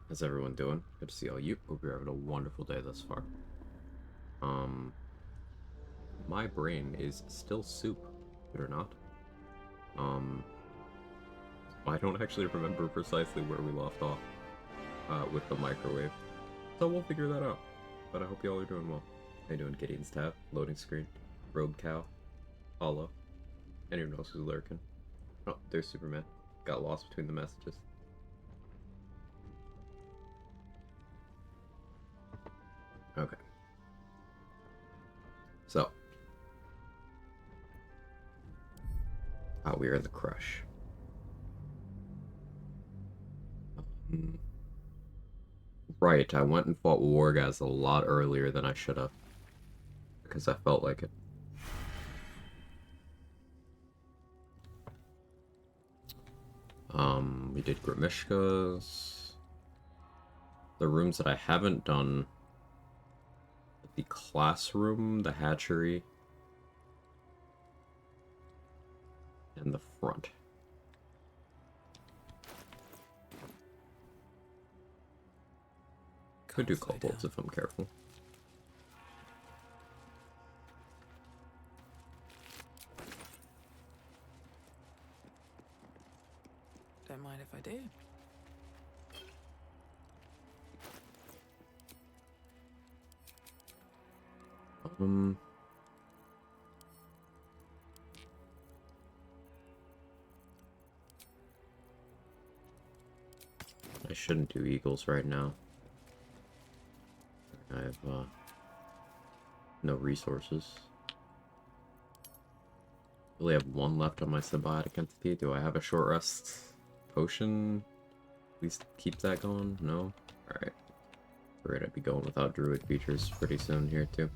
How's everyone doing? Good to see all you. Hope you're having a wonderful day thus far. Um, my brain is still soup, believe it or not. Um, I don't actually remember precisely where we left off with the microwave, so we'll figure that out. But I hope y'all are doing well. How you doing? Gideon's tab, loading screen, rogue cow, hollow. Anyone else who's lurking? Oh, there's Superman. Got lost between the messages. Okay. So, we are in the crush. Right, I went and fought Wargaz a lot earlier than I should have. Because I felt like it. We did Grimishka's. The rooms that I haven't done. The classroom, the hatchery. And the front. Could do kobolds if I'm careful. Don't mind if I do. I shouldn't do eagles right now. I have, no resources. Really have one left on my symbiotic entity. Do I have a short rest potion? At least keep that going? No? Alright. We're gonna be going without druid features pretty soon here, too.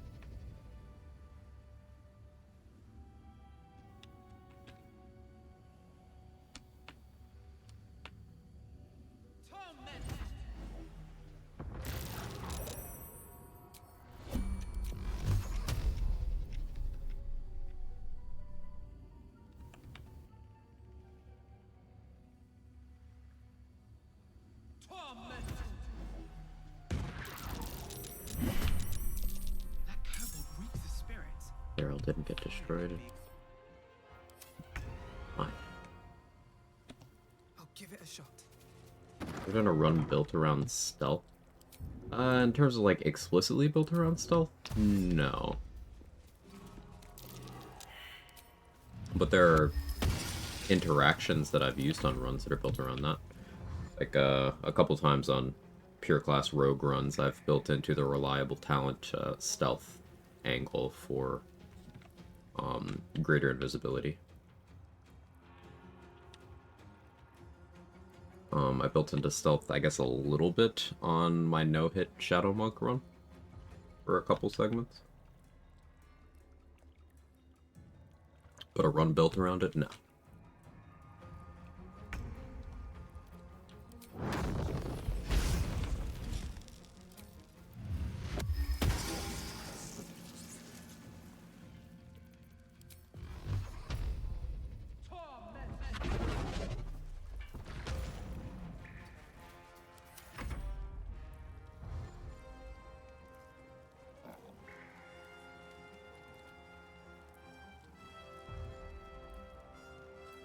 Daryl didn't get destroyed. Fine. I'll give it a shot. We're gonna run built around stealth. In terms of, like, explicitly built around stealth? No. But there are interactions that I've used on runs that are built around that. Like, a couple times on pure class rogue runs, I've built into the reliable talent stealth angle for greater invisibility. I built into stealth, I guess, a little bit on my no-hit Shadow Monk run for a couple segments. But a run built around it? No.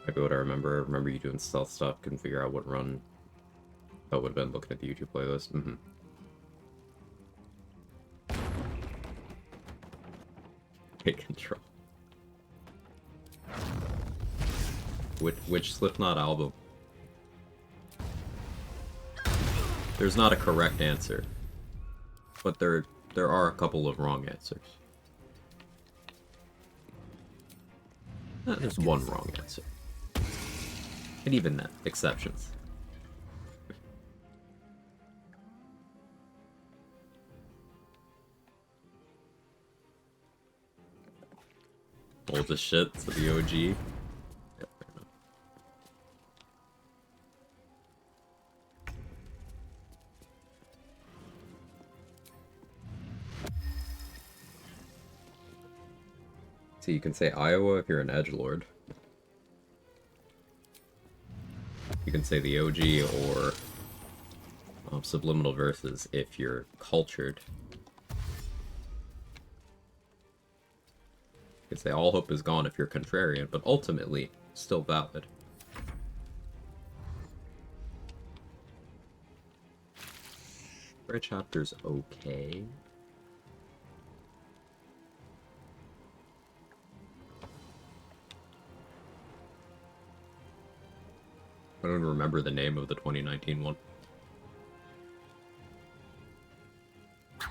Maybe what I remember you doing stealth stuff, couldn't figure out what run. That would have been looking at the YouTube playlist. Take control. Which Slipknot album? There's not a correct answer, but there are a couple of wrong answers. There's one wrong answer. And even then, exceptions. Old as shit, so the OG. Yep, fair enough. So you can say Iowa if you're an edgelord. You can say the OG or Subliminal verses if you're cultured. Because they all hope is gone if you're contrarian, but ultimately, still valid. Red chapter's okay. I don't remember the name of the 2019 one. I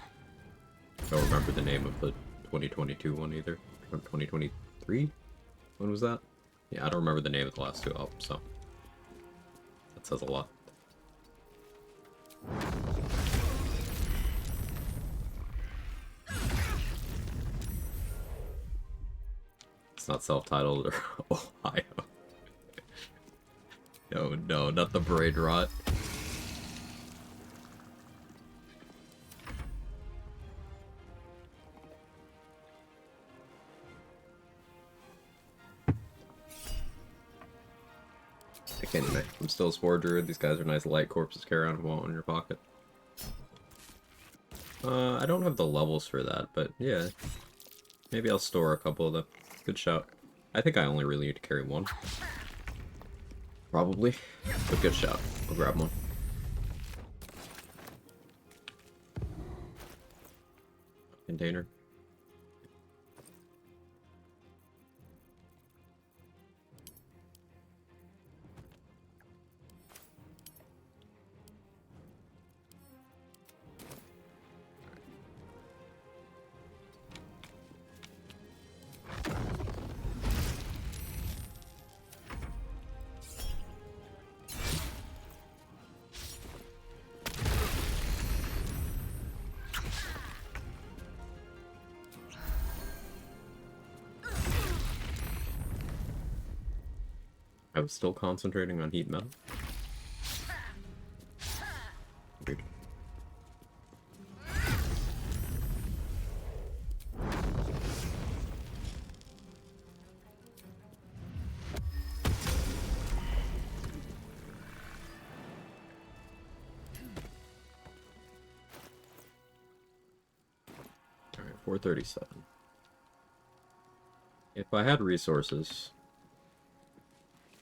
don't remember the name of the 2022 one either. From 2023? When was that? Yeah, I don't remember the name of the last two albums, so that says a lot. It's not self-titled or Ohio. No, not the braid rot. Anyway, I'm still a Spore Druid. These guys are nice light corpses to carry around in your pocket. I don't have the levels for that, but yeah. Maybe I'll store a couple of them. Good shout. I think I only really need to carry one. Probably. But good shout. I'll grab one. Container. I was still concentrating on heat metal. Weird. Alright, 437. If I had resources,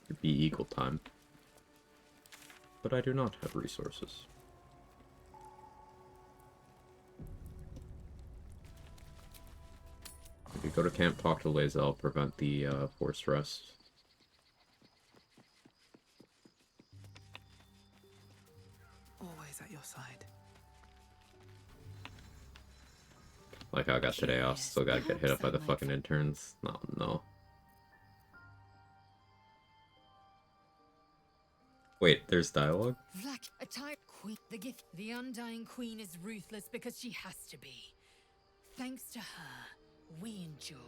it'd be Eagle time. But I do not have resources. If you go to camp, talk to Lae'zel, prevent the forced rest. Always at your side. Like how I got today off, still gotta get hit up by the fucking interns. No. Wait, there's dialogue? Vlak, a type queen, the gift, the undying queen is ruthless because she has to be. Thanks to her, we endure.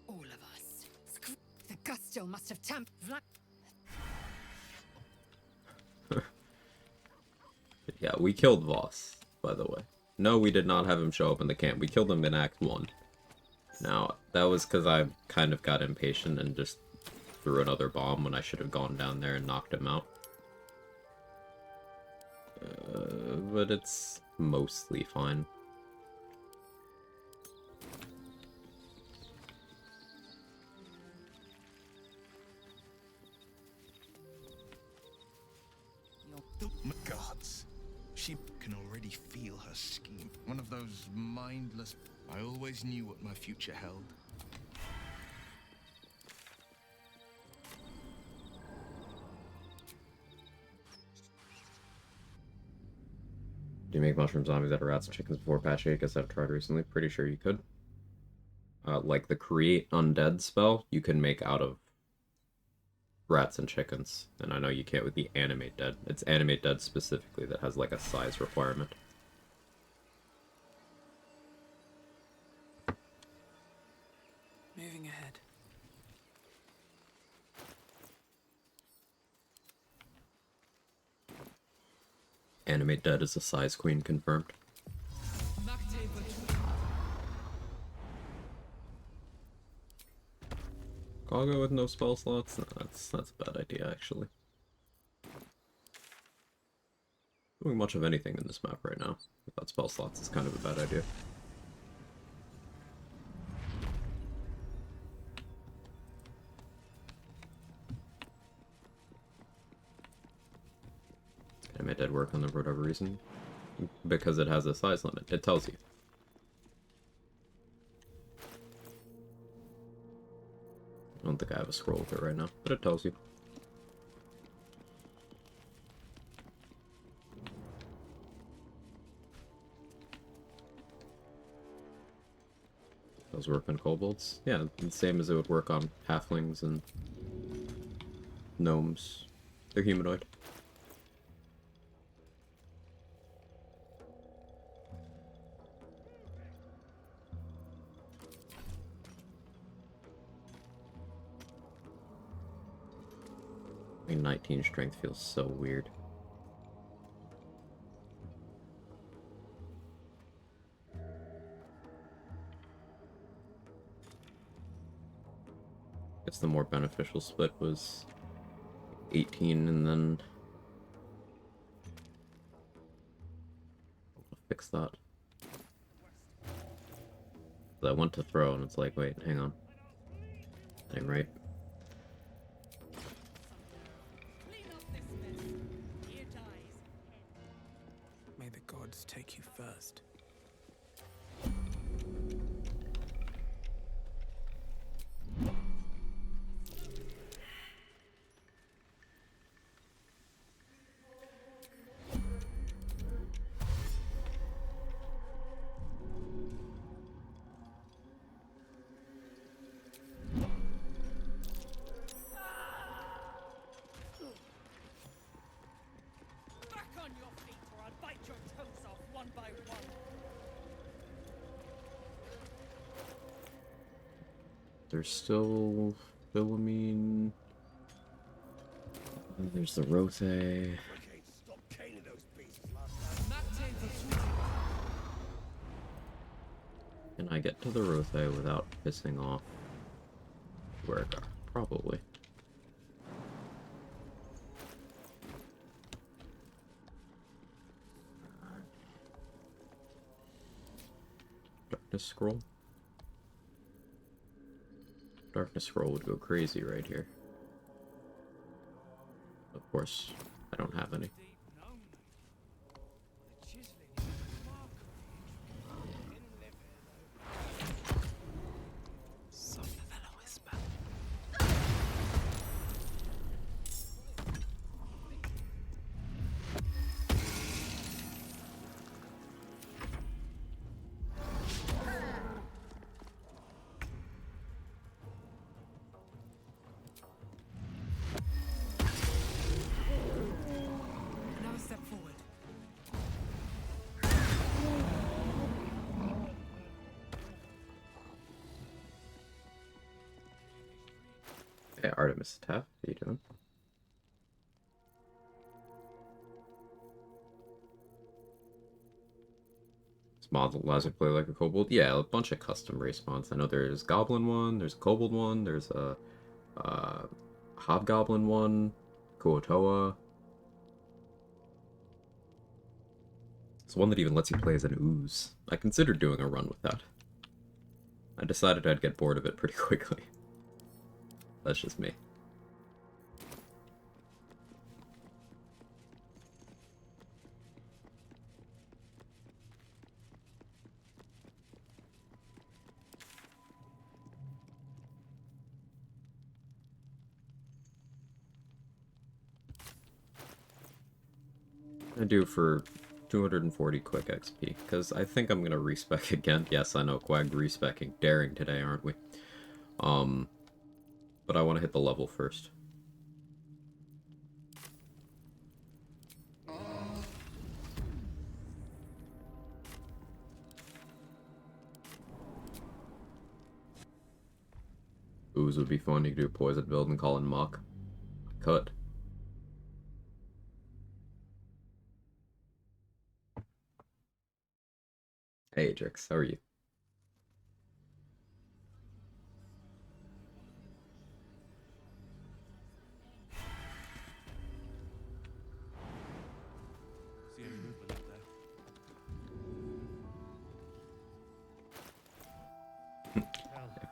All of us. The gusto must have Vlak. Yeah, we killed Voss, by the way. No, we did not have him show up in the camp. We killed him in Act 1. Now, that was because I kind of got impatient and just threw another bomb when I should have gone down there and knocked him out. But it's mostly fine. Gods, she can already feel her scheme. One of those mindless... I always knew what my future held. Do you make mushroom zombies out of rats and chickens before patch 8? Guess I've tried recently. Pretty sure you could. Like the create undead spell, you can make out of rats and chickens. And I know you can't with the animate dead. It's animate dead specifically that has like a size requirement. Moving ahead. Animate dead is a size queen confirmed. Quag with no spell slots? No, that's a bad idea actually. doing much of anything in this map right now. Without spell slots, it's kind of a bad idea. And I did work on them for whatever reason. Because it has a size limit. It tells you. I don't think I have a scroll with it right now, but it tells you. Those work on kobolds? Yeah, the same as it would work on halflings and gnomes. They're humanoid. I mean, 19 strength feels so weird. Guess the more beneficial split was 18 and then I'll fix that. I went to throw and it's like, wait, hang on. That ain't right. May the gods take you first. Back on your feet or I'll bite your toes off one by one. There's still Philomene. And there's the Rothe. Okay, stop caning those beasts last night. Can I get to the Rothe without pissing off Quag? Probably. Darkness Scroll? Darkness Scroll would go crazy right here. Of course, I don't have any. Soft fellow whisper. Another step forward. Hey, Artemis Taff, how you doing? This mod allows you to play like a kobold. Yeah, a bunch of custom race mods. I know there's Goblin one, there's a Kobold one, there's a Hobgoblin one, Kuotoa. It's one that even lets you play as an ooze. I considered doing a run with that. I decided I'd get bored of it pretty quickly. That's just me. I do for 240 quick XP, because I think I'm gonna respec again. Yes, I know, Quag respecking daring today, aren't we? But I want to hit the level first. Ooze would be fun. You could do a poison build and call in Muck. I could. Hey, Ajax, how are you?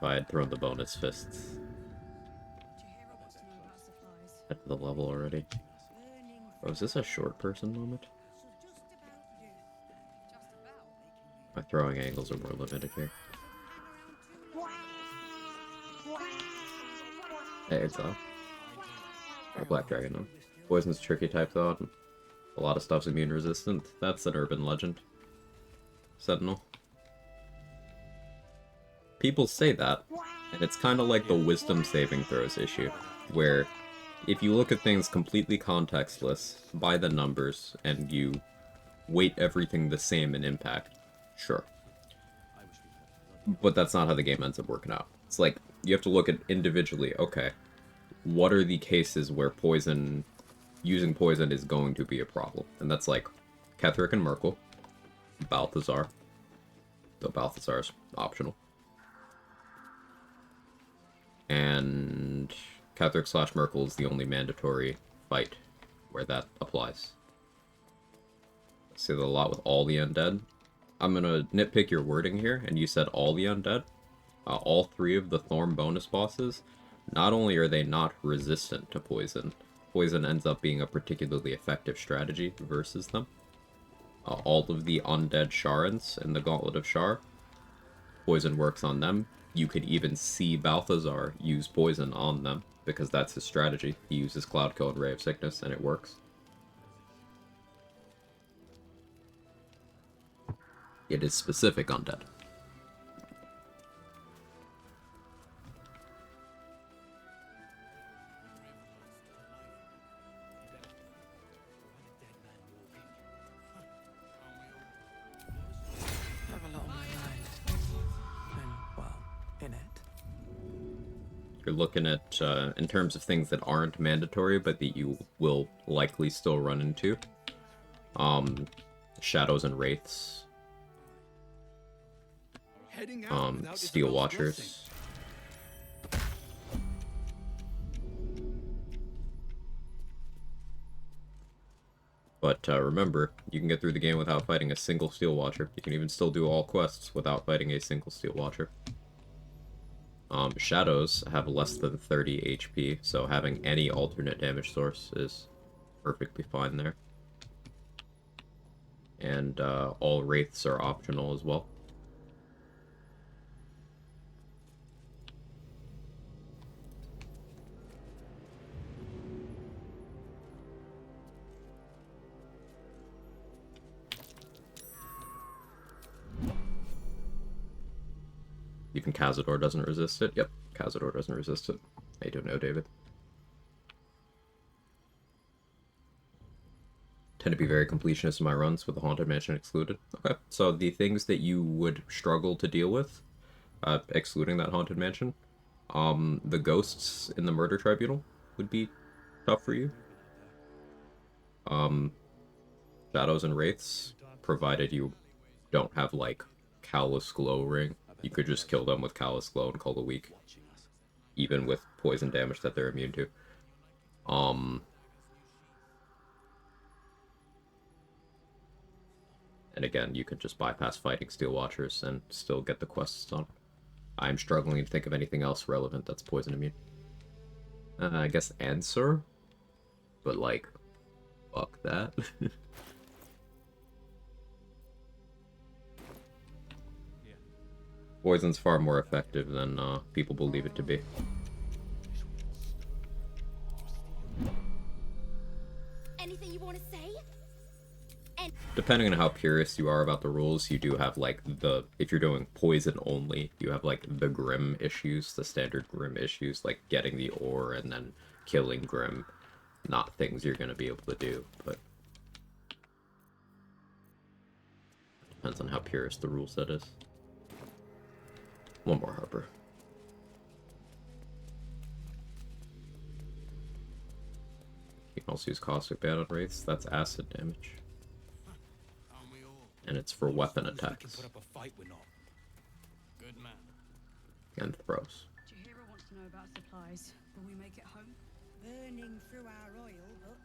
If I had thrown the bonus fists Jahira wants to know about supplies. at the level already. Oh, is this a short person moment? My throwing angles are more limited here. Hey, it's a black dragon now. Poison's tricky type though. And a lot of stuff's immune resistant. That's an urban legend. Sentinel. People say that, and it's kind of like the wisdom saving throws issue, where if you look at things completely contextless, by the numbers, and you weight everything the same in impact, sure. But that's not how the game ends up working out. It's like, you have to look at individually, okay, what are the cases where using poison is going to be a problem? And that's like, Ketherick and Merkel, Balthazar, though Balthazar's optional. And Ketherick / Merkel is the only mandatory fight where that applies. I see that a lot with all the undead. I'm gonna nitpick your wording here, and you said all the undead. All 3 of the Thorn bonus bosses, not only are they not resistant to poison, poison ends up being a particularly effective strategy versus them. All of the undead Sharans in the Gauntlet of Shar, poison works on them. You could even see Balthazar use poison on them, because that's his strategy. He uses Cloud Kill and Ray of Sickness, and it works. It is specific undead. I have a lot on my mind. And, well, in it. You're looking at, in terms of things that aren't mandatory, but that you will likely still run into. Shadows and Wraiths. Steel Watchers. But remember, you can get through the game without fighting a single Steel Watcher. You can even still do all quests without fighting a single Steel Watcher. Shadows have less than 30 HP, so having any alternate damage source is perfectly fine there. And all Wraiths are optional as well. Even Cazador doesn't resist it. Yep, Cazador doesn't resist it. I don't know, David. Tend to be very completionist in my runs with the Haunted Mansion excluded. Okay, so the things that you would struggle to deal with, excluding that Haunted Mansion, the ghosts in the Murder Tribunal would be tough for you. Shadows and Wraiths, provided you don't have, like, Callous Glow Ring. You could just kill them with Callous Glow and call it weak. Even with poison damage that they're immune to. And again, you could just bypass fighting Steel Watchers and still get the quests done. I'm struggling to think of anything else relevant that's poison immune. I guess Answer? But like, fuck that. Poison's far more effective than people believe it to be. Anything you want to say? Depending on how purist you are about the rules, you do have, like, if you're doing poison only, you have, like, the Grim issues, the standard Grim issues, like getting the ore and then killing Grim. Not things you're gonna be able to do, but depends on how purist the rule set is. One more Harper. You can also use Caustic Ban on Wraiths, that's acid damage. And it's for weapon attacks. And throws. Jahira wants to know about supplies. Will we make it home? Burning through our oil, but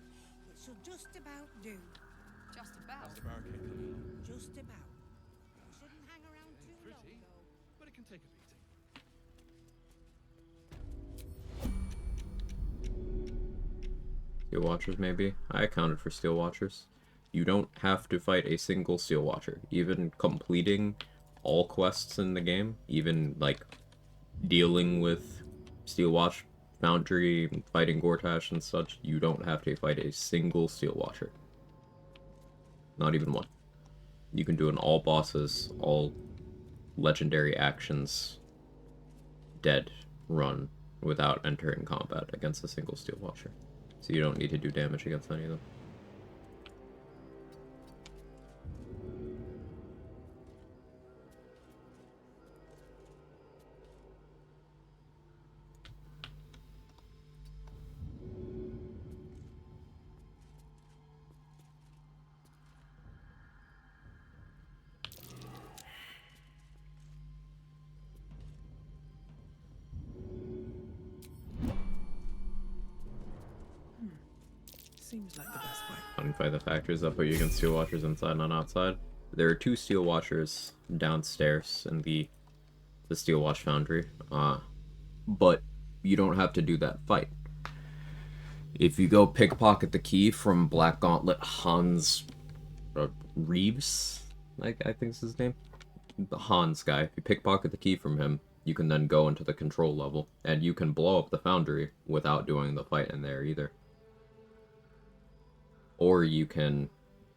it should just about do. Just about. Just about. We shouldn't hang around too long, though. But it can take a beating. Steel Watchers, maybe. I accounted for Steel Watchers. You don't have to fight a single Steel Watcher. Even completing all quests in the game, even, like, dealing with Steel Watch Foundry, fighting Gortash and such, you don't have to fight a single Steel Watcher. Not even one. You can do an all bosses, all legendary actions, dead run without entering combat against a single Steel Watcher. So you don't need to do damage against any of them. Seems like the best way. Unfight the factories that put you against Steel Watchers inside, not outside. There are 2 Steel Watchers downstairs in the Steel Watch Foundry, but you don't have to do that fight. If you go pickpocket the key from Black Gauntlet Hans Reeves, I think is his name, the Hans guy. If you pickpocket the key from him, you can then go into the control level, and you can blow up the foundry without doing the fight in there either. Or you can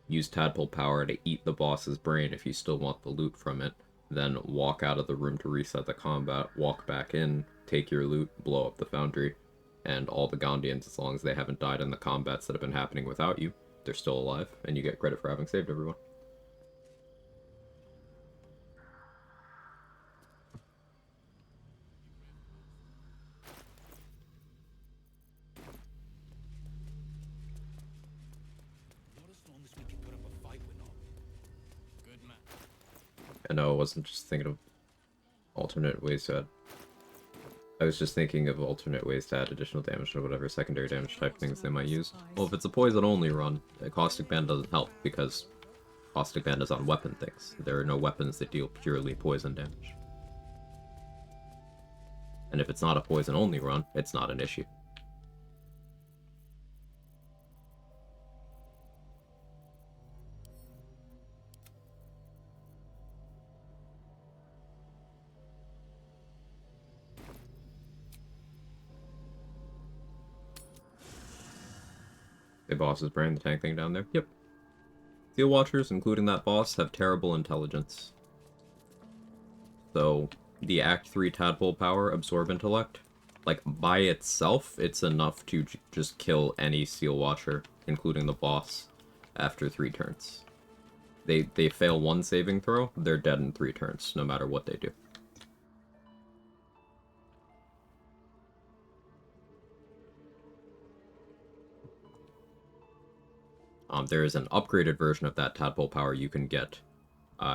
use Tadpole Power to eat the boss's brain if you still want the loot from it, then walk out of the room to reset the combat, walk back in, take your loot, blow up the foundry, and all the Gondians, as long as they haven't died in the combats that have been happening without you, they're still alive, and you get credit for having saved everyone. I know I wasn't just thinking of alternate ways to add. I was just thinking of alternate ways to add additional damage to whatever secondary damage type things they might use. Well, if it's a poison-only run, a Caustic Band doesn't help, because Caustic Band is on weapon things. There are no weapons that deal purely poison damage. And if it's not a poison-only run, it's not an issue. The boss's brain, the tank thing down there? Yep. Steel Watchers, including that boss, have terrible intelligence. So, the Act 3 Tadpole Power, Absorb Intellect, like, by itself, it's enough to just kill any Steel Watcher, including the boss, after 3 turns. They fail 1 saving throw, they're dead in 3 turns, no matter what they do. There is an upgraded version of that Tadpole Power you can get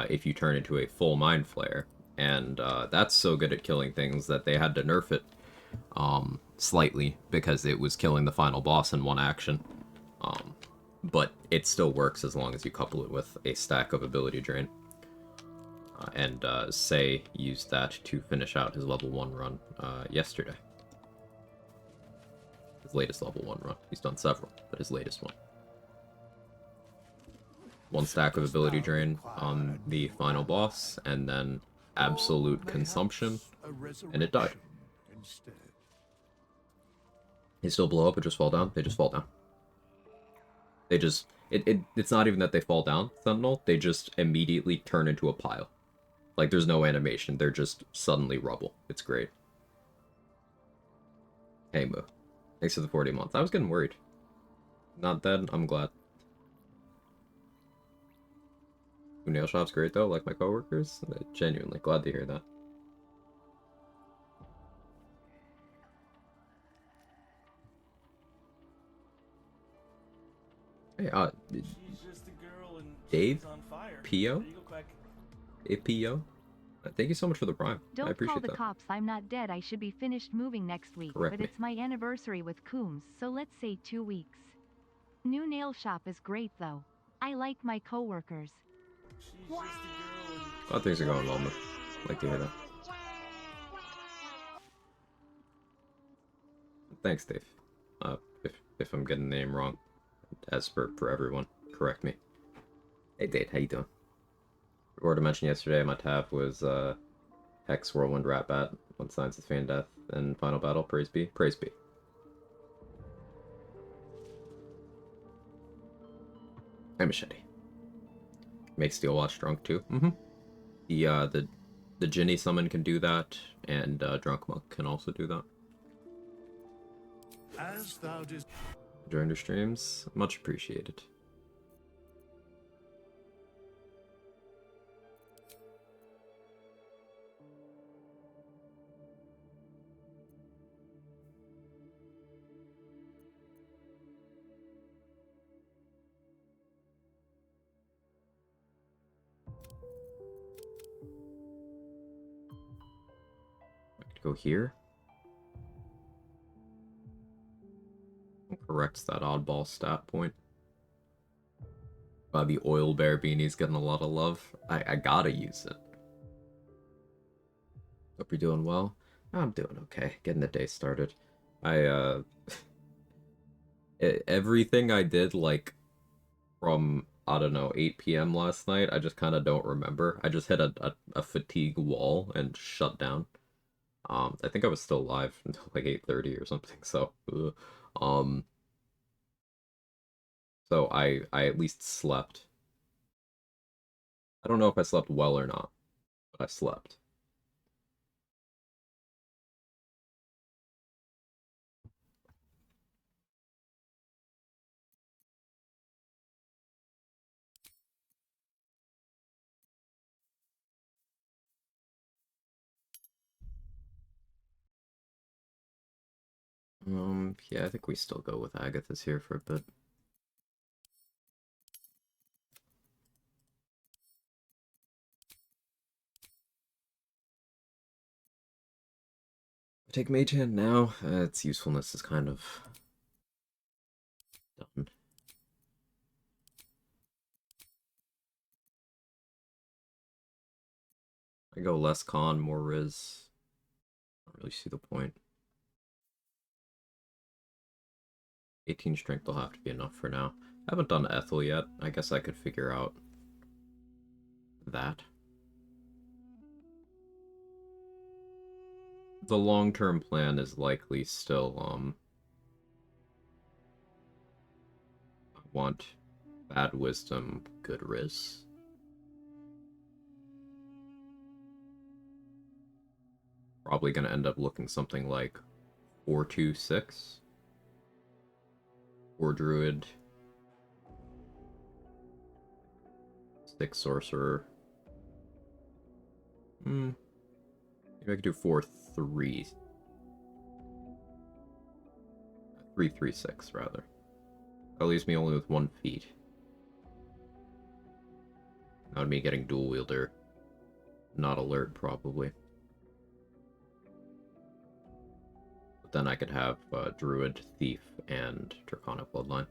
if you turn into a full Mind Flayer, and that's so good at killing things that they had to nerf it slightly because it was killing the final boss in 1 action. But it still works as long as you couple it with a stack of Ability Drain. And Say used that to finish out his level 1 run yesterday. His latest level 1 run. He's done several, but his latest one. 1 stack of Ability Drain on the final boss, and then absolute consumption, and it died. They still blow up or just fall down? They just fall down. They just... It's not even that they fall down, Sentinel, they just immediately turn into a pile. Like, there's no animation, they're just suddenly rubble. It's great. Hey, Moo. Thanks for the 40 months. I was getting worried. Not dead, I'm glad. Nail shop's great though, like my coworkers. Genuinely glad to hear that. Hey, Dave Pio? Hey, Pio? Thank you so much for the prime. I Don't appreciate call the that. cops, I'm not dead. I should be finished moving next week, Correct but me. it's my anniversary with Coombs, so let's say 2 weeks. New nail shop is great though. I like my coworkers. Oh, things are going well, man. Like to hear that. Thanks, Dave. if I'm getting the name wrong. As for everyone, correct me. Hey Date, how you doing? Forgot to mention yesterday my tab was Hex Whirlwind Ratbat on Signs of Fan Death and Final Battle. Praise be. Praise be. And Machete. Makes Steel Watch drunk too. Mm-hmm. The Ginny summon can do that, and Drunk Monk can also do that. As thou did. During your streams, much appreciated. I could go here. Corrects that oddball stat point. The oil bear beanie's getting a lot of love. I gotta use it. Hope you're doing well. I'm doing okay. Getting the day started. Everything I did, like, from, I don't know, 8 p.m. last night, I just kind of don't remember. I just hit a fatigue wall and shut down. I think I was still live until, like, 8:30 or something, so, So I at least slept. I don't know if I slept well or not, but I slept. Yeah, I think we still go with Agatha's here for a bit. Take Mage Hand now. Its usefulness is kind of done. I go less con, more Riz. I don't really see the point. 18 strength will have to be enough for now. I haven't done Ethel yet. I guess I could figure out that. The long-term plan is likely still, I want Bad Wisdom, good Riz. Probably gonna end up looking something like 4-2-6. 4 Druid. 6 Sorcerer. Maybe I could do 4-3. 3-3-6, rather. That leaves me only with 1 feat. That would be getting dual wielder. Not alert, probably. But then I could have Druid, Thief, and Draconic Bloodline.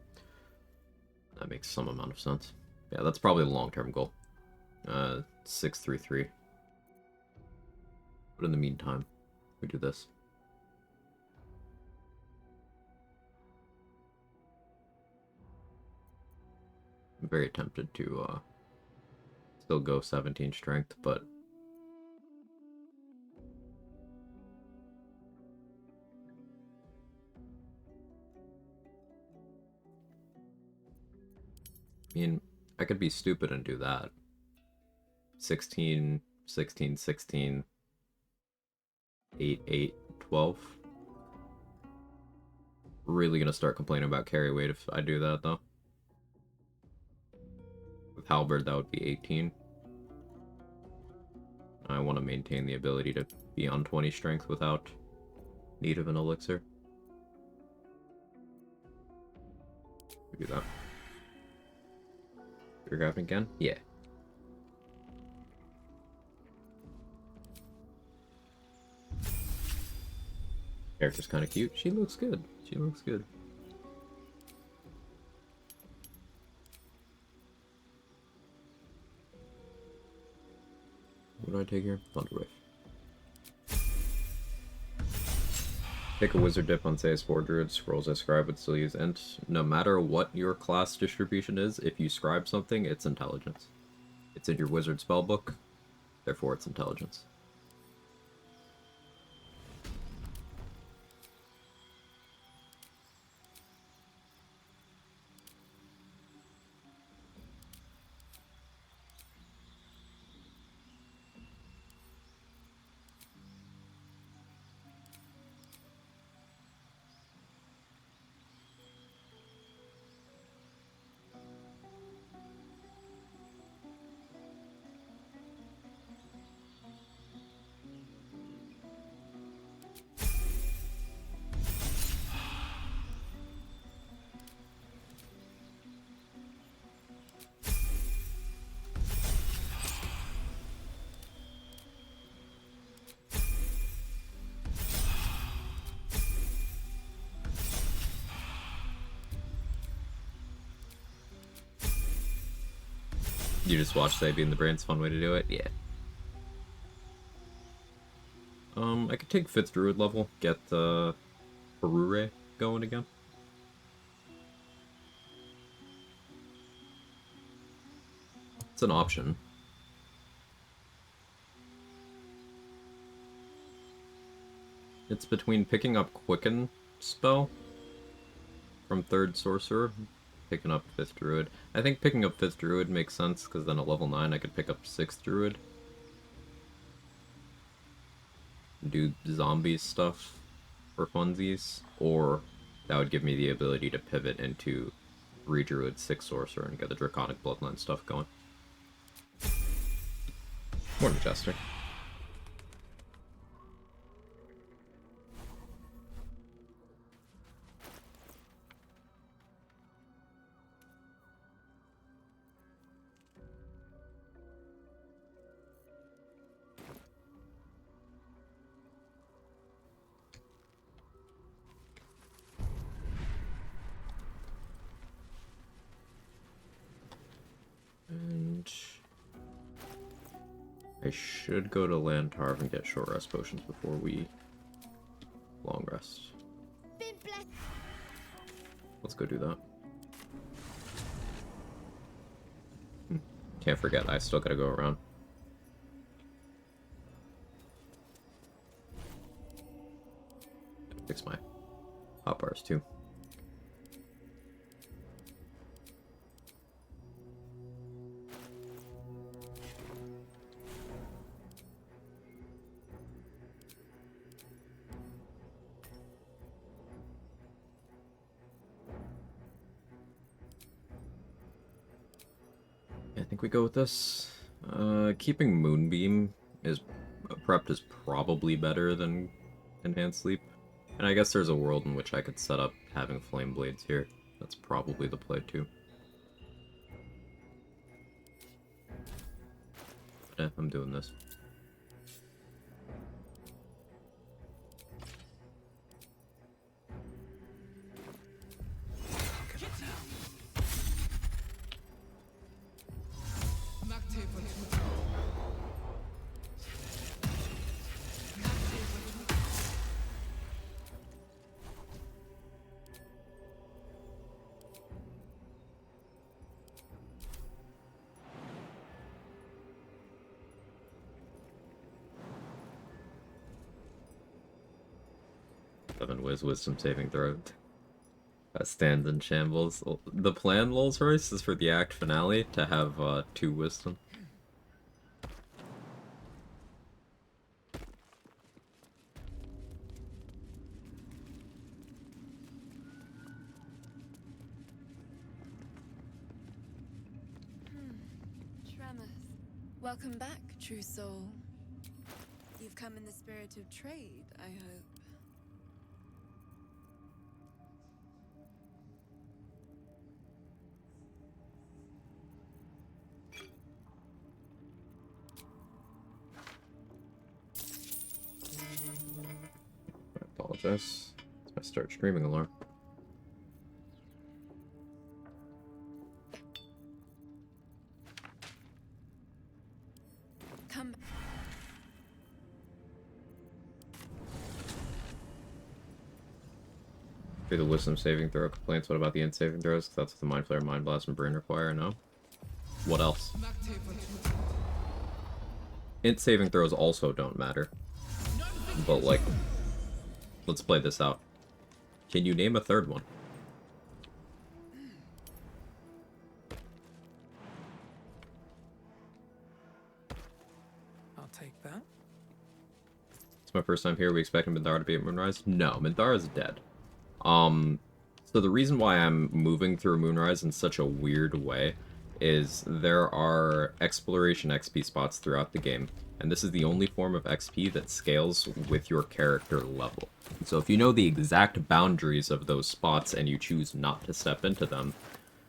That makes some amount of sense. Yeah, that's probably the long-term goal. 6-3-3. But in the meantime, we do this. I'm very tempted to still go 17 strength, but I mean, I could be stupid and do that. 16, 16, 16, 8, 8, 12. Really gonna start complaining about carry weight if I do that, though. With Halberd, that would be 18. I want to maintain the ability to be on 20 strength without need of an elixir. We do that. You're grabbing again? Yeah. Character's kind of cute. She looks good. She looks good. What do I take here? Thunder Wave. Take a wizard dip on say 4 druid, scrolls I scribe would still use int. No matter what your class distribution is, if you scribe something, it's intelligence. It's in your wizard spellbook, therefore it's intelligence. You just watch Say being the brain's fun way to do it? Yeah. I could take 5th druid level, get Harure going again. It's an option. It's between picking up Quicken spell from 3rd sorcerer, picking up 5th druid. I think picking up 5th druid makes sense, because then at level 9 I could pick up 6th druid. Do zombie stuff for funsies, or that would give me the ability to pivot into 3 druid, 6 sorcerer, and get the draconic bloodline stuff going. Morning, Chester. And I should go to Lantarv and get short rest potions before we long rest. Let's go do that. Can't forget, I still gotta go around. Fix my hot bars too. I think we go with this. Keeping Moonbeam is prepped is probably better than Enhanced Sleep. And I guess there's a world in which I could set up having Flame Blades here. That's probably the play too. But I'm doing this. Wisdom saving throw. Stands in shambles. The plan, Lulz Royce, is for the act finale to have 2 wisdom. Tremors. Welcome back, true soul. You've come in the spirit of trade, I hope. I apologize. It's my start streaming alarm. Come. Do the wisdom saving throw complaints. What about the int saving throws? 'Cause that's what the Mind Flare, Mind Blast, and Brain require, no? What else? Int saving throws also don't matter. But, like, let's play this out. Can you name a third one? I'll take that. It's my first time here. We expecting Minthara to be at Moonrise? No, Minthara's dead. So the reason why I'm moving through Moonrise in such a weird way is there are exploration XP spots throughout the game, and this is the only form of XP that scales with your character level. So if you know the exact boundaries of those spots and you choose not to step into them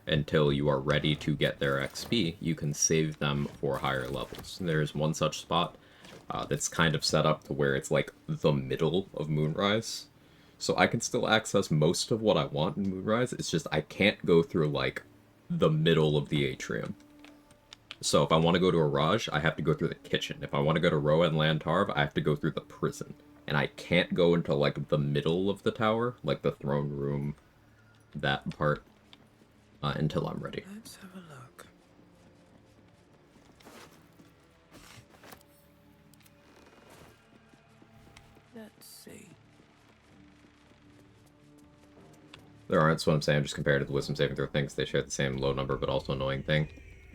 until you are ready to get their XP, you can save them for higher levels. There's one such spot that's kind of set up to where it's like the middle of Moonrise. So I can still access most of what I want in Moonrise, it's just I can't go through, like, the middle of the atrium. So if I want to go to Araj, I have to go through the kitchen. If I want to go to Roa and Lantarv, I have to go through the prison. And I can't go into, like, the middle of the tower, like the throne room, that part, until I'm ready. Let's have a look. Let's see. There aren't, so what I'm saying, just compared to the wisdom saving throw things, they share the same low number but also annoying thing.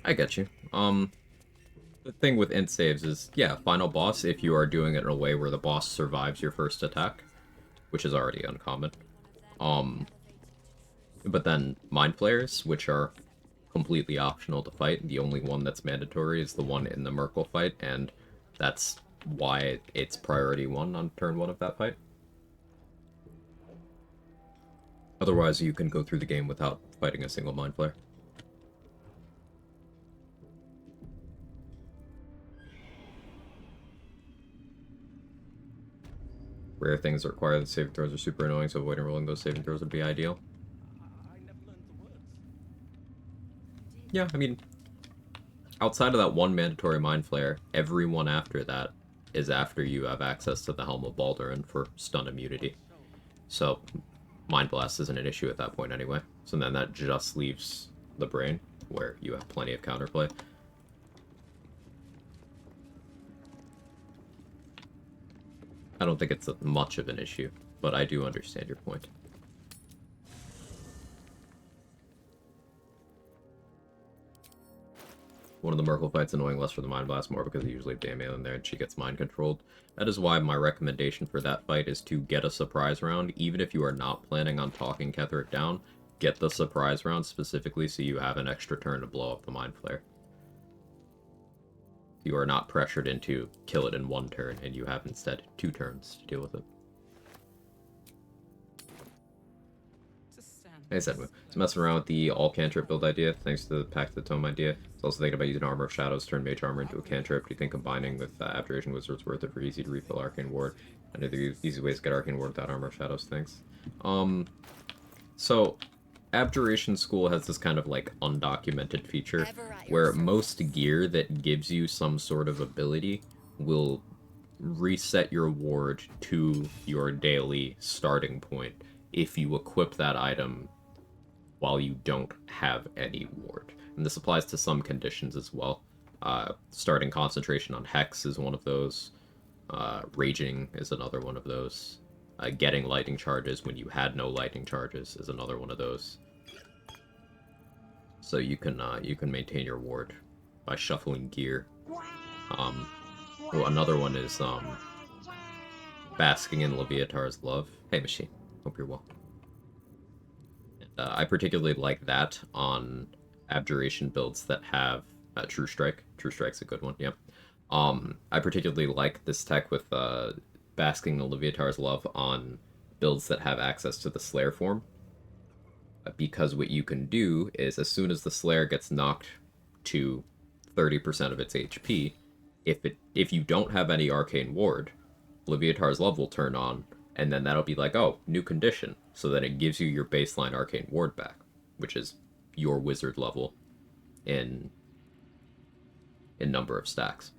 I get you. The thing with int saves is, yeah, final boss, if you are doing it in a way where the boss survives your first attack, which is already uncommon. But then mind flayers, which are completely optional to fight, the only one that's mandatory is the one in the Merkle fight, and that's why it's priority 1 on turn 1 of that fight. Otherwise, you can go through the game without fighting a single mind flare. Rare things that require the saving throws are super annoying, so avoiding rolling those saving throws would be ideal. Yeah, I mean, outside of that one mandatory mind flare, everyone after that is after you have access to the Helm of Baldurin for stun immunity. So, Mind Blast isn't an issue at that point anyway. So then that just leaves the Brain, where you have plenty of counterplay. I don't think it's much of an issue, but I do understand your point. One of the Merkle fights annoying less for the Mind Blast, more because they usually have Damian in there and she gets mind controlled. That is why my recommendation for that fight is to get a surprise round, even if you are not planning on talking Ketheric down, get the surprise round specifically so you have an extra turn to blow up the Mind Flare. You are not pressured into kill it in 1 turn, and you have instead 2 turns to deal with it. Like I said, it's messing around with the all cantrip build idea, thanks to the Pact of the Tome idea. It's also thinking about using Armor of Shadows, turn Mage Armor into a cantrip. Do you think combining with Abjuration Wizard's worth it for easy to refill Arcane Ward? I know the easy ways to get Arcane Ward without Armor of Shadows, thanks. So, Abjuration School has this kind of, like, undocumented feature, where most gear that gives you some sort of ability will reset your ward to your daily starting point if you equip that item while you don't have any ward. And this applies to some conditions as well. Starting concentration on Hex is one of those. Raging is another one of those. Getting lightning charges when you had no lightning charges is another one of those. So you can maintain your ward by shuffling gear. Another one is basking in Leviatar's love. Hey, Machine. Hope you're well. I particularly like that on Abjuration builds that have True Strike. True Strike's a good one, yeah. I particularly like this tech with basking the Leviatar's love on builds that have access to the Slayer form. Because what you can do is, as soon as the Slayer gets knocked to 30% of its HP, if you don't have any Arcane Ward, Leviatar's love will turn on, and then that'll be like, oh, new condition. So then it gives you your baseline Arcane Ward back, which is your wizard level in number of stacks.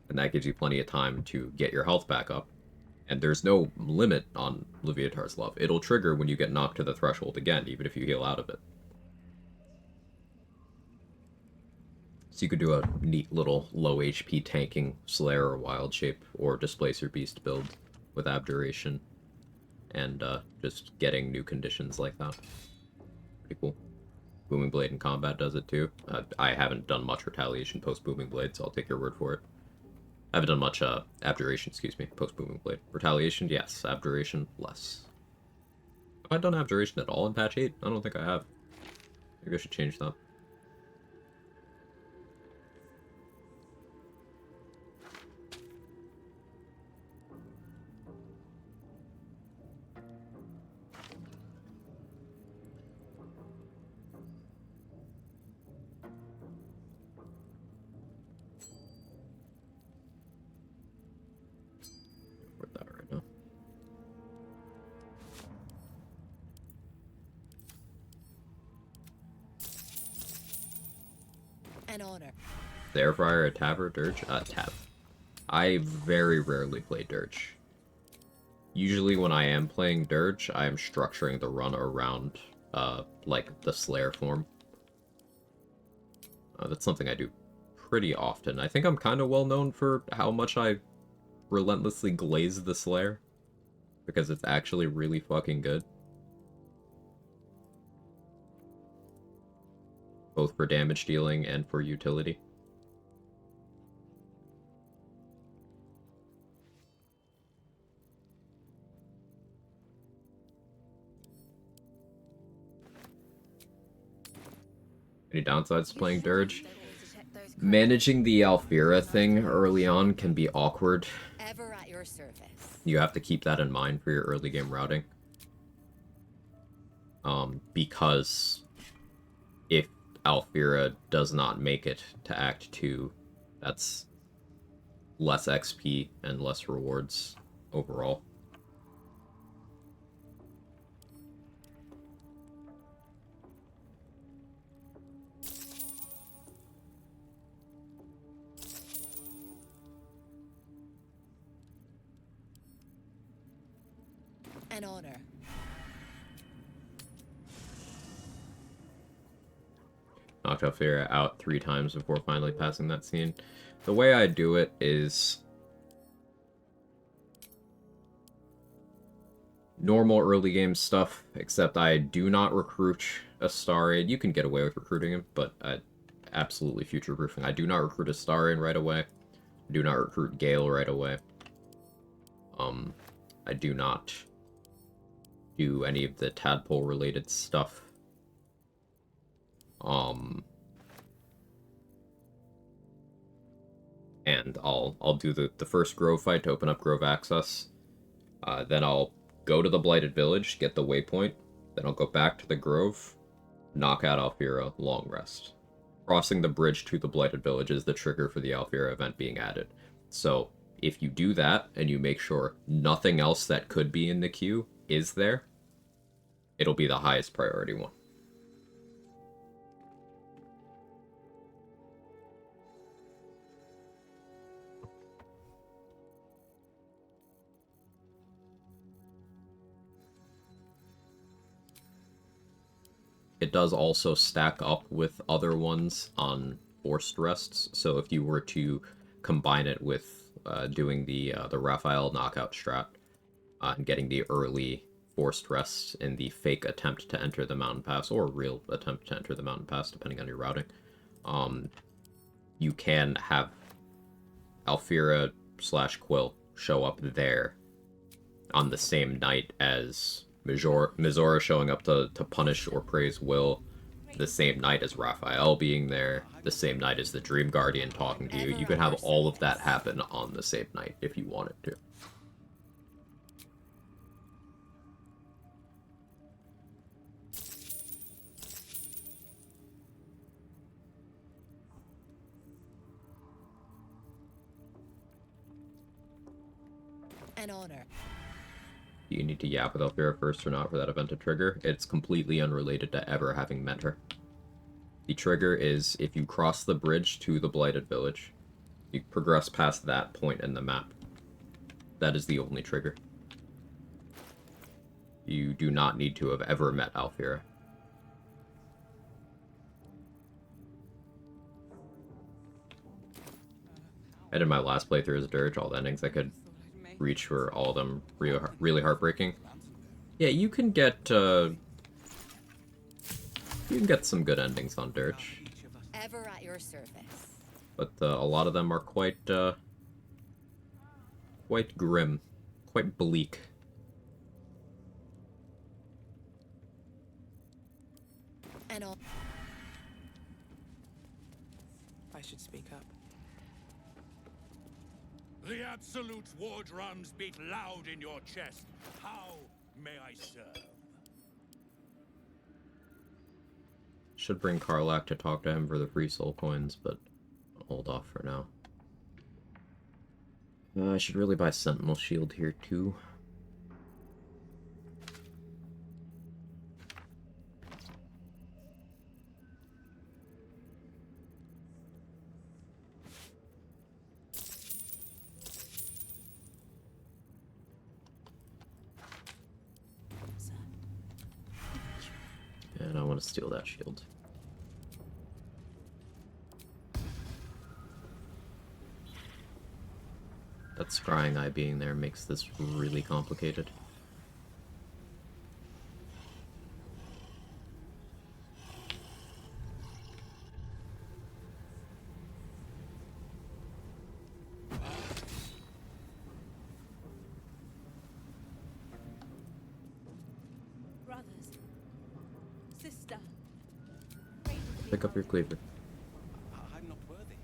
And that gives you plenty of time to get your health back up, And there's no limit on Leviatar's love. It'll trigger when you get knocked to the threshold again, even if you heal out of it. So you could do a neat little low HP tanking Slayer or Wild Shape or Displacer Beast build with Abjuration and just getting new conditions like that. Pretty cool. Booming Blade in combat does it too. I haven't done much Retaliation post Booming Blade, so I'll take your word for it. I haven't done much Abjuration, excuse me, post Booming Blade. Retaliation, yes. Abjuration, less. Have I done Abjuration at all in patch 8? I don't think I have. Maybe I should change that. Where's that right now? An order. The Air Fryer, a Tab or Dirge? Tab. I very rarely play Dirge. Usually when I am playing Dirge, I am structuring the run around, like, the Slayer form. That's something I do pretty often. I think I'm kind of well known for how much I relentlessly glaze the Slayer, because it's actually really fucking good. Both for damage dealing and for utility. Any downsides to playing Dirge? Managing the Alfira thing early on can be awkward. Ever at your service. You have to keep that in mind for your early game routing. Because if Alfira does not make it to Act 2, that's less XP and less rewards overall. An order. Knocked Alfira out 3 times before finally passing that scene. The way I do it is normal early game stuff, except I do not recruit Astarion. You can get away with recruiting him, but absolutely future-proofing. I do not recruit Astarion right away. I do not recruit Gale right away. I do not do any of the tadpole-related stuff. And I'll do the first Grove fight to open up Grove access. Then I'll go to the Blighted Village, get the waypoint. Then I'll go back to the Grove, knock out Alfira, long rest. Crossing the bridge to the Blighted Village is the trigger for the Alfira event being added. So if you do that, and you make sure nothing else that could be in the queue is there, it'll be the highest priority one. It does also stack up with other ones on forced rests, so if you were to combine it with doing the Raphael knockout strat and getting the early forced rests in the fake attempt to enter the mountain pass, or real attempt to enter the mountain pass, depending on your routing, you can have Alfira / Quill show up there on the same night as Mizora showing up to punish or praise Will, the same night as Raphael being there, the same night as the Dream Guardian talking to you. You can have all of that happen on the same night if you wanted to. An order. Do you need to yap with Alfira first or not for that event to trigger? It's completely unrelated to ever having met her. The trigger is if you cross the bridge to the Blighted Village. You progress past that point in the map. That is the only trigger. You do not need to have ever met Alfira. I did my last playthrough as a Dirge. All the endings I could reach were all of them really heartbreaking. Yeah, you can get some good endings on Dirge, Ever at your service. but a lot of them are quite grim, quite bleak. And all. I should speak up. The absolute war drums beat loud in your chest. How may I serve? Should bring Karlak to talk to him for the free soul coins, but I'll hold off for now. I should really buy Sentinel Shield here too. And I want to steal that shield. That scrying eye being there makes this really complicated. Brothers. Sister. Pick up your cleaver. I'm not worthy.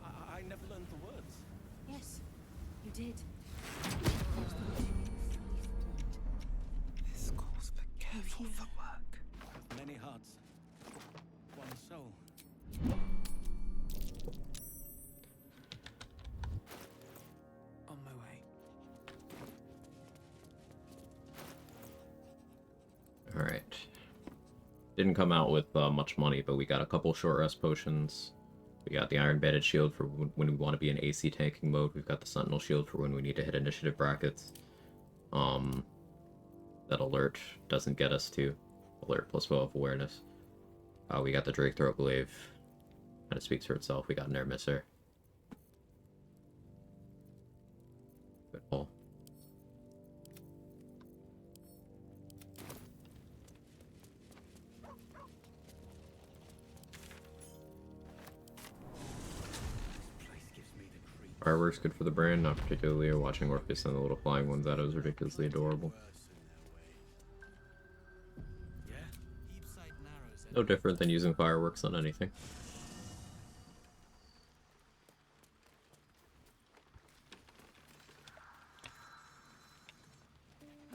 I never learned the words. Yes, you did. This calls for careful footwork. Many hearts. One soul. On my way. Alright. Didn't come out with much money, but we got a couple short rest potions. We got the Iron Banded Shield for when we want to be in AC tanking mode. We've got the Sentinel Shield for when we need to hit initiative brackets. That alert doesn't get us to. Alert plus 12 awareness. We got the Drake Throat Glaive. Kind of speaks for itself. We got an Air Misser. Good pull. Fireworks good for the brain, not particularly. Watching Orpheus send the little flying ones out was ridiculously adorable. No different than using fireworks on anything.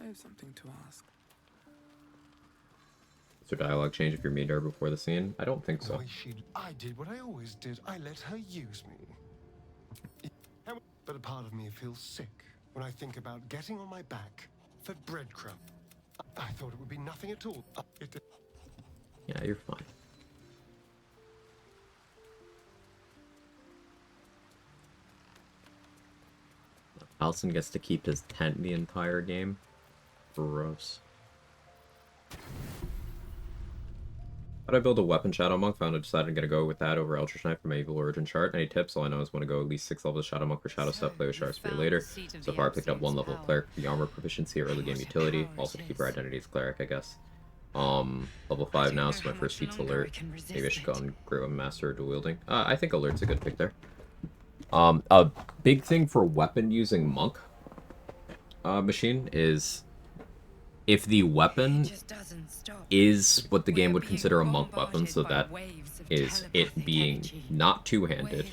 I have something to ask. So dialogue change if you're meeting her before the scene? I don't think so. Why I did what I always did. I let her use me. But a part of me feels sick when I think about getting on my back for breadcrumb. I thought it would be nothing at all. Yeah, you're fine. Alson gets to keep his tent the entire game. Gross. How'd I build a weapon Shadow Monk? Found I decided I'm gonna go with that over Eldritch Knight for my Evil Origin chart. Any tips? All I know is want to go at least 6 levels Shadow Monk for Shadow stuff, play with Shards for later. So far I picked up 1 level of Cleric, the armor proficiency, early game utility, also to keep her identity as Cleric, I guess. Level 5 now, so my first feat's Alert. Maybe I should go and grow a Master Dual Wielding. I think Alert's a good pick there. A big thing for weapon using Monk machine is if the weapon is what the game would consider a monk weapon, so that is it being not two-handed,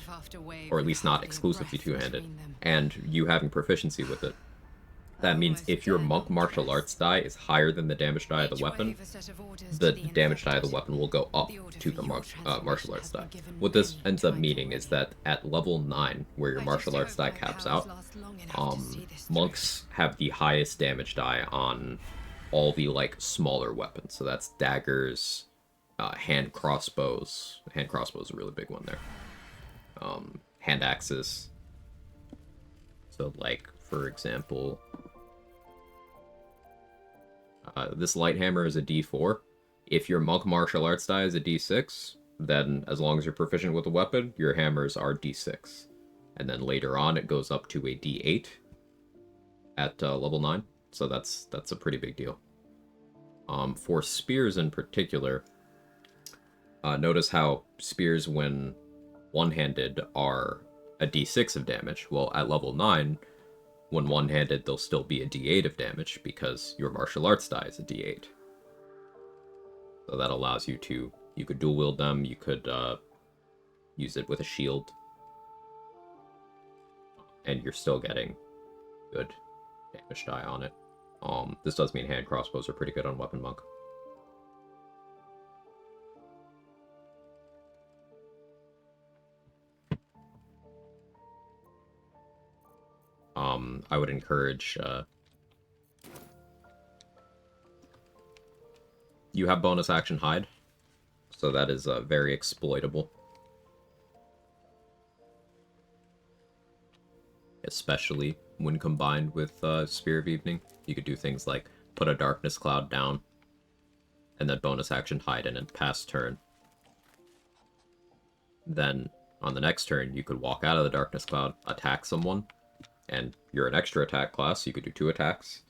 or at least not exclusively two-handed, and you having proficiency with it. That means if your monk martial arts die is higher than the damage die of the weapon, the damage die of the weapon will go up to the martial arts die. What this ends up meaning is that at level 9, where your martial arts die caps out, monks have the highest damage die on all the smaller weapons. So that's daggers, hand crossbows. Hand crossbow is a really big one there. Hand axes. So for example, this light hammer is a D4. If your monk martial arts die is a D6, then as long as you're proficient with the weapon, your hammers are D6. And then later on, it goes up to a D8 at level 9. So that's a pretty big deal. For spears in particular, notice how spears when one-handed are a D6 of damage. Well, at level 9, when one-handed, they'll still be a D8 of damage because your martial arts die is a D8. So that allows you to, you could dual wield them, you could use it with a shield, and you're still getting good damage die on it. This does mean hand crossbows are pretty good on Weapon Monk. I would encourage, you have bonus action hide, so that is very exploitable. Especially when combined with Spear of Evening. You could do things like put a darkness cloud down, and then bonus action hide in and pass turn. Then, on the next turn, you could walk out of the darkness cloud, attack someone, and you're an extra attack class, you could do 2 attacks,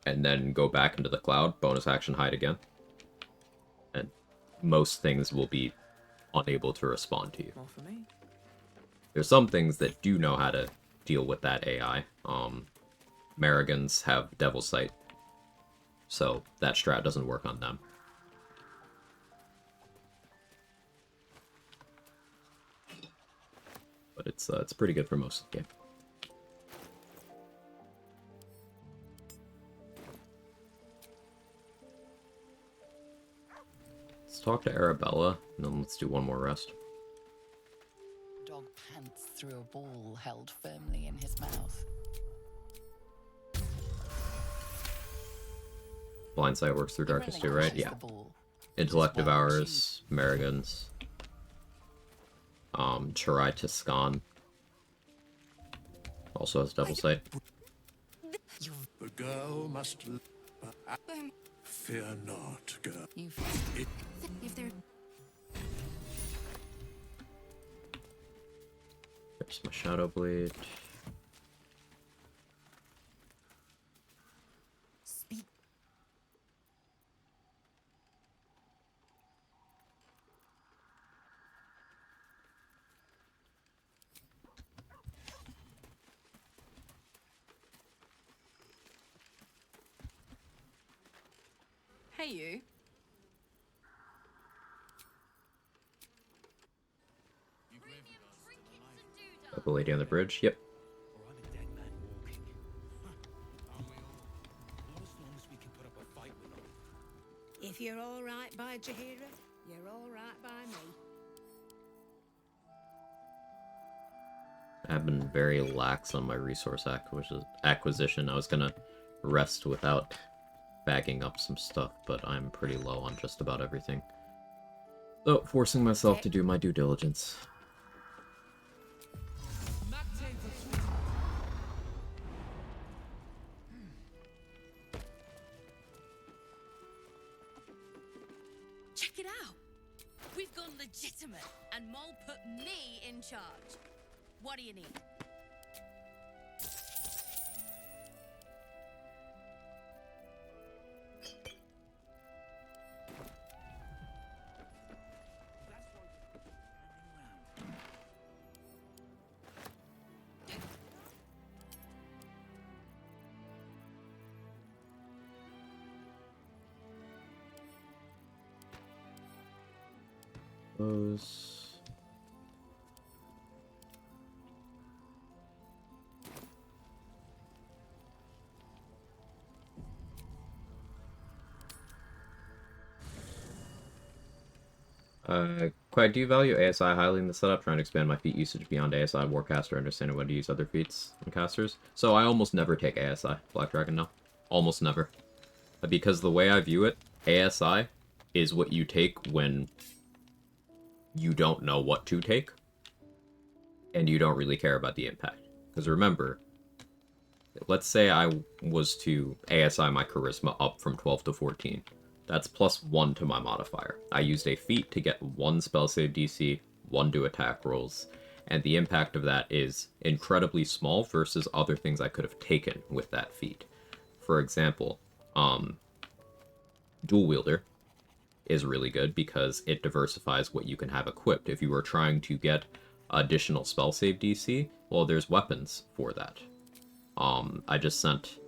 and then go back into the cloud, bonus action hide again. And most things will be unable to respond to you. More for me. There's some things that do know how to deal with that AI. Marigans have Devil Sight, so that strat doesn't work on them. But it's pretty good for most of the game. Let's talk to Arabella, and then let's do one more rest. Dog pants through a ball held firmly in his mouth. Blind Sight works through darkness too, right? Yeah. Intellect Devourers, Marigans, Chirai Tiscan also has Devil Sight. The girl must fear not, girl. If there There's my Shadow Blade. Hey, you. The lady on the bridge. Yep. Or I'm a dead man walking. Aren't we all? Not as long as we can put up a fight with them. If you're all right by Jahira, you're all right by me. I've been very lax on my resource acquisition. I was gonna rest without bagging up some stuff, but I'm pretty low on just about everything. So, forcing myself to do my due diligence. Check it out! We've gone legitimate, and Mole put me in charge. What do you need? Those. Quag, do you value ASI highly in the setup? Trying to expand my feat usage beyond ASI Warcaster, understanding when to use other feats and casters. So I almost never take ASI Black Dragon now. Almost never. Because the way I view it, ASI is what you take when you don't know what to take, and you don't really care about the impact. Because remember, let's say I was to ASI my charisma up from 12 to 14. That's +1 to my modifier. I used a feat to get 1 spell save DC, 1 to attack rolls, and the impact of that is incredibly small versus other things I could have taken with that feat. For example, Dual Wielder is really good because it diversifies what you can have equipped. If you are trying to get additional spell save DC, well, there's weapons for that. I just sent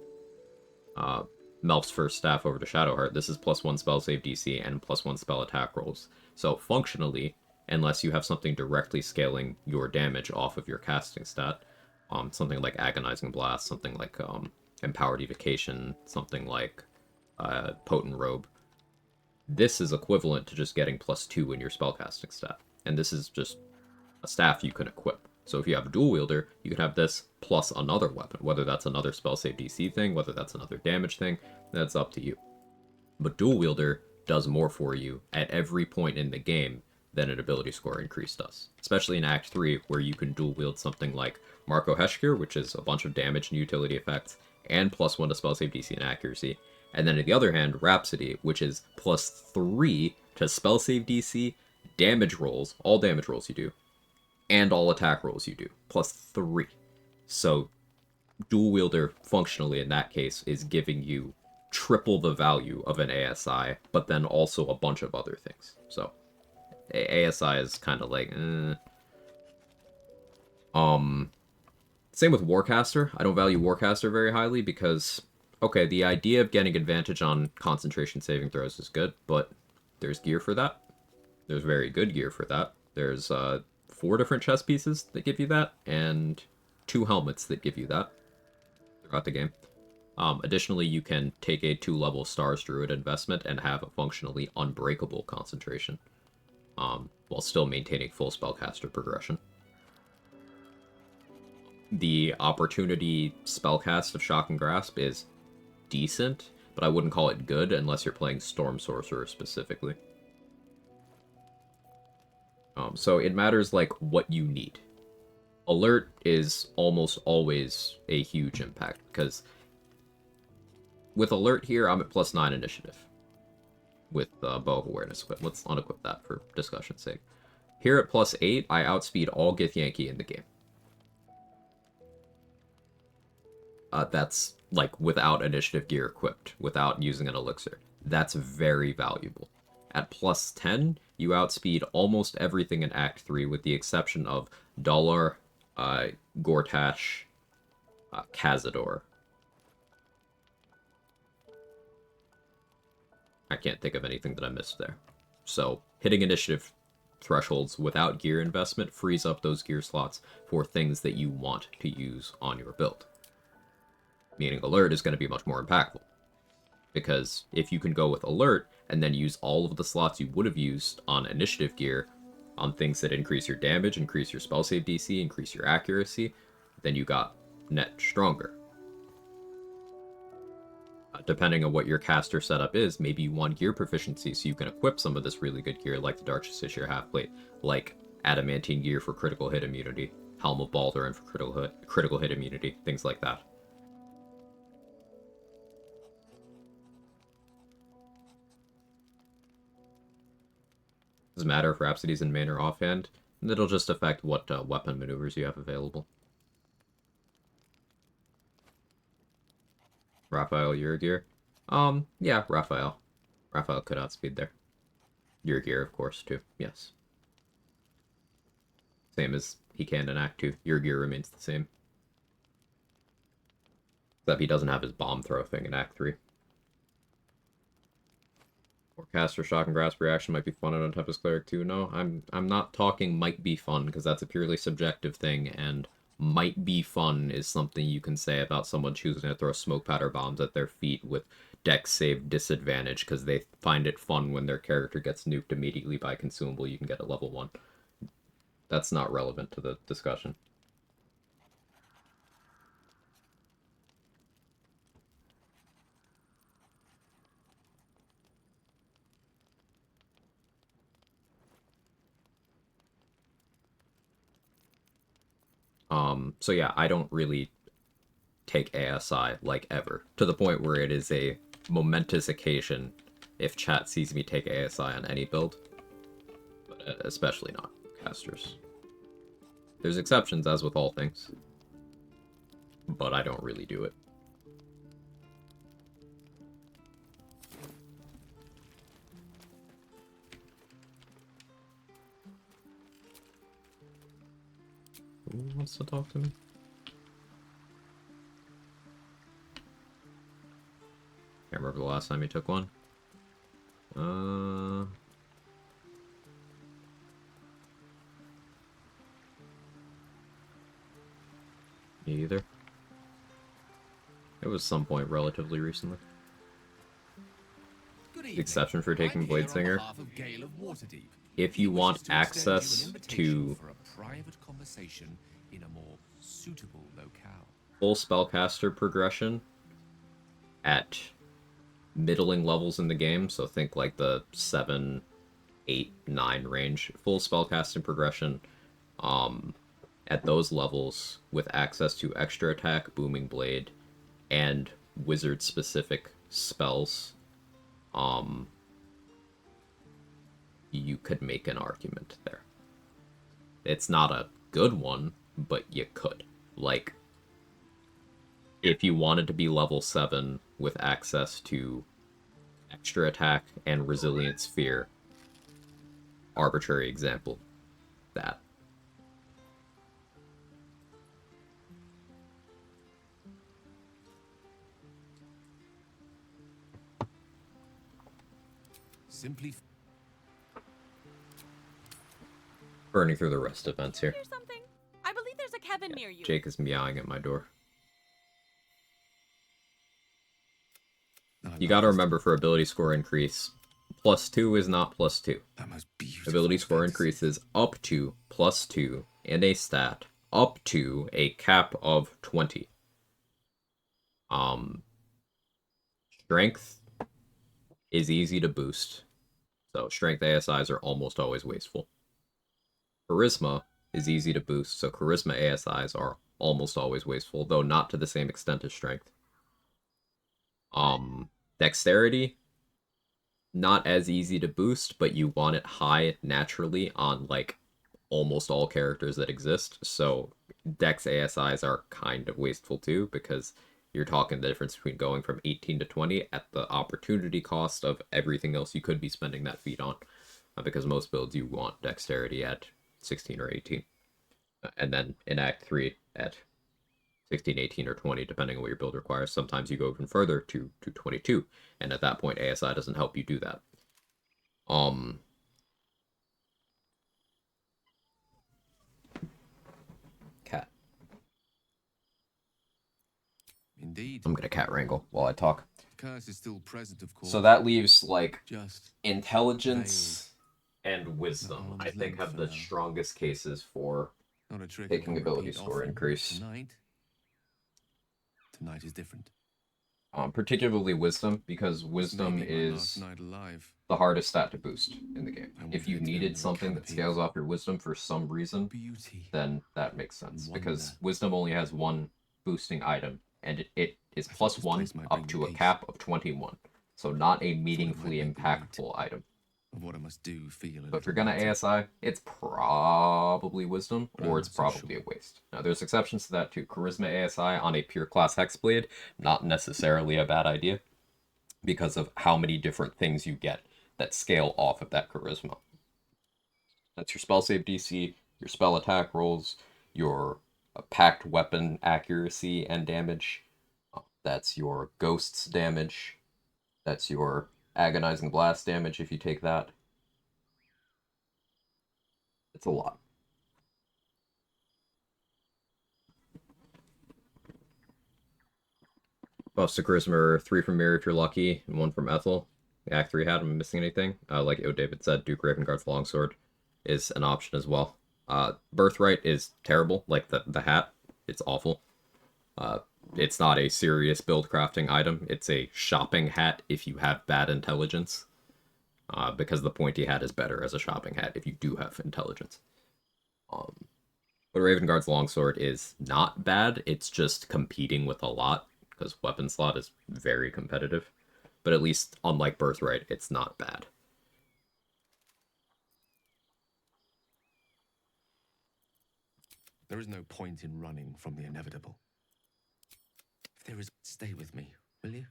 Melf's first staff over to Shadowheart. This is +1 spell save DC and +1 spell attack rolls. So functionally, unless you have something directly scaling your damage off of your casting stat, something like Agonizing Blast, something like Empowered Evocation, something like Potent Robe, this is equivalent to just getting +2 in your spellcasting stat. And this is just a staff you can equip. So if you have a dual wielder, you can have this plus another weapon, whether that's another spell save DC thing, whether that's another damage thing, that's up to you. But dual wielder does more for you at every point in the game than an ability score increase does. Especially in Act 3, where you can dual wield something like Marco Heshkir, which is a bunch of damage and utility effects, and +1 to spell save DC and accuracy. And then on the other hand, Rhapsody, which is +3 to spell save DC, damage rolls, all damage rolls you do, and all attack rolls you do, +3. So dual wielder functionally in that case is giving you triple the value of an ASI, but then also a bunch of other things. So ASI is kind of like, Same with Warcaster. I don't value Warcaster very highly because, okay, the idea of getting advantage on concentration saving throws is good, but there's gear for that. There's very good gear for that. There's 4 different chest pieces that give you that, and 2 helmets that give you that throughout the game. Additionally, you can take a 2-level Stars Druid investment and have a functionally unbreakable concentration, while still maintaining full spellcaster progression. The opportunity spellcast of Shock and Grasp is decent, but I wouldn't call it good unless you're playing Storm Sorcerer specifically. So it matters like what you need. Alert is almost always a huge impact, because with Alert here, I'm at +9 initiative with Bow of Awareness, but let's unequip that for discussion's sake. Here at +8, I outspeed all Githyanki in the game. That's like without initiative gear equipped, without using an elixir. That's very valuable. At +10, you outspeed almost everything in Act 3 with the exception of Dollar, Gortash, Cazador. I can't think of anything that I missed there. So, hitting initiative thresholds without gear investment frees up those gear slots for things that you want to use on your build. Meaning Alert is going to be much more impactful. Because if you can go with Alert and then use all of the slots you would have used on initiative gear on things that increase your damage, increase your spell save DC, increase your accuracy, then you got net stronger. Depending on what your caster setup is, maybe you want gear proficiency so you can equip some of this really good gear like the Dark Justiciar Halfplate, like Adamantine gear for critical hit immunity, Helm of Baldurin for critical hit immunity, things like that. Doesn't matter if Rhapsody's in main or offhand, and it'll just affect what weapon maneuvers you have available. Raphael, your gear? Yeah, Raphael. Raphael could outspeed there. Your gear, of course, too. Yes. Same as he can in Act 2. Your gear remains the same. Except he doesn't have his bomb throw thing in Act 3. Or caster Shock and Grasp reaction might be fun on Tempest Cleric too. No, I'm not talking might be fun, because that's a purely subjective thing, and might be fun is something you can say about someone choosing to throw smoke powder bombs at their feet with dex save disadvantage because they find it fun when their character gets nuked immediately by consumable you can get at level 1. That's not relevant to the discussion. So yeah, I don't really take ASI like ever, to the point where it is a momentous occasion if chat sees me take ASI on any build, but especially not casters. There's exceptions, as with all things, but I don't really do it. Who wants to talk to me? Can't remember the last time you took one. Me either. It was some point relatively recently. The exception for taking Bladesinger. If you want access to in a more suitable locale. Full spellcaster progression at middling levels in the game, so think like the 7, 8, 9 range, full spellcasting progression at those levels with access to extra attack, booming blade, and wizard specific spells, you could make an argument there. It's not a good one, but you could. Like, if you wanted to be level 7 with access to extra attack and resilient sphere, arbitrary example, that. Simply Burning through the rest events here. Hear something? I believe there's a Kevin near you. Jake is meowing at my door. You gotta remember, for ability score increase, +2 is not +2. Ability score increase is up to +2 and a stat up to a cap of 20. Strength is easy to boost, so strength ASIs are almost always wasteful. Charisma is easy to boost, so charisma ASIs are almost always wasteful, though not to the same extent as strength. Dexterity, not as easy to boost, but you want it high naturally on, like, almost all characters that exist, so Dex ASIs are kind of wasteful too, because you're talking the difference between going from 18 to 20 at the opportunity cost of everything else you could be spending that feat on, because most builds you want Dexterity at 16 or 18, and then in Act 3 at 16, 18, or 20, depending on what your build requires. Sometimes you go even further to 22, and at that point ASI doesn't help you do that. Cat. Indeed. I'm gonna cat wrangle while I talk. Curse is still present, of course. So that leaves, like, Just intelligence and wisdom, I think, have the strongest cases for taking ability score increase. Tonight is different. Particularly wisdom, because wisdom is the hardest stat to boost in the game. If you needed something that scales off your wisdom for some reason, then that makes sense, because wisdom only has one boosting item, and it is +1 up to a cap of 21, so not a meaningfully impactful item. Of what I must do, feel, But if you're gonna ASI, it's probably wisdom, or it's probably a waste. Now, there's exceptions to that too. Charisma ASI on a pure class Hexblade, not necessarily a bad idea, because of how many different things you get that scale off of that charisma. That's your spell save DC, your spell attack rolls, your packed weapon accuracy and damage, that's your ghosts damage, that's your agonizing blast damage if you take that. It's a lot. Buffs to Charisma are 3 from Mirror if you're lucky, and 1 from Ethel. Act 3 had, am I missing anything? Like David said, Duke Ravenguard's Longsword is an option as well. Birthright is terrible, like the hat. It's awful. It's not a serious build crafting item. It's a shopping hat if you have bad intelligence. Because the pointy hat is better as a shopping hat if you do have intelligence. But Raven Guard's longsword is not bad, it's just competing with a lot, because weapon slot is very competitive. But at least, unlike Birthright, it's not bad. There is no point in running from the inevitable. If there is, stay with me, will you?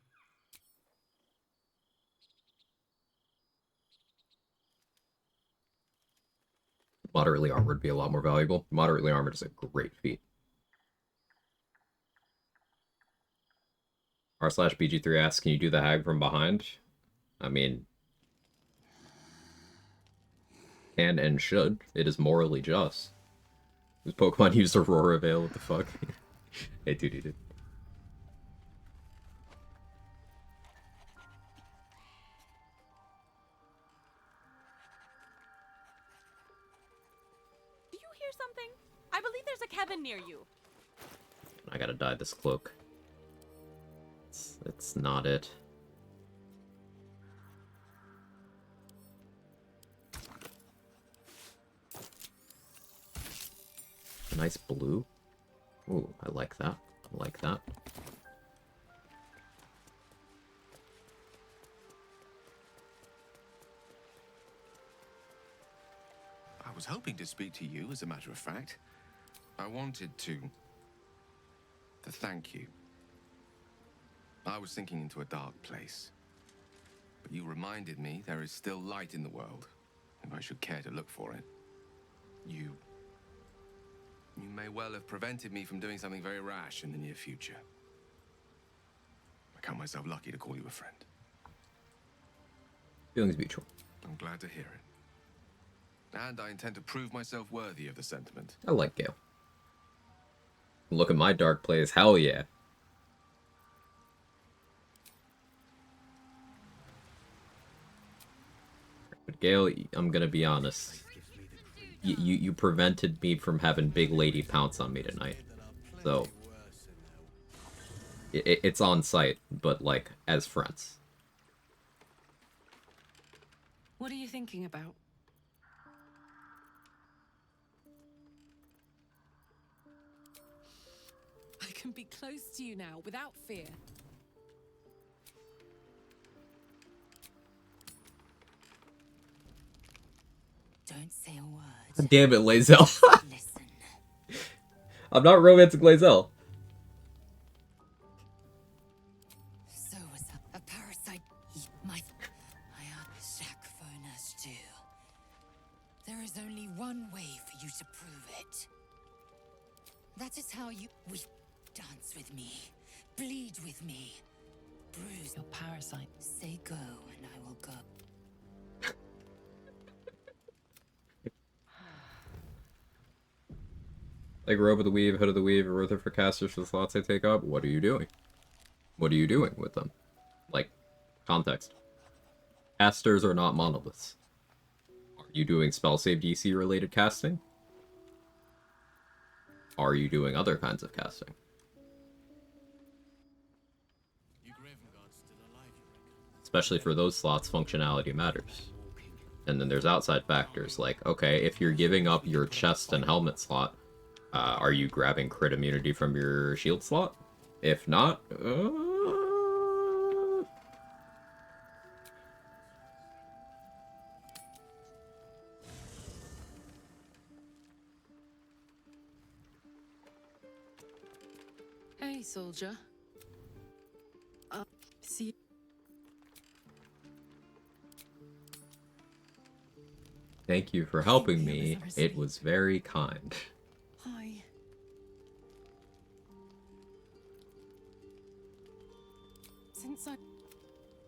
Moderately armored would be a lot more valuable. Moderately armored is a great feat. R/BG3 asks, can you do the hag from behind? I mean, can and should. It is morally just. This Pokemon used Aurora Veil, what the fuck? Hey, dude. Do you hear something? I believe there's a Kevin near you. I gotta dye this cloak. It's not it. A nice blue. Ooh, I like that. I like that. I was hoping to speak to you, as a matter of fact. I wanted to thank you. I was sinking into a dark place. But you reminded me there is still light in the world, if I should care to look for it. You may well have prevented me from doing something very rash in the near future. I count myself lucky to call you a friend. Feelings mutual. I'm glad to hear it. And I intend to prove myself worthy of the sentiment. I like Gale. Look at my dark place, hell yeah. But Gale, I'm gonna be honest. You prevented me from having Big Lady pounce on me tonight. So, it's on site, but like, as friends. What are you thinking about? I can be close to you now, without fear. Don't say a word. Damn it, Lae'zel. I'm not romancing Lae'zel. So was a parasite. My sacrifice too. There is only one way for you to prove it. That is how you dance with me, bleed with me, bruise your parasite. Say go, and I will go. Like Robe of the Weave, Hood of the Weave, or Ruther for casters for the slots I take up. What are you doing? What are you doing with them? Like, context. Casters are not monoliths. Are you doing spell save DC related casting? Are you doing other kinds of casting? Especially for those slots, functionality matters. And then there's outside factors, like, okay, if you're giving up your chest and helmet slot, are you grabbing crit immunity from your shield slot? If not, Hey, soldier. See. Thank you for helping me. It was very kind. Hi. Since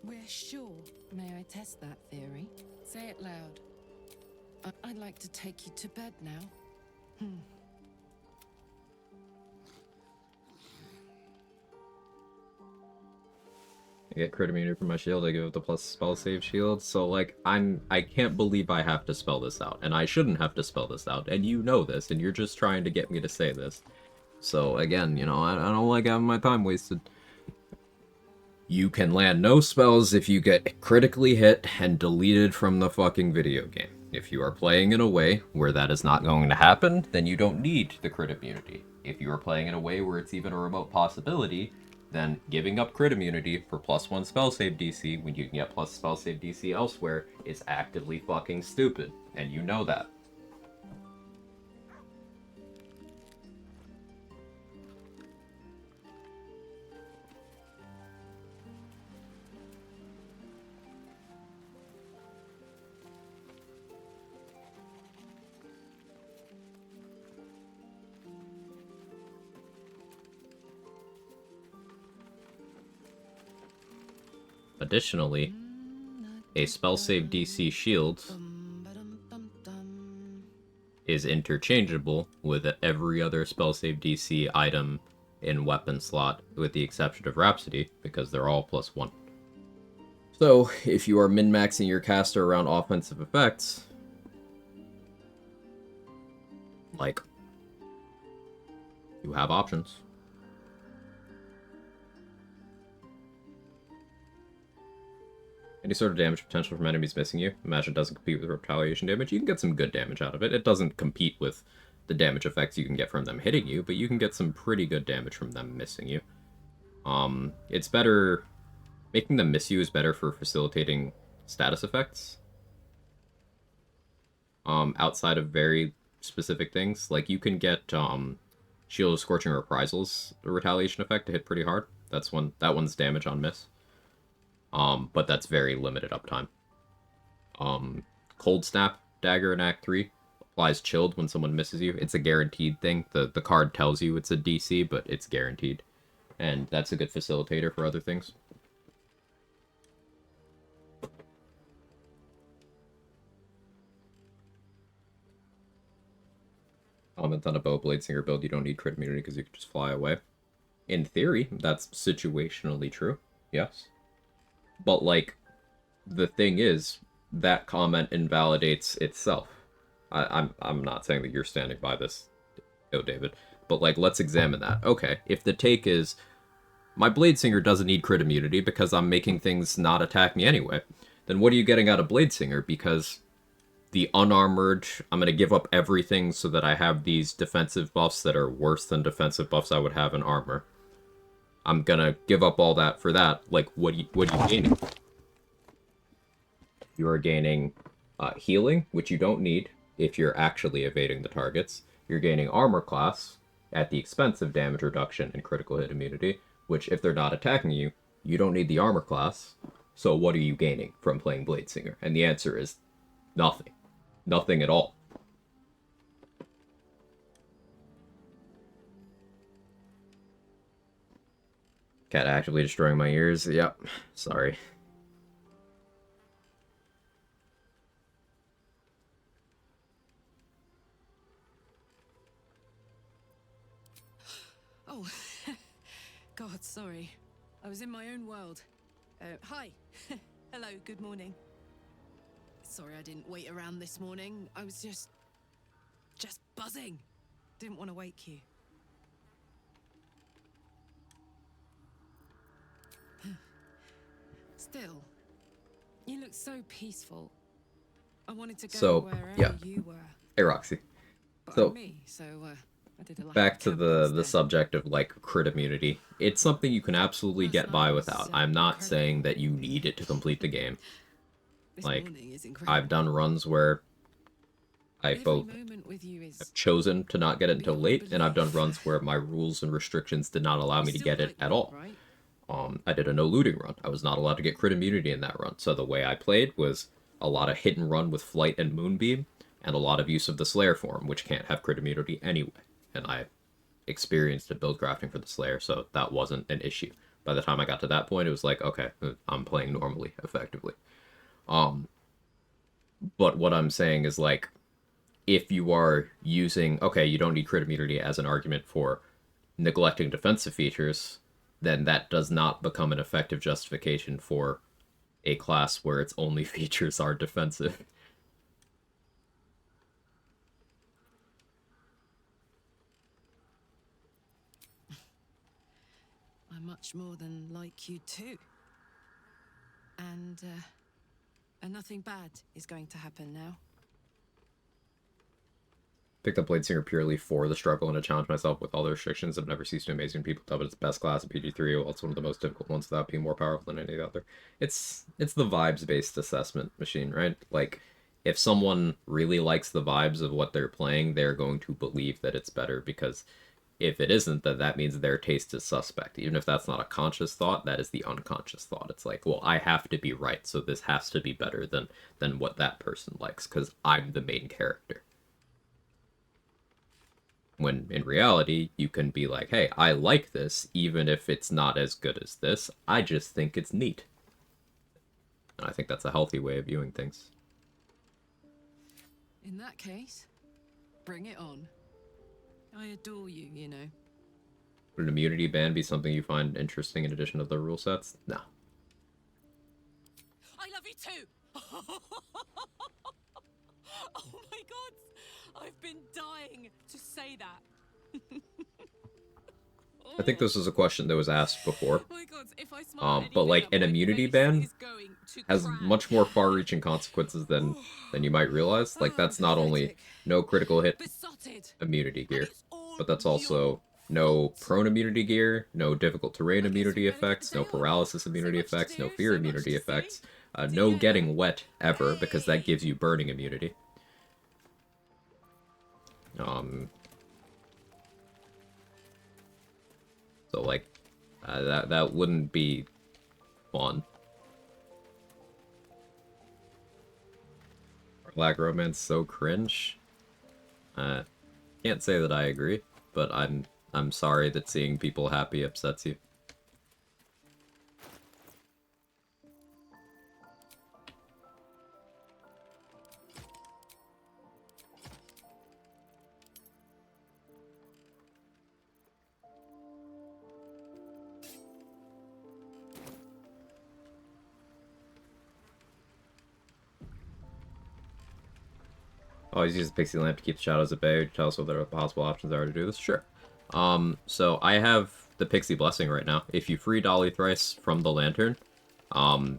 we're sure. May I test that theory? Say it loud. I'd like to take you to bed now. I get crit immunity from my shield, I give it the plus spell save shield, so like, I can't believe I have to spell this out, and I shouldn't have to spell this out, and you know this, and you're just trying to get me to say this. So again, you know, I don't like having my time wasted. You can land no spells if you get critically hit and deleted from the fucking video game. If you are playing in a way where that is not going to happen, then you don't need the crit immunity. If you are playing in a way where it's even a remote possibility, then giving up crit immunity for +1 spell save DC when you can get plus spell save DC elsewhere is actively fucking stupid, and you know that. Additionally, a spell save DC shield is interchangeable with every other spell save DC item in weapon slot, with the exception of Rhapsody, because they're all +1. So, if you are min-maxing your caster around offensive effects, like, you have options. Any sort of damage potential from enemies missing you. Imagine it doesn't compete with retaliation damage. You can get some good damage out of it. It doesn't compete with the damage effects you can get from them hitting you, but you can get some pretty good damage from them missing you. It's better... Making them miss you is better for facilitating status effects. Outside of very specific things. Like, you can get, Shield of Scorching Reprisals, the retaliation effect, to hit pretty hard. That one's damage on miss. But that's very limited uptime. Cold Snap Dagger in Act 3 applies chilled when someone misses you. It's a guaranteed thing. The card tells you it's a DC, but it's guaranteed. And that's a good facilitator for other things. Comment on a Bow Bladesinger build, you don't need crit immunity because you can just fly away. In theory, that's situationally true, yes. But, like, the thing is, that comment invalidates itself. I'm not saying that you're standing by this, David, but, like, let's examine that. Okay, if the take is, my Bladesinger doesn't need crit immunity because I'm making things not attack me anyway, then what are you getting out of Bladesinger? Because the unarmored, I'm going to give up everything so that I have these defensive buffs that are worse than defensive buffs I would have in armor. I'm going to give up all that for that. Like, what are you gaining? You are gaining healing, which you don't need if you're actually evading the targets. You're gaining armor class at the expense of damage reduction and critical hit immunity, which if they're not attacking you, you don't need the armor class. So what are you gaining from playing Bladesinger? And the answer is nothing. Nothing at all. Cat actively destroying my ears. Yep. Sorry. Oh, God, sorry. I was in my own world. Hi. Hello, good morning. Sorry I didn't wait around this morning. I was just buzzing. Didn't want to wake you. Still, you look so peaceful. I wanted to go wherever you were. Hey, Roxy. So, I did a back to the subject of, like, crit immunity. It's something you can absolutely get by without. I'm not saying that you need it to complete the game. Like, I've done runs where I both have chosen to not get it until late, and I've done runs where my rules and restrictions did not allow me to get it at all. I did a no looting run. I was not allowed to get crit immunity in that run, so the way I played was a lot of hit and run with Flight and Moonbeam, and a lot of use of the Slayer form, which can't have crit immunity anyway. And I experienced a build crafting for the Slayer, so that wasn't an issue. By the time I got to that point, it was like, okay, I'm playing normally, effectively. But what I'm saying is, like, if you are using, okay, you don't need crit immunity as an argument for neglecting defensive features, then that does not become an effective justification for a class where its only features are defensive. I'm much more than like you too. And nothing bad is going to happen now. Picked up Bladesinger purely for the struggle and to challenge myself with all the restrictions. I've never ceased to amaze when people tell it it's the best class in PG3, while it's one of the most difficult ones without being more powerful than any other. It's the vibes-based assessment machine, right? Like, if someone really likes the vibes of what they're playing, they're going to believe that it's better, because if it isn't, then that means their taste is suspect. Even if that's not a conscious thought, that is the unconscious thought. It's like, well, I have to be right, so this has to be better than what that person likes, because I'm the main character. When in reality, you can be like, hey, I like this, even if it's not as good as this. I just think it's neat. And I think that's a healthy way of viewing things. In that case, bring it on. I adore you, you know. Would an immunity ban be something you find interesting in addition to the rule sets? No. I love you too! Oh my god! I've been dying to say that. I think this is a question that was asked before. Oh my god, if I smile at But anything, like an my immunity face ban is going to has crack. much more far-reaching consequences than you might realize. Like, that's not only no critical hit immunity gear, but that's also no prone immunity gear, no difficult terrain immunity effects, no paralysis immunity effects, no fear immunity effects, no getting wet ever, because that gives you burning immunity. So like, that wouldn't be fun. Black romance so cringe. Can't say that I agree, but I'm sorry that seeing people happy upsets you. Always use the pixie lamp to keep the shadows at bay. Tell us what the possible options are to do this. Sure. So I have the Pixie Blessing right now. If you free Dolly thrice from the lantern, and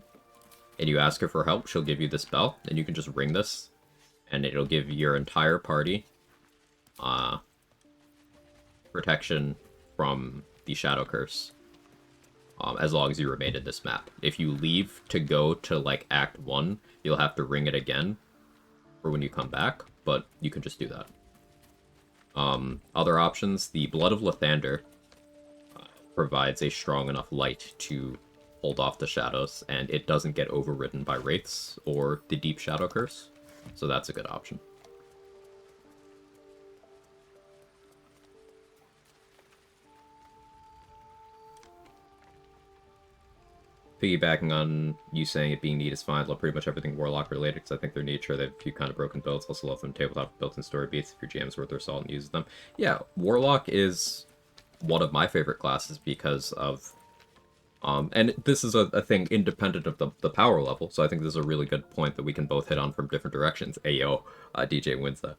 you ask her for help, she'll give you this bell, and you can just ring this, and it'll give your entire party protection from the Shadow Curse, as long as you remain in this map. If you leave to go to, like, Act 1, you'll have to ring it again for when you come back, but you can just do that. Other options, the Blood of Lathander provides a strong enough light to hold off the shadows, and it doesn't get overridden by Wraiths or the Deep Shadow Curse, so that's a good option. Piggybacking on you saying it being neat is fine, I love pretty much everything Warlock related, because I think they're neat. Sure, they have a few kind of broken builds. Also love them tabletop built-in story beats if your GM's worth their salt and uses them. Yeah, Warlock is one of my favorite classes because of... and this is a thing independent of the power level, so I think this is a really good point that we can both hit on from different directions. Ayo, DJ wins that.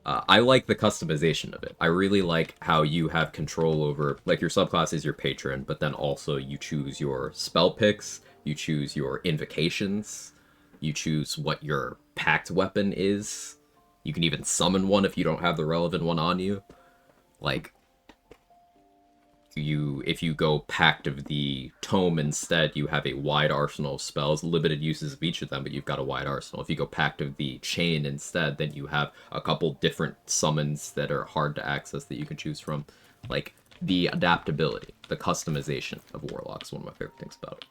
I like the customization of it. I really like how you have control over, like, your subclass is your patron, but then also you choose your spell picks, you choose your invocations, you choose what your packed weapon is. You can even summon one if you don't have the relevant one on you. Like, if you go Pact of the Tome instead, you have a wide arsenal of spells, limited uses of each of them, but you've got a wide arsenal. If you go Pact of the Chain instead, then you have a couple different summons that are hard to access that you can choose from. Like, the adaptability, the customization of Warlock is one of my favorite things about it.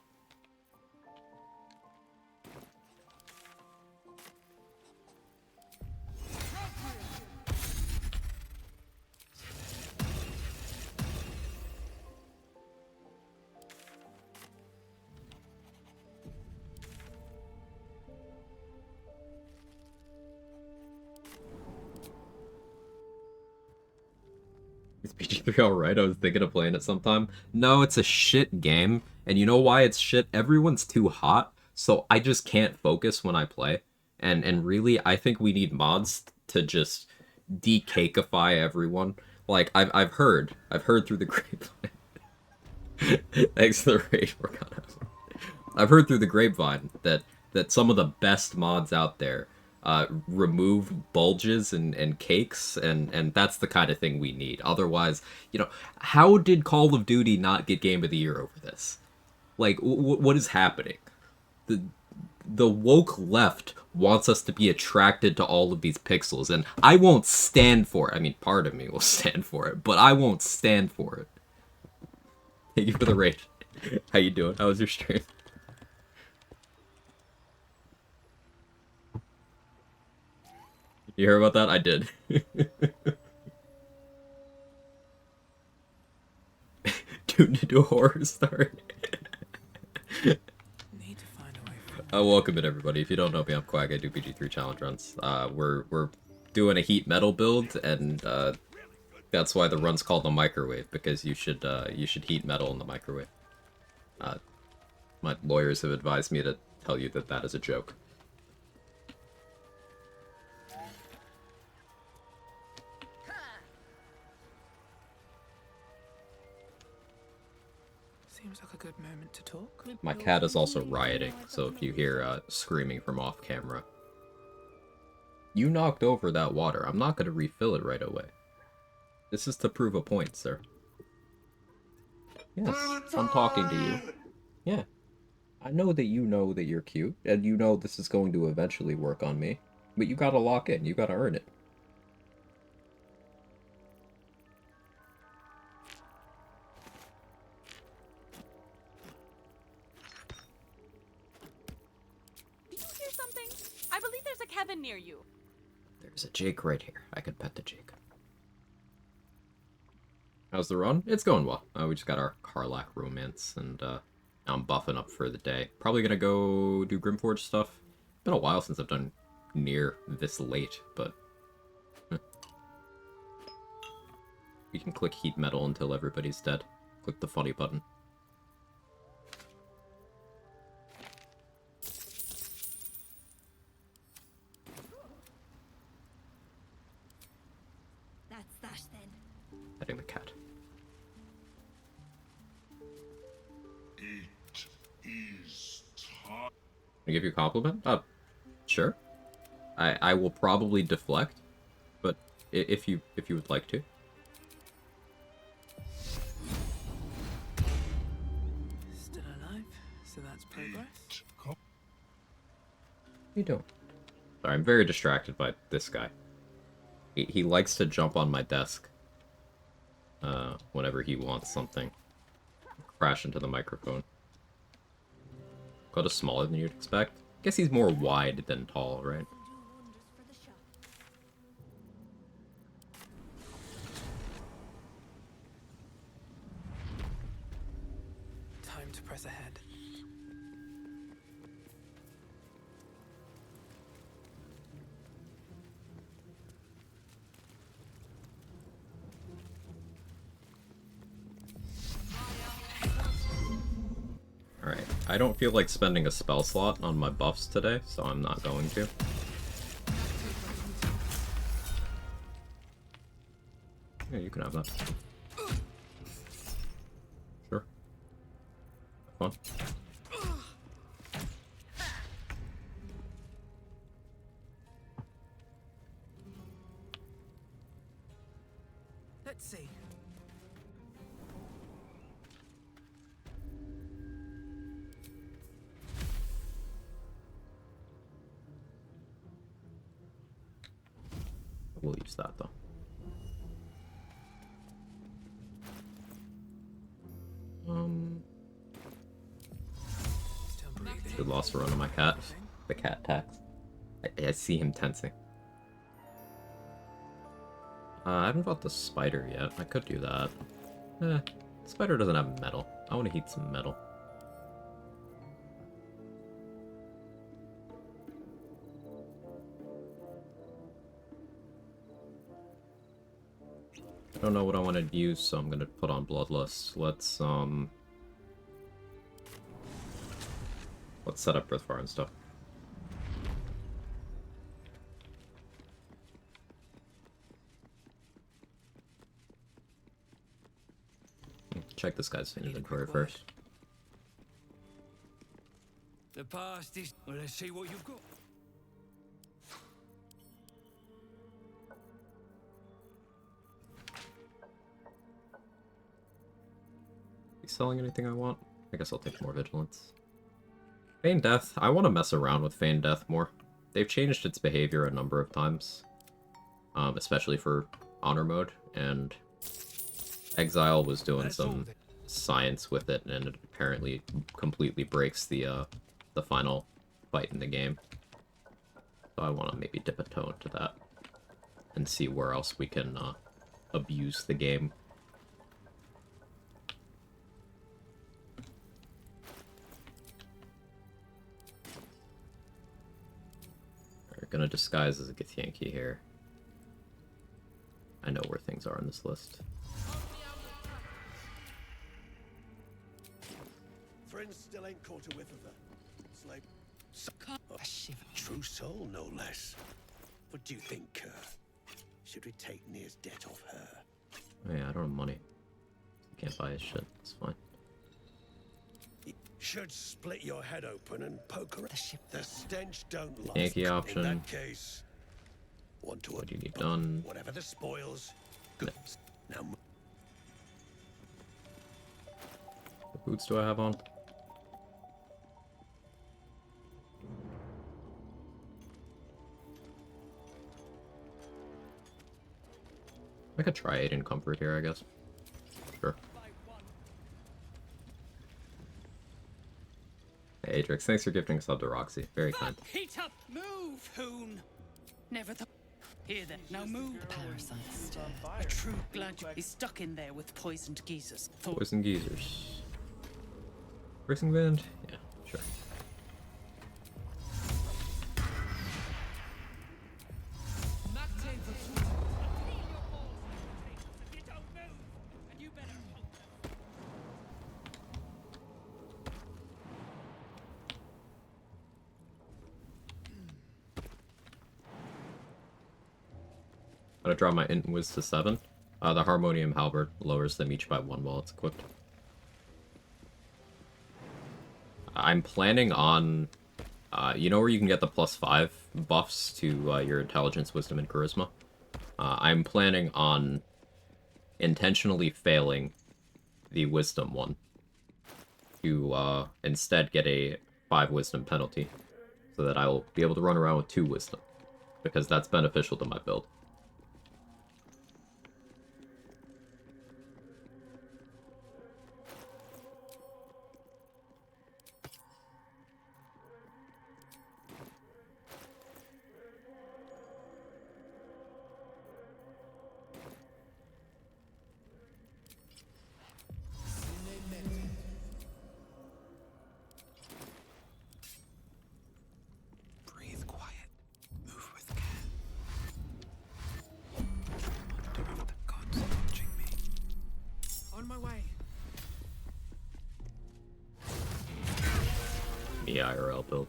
Is PG3 alright? I was thinking of playing it sometime. No, it's a shit game. And you know why it's shit? Everyone's too hot, so I just can't focus when I play. And really, I think we need mods to just decakeify everyone. Like, I've heard through the grapevine. Thanks for the raid we're gonna. I've heard through the grapevine that some of the best mods out there remove bulges and cakes, and that's the kind of thing we need. Otherwise, how did Call of Duty not get Game of the Year over this? Like, what is happening? The woke left wants us to be attracted to all of these pixels, and I won't stand for it. I mean, part of me will stand for it, but I won't stand for it. Thank you for the raid. How you doing? How was your stream? You hear about that? I did. do a horror story. Welcome in, everybody. If you don't know me, I'm Quag. I do BG3 challenge runs. We're doing a heat metal build, and that's why the run's called the microwave, because you should heat metal in the microwave. My lawyers have advised me to tell you that that is a joke. Seems like a good moment to talk. My cat is also rioting, so if you hear screaming from off camera. You knocked over that water. I'm not going to refill it right away. This is to prove a point, sir. Yes, I'm talking to you. Yeah. I know that you're cute, and you know this is going to eventually work on me. But you gotta lock in. You gotta earn it. Did you hear something? I believe there's a Kevin near you. There's a Jake right here. I could pet the Jake. How's the run? It's going well. We just got our Karlach romance, and I'm buffing up for the day. Probably gonna go do Grimforge stuff. Been a while since I've done near this late, but you can click heat metal until everybody's dead. Click the funny button. That's that then. Petting the cat. Can I give you a compliment? Sure. I will probably deflect, but if you would like to. Still alive, so that's progress. What are you doing? Sorry, I'm very distracted by this guy. He likes to jump on my desk whenever he wants something. Crash into the microphone. Got a smaller than you'd expect. Guess he's more wide than tall, right? Time to press ahead. Alright, I don't feel like spending a spell slot on my buffs today, so I'm not going to. Yeah, you can have that. Sure. Have fun. Let's see. We'll use that, though. Good loss for one of my cat. The cat tax. I see him tensing. I haven't bought the spider yet. I could do that. Spider doesn't have metal. I want to heat some metal. I don't know what I want to use, so I'm gonna put on Bloodlust. Let's set up Earthfire and stuff. Check this guy's inventory first. The past is... Well, let's see what you've got. selling anything I want. I guess I'll take more vigilance. Feigned Death. I want to mess around with Feigned Death more. They've changed its behavior a number of times. Especially for Honor Mode, and Exile was doing some science with it, and it apparently completely breaks the final fight in the game. So I want to maybe dip a toe into that, and see where else we can abuse the game. We're gonna disguise as a Githyanki here. I know where things are on this list. Friends still ain't caught a whiff of her. Slave. A true soul, no less. What do you think, should we take Nir's debt off her? Oh yeah, I don't have money. Can't buy his shit. It's fine. Should split your head open and poke her. The stench don't last. Yankee option. In that case, want to what do you need done? Whatever the spoils. Good. Now. What boots do I have on? I could try Aid in Comfort here, I guess. Sure. Hey, Atrix, thanks for gifting a sub to Roxy. Very kind. Heat up! Move, Hoon! Never thought. Here then, now move. Parasites stir. A true glad is stuck in there with poisoned geezers. Poison geezers. Racing band? Yeah, sure. I'm gonna drop my Int and Wiz to 7. The Harmonium Halberd lowers them each by 1 while it's equipped. I'm planning on... you know where you can get the +5 buffs to your Intelligence, Wisdom, and Charisma? I'm planning on intentionally failing the Wisdom one to instead get a 5 Wisdom penalty, so that I will be able to run around with 2 Wisdom, because that's beneficial to my build. IRL build.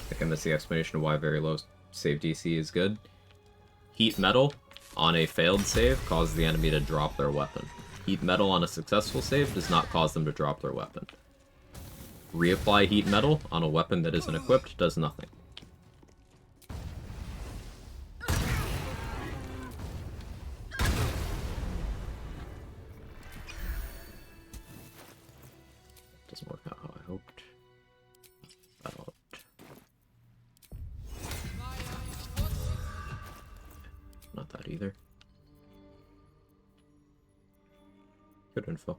I think that's the explanation of why very low save DC is good. Heat Metal on a failed save causes the enemy to drop their weapon. Heat Metal on a successful save does not cause them to drop their weapon. Reapply Heat Metal on a weapon that isn't equipped does nothing. Doesn't work out how I hoped. Not that either. Good info.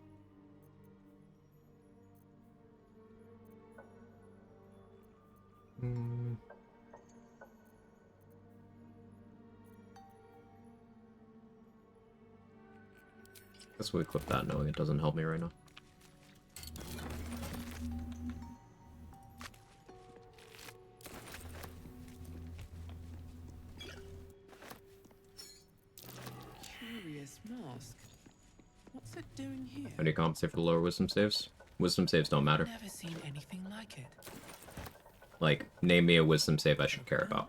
Guess we equip that knowing it doesn't help me right now. Mask. What's it doing here? How do you compensate for the lower wisdom saves? Wisdom saves don't matter. Never seen anything like it. Like, name me a wisdom save I should care about.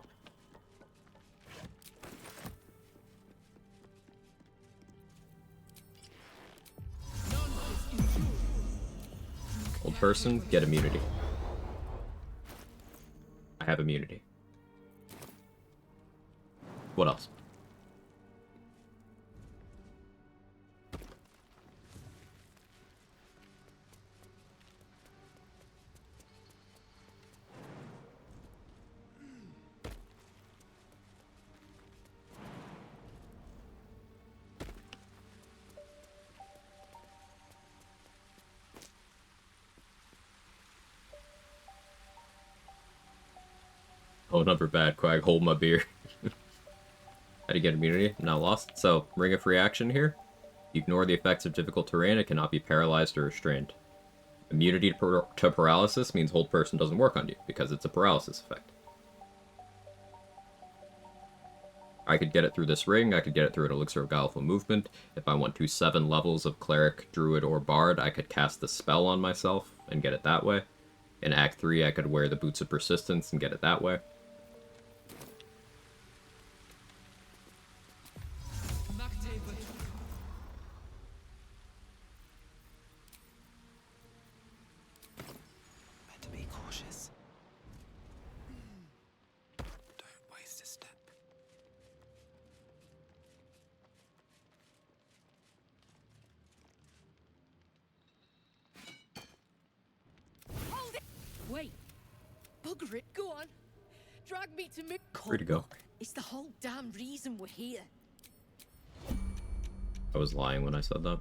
Old person, get immunity. I have immunity. What else? Oh, number bad, Quag. Hold my beer. How do you get immunity? I'm not lost. So, ring of free action here. You ignore the effects of difficult terrain. It cannot be paralyzed or restrained. Immunity to paralysis means hold person doesn't work on you, because it's a paralysis effect. I could get it through this ring. I could get it through an elixir of guileful movement. If I want to 7 levels of cleric, druid, or bard, I could cast the spell on myself and get it that way. In Act 3, I could wear the boots of persistence and get it that way. Wait. Bugger it, go on. Drag me to me. Free to go. It's the whole damn reason we're here. I was lying when I said that.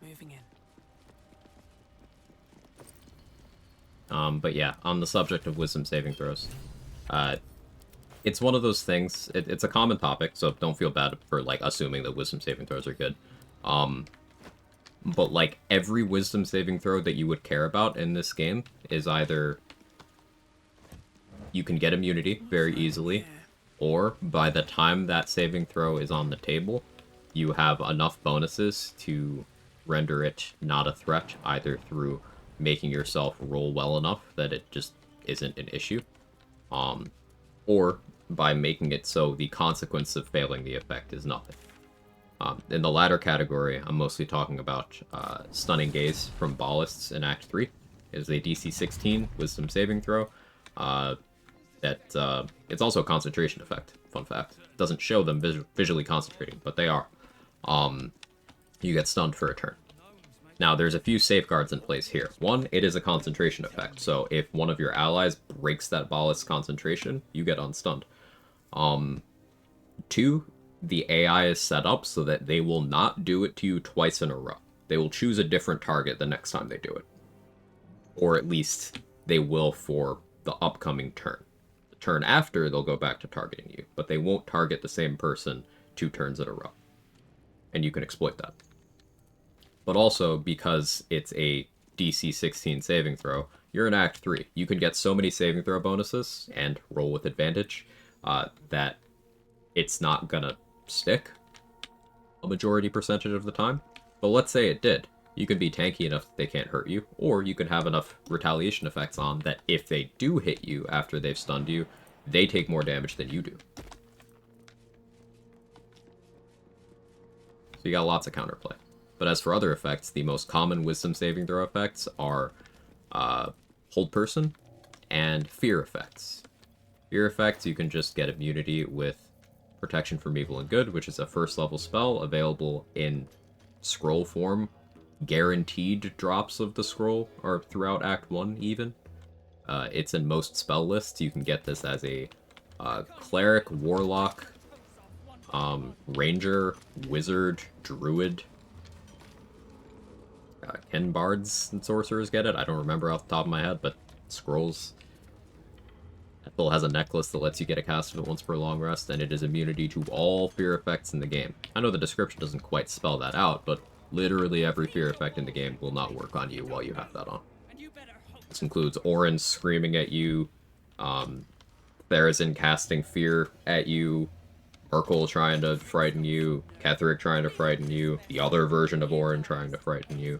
Moving in. But yeah, on the subject of wisdom saving throws, it's one of those things, it's a common topic, so don't feel bad for, like, assuming that wisdom saving throws are good. But, like, every wisdom saving throw that you would care about in this game is either you can get immunity very easily, or by the time that saving throw is on the table, you have enough bonuses to render it not a threat, either through making yourself roll well enough that it just isn't an issue, or by making it so the consequence of failing the effect is nothing. In the latter category, I'm mostly talking about Stunning Gaze from Ballists in Act 3. It is a DC 16 Wisdom saving throw. It's also a concentration effect, fun fact. It doesn't show them visually concentrating, but they are. You get stunned for a turn. Now, there's a few safeguards in place here. One, it is a concentration effect, so if one of your allies breaks that ballist's concentration, you get unstunned. Two, the AI is set up so that they will not do it to you twice in a row. They will choose a different target the next time they do it. Or at least they will for the upcoming turn. The turn after, they'll go back to targeting you, but they won't target the same person 2 turns in a row. And you can exploit that. But also, because it's a DC 16 saving throw, you're in Act 3. You can get so many saving throw bonuses and roll with advantage that it's not gonna stick a majority percentage of the time. But let's say it did. You can be tanky enough that they can't hurt you, or you can have enough retaliation effects on that if they do hit you after they've stunned you, they take more damage than you do. So you got lots of counterplay. But as for other effects, the most common wisdom saving throw effects are hold person and fear effects. Fear effects, you can just get immunity with protection from evil and good, which is a 1st level spell available in scroll form guaranteed drops of the scroll are throughout Act 1 even. It's in most spell lists. You can get this as a cleric, warlock, ranger, wizard, druid. Can bards and sorcerers get it? I don't remember off the top of my head, but scrolls. Ethel has a necklace that lets you get a cast of it once per long rest, and it is immunity to all fear effects in the game. I know the description doesn't quite spell that out, but literally every fear effect in the game will not work on you while you have that on. This includes Orin screaming at you, Therazin casting fear at you, Urkel trying to frighten you, Ketheric trying to frighten you, the other version of Orin trying to frighten you,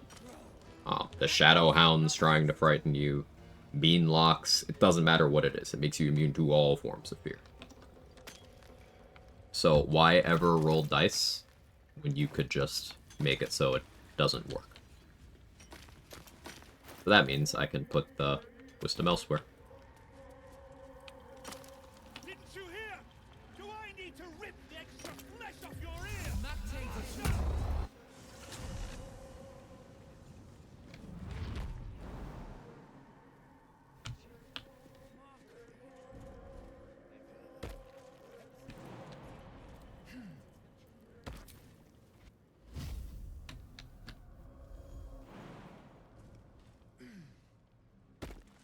the Shadow Hounds trying to frighten you, Mean Locks. It doesn't matter what it is. It makes you immune to all forms of fear. So why ever roll dice when you could just make it so it doesn't work? So that means I can put the wisdom elsewhere. Didn't you hear? Do I need to rip the extra flesh off your ear?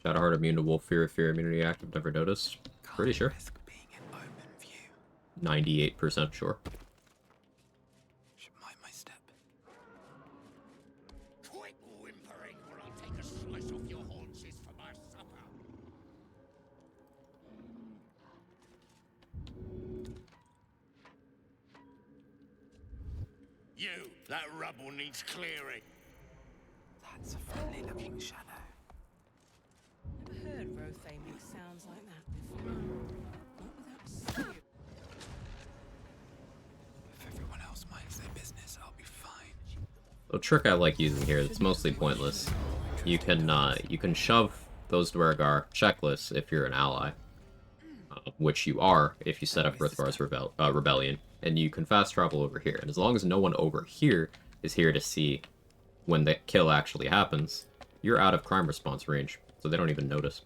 Shadowheart immune to wolf fear, fear immunity active, never noticed. Pretty sure. 98% sure. Should mind my step. Quit whimpering, or I'll take a slice off your haunches for my supper. You, that rubble needs clearing. That's a friendly looking shadow. Never heard Rothane make sounds like that before. Not without serious. If everyone else minds their business, I'll be fine. The trick I like using here, it's mostly pointless. You can shove those Dwergar checklists if you're an ally, which you are if you set up Rithvar's Rebellion, and you can fast travel over here. And as long as no one over here is here to see when the kill actually happens, you're out of crime response range, so they don't even notice.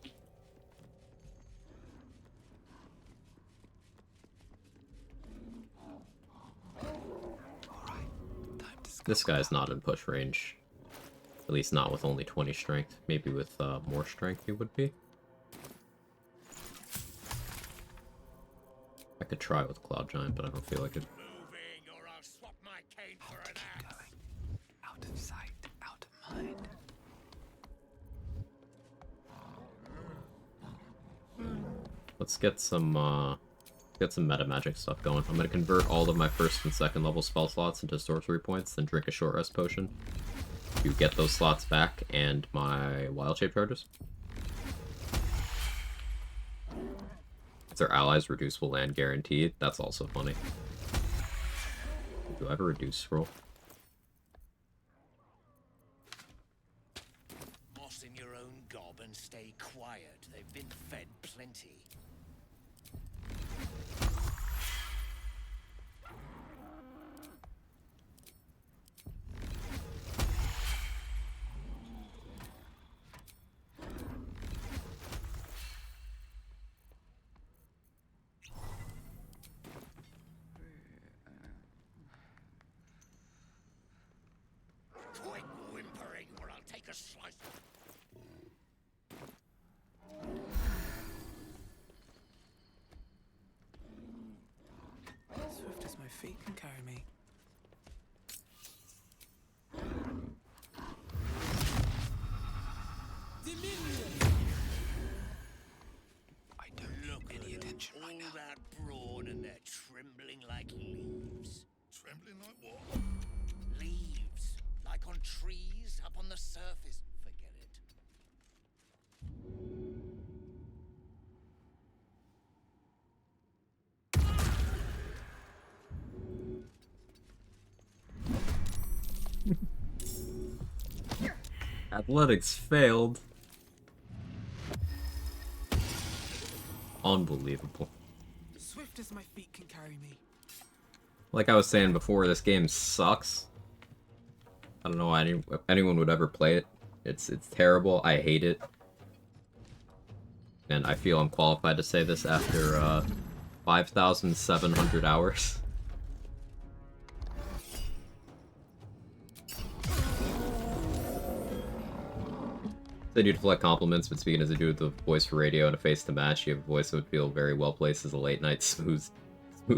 This guy's not in push range. At least not with only 20 strength. Maybe with more strength he would be. I could try with Cloud Giant, but I don't feel like it. Moving, or I'll swap my cane for an axe. Out of sight, out of mind. Let's get some meta magic stuff going. I'm gonna convert all of my first and second level spell slots into sorcery points, then drink a short rest potion to get those slots back and my wild shape charges. If their allies reducible land guaranteed, that's also funny. Do I have a reduce scroll? Moss in your own gob and stay quiet. They've been fed plenty. Quit whimpering, or I'll take a slice. Swift as my feet can carry me. I don't Look need any attention all right now. that brawn and they're trembling like leaves. Trembling like what? Leaves. Like on trees, up on the surface. Forget it. Athletics failed. Unbelievable. Swift as my feet can carry me. Like I was saying before, this game sucks. I don't know why anyone would ever play it. It's terrible. I hate it. And I feel I'm qualified to say this after 5,700 hours. They do deflect compliments, but speaking as a dude with a voice for radio and a face to match, you have a voice that would feel very well placed as a late night smooth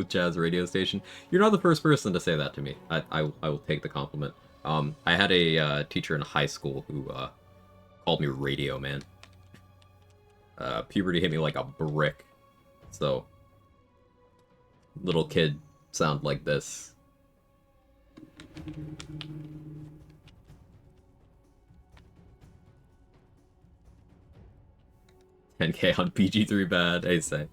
jazz radio station. You're not the first person to say that to me. I will take the compliment. I had a teacher in high school who called me Radio Man. Puberty hit me like a brick. So, little kid sound like this. $10K on PG-3 bad, I say.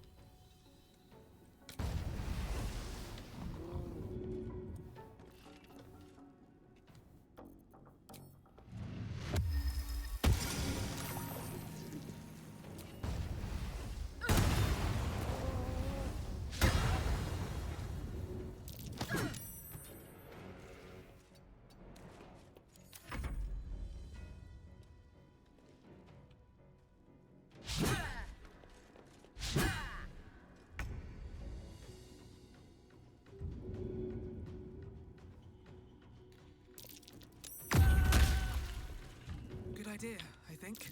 Good idea, I think.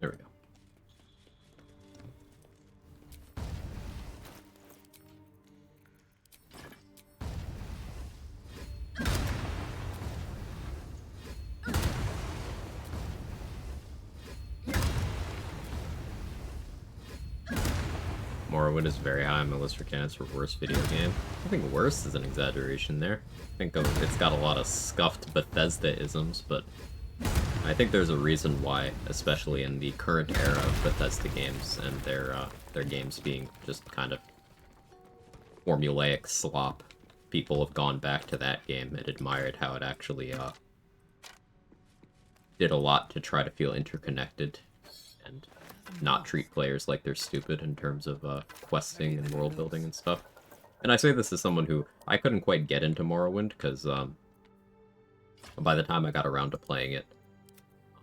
There we go. Morrowind is very high on my list for candidates for worst video game. I think worst is an exaggeration there. I think it's got a lot of scuffed Bethesda-isms, but I think there's a reason why, especially in the current era of Bethesda games and their games being just kind of formulaic slop. People have gone back to that game and admired how it actually did a lot to try to feel interconnected and not treat players like they're stupid in terms of questing and world building and stuff. And I say this as someone who I couldn't quite get into Morrowind because by the time I got around to playing it,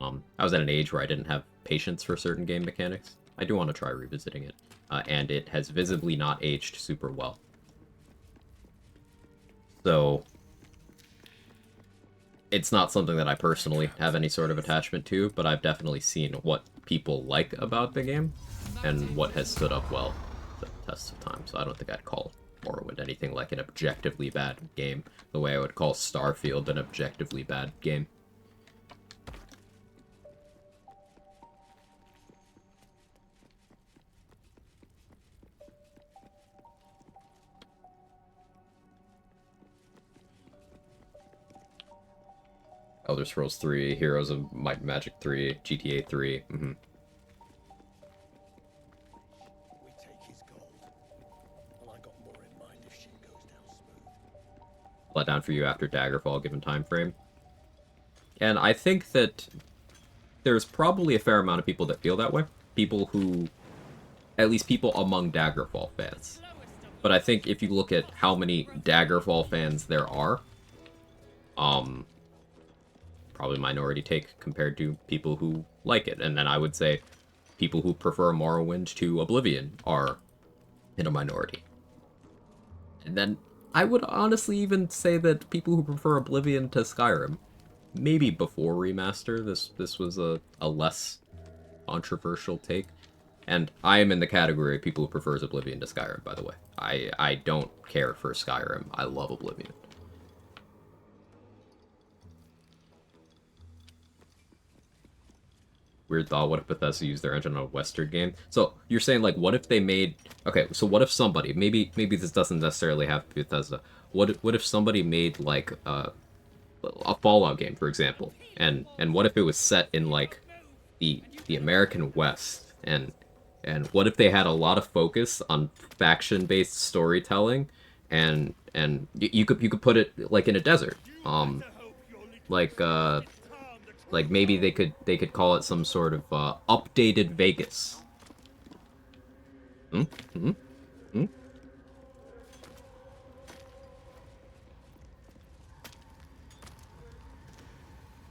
I was at an age where I didn't have patience for certain game mechanics. I do want to try revisiting it, and it has visibly not aged super well. So it's not something that I personally have any sort of attachment to, but I've definitely seen what people like about the game and what has stood up well to the test of time. So I don't think I'd call Morrowind anything like an objectively bad game, the way I would call Starfield an objectively bad game. Elder Scrolls 3, Heroes of Might and Magic 3, GTA 3. Mm-hmm. We take his gold, and I got more in mind if shit goes down smooth. Let down for you after Daggerfall, given time frame. And I think that there's probably a fair amount of people that feel that way. People who, at least people among Daggerfall fans. But I think if you look at how many Daggerfall fans there are, probably minority take compared to people who like it. And then I would say people who prefer Morrowind to Oblivion are in a minority. And then I would honestly even say that people who prefer Oblivion to Skyrim, maybe before remaster, this was a less controversial take. And I am in the category of people who prefers Oblivion to Skyrim, by the way. I don't care for Skyrim. I love Oblivion. Weird thought, what if Bethesda used their engine on a Western game? So, you're saying, like, what if they made... Okay, so what if somebody... Maybe this doesn't necessarily have Bethesda. What if somebody made, like, a Fallout game, for example? And what if it was set in, like, the American West? And what if they had a lot of focus on faction-based storytelling? And you could put it, like, in a desert. Like maybe they could call it some sort of updated Vegas.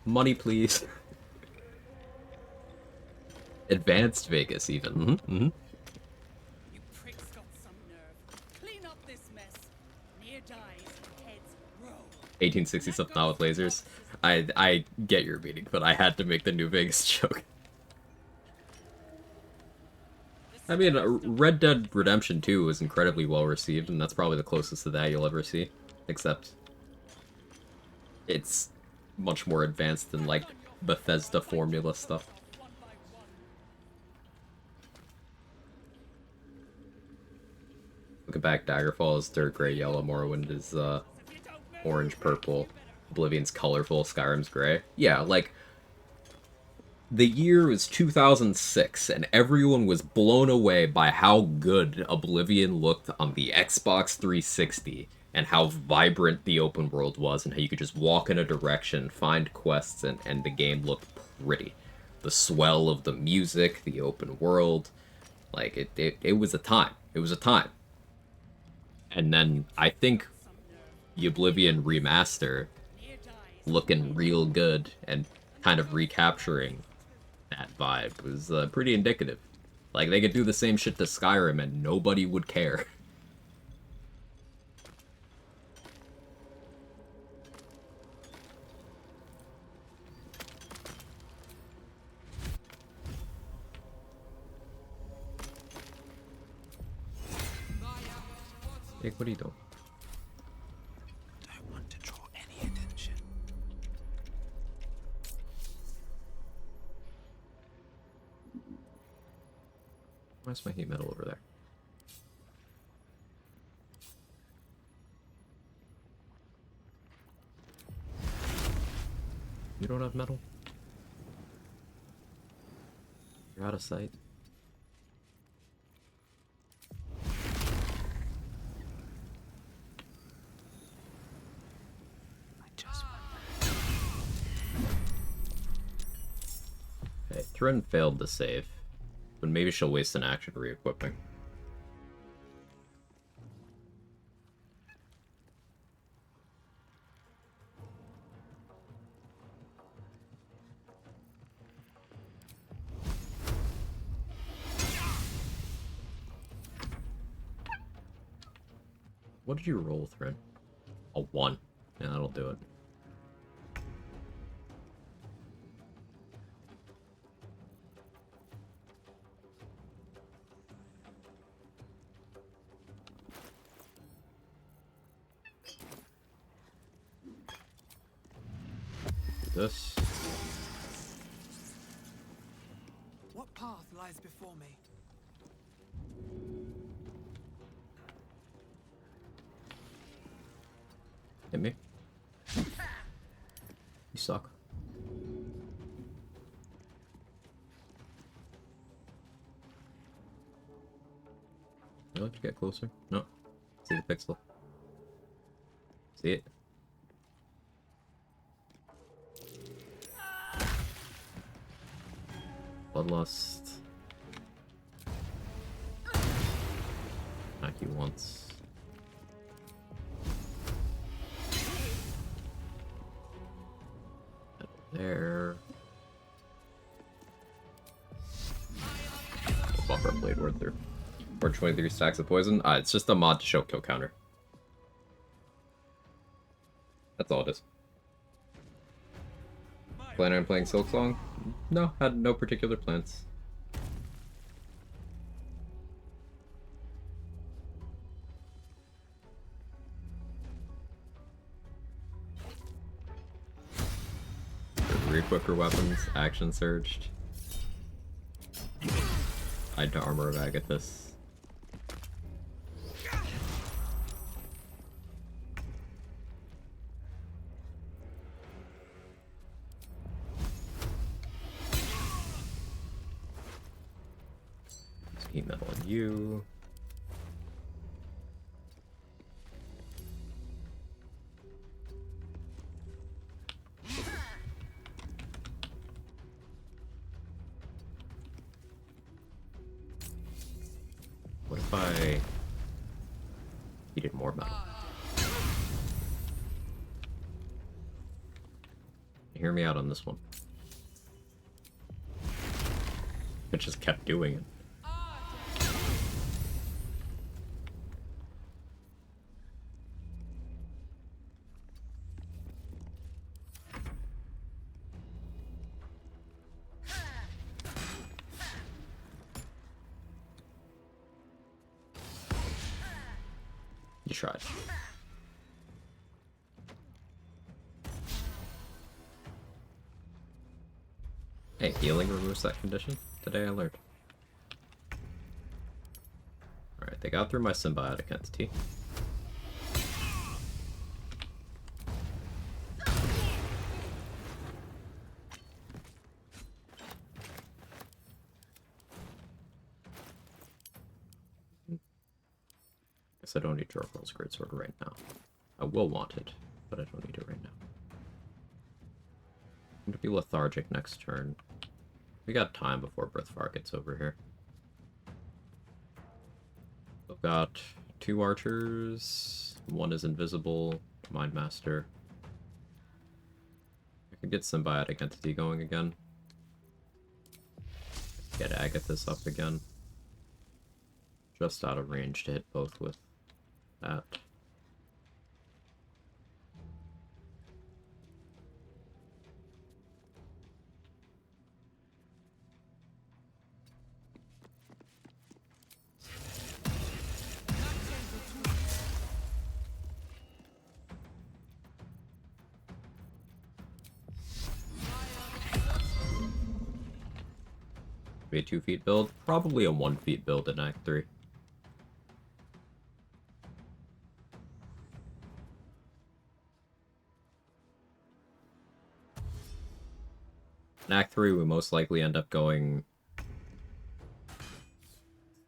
Money, please. Advanced Vegas, even. Mm-hmm. You pricks got some nerve. Clean up this mess. Near dies, heads roll. 1860 something now with lasers. I get your meaning, but I had to make the New Vegas joke. I mean, Red Dead Redemption 2 was incredibly well received, and that's probably the closest to that you'll ever see. Except, it's much more advanced than, like, Bethesda formula stuff. Looking back, Daggerfall is dirt gray yellow, Morrowind is orange purple, Oblivion's colorful, Skyrim's gray. Yeah, like, the year was 2006, and everyone was blown away by how good Oblivion looked on the Xbox 360, and how vibrant the open world was, and how you could just walk in a direction, find quests, and the game looked pretty. The swell of the music, the open world, like, it was a time. It was a time. And then I think the Oblivion remaster, looking real good and kind of recapturing that vibe, was pretty indicative. Like, they could do the same shit to Skyrim and nobody would care. Dick, what are you doing? Don't want to draw any attention. Where's my heat metal over there? You don't have metal? You're out of sight. Okay, Thrun failed to save, but maybe she'll waste an action re-equipping. What did you roll, Thrun? A 1. Yeah, that'll do it. This. What path lies before me? Hit me. You suck. Really? Did you get closer? No. See the pixel. See it? Bloodlust. Attack you once. There. Buffer blade ward through. Or 23 stacks of poison. It's just a mod to show kill counter. That's all it is. Plan on playing Silksong? No, had no particular plans. Re-equip her weapons, action surged. I'd to Armor of Agathis. Heat metal on you. What if I needed more metal? hear me out on this one. It just kept doing it. You tried. Hey, healing removes that condition? Today I learned. Alright, they got through my symbiotic entity. Guess I don't need Jorkel's greatsword right now. I will want it, but I don't need it right now. I'm gonna be lethargic next turn. We got time before Brithvar gets over here. We've got 2 archers. 1 is invisible. Mind Master. I could get Symbiotic Entity going again. Get Agathis up again. Just out of range to hit both with that. Be a 2 feet build, probably a 1 feet build in Act 3. In Act 3, we most likely end up going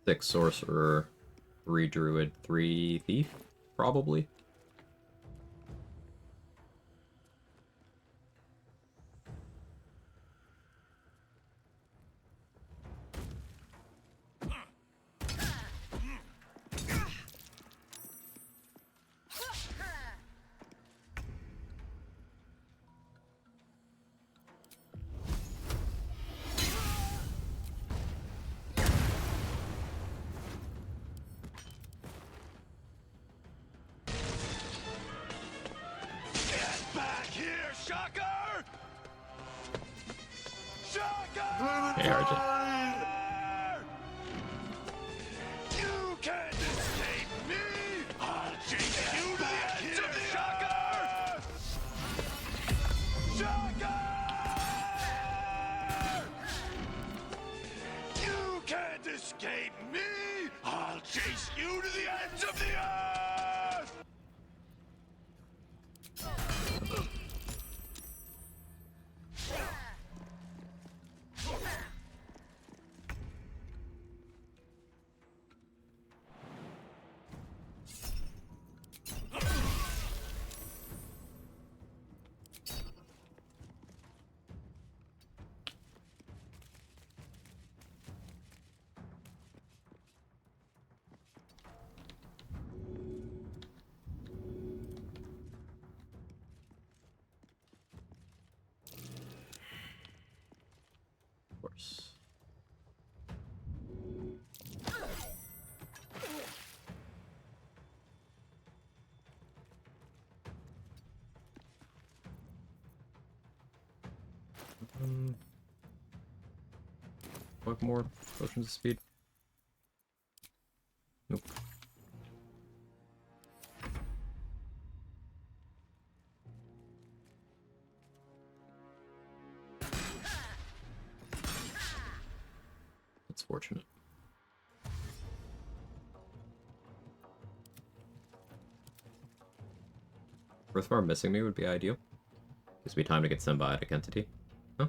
6 Sorcerer, 3 Druid, 3 Thief, probably. Hey, RJ. You can't escape me! I'll chase you to the edge of the earth! Shocker! You can't escape me! I'll chase you to the edge of the earth! Of course. What more potions of speed? Nope. That's fortunate. Brithvar missing me would be ideal. Gives me time to get Symbiotic Entity. Huh?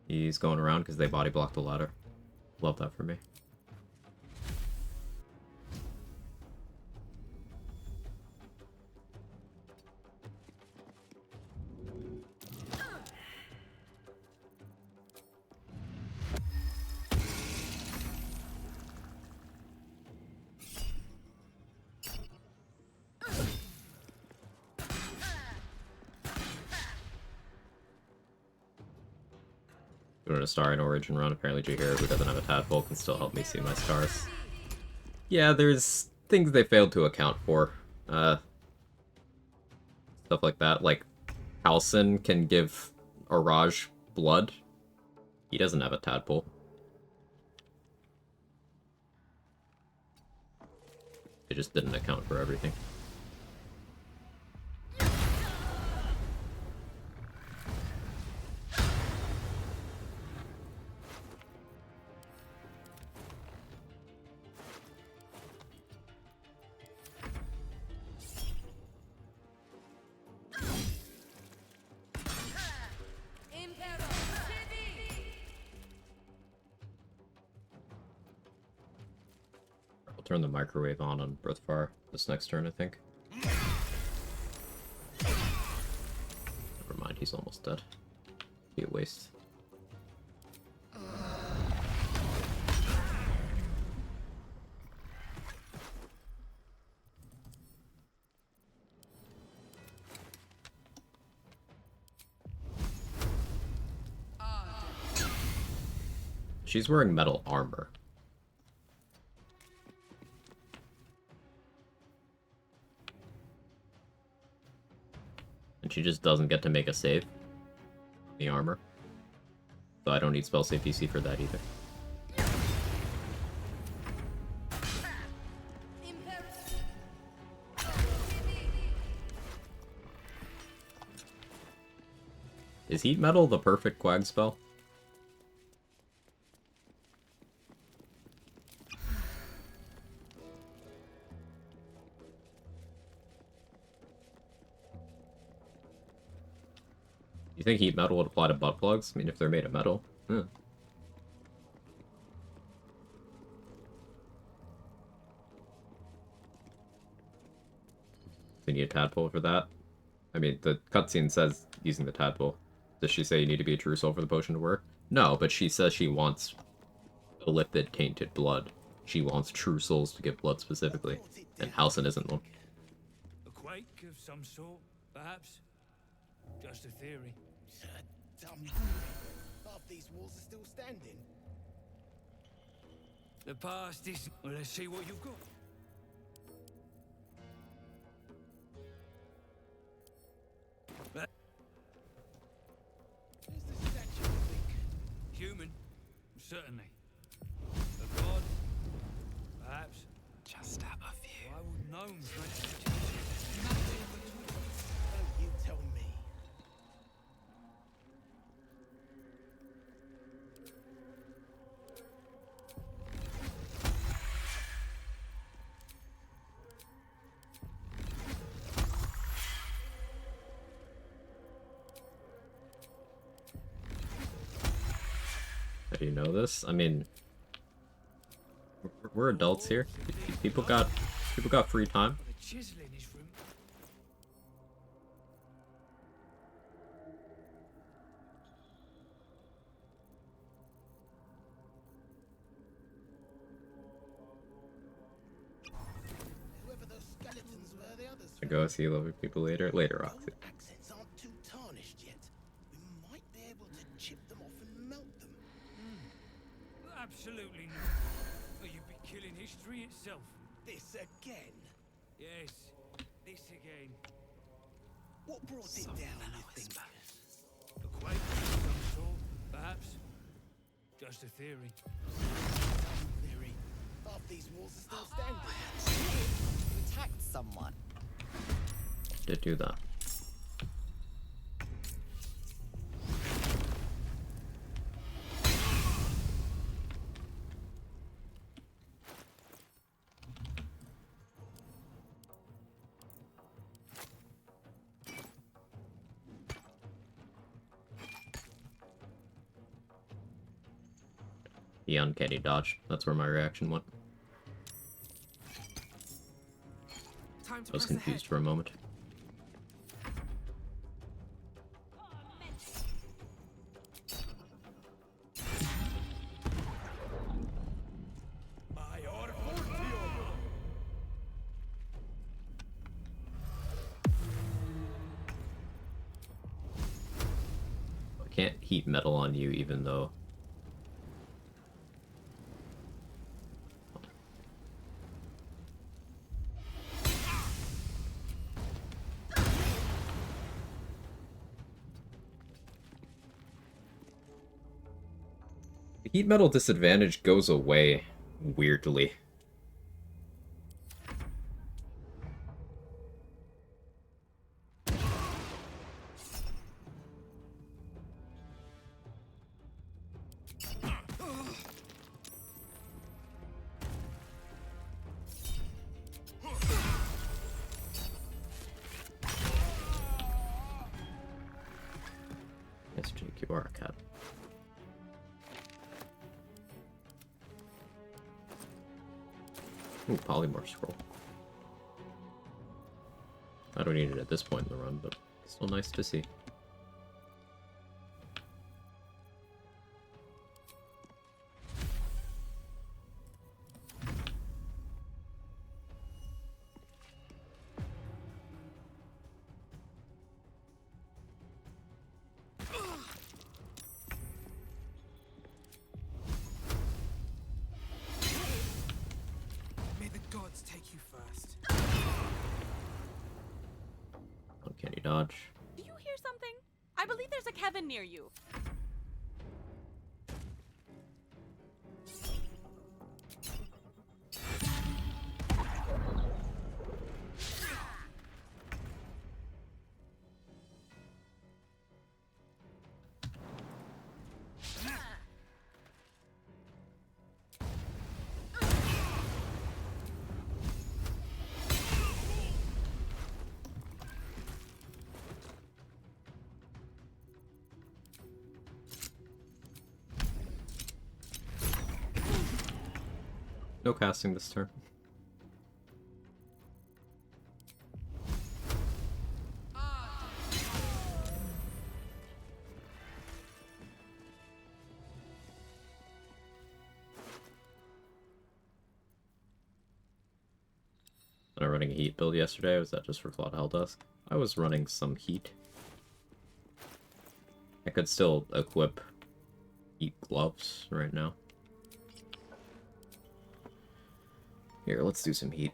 He's going around because they body block the ladder. Love that for me. Doing a Star in Origin run. Apparently Jaheira, who doesn't have a tadpole, can still help me see my scars. Yeah, there's things they failed to account for. Stuff like that. Like, Halsin can give Araj blood. He doesn't have a tadpole. They just didn't account for everything. I'll turn the microwave on Brithfar this next turn, I think. Never mind, he's almost dead. Be a waste. She's wearing metal armor. And she just doesn't get to make a save. The armor. So I don't need spell save DC for that either. Is heat metal the perfect Quag spell? You think heat metal would apply to butt plugs? I mean, if they're made of metal. Huh. You need a tadpole for that? I mean, the cutscene says using the tadpole. Does she say you need to be a true soul for the potion to work? No, but she says she wants illithid tainted blood. She wants true souls to give blood specifically. And Halsin isn't one. A quake of some sort, perhaps? Just a theory. Dumb. Half these walls are still standing. The past is... Well, let's see what you've got. Who's the statue, you think? Human, certainly. A god, perhaps. Just out of view. I would know. Don't you tell me. How do you know this? I mean, we're adults here. People got free time. A chisel in his room. Whoever those skeletons were, the others. I go see lovely people later. Later, Roxy. Accents aren't too tarnished yet. We might be able to chip them off and melt them. Absolutely not. Or you'd be killing history itself. This again? Yes, this again. What brought it down, you think? A quake of some sort, perhaps. Just a theory. Theory. Half these walls are still standing. You attacked someone. Did do that. The uncanny dodge. That's where my reaction went. I was confused for a moment. I can't heat metal on you even though heat metal disadvantage goes away weirdly. Yes, Jake, you are a cat. Ooh, polymorph scroll. I don't need it at this point in the run, but still nice to see. May the gods take you first. Uncanny dodge. Do you hear something? I believe there's a Kevin near you. No casting this turn. Was I running a heat build yesterday, or was that just for Flawed Helldusk? I was running some heat. I could still equip heat gloves right now. Here, let's do some heat.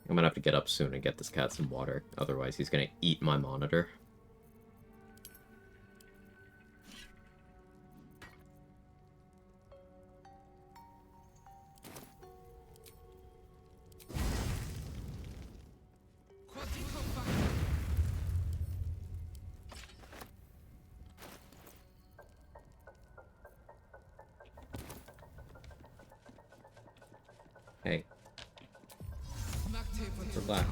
I'm gonna have to get up soon and get this cat some water, otherwise he's gonna eat my monitor. Hey. Relax.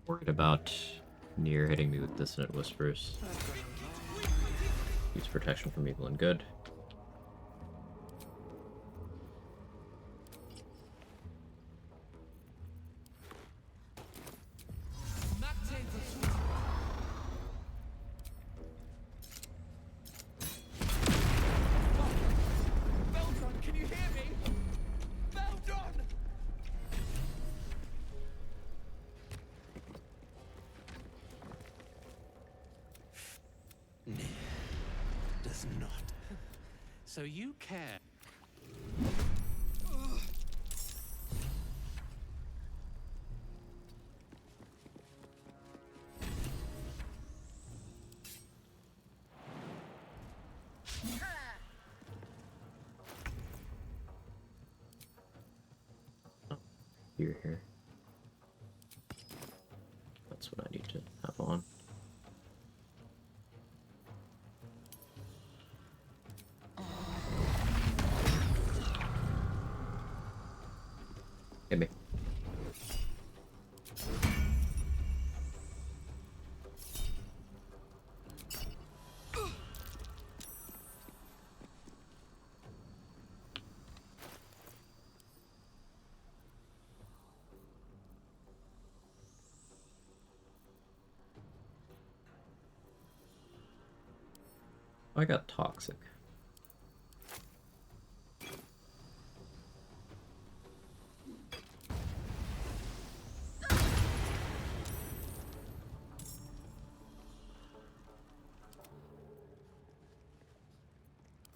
Worried about Nier hitting me with Dissonant Whispers. Use protection from evil and good. Can you hear me? Beldron! Does not. So you care. Here. That's what I need to have on. Hit me. I got toxic.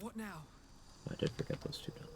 What now? I did forget those two down.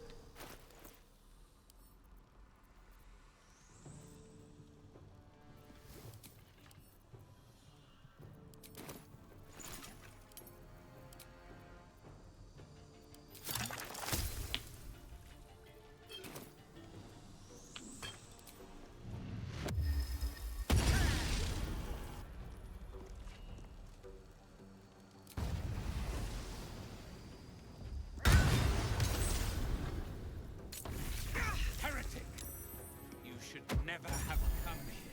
Heretic! You should never have come here.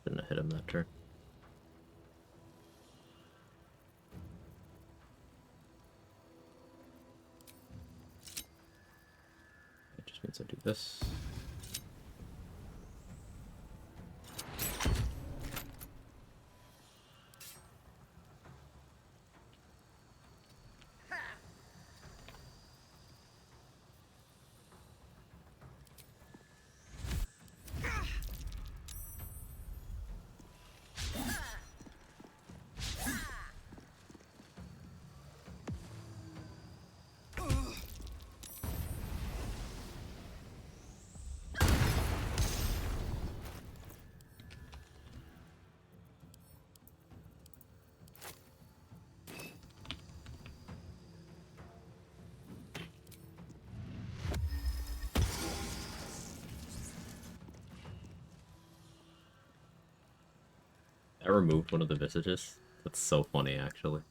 Shouldn't have hit him that turn. It just means I do this. I removed one of the visages. That's so funny, actually.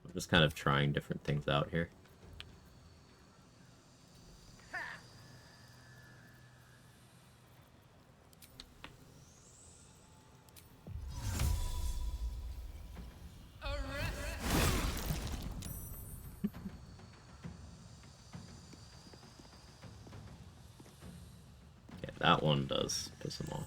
I'm just kind of trying different things out here. Okay, that one does piss him off.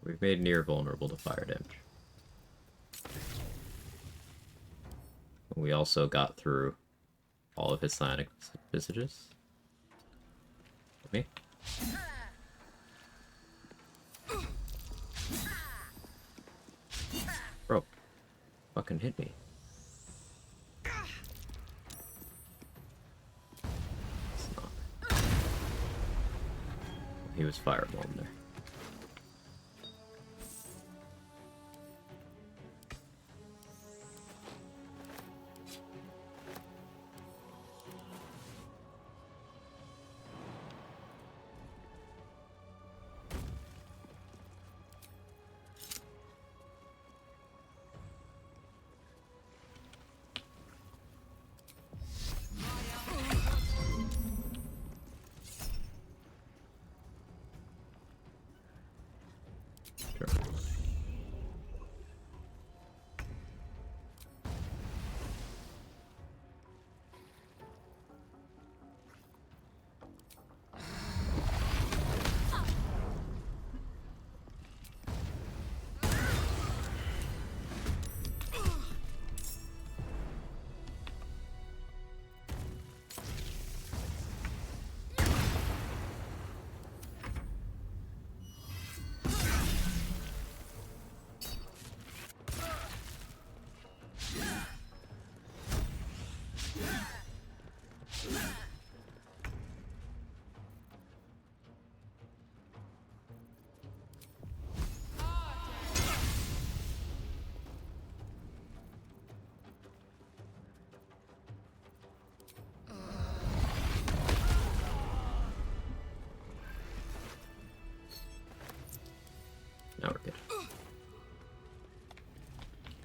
We've made near vulnerable to fire damage. We also got through all of his psionic visages. Me? Bro, fucking hit me. It's not. He was fireballing there.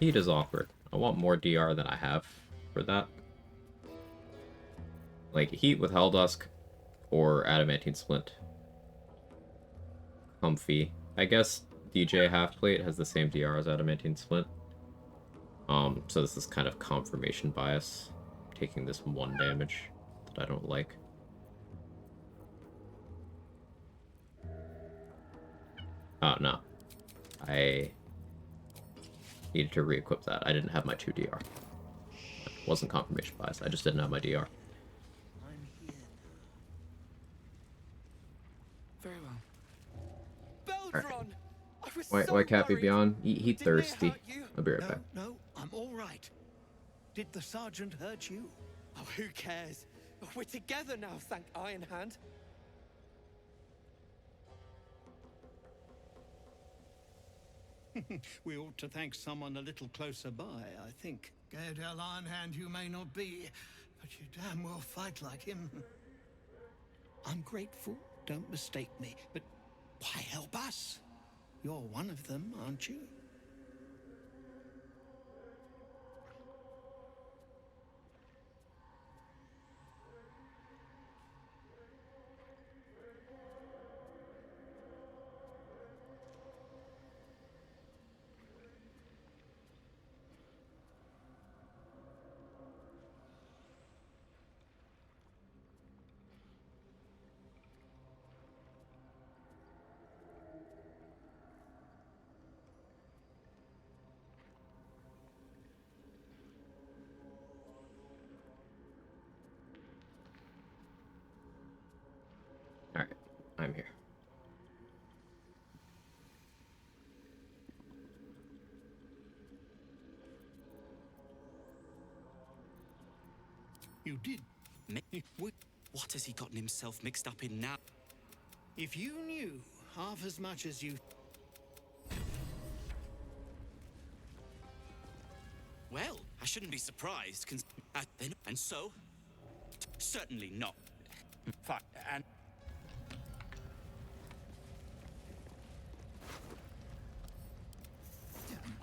Heat is awkward. I want more DR than I have for that. Like, heat with Helldusk or Adamantine Splint. Comfy. I guess DJ Halfplate has the same DR as Adamantine Splint. So this is kind of confirmation bias. Taking this 1 damage that I don't like. Oh, no. I needed to re-equip that. I didn't have my 2 DR. It wasn't confirmation bias. I just didn't have my DR. Very well. Right. Why can't be beyond? He thirsty. I'll be right back. No, I'm all right. Did the sergeant hurt you? Oh, who cares? We're together now, thank Iron Hand. We ought to thank someone a little closer by, I think. Gaedel Ironhand you may not be, but you damn well fight like him. I'm grateful, don't mistake me, but why help us? You're one of them, aren't you? Alright, I'm here. You did. What has he gotten himself mixed up in now? If you knew half as much as you... Well, I shouldn't be surprised, and so? Certainly not. Fine, and...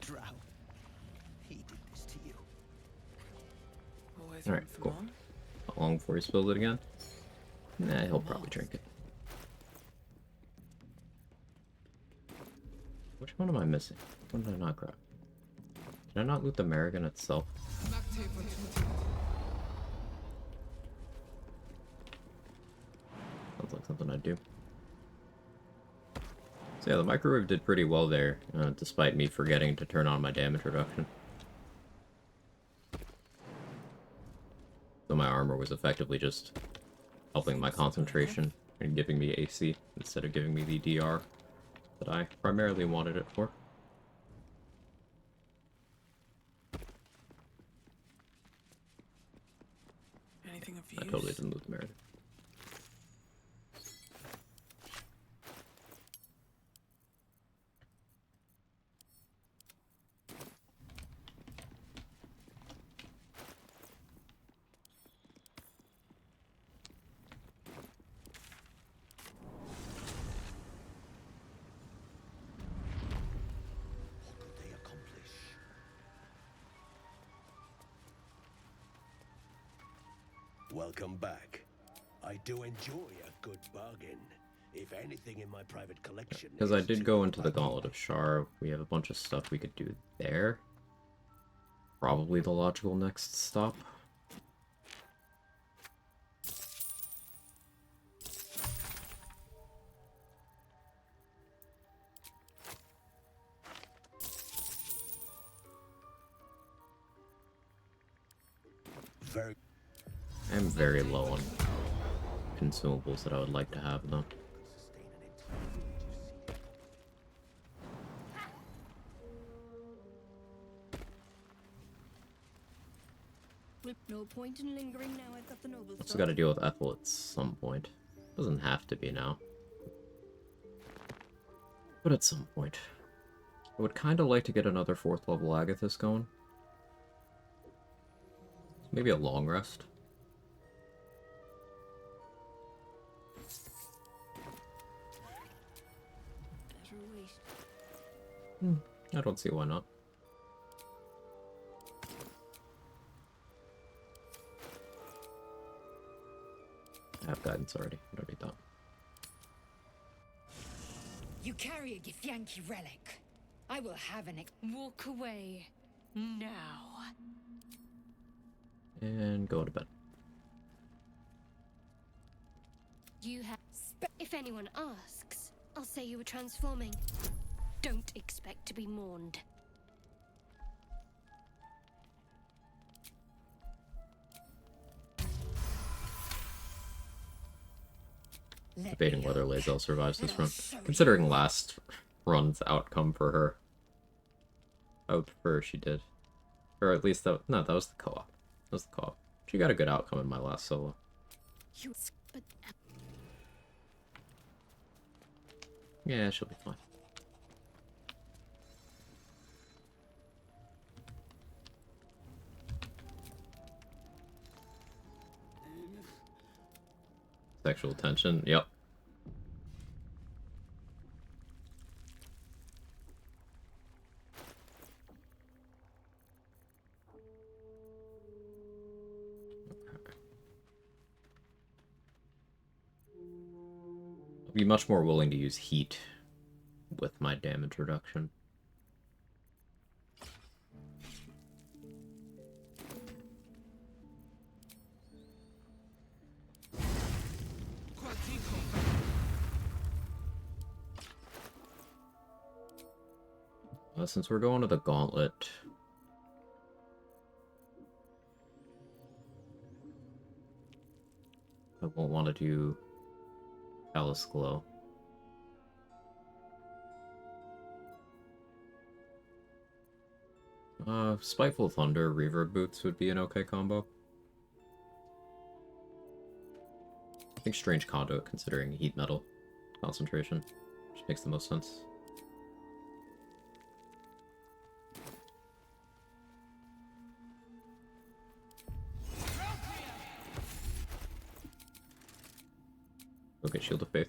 Drow. He did this to you. Alright, cool. How long before he spills it again? Nah, he'll probably drink it. Which one am I missing? What did I not grab? Did I not loot the Merrigan itself? Sounds like something I'd do. So yeah, the microwave did pretty well there, despite me forgetting to turn on my damage reduction. So my armor was effectively just helping my concentration and giving me AC instead of giving me the DR that I primarily wanted it for. Anything of use? I totally didn't loot the Merrigan. What could they accomplish? Welcome back. I do enjoy a good bargain. If anything in my private collection... Because I did go into the Gauntlet of Shar, we have a bunch of stuff we could do there. Probably the logical next stop. I'm very low on consumables that I would like to have, though. No point in lingering now. I've got the noble. Also got to deal with Ethel at some point. Doesn't have to be now, but at some point. I would kind of like to get another 4th level Agathis going. Maybe a long rest. I don't see why not. I have guidance already. I don't need that. You carry a Githyanki relic. I will have an. Walk away now. And go to bed. You have. If anyone asks, I'll say you were transforming. Don't expect to be mourned. Debating whether Lae'zel survives this run. Considering last run's outcome for her, I would prefer she did. Or at least that. No, that was the co-op. That was the co-op. She got a good outcome in my last solo. Yeah, she'll be fine. Sexual tension, yep. I'll be much more willing to use heat with my damage reduction. Since we're going to the gauntlet, I won't want to do Alice Glow. Spiteful Thunder, Reverb Boots would be an okay combo. I think Strange Conduit, considering Heat Metal concentration, which makes the most sense. Okay, Shield of Faith.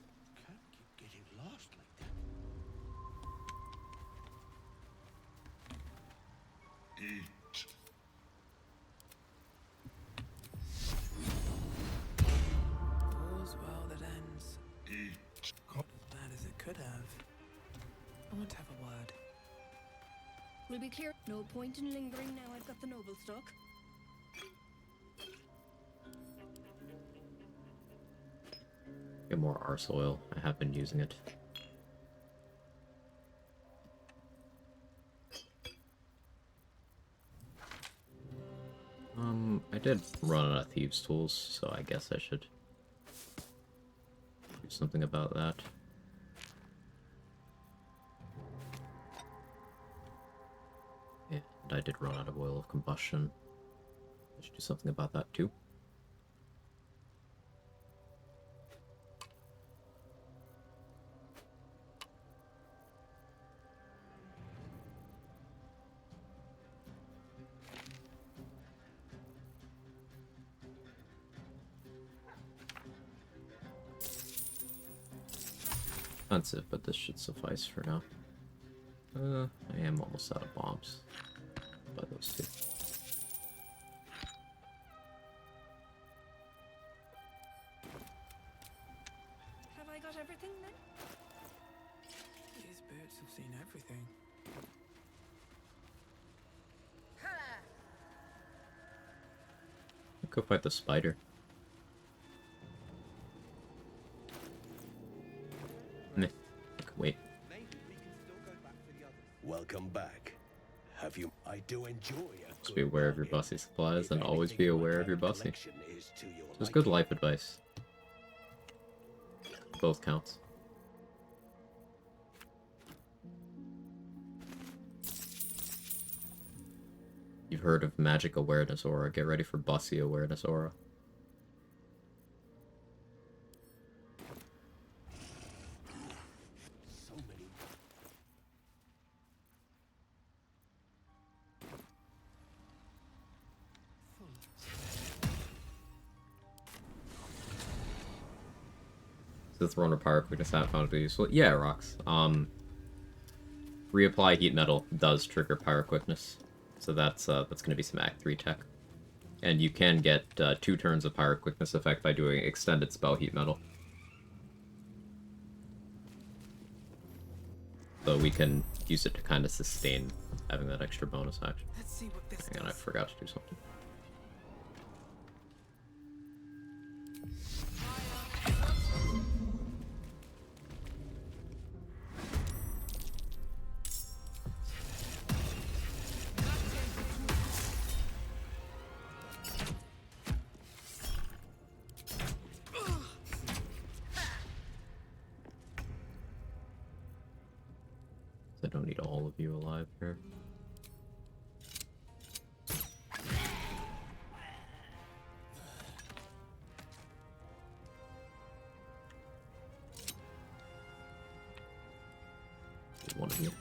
All's well that ends. Not as bad as it could have. I want to have a word. We'll be clear. No point in lingering now I've got the noble stock. Get more Arse Oil. I have been using it. I did run out of Thieves' Tools, so I guess I should do something about that. And I did run out of Oil of Combustion. I should do something about that too. Expensive, but this should suffice for now. I am almost out of bombs. By those two. Have I got everything then? These birds have seen everything. Go fight the spider. Wait. Welcome back. Have you? I do enjoy a Just be aware of your bussy supplies and always be aware of your bussy. Just good life advice. Both counts. You've heard of Magic Awareness Aura. Get ready for Bussy Awareness Aura. The Throne of Pyro Quickness haven't found it useful. Yeah, it rocks. Reapply Heat Metal does trigger Pyro Quickness. So that's gonna be some Act 3 tech. And you can get 2 turns of Pirate Quickness effect by doing extended spell Heat Metal. So we can use it to kind of sustain having that extra bonus action. Let's see what this Hang on, I forgot to do something. I don't need all of you alive here. One of you.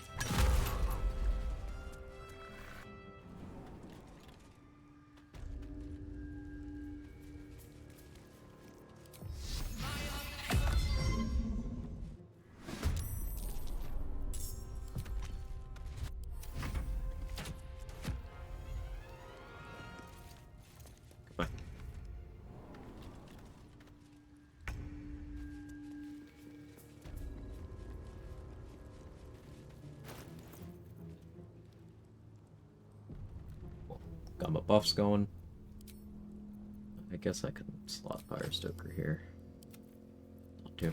Goodbye. Got my buffs going. I guess I can slot Fire Stoker here. Not too.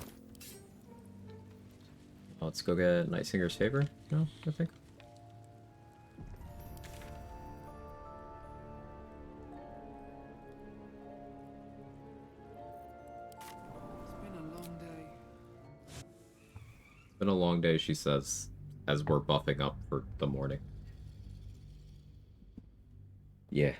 Let's go get Nightsinger's Favor now, I think. It's been a long day. It's been a long day, she says, as we're buffing up for the morning. Yeah.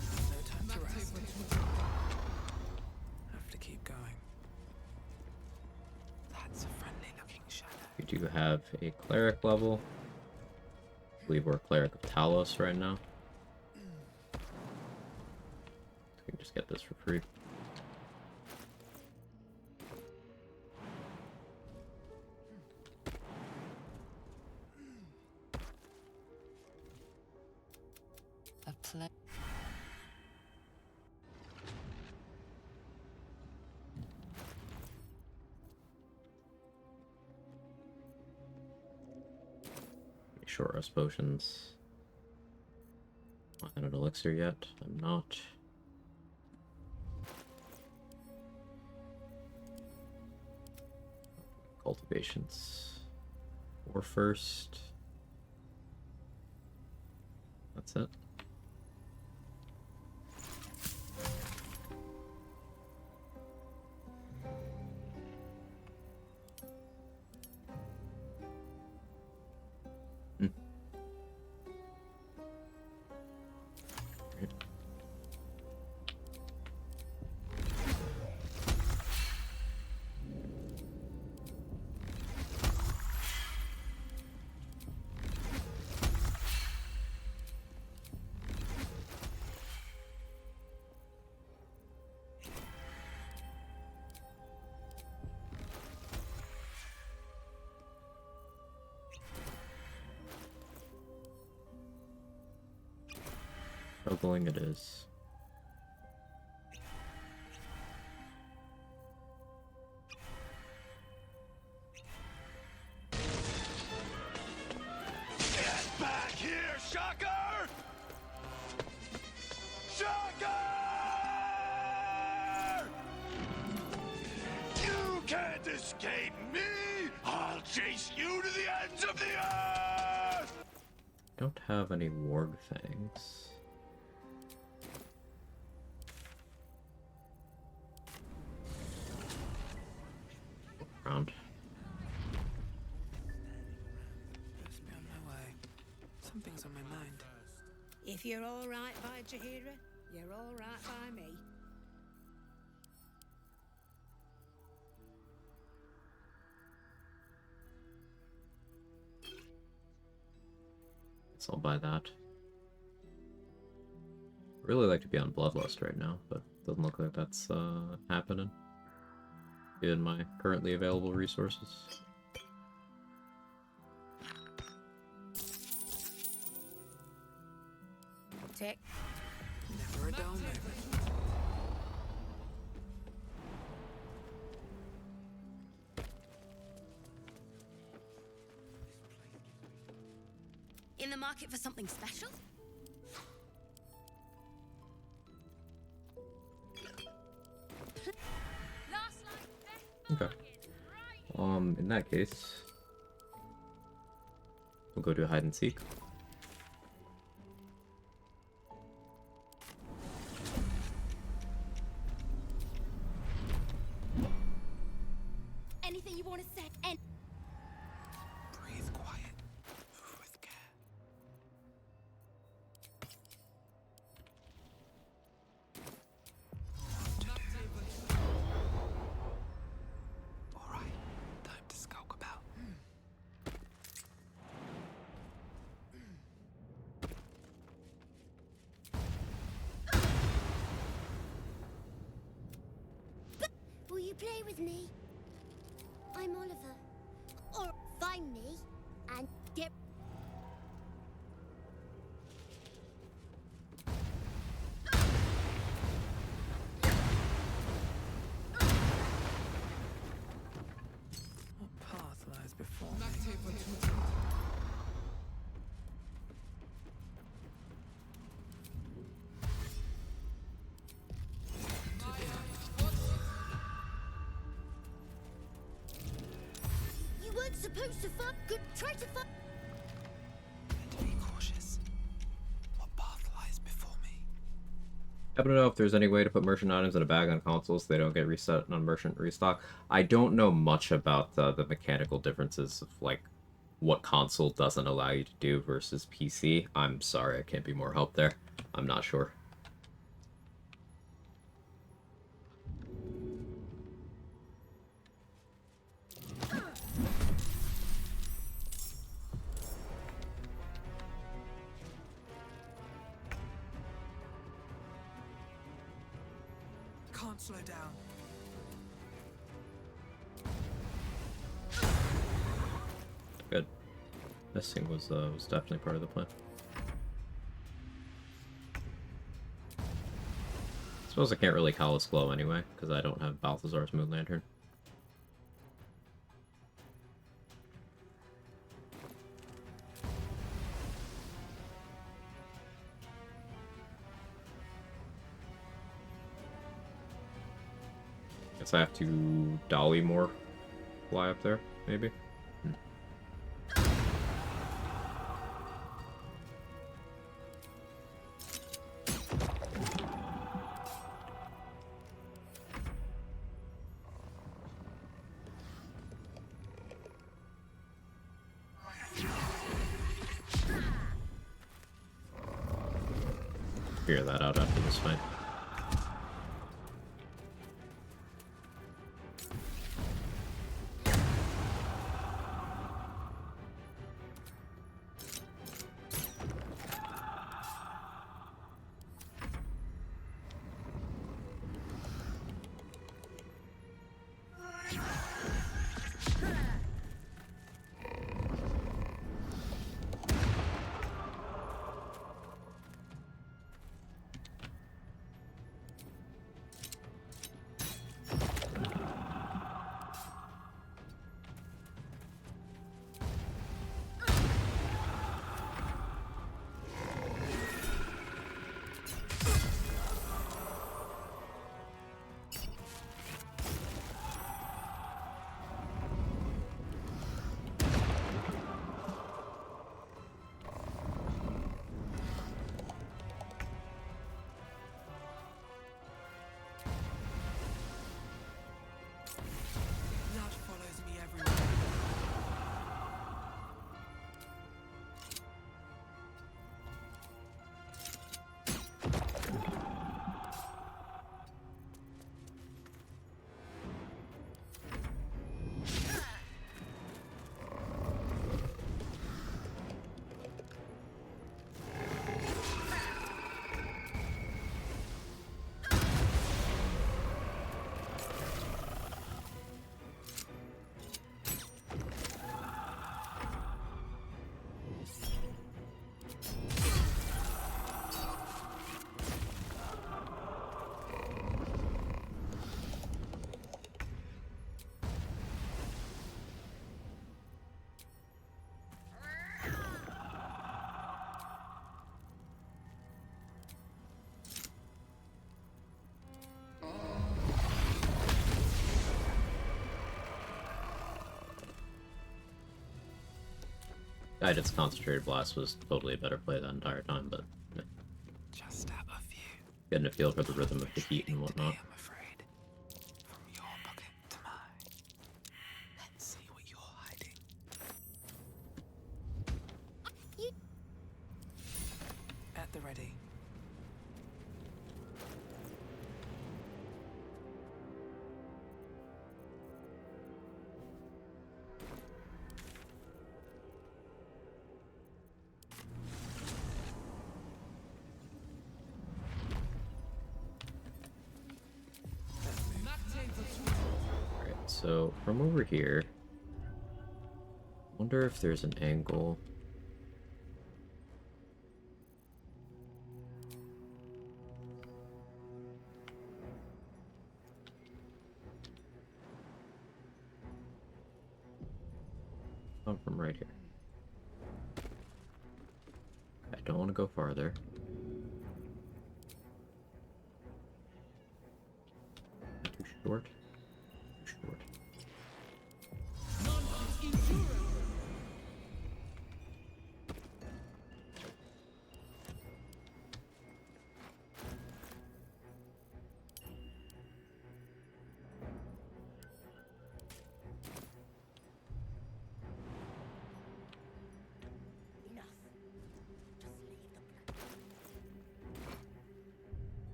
No time to rest. Have to keep going. That's a friendly looking shadow. We do have a Cleric level. I believe we're Cleric of Talos right now. We can just get this for free. A play. Short rest potions. Not an elixir yet. I'm not. Cultivations. 4 first. That's it. Struggling it is. Get back here, Shocker! Shocker! You can't escape me! I'll chase you to the ends of the earth! Don't have any Warg Fangs. Around. Just be on my way. Something's on my mind. If you're all right by Jahira, you're all right by me. Guess I'll buy that. Really like to be on Bloodlust right now, but doesn't look like that's happening. given my currently available resources. Tick. Never a dull moment. In the market for something special? Okay. In that case, we'll go to hide and seek. Anything you want to say? And Breathe quiet. Move with care. All right, time to skulk about. Will you play with me? I'm Oliver. Or find me and get. What path lies before me? You weren't supposed to fuck. Good. Try to fuck. To be cautious. What path lies before me? Happen to know if there's any way to put merchant items in a bag on consoles so they don't get reset on merchant restock? I don't know much about the mechanical differences of, like, what console doesn't allow you to do versus PC. I'm sorry, I can't be more help there. I'm not sure. Can't slow down. Good. This thing was definitely part of the plan. Suppose I can't really Callous Glow anyway, because I don't have Balthazar's Moon Lantern. Guess I have to dolly more fly up there, maybe? Figure that out after this fight. Right, its concentrated blast was totally a better play that entire time, but yeah. Just out of view. Getting a feel for the rhythm of the heat and whatnot. I'm afraid. From your bucket to mine. Let's see what you're hiding. At the ready. Alright, so from over here, wonder if there's an angle. Oh, from right here. I don't want to go farther. Too short. Too short.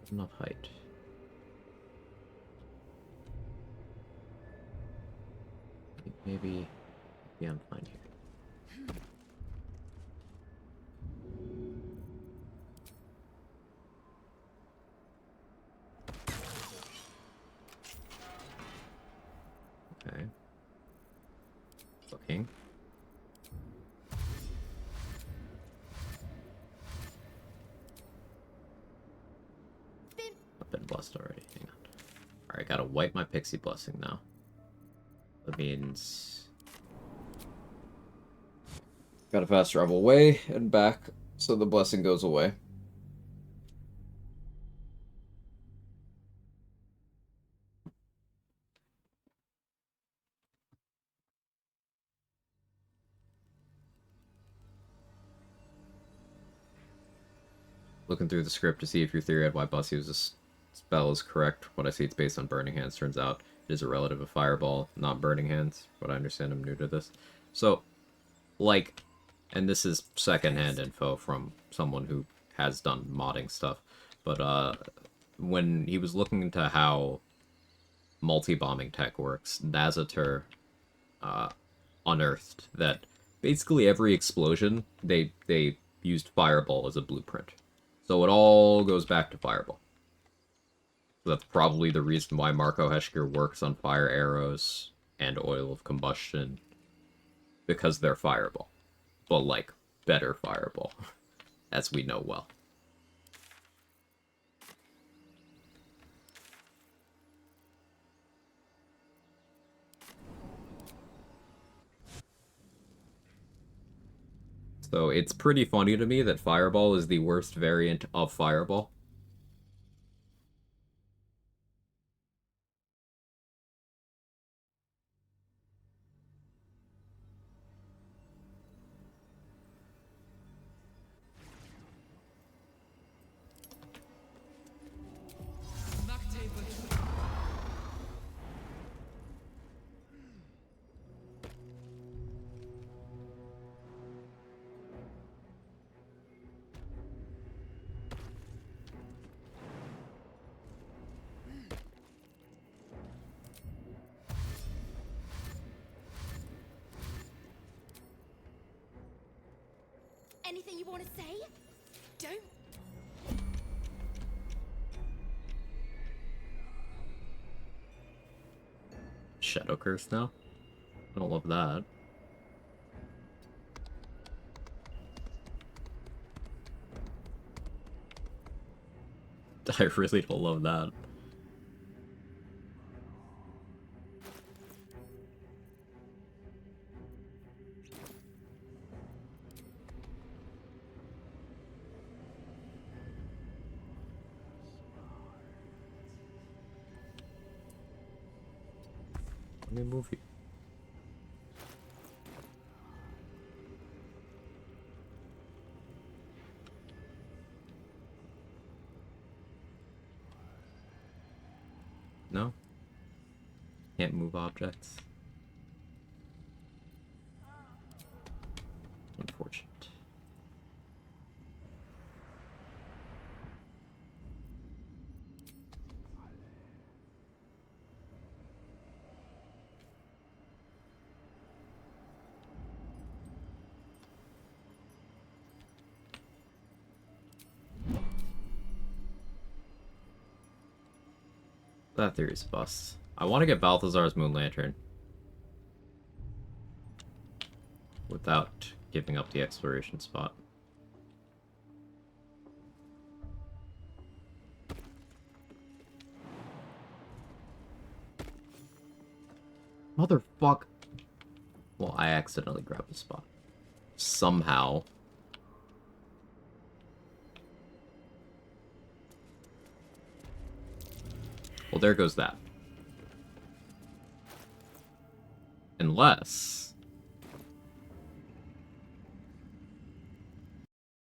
Enough height. Maybe I'm fine here. Okay. Looking. I've been blessed already. Hang on. Alright, gotta wipe my pixie blessing now. That means gotta fast travel away and back so the blessing goes away. Looking through the script to see if your theory on why Bussy was a spell is correct. What I see, it's based on Burning Hands. Turns out it is a relative of Fireball, not Burning Hands. But I understand I'm new to this. So, like, and this is secondhand info from someone who has done modding stuff. But when he was looking into how multi-bombing tech works, Nazater unearthed that basically every explosion, they used Fireball as a blueprint. So it all goes back to Fireball. So that's probably the reason why Marco Heschker works on fire arrows and oil of combustion. Because they're Fireball. But, like, better Fireball. As we know well. So it's pretty funny to me that Fireball is the worst variant of Fireball. Anything you want to say? Don't. Shadow Curse now? I don't love that. I really don't love that. me move you. No? Can't move objects. Unfortunate. That theory's a bust. I want to get Balthazar's Moon Lantern without giving up the exploration spot. Motherfuck. Well, I accidentally grabbed the spot. Somehow. Well, there goes that. Unless...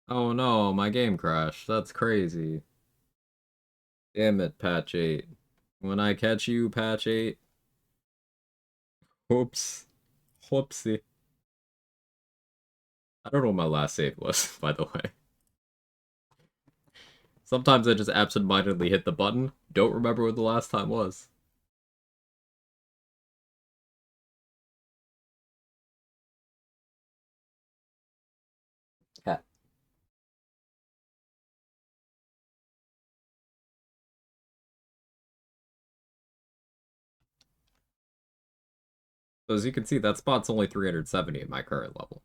Oh no, my game crashed. That's crazy. Damn it, patch 8. When I catch you, patch 8. Whoops. Whoopsie. I don't know what my last save was, by the way. Sometimes I just absentmindedly hit the button. Don't remember what the last time was. Cat. So as you can see, that spot's only 370 at my current level.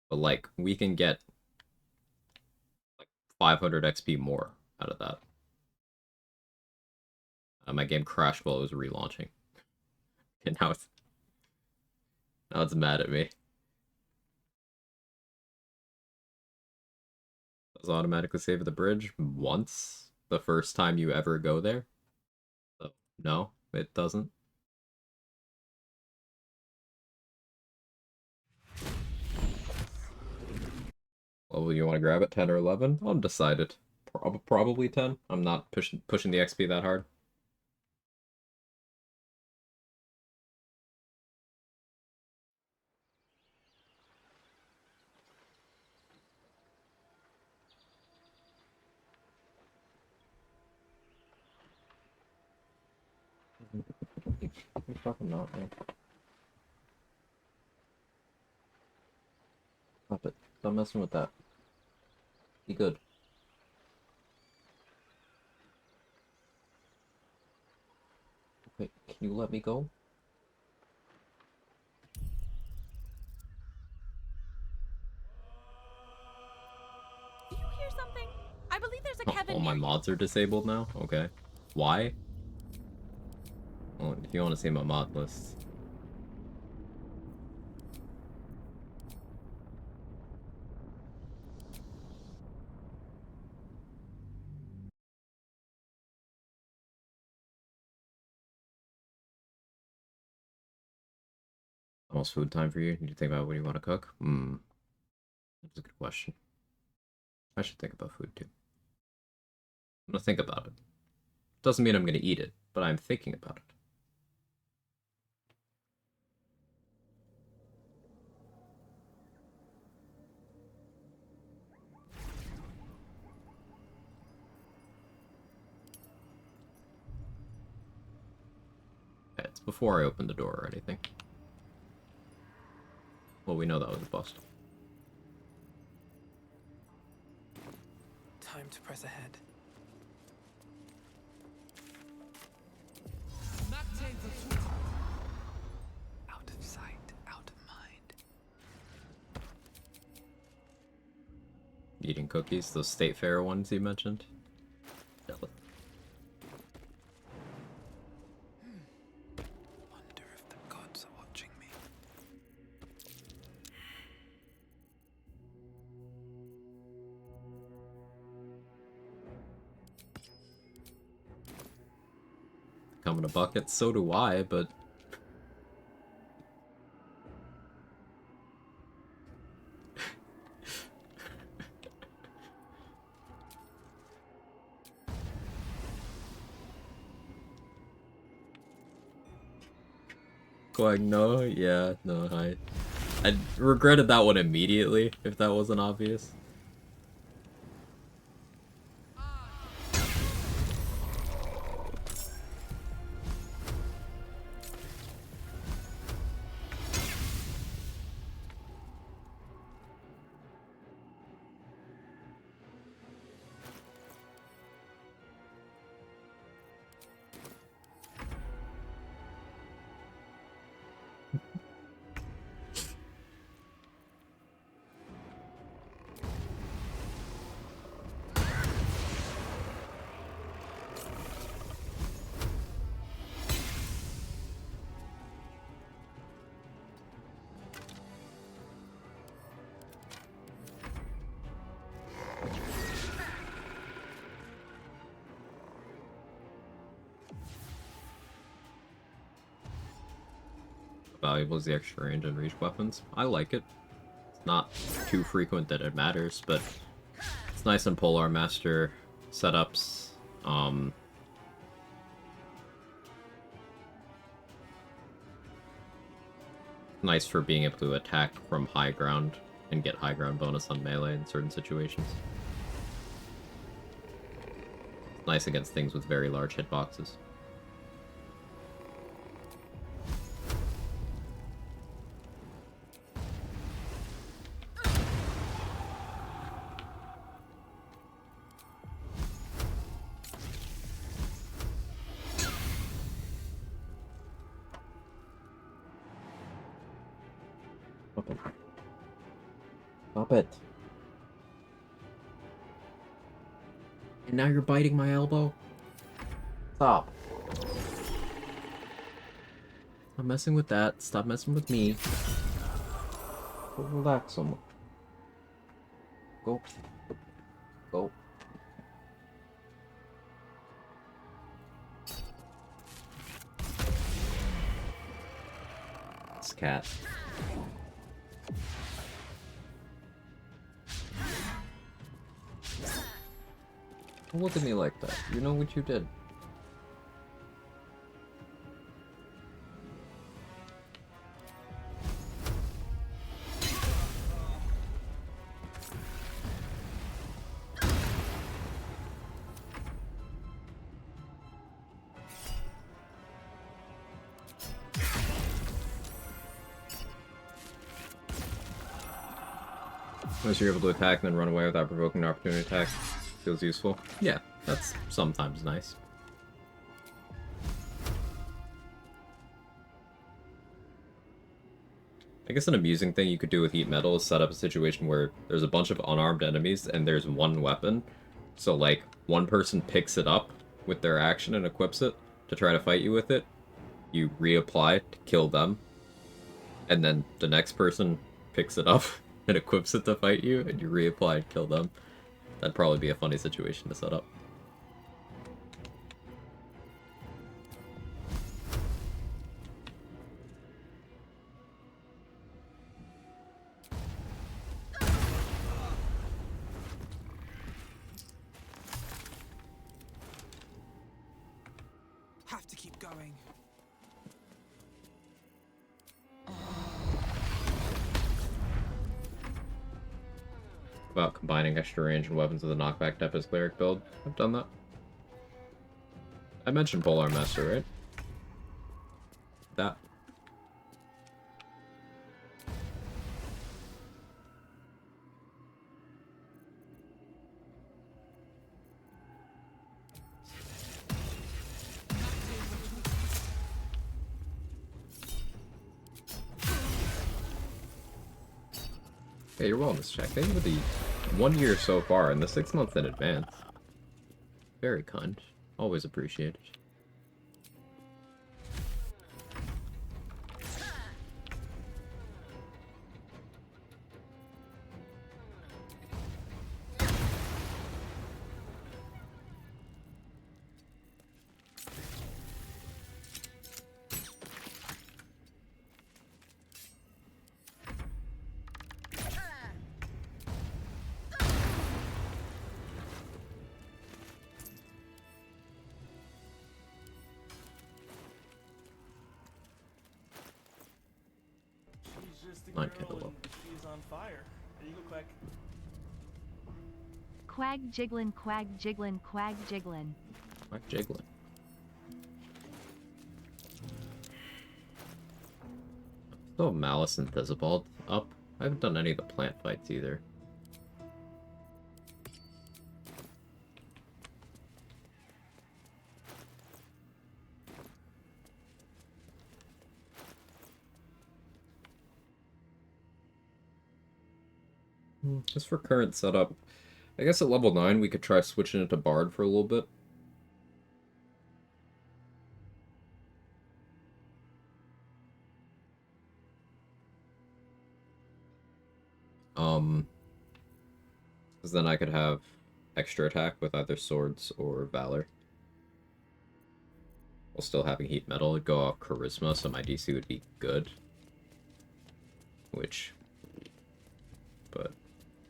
But, like, we can get, like, 500 XP more out of that. My game crashed while it was relaunching. And now it's mad at me. Does it automatically save the bridge once the first time you ever go there? So, no, it doesn't. Well, you want to grab it, 10 or 11? Undecided. Probably 10. I'm not pushing the XP that hard. You're fucking not, man. Stop it. Stop messing with that. Be good. Wait, can you let me go? Do you hear something? I believe there's a Kevin All my near you. mods are disabled now? Okay. Why? Well, if you want to see my mod list. Almost food time for you? Need to think about what you want to cook? That's a good question. I should think about food too. I'm gonna think about it. Doesn't mean I'm gonna eat it, but I'm thinking about it. Okay, it's before I open the door or anything. Well, we know that was a bust. Time to press ahead. Out of sight, out of mind. Eating cookies, those State Fair ones you mentioned. Jealous. Wonder if the gods are watching me. Come in a bucket, so do I, but Quag, no, yeah, no, I regretted that one immediately, if that wasn't obvious. Valuable is the extra range and reach weapons. I like it. It's not too frequent that it matters, but it's nice in Polar Master setups. Nice for being able to attack from high ground and get high ground bonus on melee in certain situations. Nice against things with very large hitboxes. Stop it. And now you're biting my elbow? Stop. Stop messing with that. Stop messing with me. Go relax someone. Go. Go. This cat. Don't look at me like that. You know what you did. Unless you're able to attack and then run away without provoking an opportunity attack. Feels useful. Yeah, that's sometimes nice. I guess an amusing thing you could do with Heat Metal is set up a situation where there's a bunch of unarmed enemies and there's one weapon. So, like, one person picks it up with their action and equips it to try to fight you with it. You reapply to kill them. And then the next person picks it up and equips it to fight you, and you reapply and kill them. That'd probably be a funny situation to set up. Have to keep going. About combining extra range and weapons with a knockback Tempest Cleric build. I've done that. I mentioned Polar Master, right? That. Hey, your wellness check. Thank you for the 1 year so far and the 6 months in advance. Very kind. Always appreciated. just a 9 girl candle level. and she's on fire. There you go, Quag. Quag jiggling, quag jiggling, quag jiggling. Quag jiggling. Still have Malice and Thesibald up. I haven't done any of the plant fights either. Just for current setup, I guess at level 9 we could try switching it to Bard for a little bit. Because then I could have extra attack with either swords or valor. While still having heat metal, it'd go off charisma, so my DC would be good. Which, but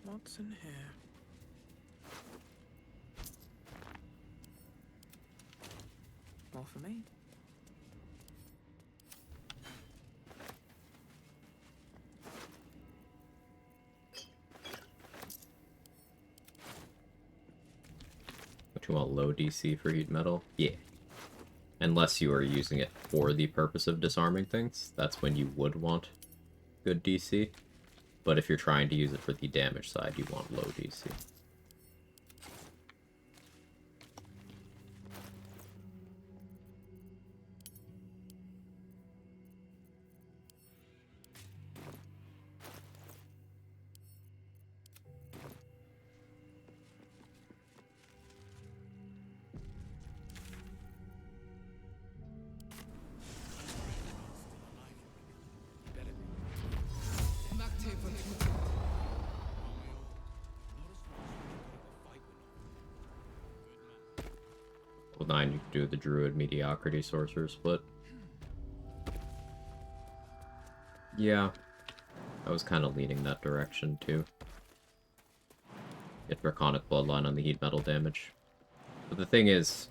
What's in here? More for me? don't you want low DC for heat metal? Yeah. Unless you are using it for the purpose of disarming things, that's when you would want good DC. But if you're trying to use it for the damage side, you want low DC. Level 9, you can do the Druid Mediocrity Sorcerer split. Yeah, I was kind of leaning that direction too. Get Draconic Bloodline on the heat metal damage. But the thing is,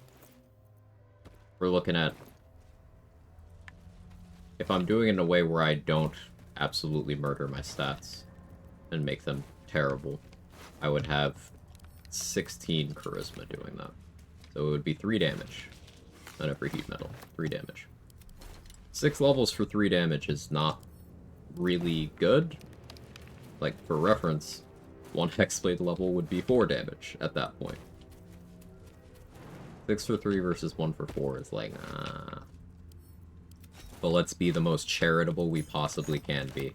we're looking at... if I'm doing it in a way where I don't absolutely murder my stats and make them terrible, I would have 16 Charisma doing that. So it would be 3 damage on every heat metal. 3 damage. 6 levels for 3 damage is not really good. Like, for reference, 1 Hexblade level would be 4 damage at that point. 6 for 3 versus 1 for 4 is like, ah. But let's be the most charitable we possibly can be.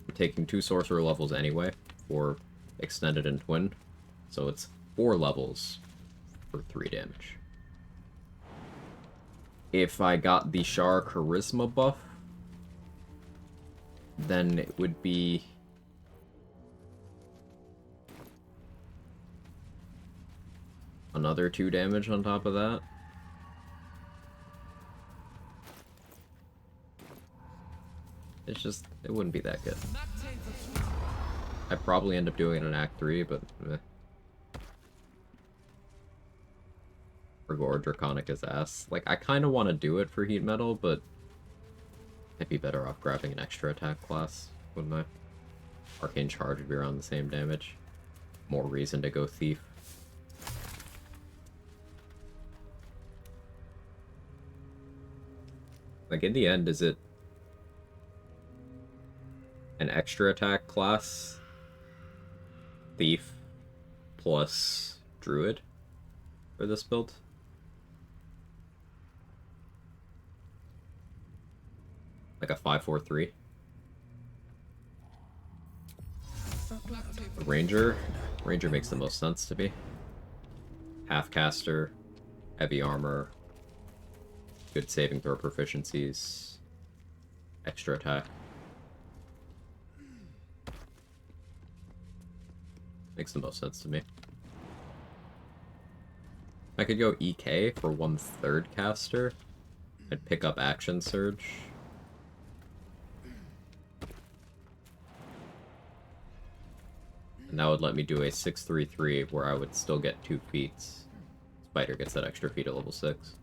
We're taking 2 sorcerer levels anyway for extended and twin. So it's 4 levels for 3 damage. If I got the Shar Charisma buff, then it would be... another 2 damage on top of that. It's just, it wouldn't be that good. I'd probably end up doing it in Act 3, but meh. Rigor Draconic is ass. Like, I kind of want to do it for heat metal, but I'd be better off grabbing an extra attack class, wouldn't I? Arcane Charge would be around the same damage. More reason to go Thief. Like, in the end, is it an extra attack class, Thief, plus Druid for this build? Like a 5-4-3. Ranger makes the most sense to me. Half caster, heavy armor, good saving throw proficiencies, extra attack. Makes the most sense to me. I could go EK for 1/3 caster. I'd pick up Action Surge. And that would let me do a 6-3-3 where I would still get 2 feats. Spider gets that extra feat at level 6.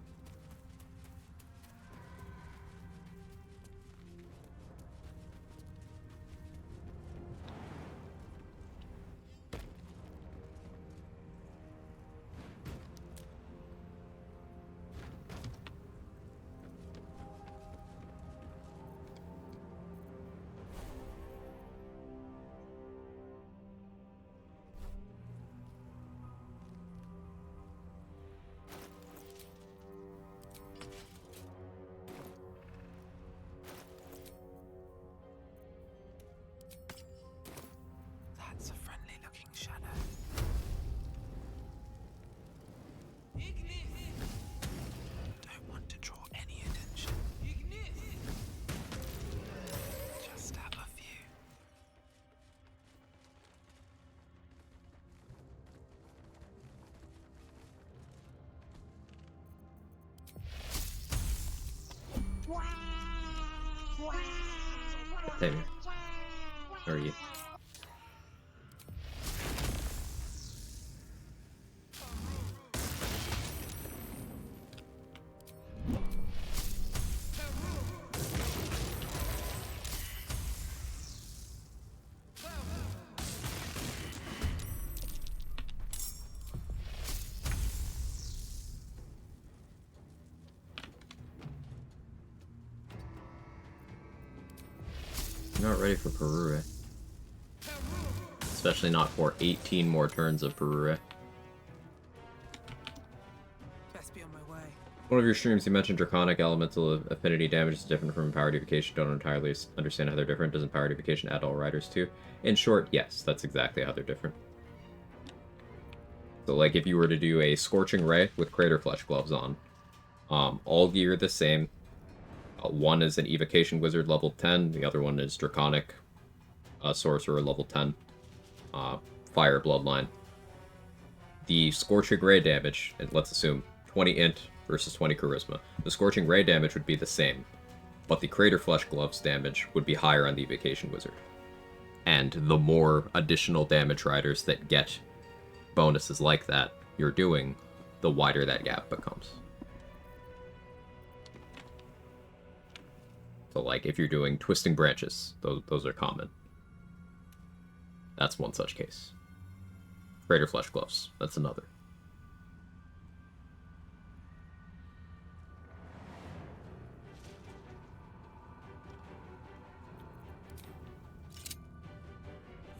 Damn you. Where are you? Not ready for Perure. Especially not for 18 more turns of Perure. Best be on my way. One of your streams, you mentioned Draconic Elemental Affinity damage is different from Power Devocation. Don't entirely understand how they're different. Doesn't Power Devocation add all riders too? In short, yes, that's exactly how they're different. So, like, if you were to do a Scorching Ray with Crater Flesh Gloves on, all gear the same. One is an Evocation Wizard level 10, the other one is Draconic Sorcerer level 10. Fire Bloodline. The Scorching Ray damage, and let's assume 20 int versus 20 charisma. The Scorching Ray damage would be the same, but the Crater Flesh Gloves damage would be higher on the Evocation Wizard. And the more additional damage riders that get bonuses like that you're doing, the wider that gap becomes. So, like, if you're doing Twisting Branches, those are common. That's one such case. Crater Flesh Gloves, that's another.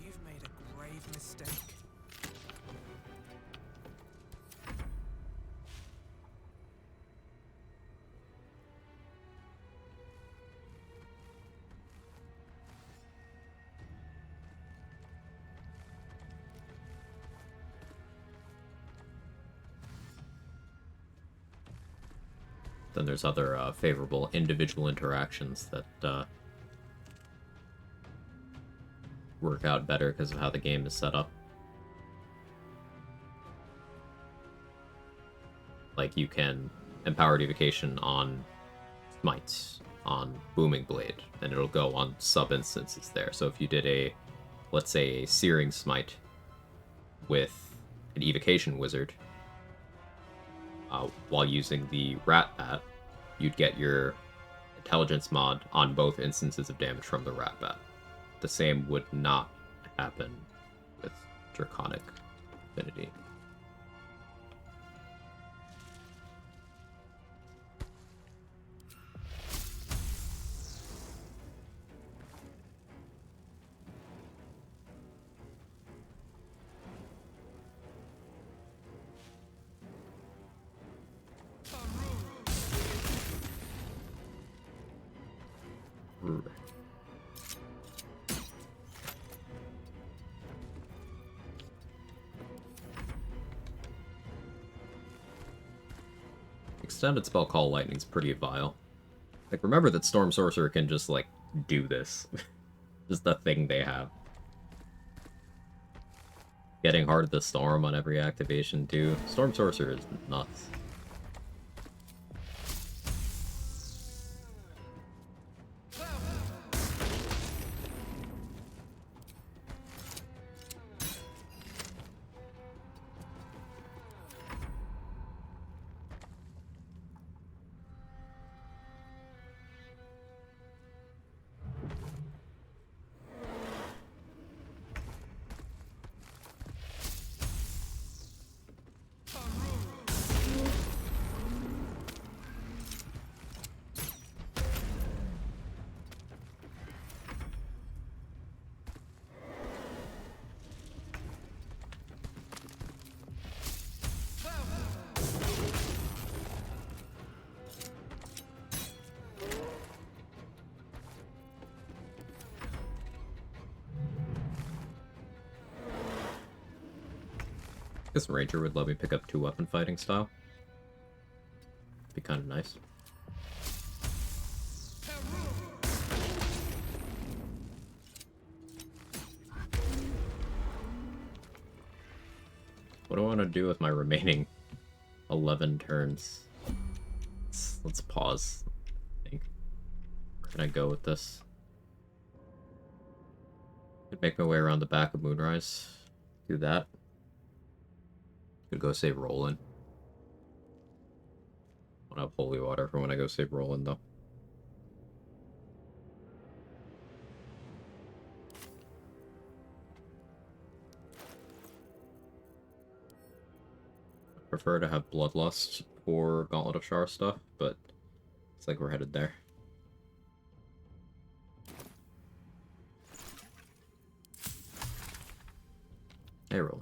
You've made a grave mistake. Then there's other favorable individual interactions that work out better because of how the game is set up. Like, you can empower Evocation on Smites, on Booming Blade, and it'll go on sub-instances there. So if you did a, let's say, a Searing Smite with an Evocation Wizard, while using the Rat Bat, you'd get your Intelligence mod on both instances of damage from the Rat Bat. The same would not happen with Draconic Affinity. Extended spell Call Lightning's pretty vile. Like, remember that Storm Sorcerer can just, like, do this. Just the thing they have. Getting Heart the Storm on every activation, too. Storm Sorcerer is nuts. I guess Ranger would let me pick up 2-weapon fighting style. Be kind of nice. What do I want to do with my remaining 11 turns? Let's pause. I think. can I go with this? Could make my way around the back of Moonrise. Do that. Could go save Roland. I'll have holy water for when I go save Roland, though. I prefer to have Bloodlust for Gauntlet of Shar stuff, but it's like we're headed there. Hey, Rolly.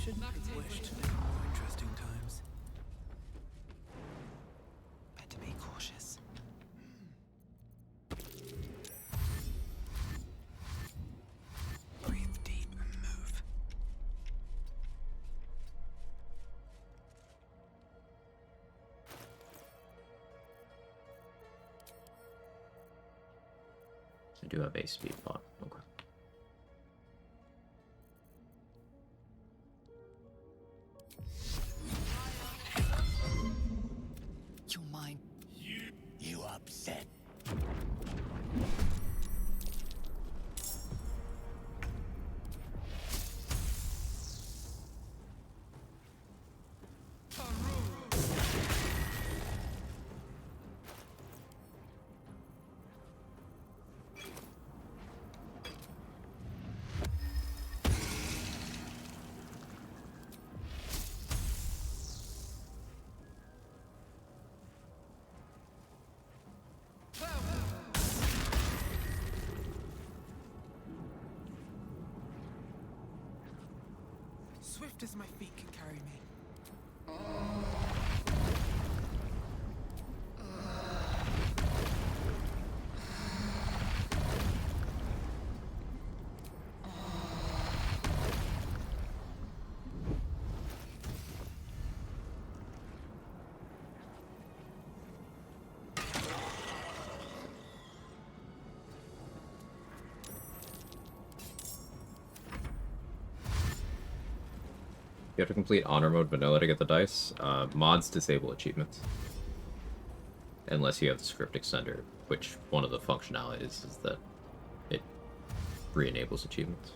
Shouldn't have wished for more interesting times. Better be cautious. Breathe deep and move. I do have a speed pot. Okay. You're mine. You upset. Swift as my feet can carry me. You have to complete Honor Mode Vanilla to get the dice. Mods disable achievements. Unless you have the script extender, which one of the functionalities is that it re-enables achievements.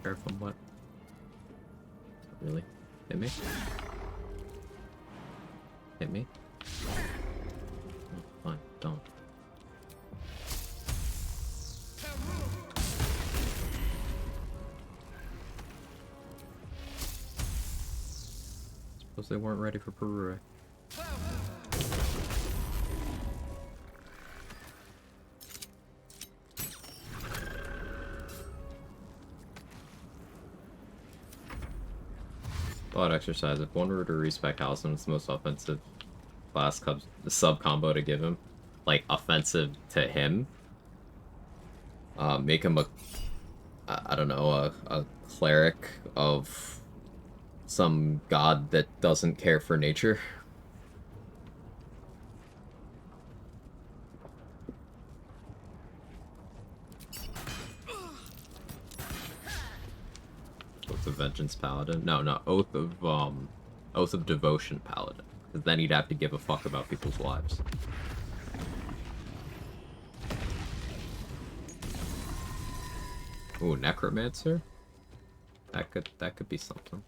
Care from what? Really? Hit me? Hit me? Oh, fine, don't. Suppose they weren't ready for Peru. Thought exercise. If one were to respec Halcyon, it's the most offensive class sub combo to give him. Like, offensive to him. Make him I don't know, a cleric of some god that doesn't care for nature. Oath of Vengeance Paladin? No, Oath of Devotion Paladin. Because then he'd have to give a fuck about people's lives. Ooh, Necromancer? That could be something.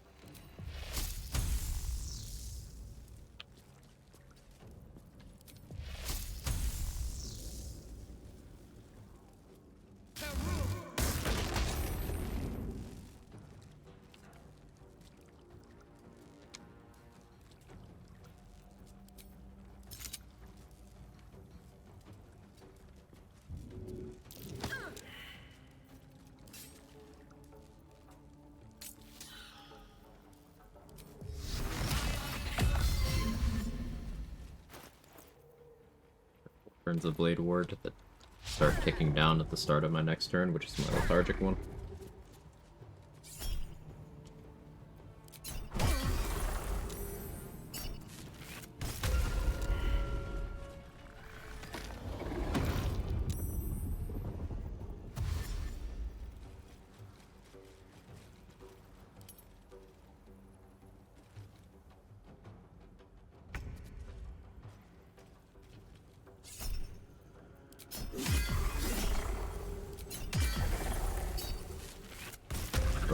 turns of Blade Ward that start ticking down at the start of my next turn, which is my lethargic one.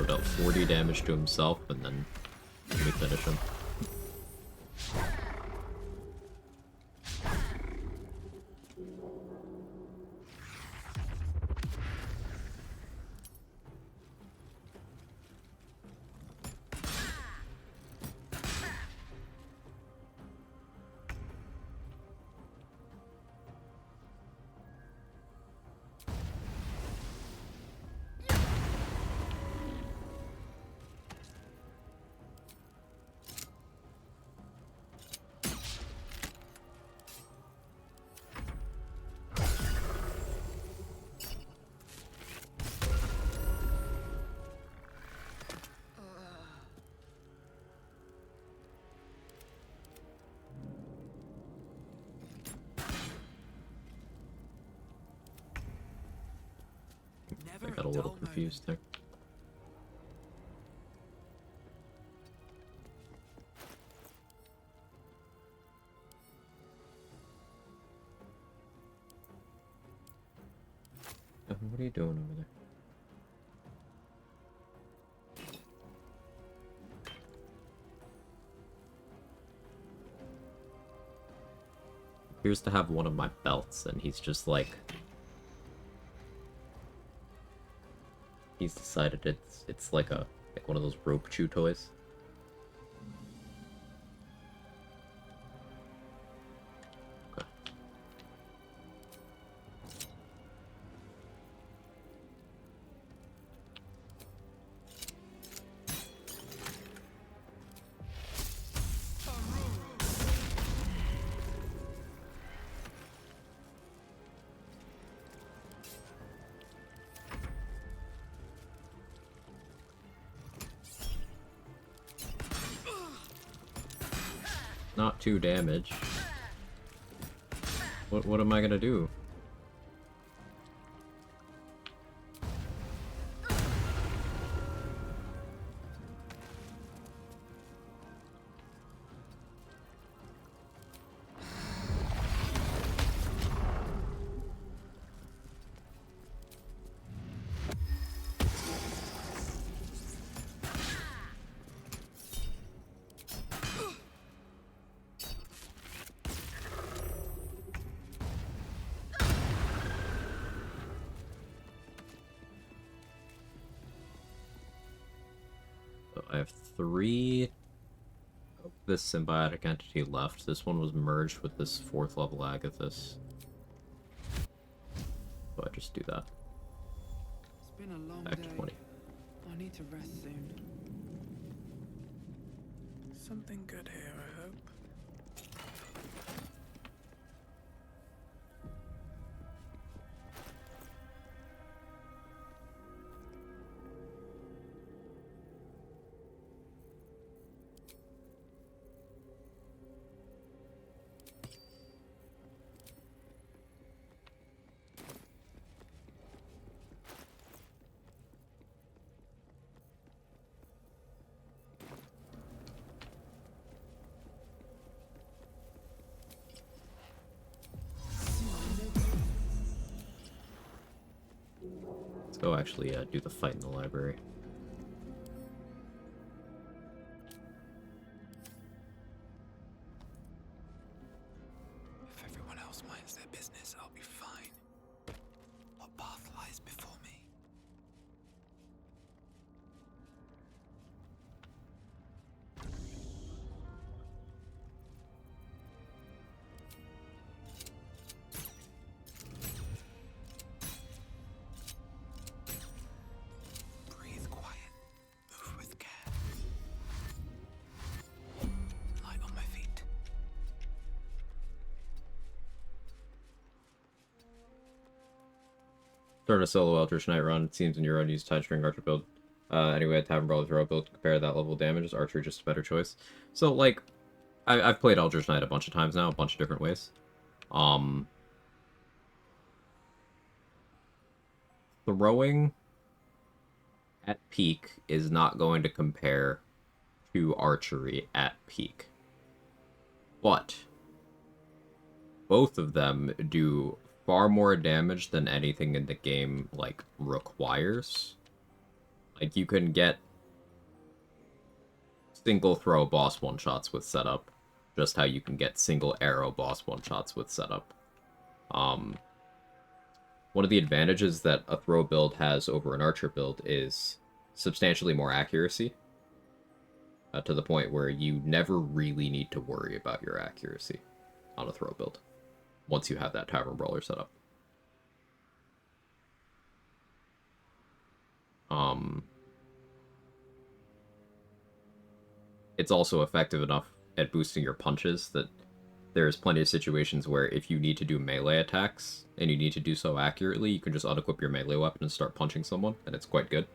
Dealt 40 damage to himself, and then we finish him. I got a little confused there. What are you doing over there? Appears to have one of my belts, and he's just like... He's decided it's like one of those rope chew toys. Okay. Not 2 damage. What am I gonna do? I have 3 of this symbiotic entity left. This one was merged with this 4th level Agathis. So I just do that. It's been a long Back day. to 20. I need to rest soon. Something good here, I hope. Let's go actually do the fight in the library. If everyone else minds their business, I'll be fine. What path lies before me? Breathe Starting a solo Eldritch Knight run, it seems in your unused Tide String Archer build. Anyway, Tavern Brawler throw build to compare that level of damage. Is Archer just a better choice? So, like, I've played Eldritch Knight a bunch of times now, a bunch of different ways. Throwing at peak is not going to compare to archery at peak. But both of them do far more damage than anything in the game, like, requires. Like, you can get single throw boss one-shots with setup, just how you can get single arrow boss one-shots with setup. One of the advantages that a throw build has over an archer build is substantially more accuracy, to the point where you never really need to worry about your accuracy on a throw build once you have that Tavern Brawler set up. It's also effective enough at boosting your punches that there's plenty of situations where if you need to do melee attacks and you need to do so accurately, you can just unequip your melee weapon and start punching someone, and it's quite good.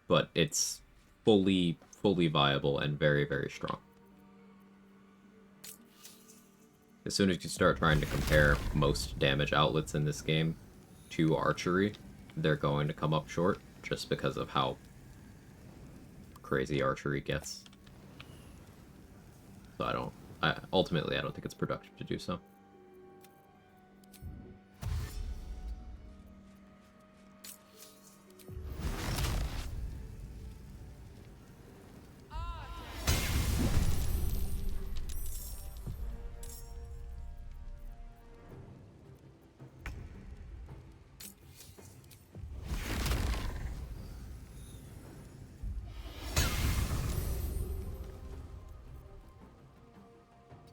But it's fully viable and very, very strong. As soon as you start trying to compare most damage outlets in this game to archery, they're going to come up short, just because of how crazy archery gets. So ultimately, I don't think it's productive to do so.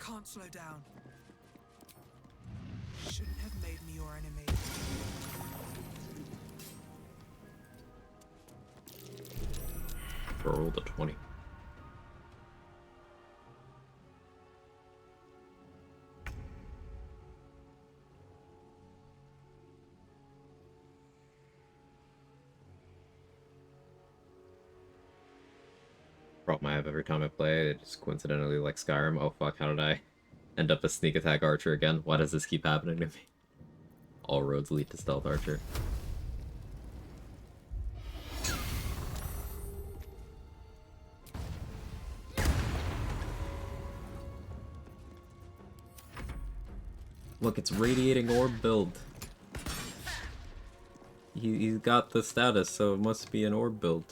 Can't slow down. Shouldn't have made me your enemy. Roll the 20. Problem I have every time I play, it's coincidentally like Skyrim. Oh fuck, how did I end up a sneak attack archer again? Why does this keep happening to me? All roads lead to stealth archer. Look, it's radiating orb build. He's got the status, so it must be an orb build.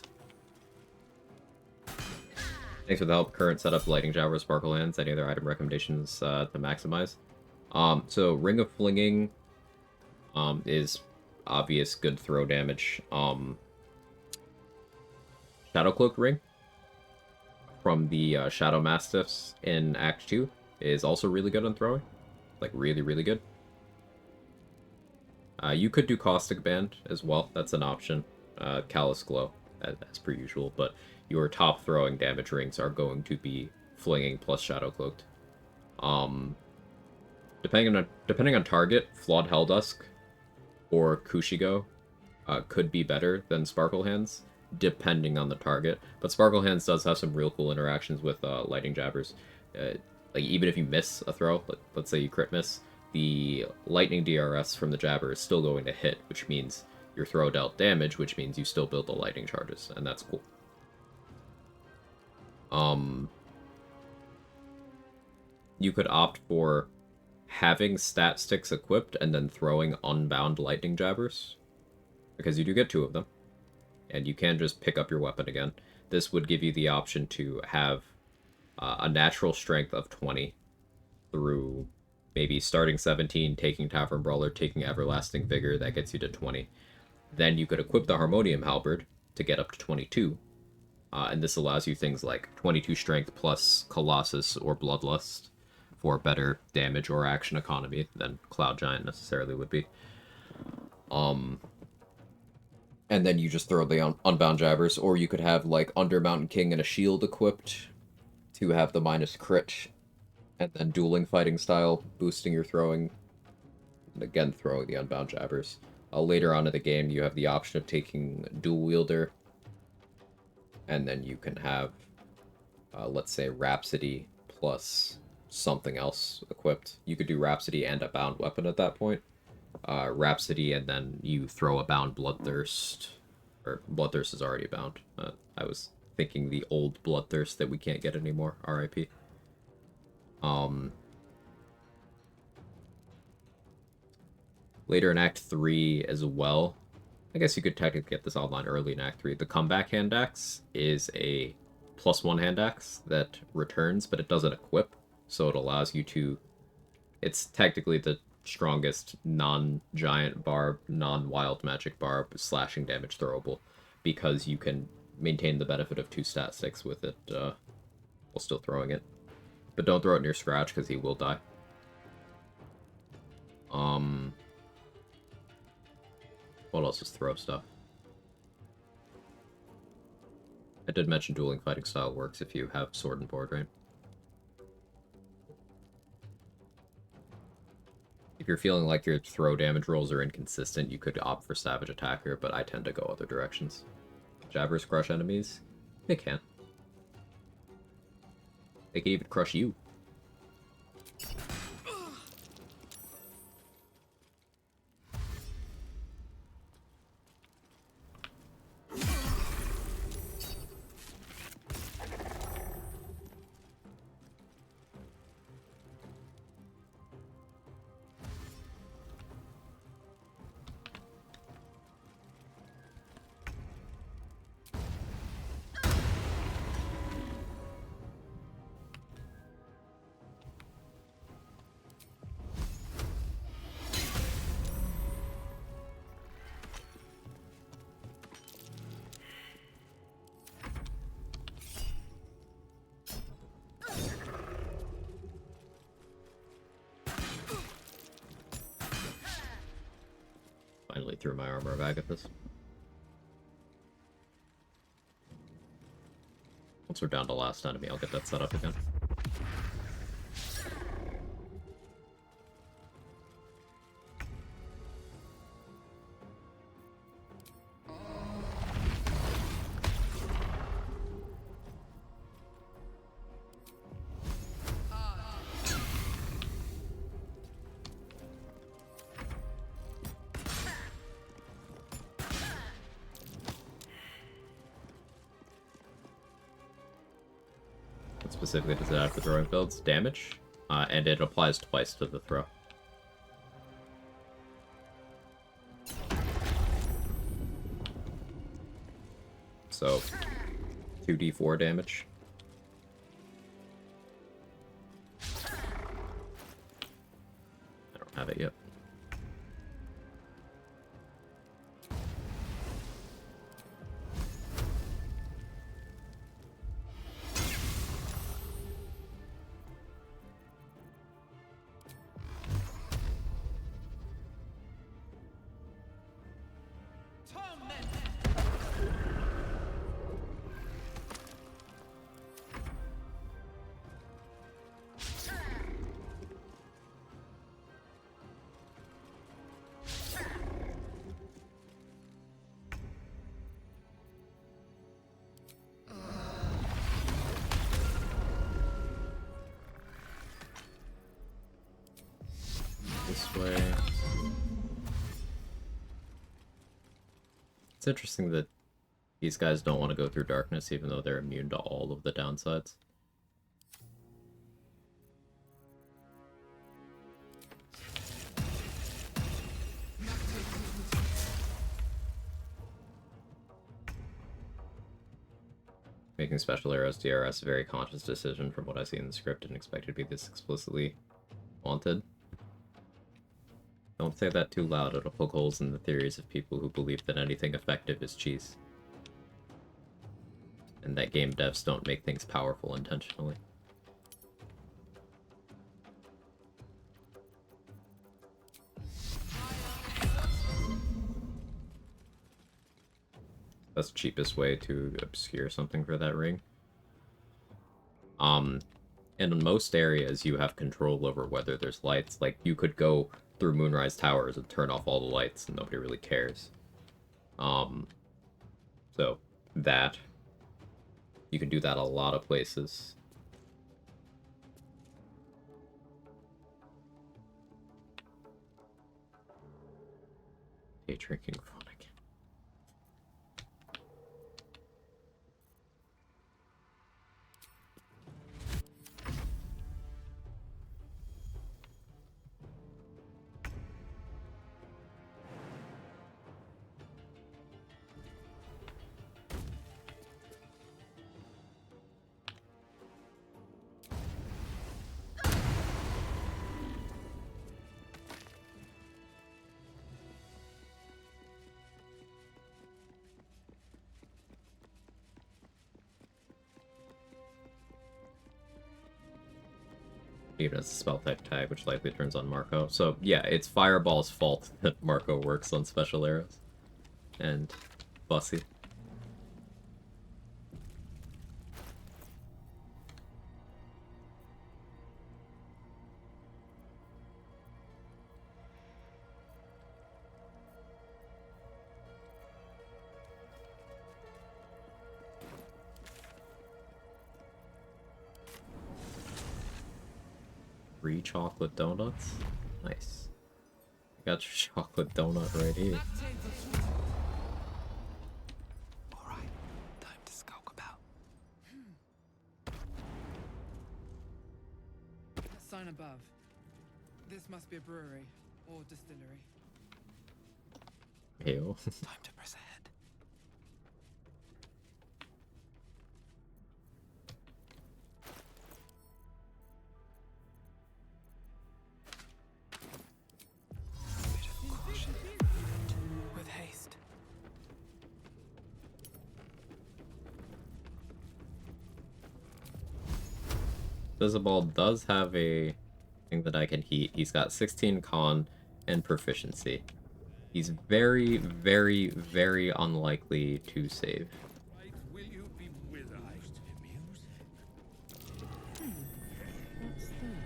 Thanks for the help. Current setup, Lighting Jabber, Sparkle Hands. Any other item recommendations to maximize? So Ring of Flinging is obvious good throw damage. Shadow Cloak Ring from the Shadow Mastiffs in Act 2 is also really good on throwing. Like, really, really good. You could do Caustic Band as well. That's an option. Callous Glow, as per usual. But your top throwing damage rings are going to be Flinging plus Shadow Cloaked. Depending on target, Flawed Helldusk or Kushigo could be better than Sparkle Hands, depending on the target. But Sparkle Hands does have some real cool interactions with Lighting Jabbers. Like, even if you miss a throw, let's say you crit miss, the lightning DRS from the jabber is still going to hit, which means your throw dealt damage, which means you still build the lightning charges, and that's cool. You could opt for having stat sticks equipped and then throwing unbound lightning jabbers, because you do get 2 of them, and you can just pick up your weapon again. This would give you the option to have a natural strength of 20 through maybe starting 17, taking Tavern Brawler, taking Everlasting Vigor, that gets you to 20. Then you could equip the Harmonium Halberd to get up to 22. And this allows you things like 22 strength plus Colossus or Bloodlust for better damage or action economy than Cloud Giant necessarily would be. And then you just throw the Unbound Jabbers, or you could have like Under Mountain King and a shield equipped to have the minus crit And then dueling fighting style, boosting your throwing, and again throwing the unbound jabbers. Later on in the game, you have the option of taking dual wielder, and then you can have, let's say, Rhapsody plus something else equipped. You could do Rhapsody and a bound weapon at that point. Rhapsody, and then you throw a bound Bloodthirst, or Bloodthirst is already bound. I was thinking the old Bloodthirst that we can't get anymore, RIP. Later in Act 3 as well, I guess you could technically get this online early in Act 3. The comeback hand axe is a +1 hand axe that returns, but it doesn't equip, so it allows you to... It's technically the strongest non-giant barb, non-wild magic barb slashing damage throwable, because you can maintain the benefit of 2 stat sticks with it while still throwing it. But don't throw it near Scratch, because he will die. What else is throw stuff? I did mention dueling fighting style works if you have sword and board, right? If you're feeling like your throw damage rolls are inconsistent, you could opt for Savage Attacker, but I tend to go other directions. Jabbers crush enemies? They can. They can even crush you. Finally threw my armor back at this. Once we're down to last enemy, I'll get that set up again. Specifically designed for throwing builds, damage, and it applies twice to the throw. So, 2d4 damage. I don't have it yet. This way. It's interesting that these guys don't want to go through darkness, even though they're immune to all of the downsides. Making special arrows DRS a very conscious decision from what I see in the script. Didn't expect it to be this explicitly wanted. Don't say that too loud, it'll poke holes in the theories of people who believe that anything effective is cheese. And that game devs don't make things powerful intentionally. That's the cheapest way to obscure something for that ring. in most areas you have control over whether there's lights. Like, you could go through Moonrise Towers and turn off all the lights and nobody really cares. So that you can do that a lot of places. Day drinking fun again. Even as a spell type tag, which likely turns on Marco. So yeah, it's Fireball's fault that Marco works on special arrows. And Bussy. Three chocolate donuts? Nice. I got your chocolate donut right here. Alright, time to skulk about. That sign above. This must be a brewery or distillery. Ew. Time to press ahead. With haste. Fizzball does have a thing that I can heat. He's got 16 con and proficiency. He's very, very, very unlikely to save. Will you be with us? What's that?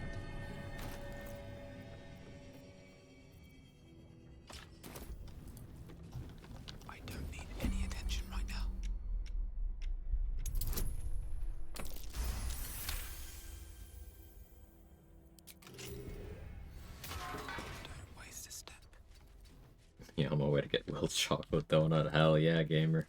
I don't need any attention right now. Don't waste a step. Yeah, on my way to get Will's chocolate donut. Hell yeah, gamer.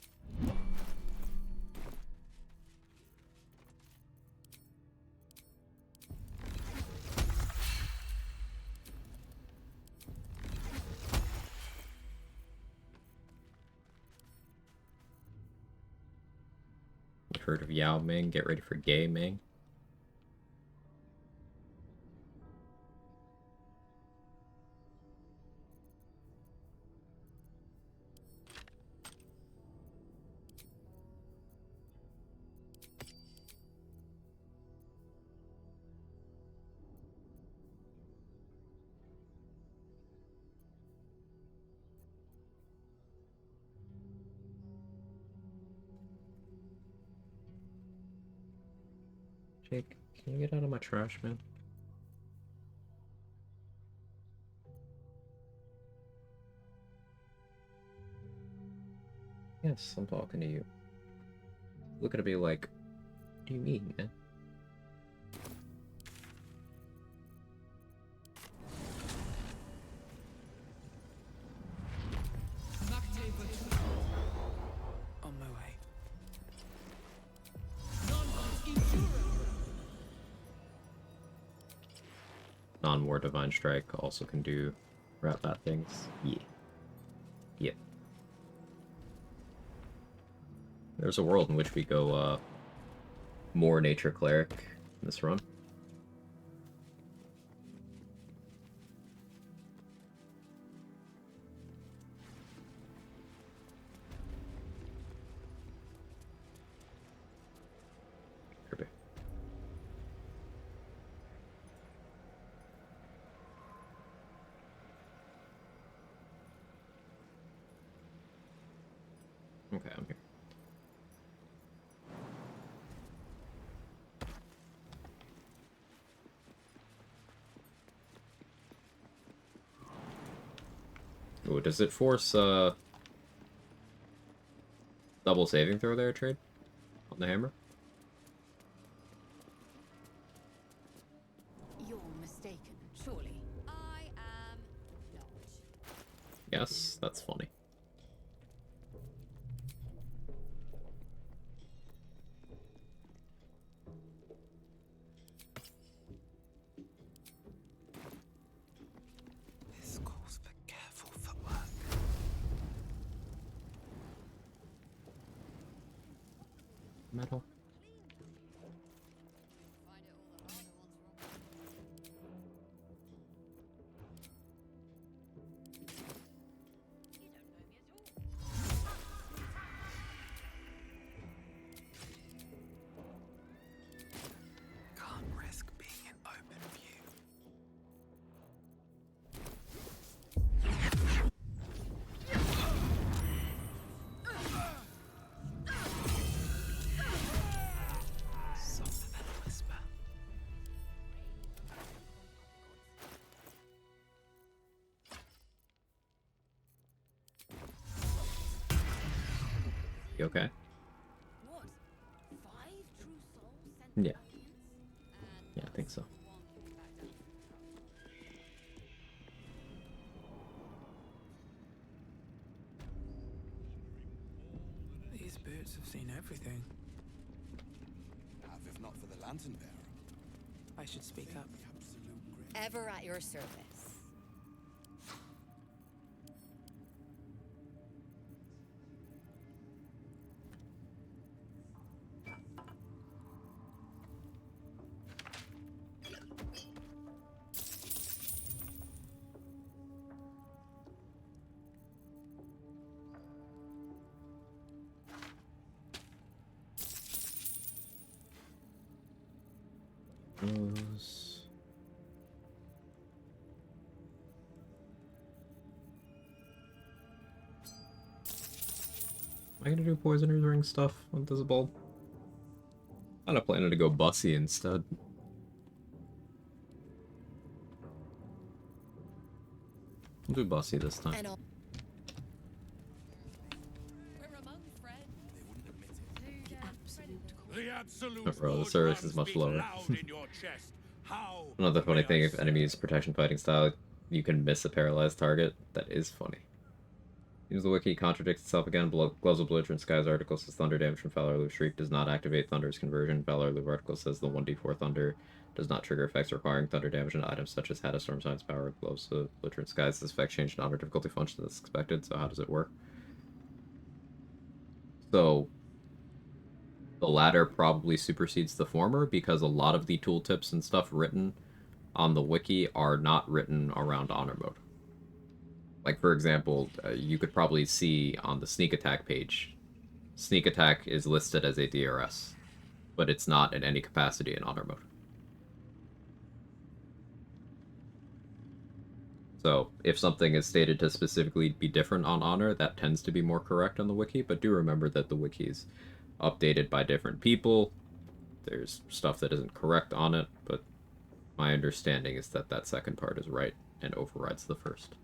You heard of Yao Ming? Get ready for Gay Ming. Jake, can you get out of my trash, man? Yes, I'm talking to you. Look at me like, what do you mean, man? On my way. Non-war Divine Strike also can do rat bat things. Yeah. Yeah. There's a world in which we go more Nature Cleric in this run. Kirby. Okay, I'm here. Ooh, does it force double saving throw there, trade? On the hammer? You're mistaken, surely. I am not. Yes, that's funny. This calls for careful footwork. Metal. Can't risk being in open view. Softer than a whisper. You okay? What? 5 true souls sent Yeah. Valiants? Yeah, I think so. One came back down. These boots have seen everything. Have if not for the lantern bearer. I should speak up. Ever at your service. Those. Am I gonna do Poisoner's Ring stuff with this bulb? I'm not planning to go Bussy instead. I'll do Bussy this time. And We're among friends. The absolute Oh, bro, the good service one is much speaks lower. loud in your chest. How Another funny may thing, I if enemy use protection fighting style, you can miss a paralyzed target. That is funny. Use the wiki contradicts itself again. Gloves of Belligerent Skies article says thunder damage from Valor Loop Shriek does not activate Thunder's conversion. Valor Loop article says the 1d4 thunder does not trigger effects requiring thunder damage on items such as Had a Storm Signs power. Gloves of Belligerent Skies. This effect changed in honor difficulty function as expected. So how does it work? So the latter probably supersedes the former because a lot of the tooltips and stuff written on the wiki are not written around honor mode. Like, for example, you could probably see on the sneak attack page, sneak attack is listed as a DRS, but it's not in any capacity in honor mode. So, if something is stated to specifically be different on honor, that tends to be more correct on the wiki, but do remember that the wiki is updated by different people. There's stuff that isn't correct on it, but my understanding is that that second part is right and overrides the first.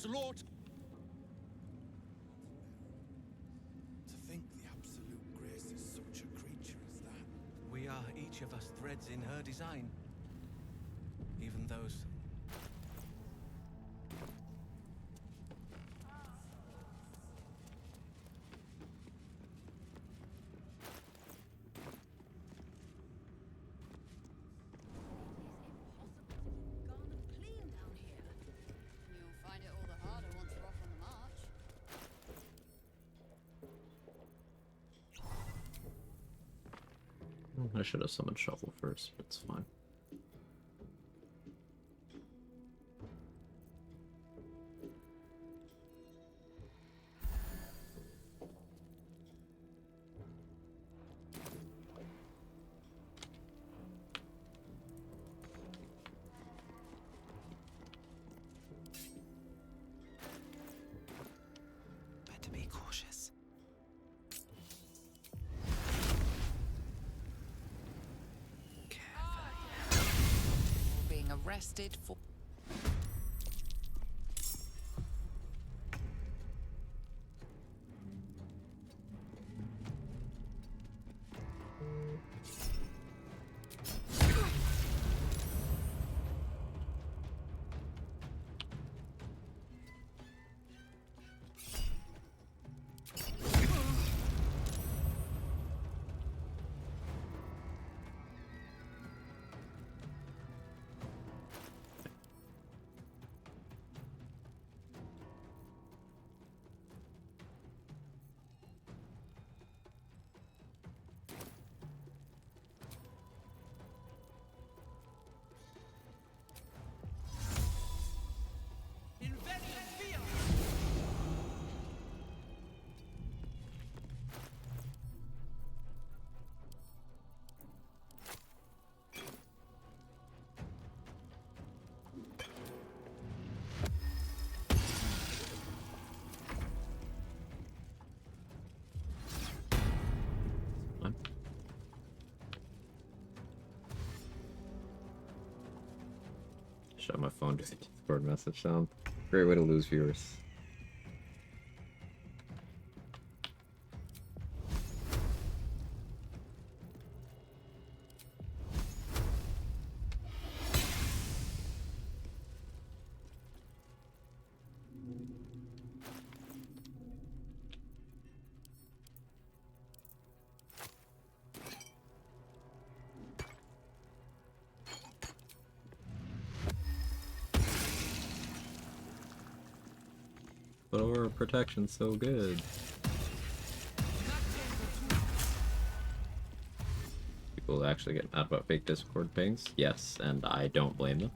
slaughter? To think the absolute grace is such a creature as that. We are each of us threads in her design. Even those. I should have summoned Shuffle first, but it's fine. rested for. Shut my phone to the Discord message sound. Great way to lose viewers. But our protection's so good. People actually get mad about fake Discord pings? Yes, and I don't blame them.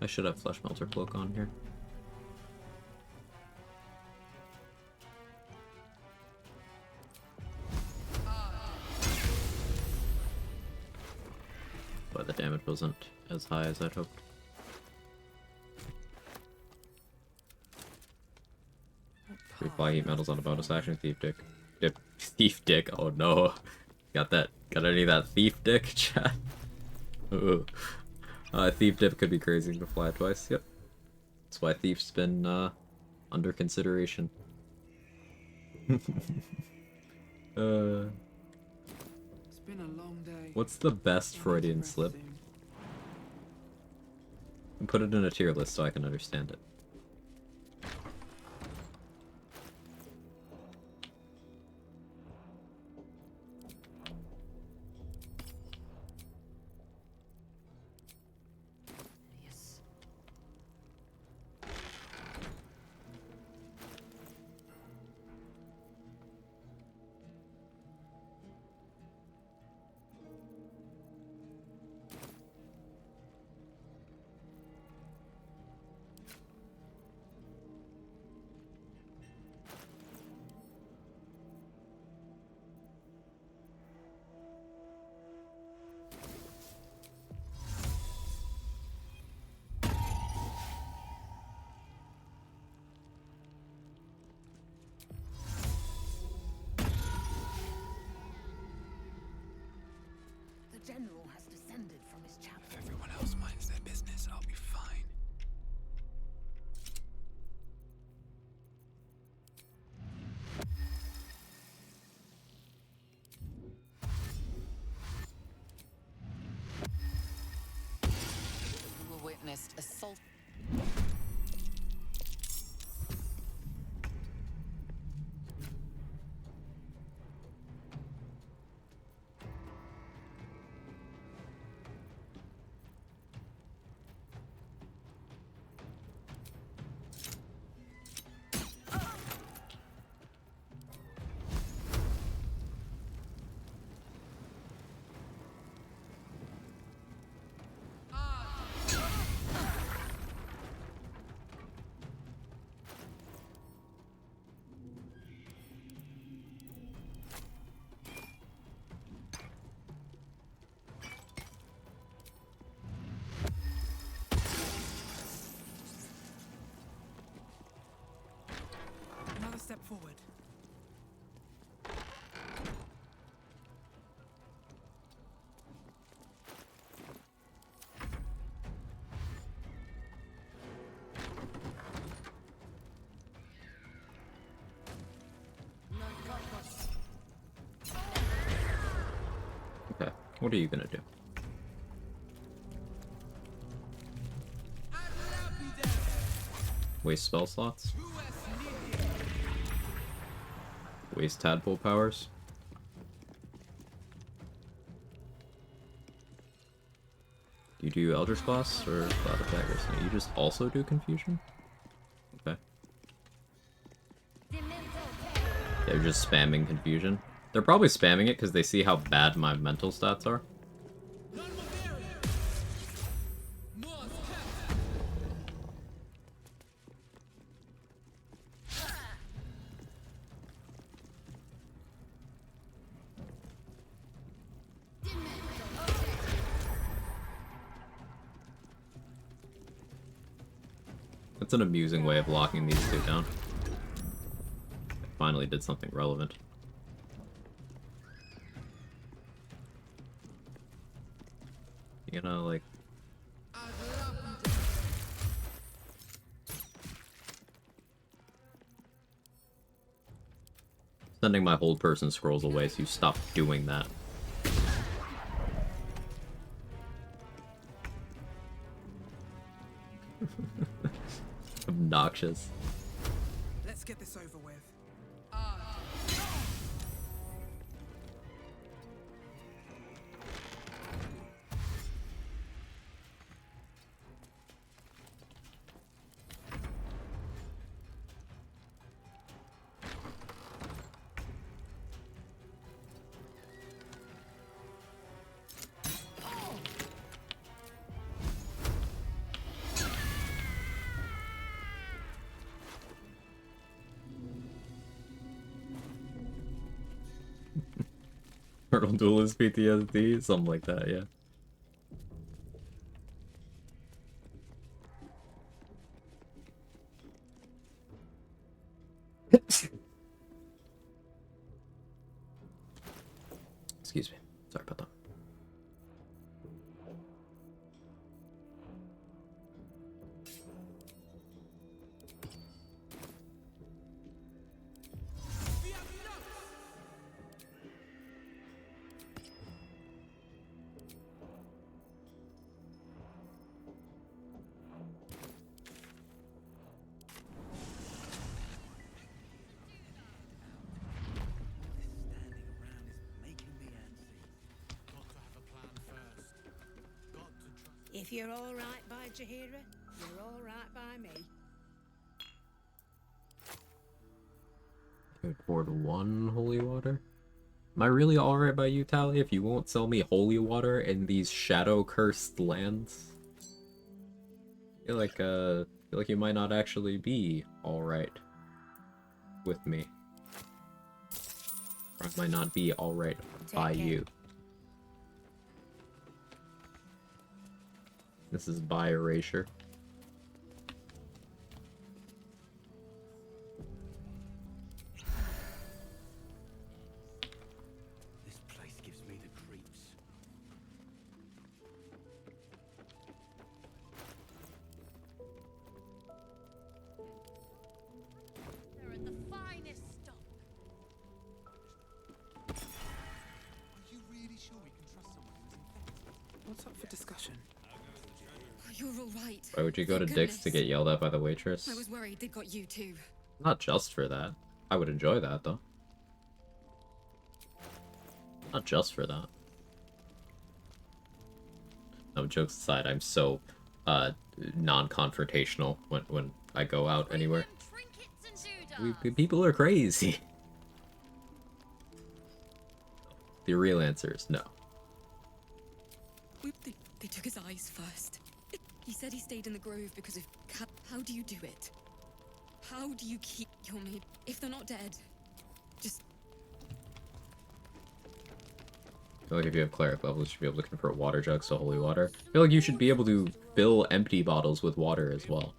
I should have Flesh Melter Cloak on here. But the damage wasn't as high as I'd hoped. Reply heat metals on a bonus action. Thief dick. Thief dick. Oh no. Got any of that thief dick, chat? Ooh. Thief dip could be crazy to fly twice. Yep. That's why Thief's been under consideration. It's been a long day. What's the best Freudian slip? And put it in a tier list so I can understand it. general has descended from his chapel. If everyone else minds their business, I'll be fine. You witnessed assault. Another step forward. Okay, what are you gonna do? Waste spell slots? Waste tadpole powers? Do you do Eldritch Blast or Cloud of Daggers? No, you just also do Confusion? Okay. Yeah, you're just spamming Confusion. They're probably spamming it because they see how bad my mental stats are. It's an amusing way of locking these two down. I finally did something relevant. You know, like... Sending my hold person scrolls away, so you stop doing that. Obnoxious. Let's get this over with. Turtle Duelist PTSD? Something like that, yeah. Excuse me. Sorry about that. If you're all right by Jahira, you're all right by me. I poured 1 holy water? Am I really alright by you, Tally, if you won't sell me holy water in these shadow-cursed lands? I feel like you might not actually be alright with me. Or I might not be alright by you. This is by erasure. This place gives me the creeps. option. You're all right. Why would you go to Thank Dick's to goodness. get yelled at by the waitress? I was worried they got you too. Not just for that. I would enjoy that, though. Not just for that. No, jokes aside, I'm so, non-confrontational when I go out anywhere. People are crazy. The real answer is no. They took his eyes first. He said he stayed in the grove because of... How do you do it? How do you keep your mate? If they're not dead, just... I feel like if you have cleric level, you should be able to convert water jugs to holy water. I feel like you should be able to fill empty bottles with water as well.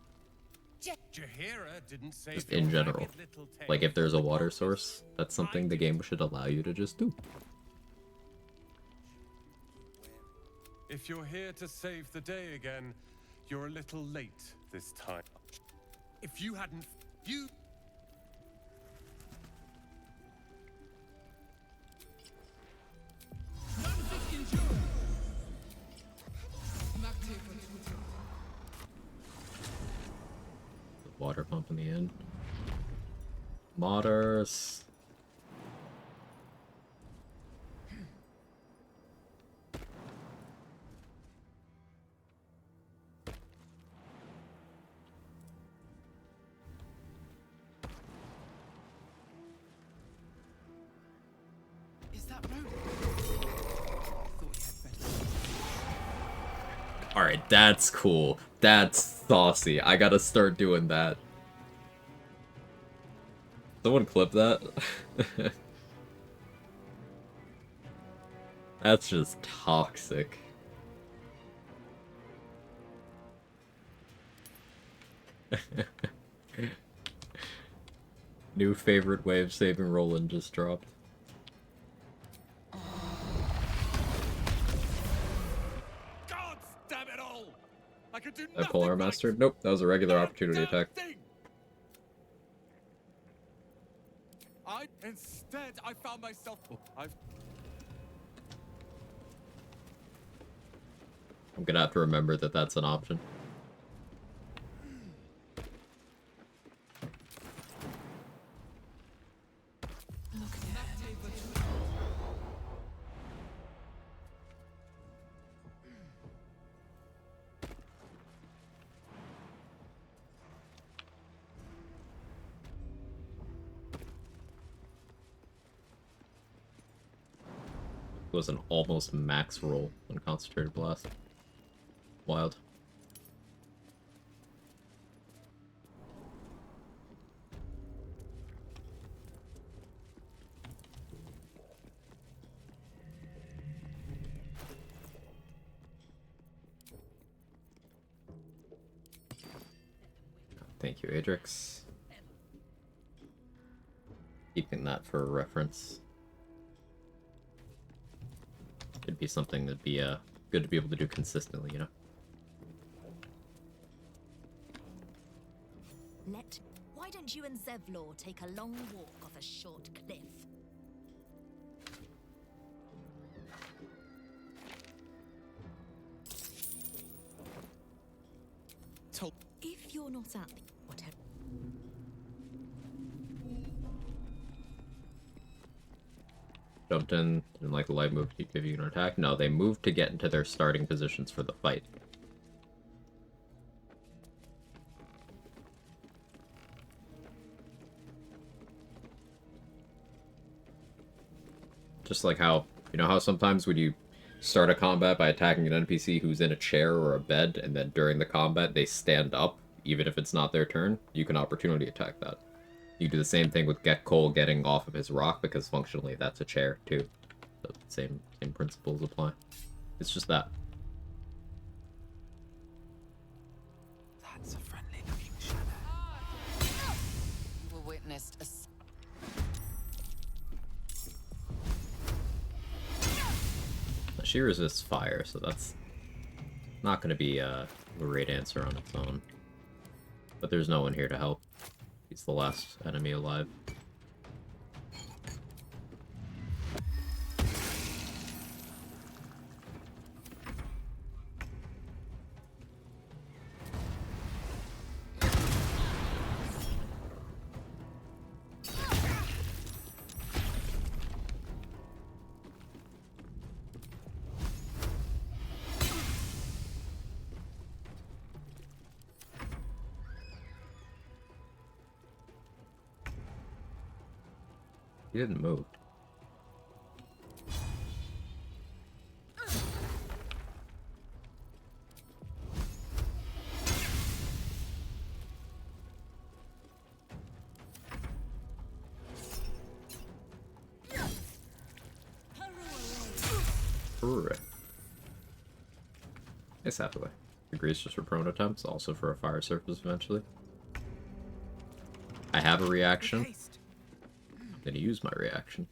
Just in general. Like if there's a water source, that's something the game should allow you to just do. If you're here to save the day again, you're a little late this time. If you hadn't... You... Water pump in the end. Modders. Alright, that's cool. That's saucy. I gotta start doing that. Someone clip that? That's just toxic. New favorite way of saving Roland just dropped. I Polar Master? Nope, that was a regular opportunity attack. Instead, I found myself... I'm gonna have to remember that that's an option. Was an almost max roll on Concentrated Blast. Wild. Thank you, Adrix. Keeping that for reference. It'd be something that'd be good to be able to do consistently, you know? Why don't you and Zevlor take a long walk off a short cliff? If you're not at the... Whatever. Jumped in, didn't like the light move to give you an attack. No, they moved to get into their starting positions for the fight. Just like how, you know how sometimes when you start a combat by attacking an NPC who's in a chair or a bed, and then during the combat they stand up, even if it's not their turn, you can opportunity attack that. You do the same thing with Get Cole getting off of his rock, because functionally that's a chair, too. So same principles apply. It's just that. That's a friendly looking shadow. You were witnessed a... She resists fire, so that's not going to be a great answer on its own. But there's no one here to help. He's the last enemy alive. He didn't move. Hooray. Nice Hathaway. Agrees just for prone attempts, also for a fire surface eventually. I have a reaction. I'm gonna use my reaction.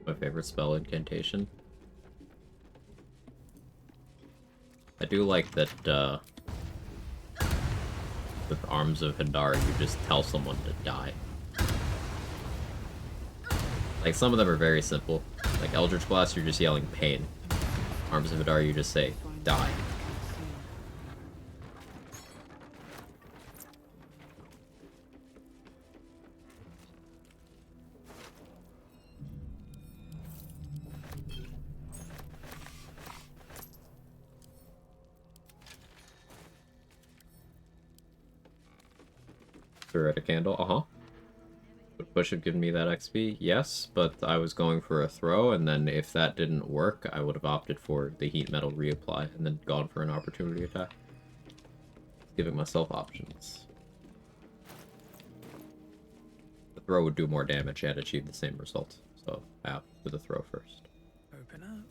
My favorite spell incantation. I do like that, with Arms of Hadar, you just tell someone to die. Like, some of them are very simple. Like, Eldritch Blast, you're just yelling pain. Arms of Hadar, you just say, die. Threw out a candle, Would push have given me that XP? Yes, but I was going for a throw, and then if that didn't work, I would have opted for the heat metal reapply, and then gone for an opportunity attack. Giving myself options. The throw would do more damage and achieve the same result, so I opted for the throw first. Open up.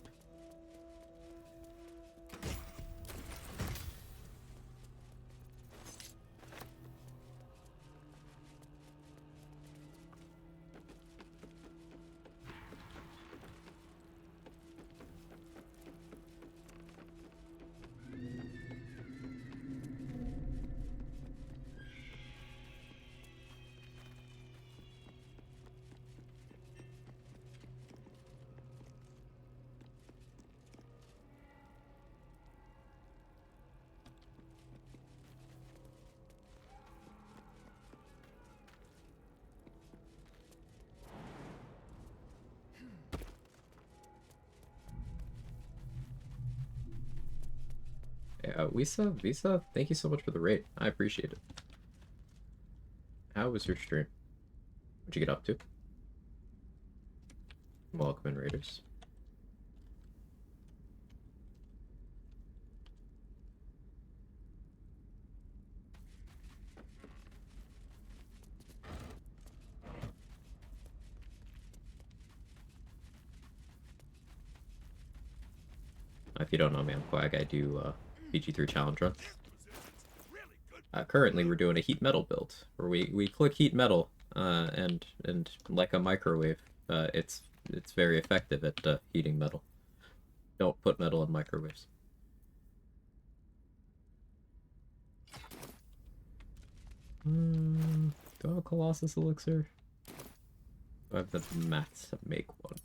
Visa, thank you so much for the raid. I appreciate it. How was your stream? What'd you get up to? Welcome in, Raiders. If you don't know me, I'm Quag. I do PG3 challenge run. Currently, we're doing a heat metal build where we click heat metal, and like a microwave, it's very effective at heating metal. Don't put metal in microwaves. Do I have a Colossus elixir? Do I have the mats to make one?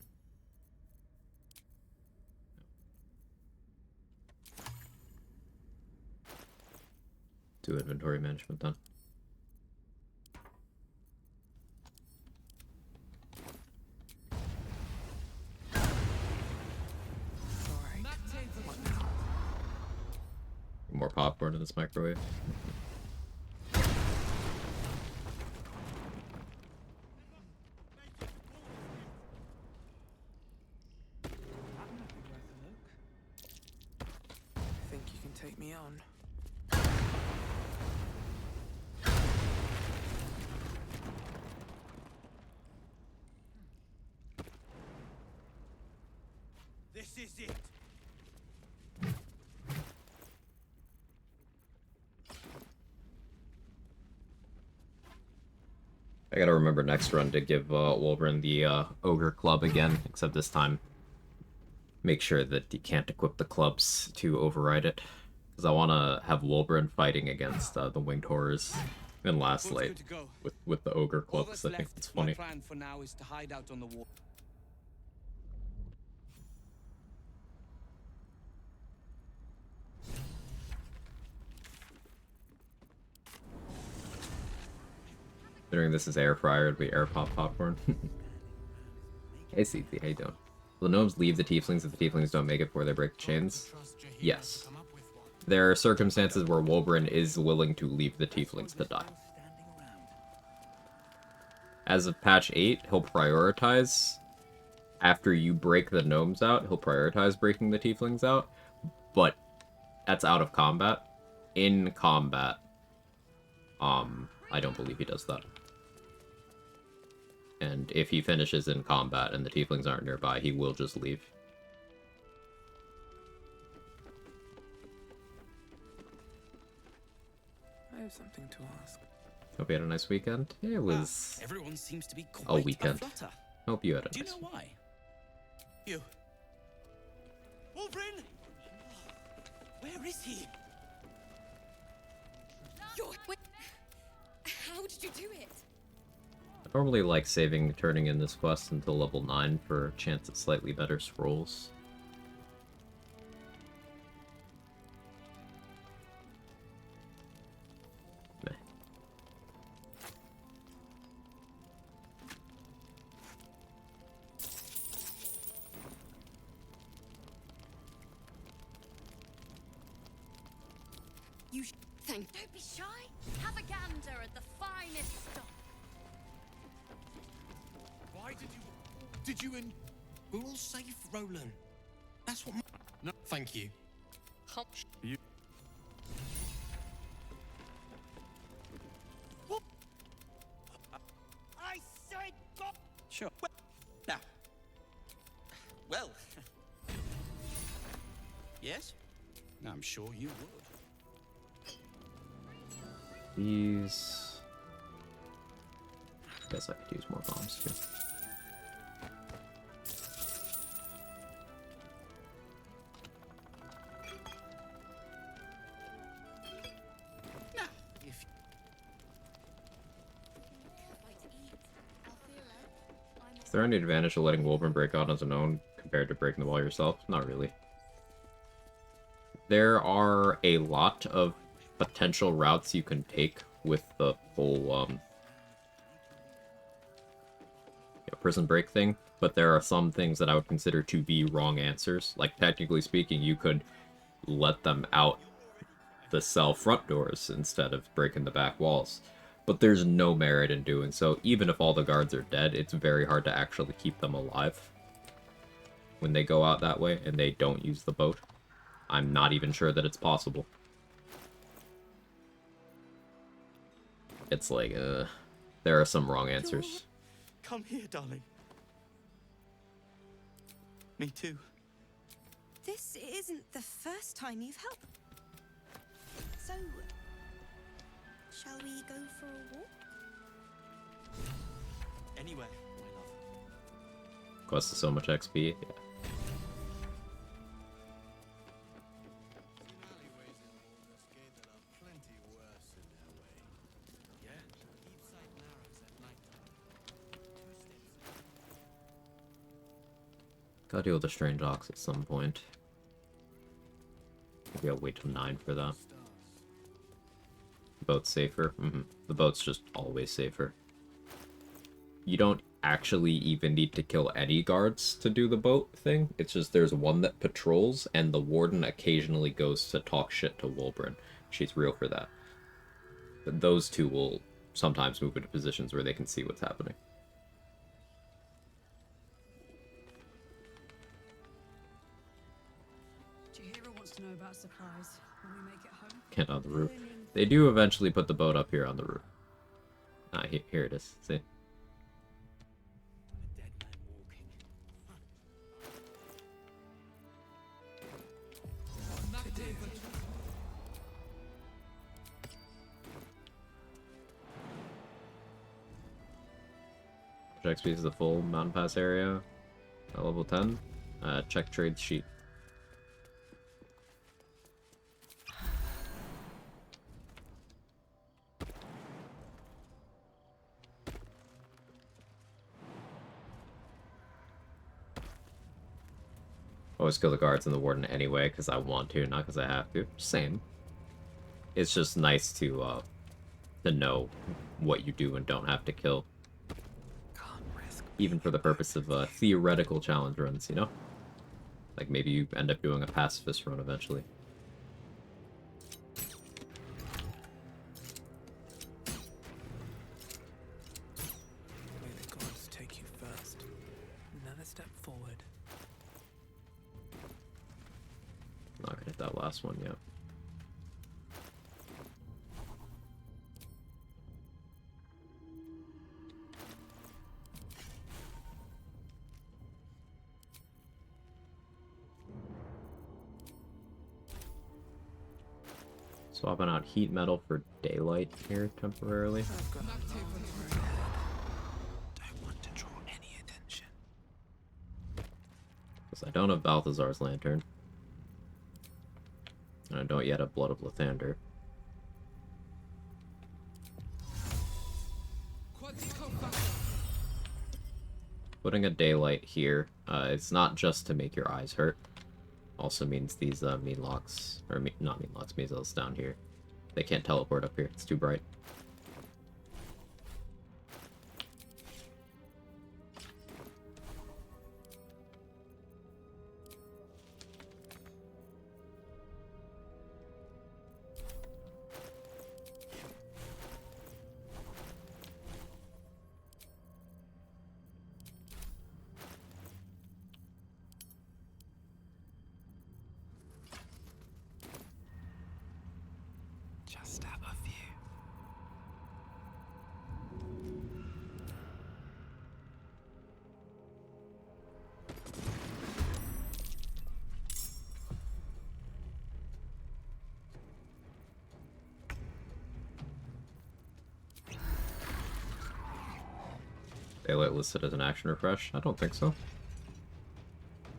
Do inventory management then. More popcorn in this microwave. Think you can take me on? This is it. I gotta remember next run to give Wolverine the Ogre Club again, except this time make sure that you can't equip the clubs to override it. Because I want to have Wolverine fighting against the Winged Horrors in Last Light with the Ogre cloaks. I think it's funny. My plan for now is to hide out on the wall. Considering this is air fryer, it'd be air pop popcorn. Hey CT, how you doing? Will the gnomes leave the tieflings if the tieflings don't make it before they break the chains? Yes. There are circumstances where Wolverine is willing to leave the tieflings to die. As of patch 8, he'll prioritize. After you break the gnomes out, he'll prioritize breaking the tieflings out. But that's out of combat. In combat, I don't believe he does that. And if he finishes in combat and the tieflings aren't nearby, he will just leave. I have something to ask. Hope you had a nice weekend. It was Everyone seems to be a quite weekend. aflutter. Hope you had a Do you nice know why? You. Wolverine! Where is he? Wait, how did you do it? I normally like turning in this quest until level 9 for a chance at slightly better scrolls. Meh. Don't be shy. Have a gander at the finest stock. Why did you We're all safe, Roland. That's what No, thank you. You. I said go. Sure. Well, now. Well. Yes? I'm sure you would. These... Guess I could use more bombs too. Is there any advantage to letting Wolverine break out on his own compared to breaking the wall yourself? Not really. There are a lot of potential routes you can take with the whole prison break thing, but there are some things that I would consider to be wrong answers. Like, technically speaking, you could let them out the cell front doors instead of breaking the back walls. But there's no merit in doing so. Even if all the guards are dead, it's very hard to actually keep them alive when they go out that way and they don't use the boat. I'm not even sure that it's possible. It's like, there are some wrong answers. Come here, darling. Me too. This isn't the first time you've helped. So, shall we go for a walk? Anywhere, my love. Quest is so much XP. Yeah. Gotta deal with the strange ox at some point. Maybe I'll wait till 9 for that. The boat's safer? The boat's just always safer. You don't actually even need to kill any guards to do the boat thing. It's just there's one that patrols, and the warden occasionally goes to talk shit to Wolverine. She's real for that. But those two will sometimes move into positions where they can see what's happening. To know about supplies when we make it home. Can't on the roof. They do eventually put the boat up here on the roof. Ah, here it is. See? Project speed is the full mountain pass area at level 10. Check trade sheet. Always kill the guards and the warden anyway, because I want to, not because I have to. Same. It's just nice to know what you do and don't have to kill. Even for the purpose of theoretical challenge runs, you know? Like maybe you end up doing a pacifist run eventually. May the gods take you first. Another step forward. Not gonna hit that last one yet. Swapping out heat metal for daylight here temporarily. Don't want to draw any attention. Because I don't have Balthazar's lantern. And I don't yet have Blood of Lathander. Putting a daylight here, it's not just to make your eyes hurt. Also means these mean locks, or not mean locks, measles down here. They can't teleport up here, it's too bright. Just have a few. Daylight listed as an action refresh? I don't think so.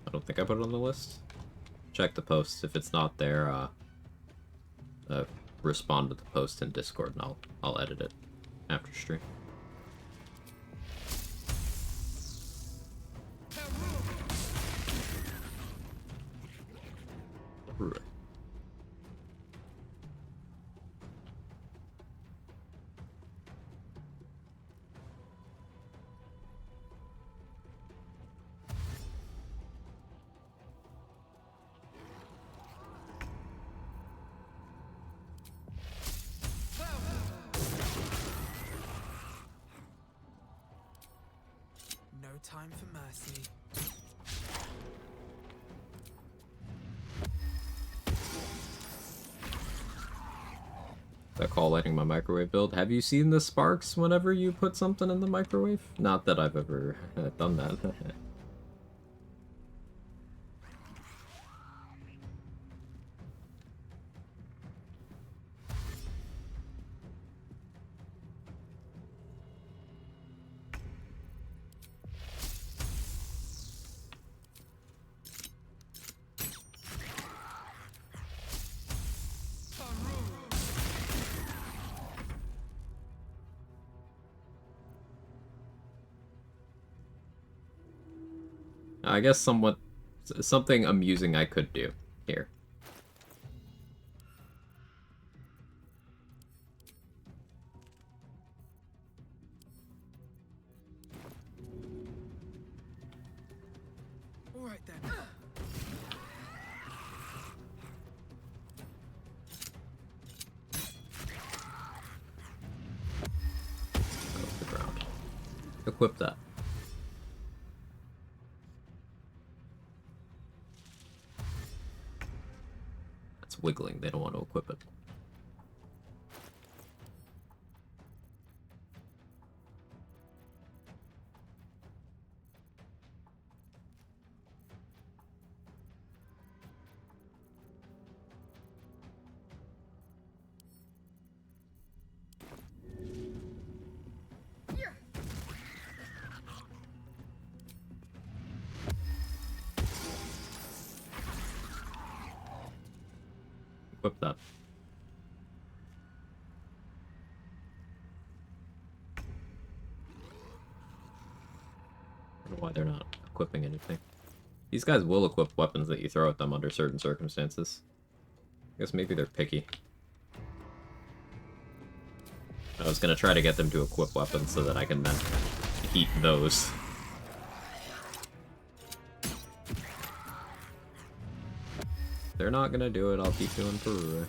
I don't think I put it on the list. Check the posts. If it's not there, respond to the post in Discord and I'll edit it after stream. Right. No time for mercy. That call lighting my microwave build. Have you seen the sparks whenever you put something in the microwave? Not that I've ever done that. I guess something amusing I could do here. All right then. Off the ground. Equip that. That's wiggling. They don't want to equip it. Equip that. I don't know why they're not equipping anything. These guys will equip weapons that you throw at them under certain circumstances. I guess maybe they're picky. I was gonna try to get them to equip weapons so that I can then eat those. They're not gonna do it, I'll keep doing Peru.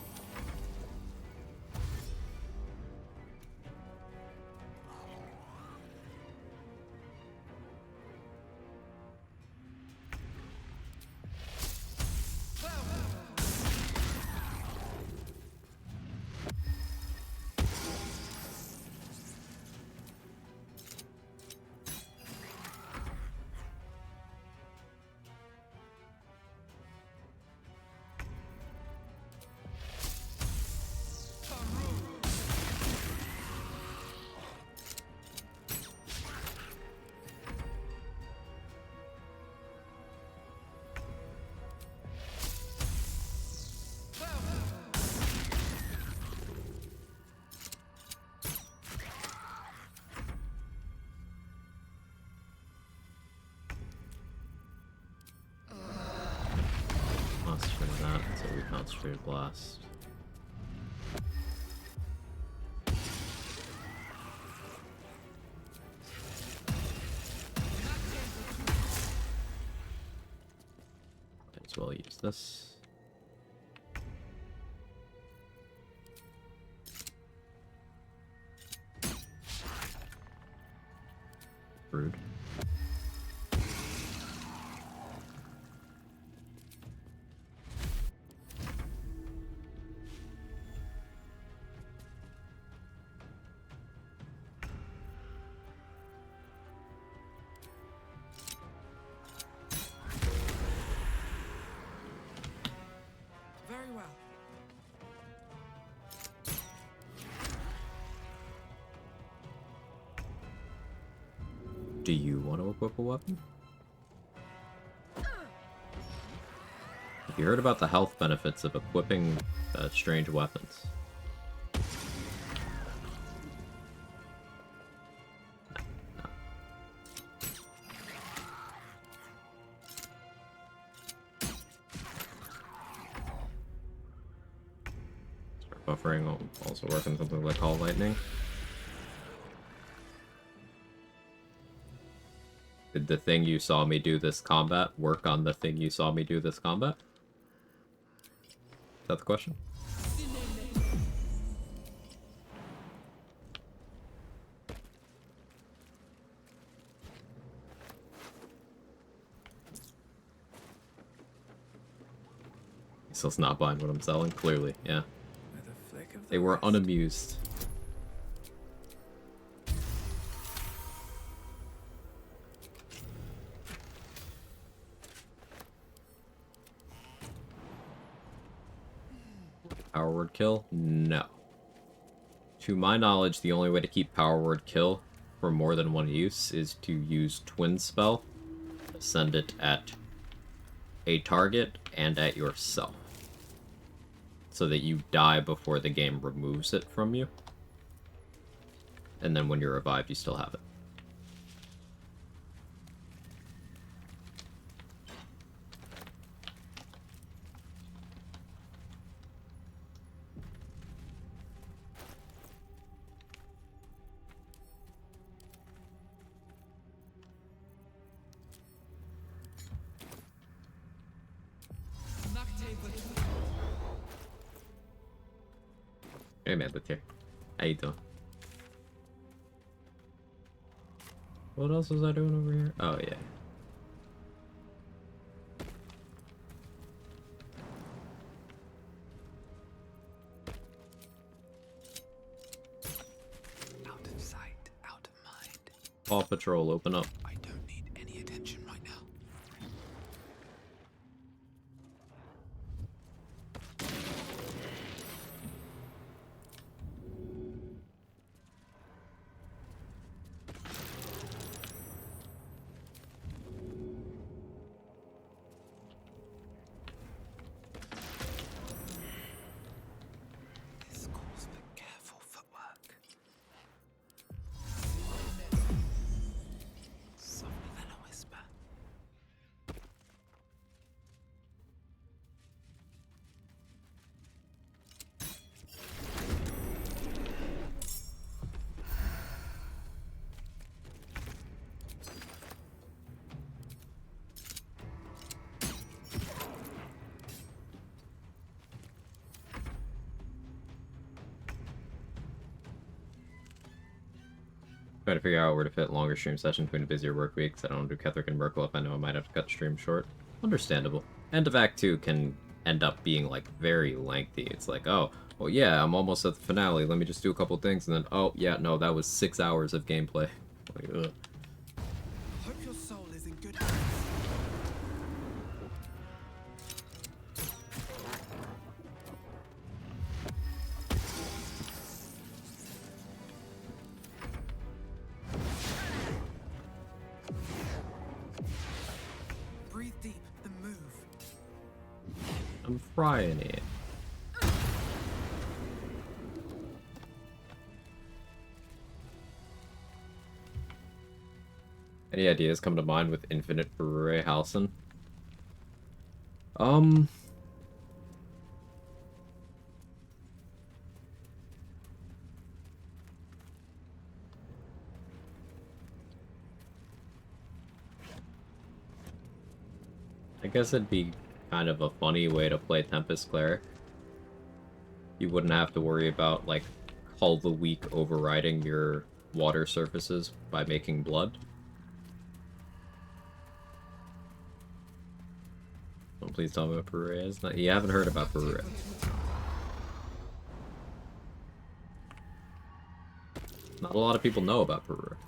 Concentrate on that, so we concentrate blast. Might as well use this. Rude. Very well. Do you want to equip a weapon? Have you heard about the health benefits of equipping strange weapons? Start buffering will also work on something like Call Lightning. Did the thing you saw me do this combat work on the thing you saw me do this combat? Is that the question? Still not buying what I'm selling, clearly, yeah. They were unamused. Power word kill? No. To my knowledge, the only way to keep power word kill for more than one use is to use twin spell, send it at a target and at yourself, so that you die before the game removes it from you, and then when you're revived you still have it. Hey man, look here. How you doing? What else was I doing over here? Oh yeah. Out of sight, out of mind. Paw Patrol, open up. I don't need any attention right now. This calls for careful footwork. Trying to figure out where to fit longer stream sessions between a busier work weeks. I don't want to do Ketherick and Merkel if I know I might have to cut the stream short. Understandable. End of Act 2 can end up being, like, very lengthy. It's like, oh, well, yeah, I'm almost at the finale. Let me just do a couple things, and then, oh, yeah, no, that was 6 hours of gameplay. Like, ugh. Hope your soul is in good hands. Breathe deep, then move. I'm frying it. Any ideas come to mind with Infinite Bure Halcyon? I guess it'd be kind of a funny way to play Tempest Cleric. You wouldn't have to worry about, like, Hull the Weak overriding your water surfaces by making blood. Oh, please tell me what Perure is. You haven't heard about Perure. Not a lot of people know about Perure.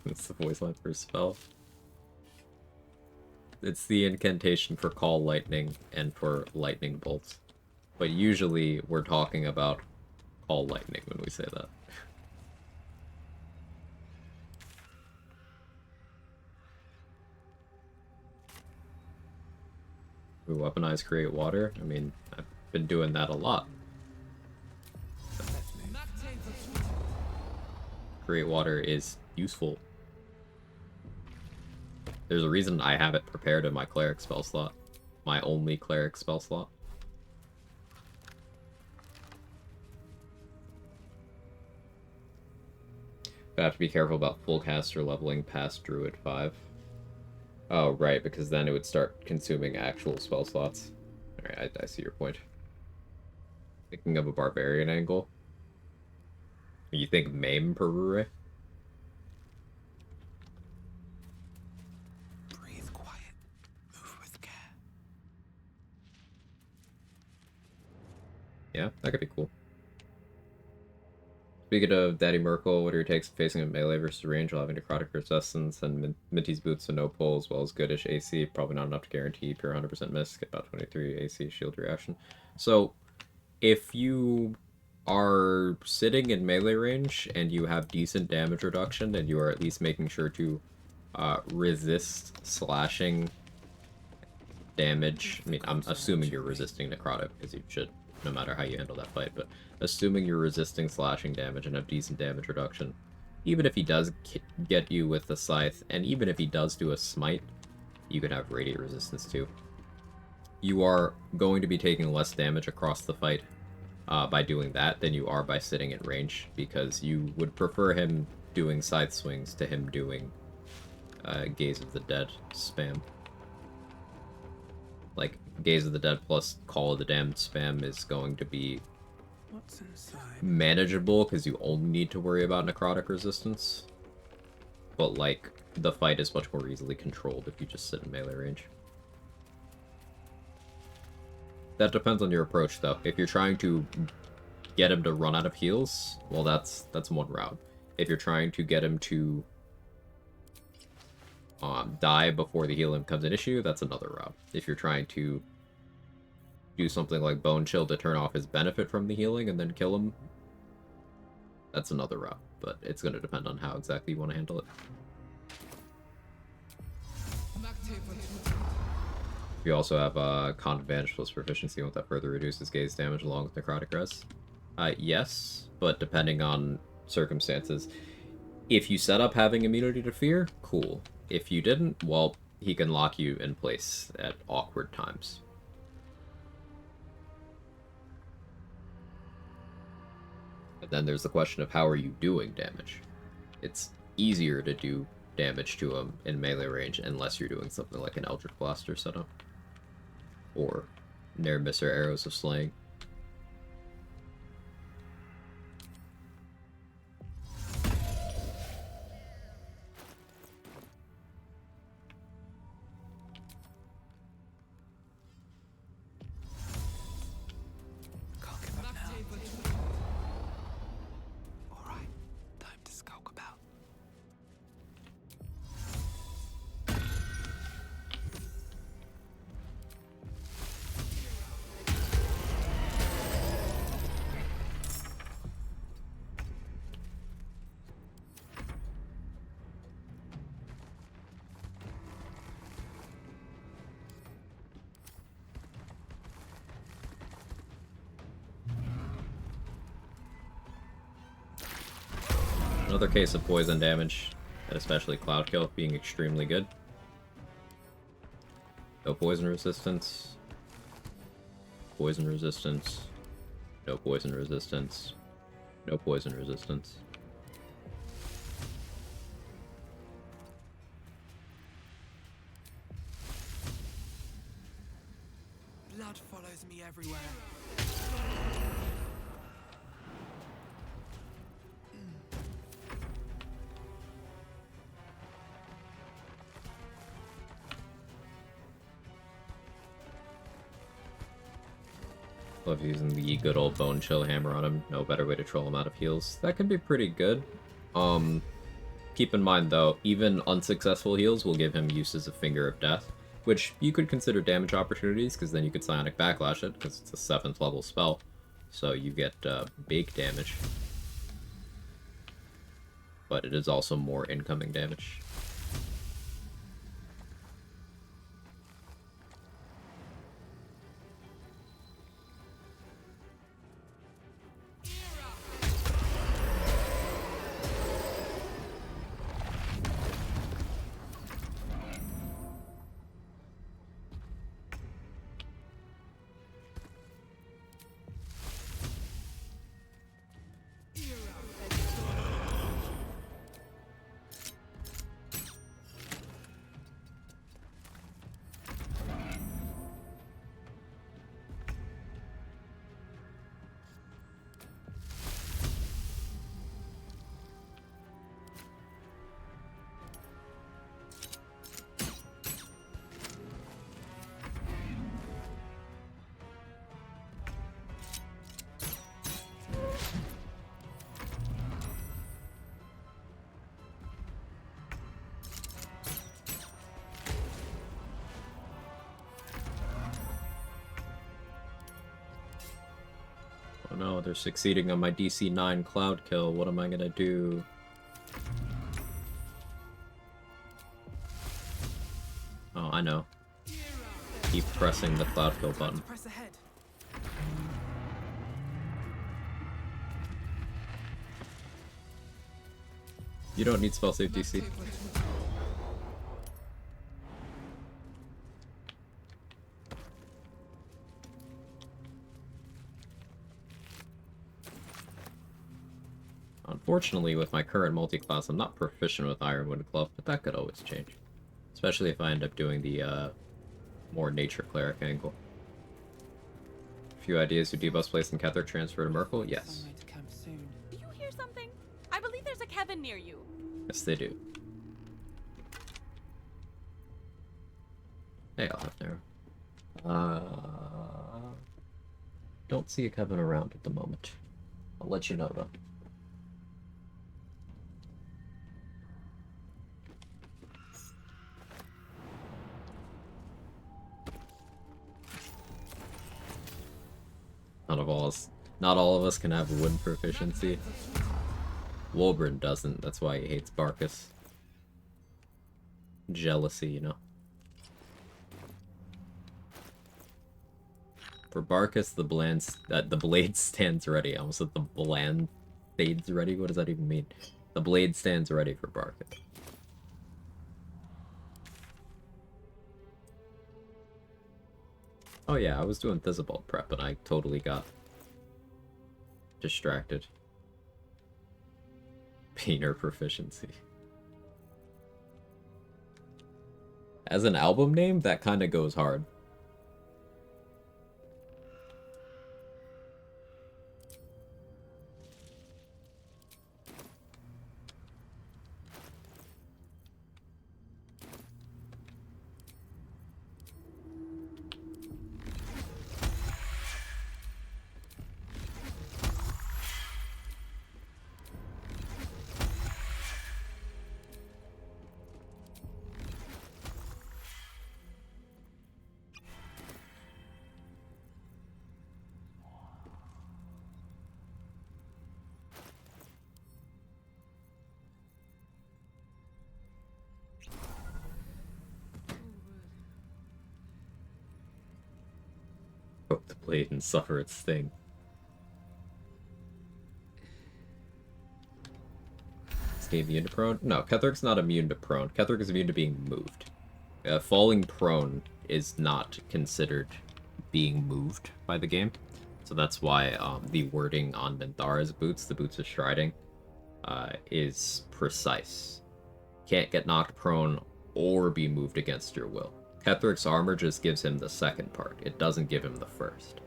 It's the voice line for a spell. It's the incantation for Call Lightning and for Lightning Bolts. But usually we're talking about Call Lightning when we say that. We weaponize Create Water. I mean, I've been doing that a lot. Create Water is useful. There's a reason I have it prepared in my Cleric spell slot. My only Cleric spell slot. But I have to be careful about full caster leveling past Druid 5. Oh, right, because then it would start consuming actual spell slots. Alright, I see your point. Thinking of a barbarian angle. You think Maim Perure? Breathe quiet. Move with care. Yeah, that could be cool. Speaking of Daddy Merkel, what are your takes on facing a melee versus range while having necrotic resistance and Minty's boots and no pull, as well as goodish AC? Probably not enough to guarantee pure 100% miss. Get about 23 AC shield reaction. So, if you are sitting in melee range and you have decent damage reduction and you are at least making sure to resist slashing damage. I mean, I'm assuming you're resisting necrotic, because you should, no matter how you handle that fight, but assuming you're resisting slashing damage and have decent damage reduction, even if he does get you with the scythe, and even if he does do a smite, you can have radiant resistance too. You are going to be taking less damage across the fight by doing that than you are by sitting in range, because you would prefer him doing scythe swings to him doing Gaze of the Dead spam. Like, Gaze of the Dead plus Call of the Damned spam is going to be What's inside? manageable, because you only need to worry about necrotic resistance. But, like, the fight is much more easily controlled if you just sit in melee range. That depends on your approach, though. If you're trying to get him to run out of heals, well, that's one route. If you're trying to get him to die before the healing becomes an issue, that's another route. If you're trying to do something like Bone Chill to turn off his benefit from the healing and then kill him, that's another route. But it's going to depend on how exactly you want to handle it. You also have Con Advantage plus Proficiency, won't that further reduces gaze damage along with Necrotic Res? Yes, but depending on circumstances. If you set up having immunity to fear, cool. If you didn't, well, he can lock you in place at awkward times. And then there's the question of how are you doing damage? It's easier to do damage to him in melee range unless you're doing something like an Eldritch Blaster setup. Or Near Misser Arrows of Slaying. Another case of poison damage, and especially Cloud Kill being extremely good. No poison resistance. Poison resistance. No poison resistance. No poison resistance. Blood follows me everywhere. Love using the good old Bone Chill Hammer on him. No better way to troll him out of heals. That can be pretty good. Keep in mind though, even unsuccessful heals will give him uses of Finger of Death, which you could consider damage opportunities, because then you could Psionic Backlash it, because it's a 7th level spell. So you get big damage. But it is also more incoming damage. Oh no, they're succeeding on my DC 9 Cloud Kill. What am I gonna do? Oh, I know. Keep pressing the Cloud Kill button. Press ahead. You don't need spell save DC. Unfortunately, with my current multi-class, I'm not proficient with Ironwood Glove, but that could always change. Especially if I end up doing the more Nature Cleric angle. A few ideas to debuff place and Catholic transfer to Merkel? Yes. Do you hear something? I believe there's a Kevin near you. Yes, they do. Hey, I'll have narrow. Don't see a Kevin around at the moment. I'll let you know, though. Not all of us can have wood proficiency. Wolbrin doesn't, that's why he hates Barkus. Jealousy, you know. For Barkus, the blade stands ready. I almost said the bland fades ready. What does that even mean? The blade stands ready for Barkus. Oh yeah, I was doing Thizabald prep and I totally got distracted. Painter proficiency. As an album name, that kind of goes hard. Poke the blade and suffer its sting. he immune to prone? No, Kethric's not immune to prone. Ketheric is immune to being moved. Falling prone is not considered being moved by the game. So that's why the wording on Minthara's boots, the boots of striding, is precise. Can't get knocked prone or be moved against your will. Kethric's armor just gives him the second part. It doesn't give him the first.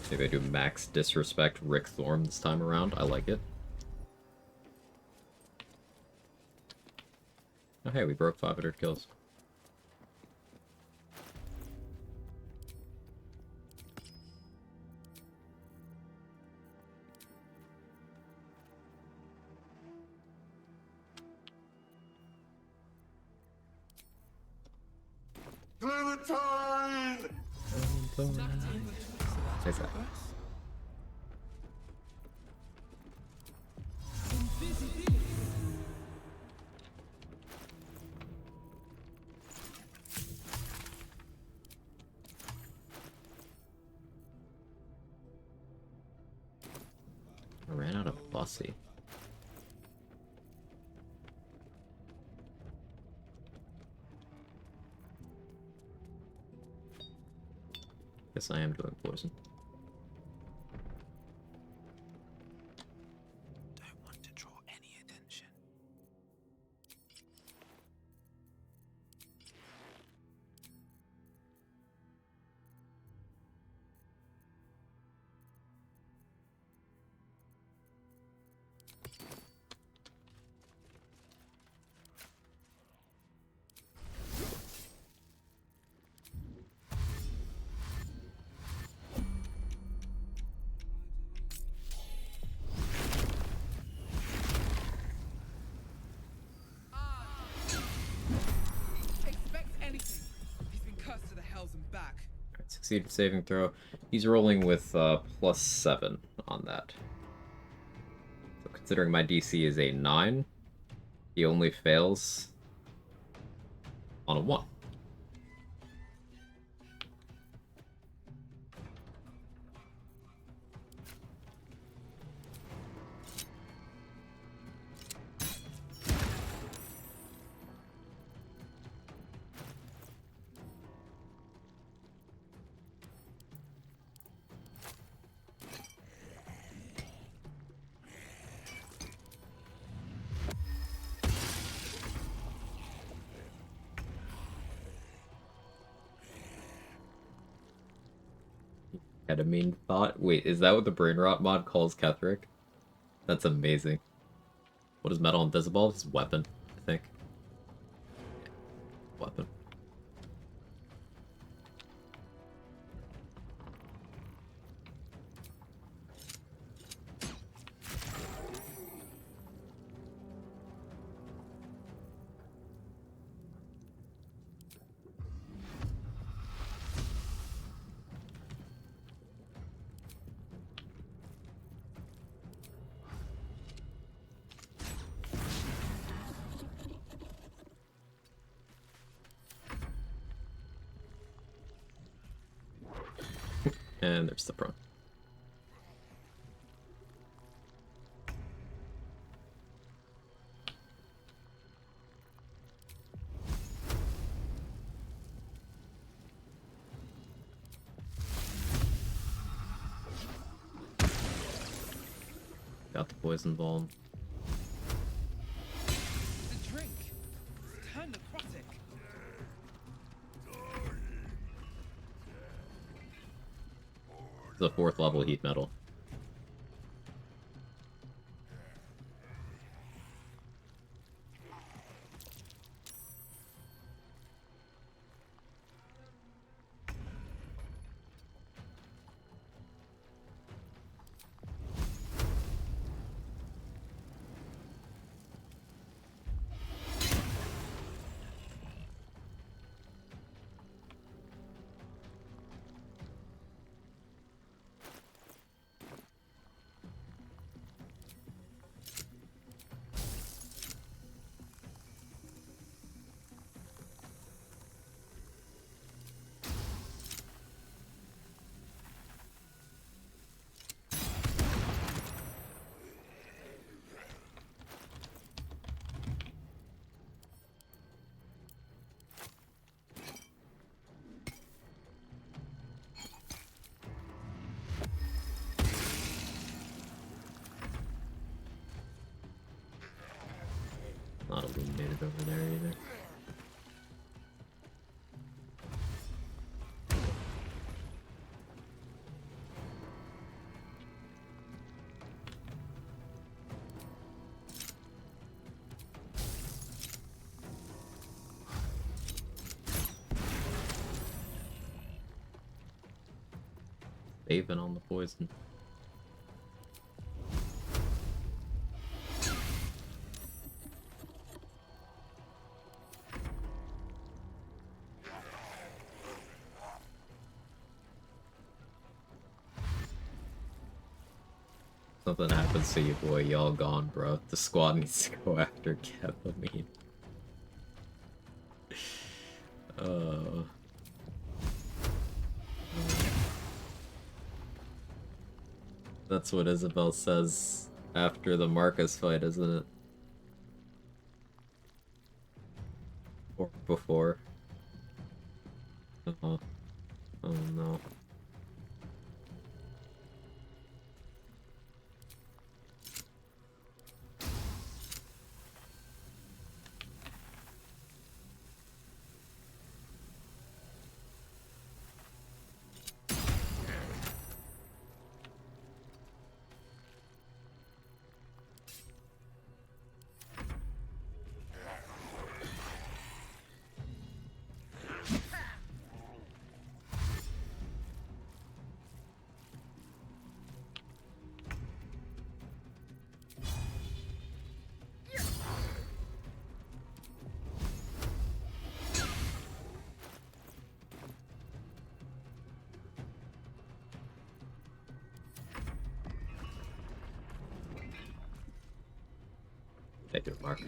Maybe I do max disrespect Rick Thorne this time around. I like it. Oh hey, we broke 500 kills. Clementine! Take that. I ran out of Bussy. Guess I am doing poison. Don't want to draw any attention. Expect anything. He's been cursed to the hells and back. Alright, succeeded saving throw. He's rolling with +7 on that. So considering my DC is a 9, he only fails on a 1. Ketamine thought? Wait, is that what the brain rot mod calls Ketheric? That's amazing. What is Metal Invisible? His weapon, I think. Weapon. And there's the prone. Got the poison ball. The drink. It's turned necrotic. The 4th level heat metal. it over there either. Even on the poison. Something happens to you, boy, y'all gone, bro. The squad needs to go after ketamine. That's what Isabel says after the Marcus fight, isn't it? Or before. Oh, oh no. Thank you, Mark.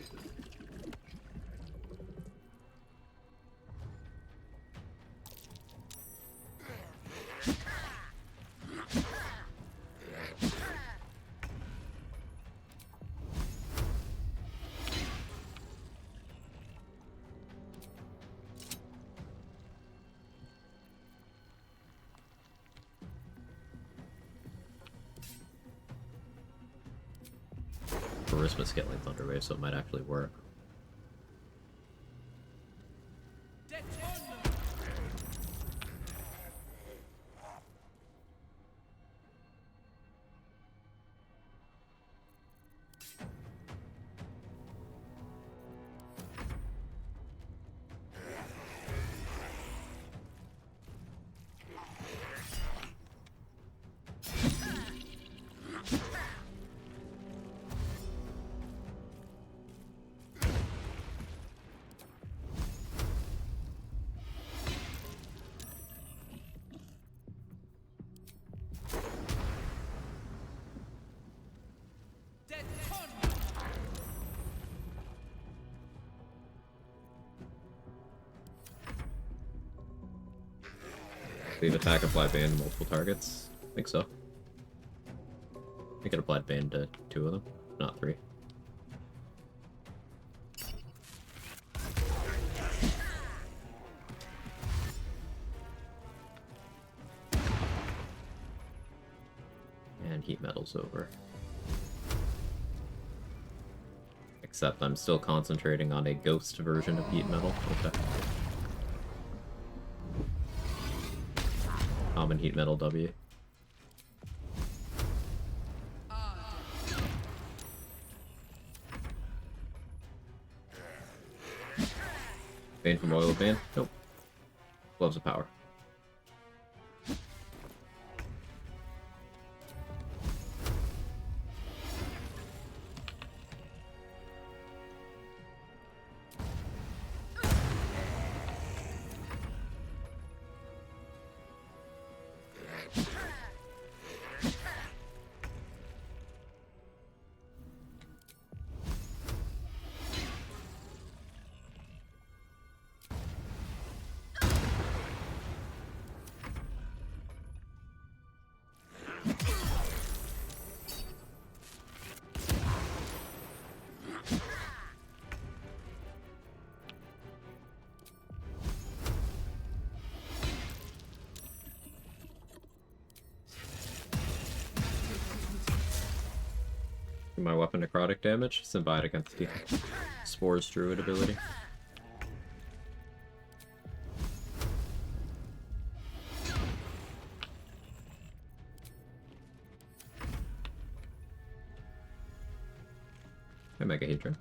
Charisma scaling Thunder Wave, so it might actually work. Leave attack, apply band to multiple targets. I think so. I could apply band to 2 of them, not 3. And heat metal's over. Except I'm still concentrating on a ghost version of heat metal. Okay. Common heat metal W. Bane from Oil of Bane? Nope. Gloves of Power. My weapon necrotic damage, symbiote against the Spores Druid ability. Hey, Mega Hedra.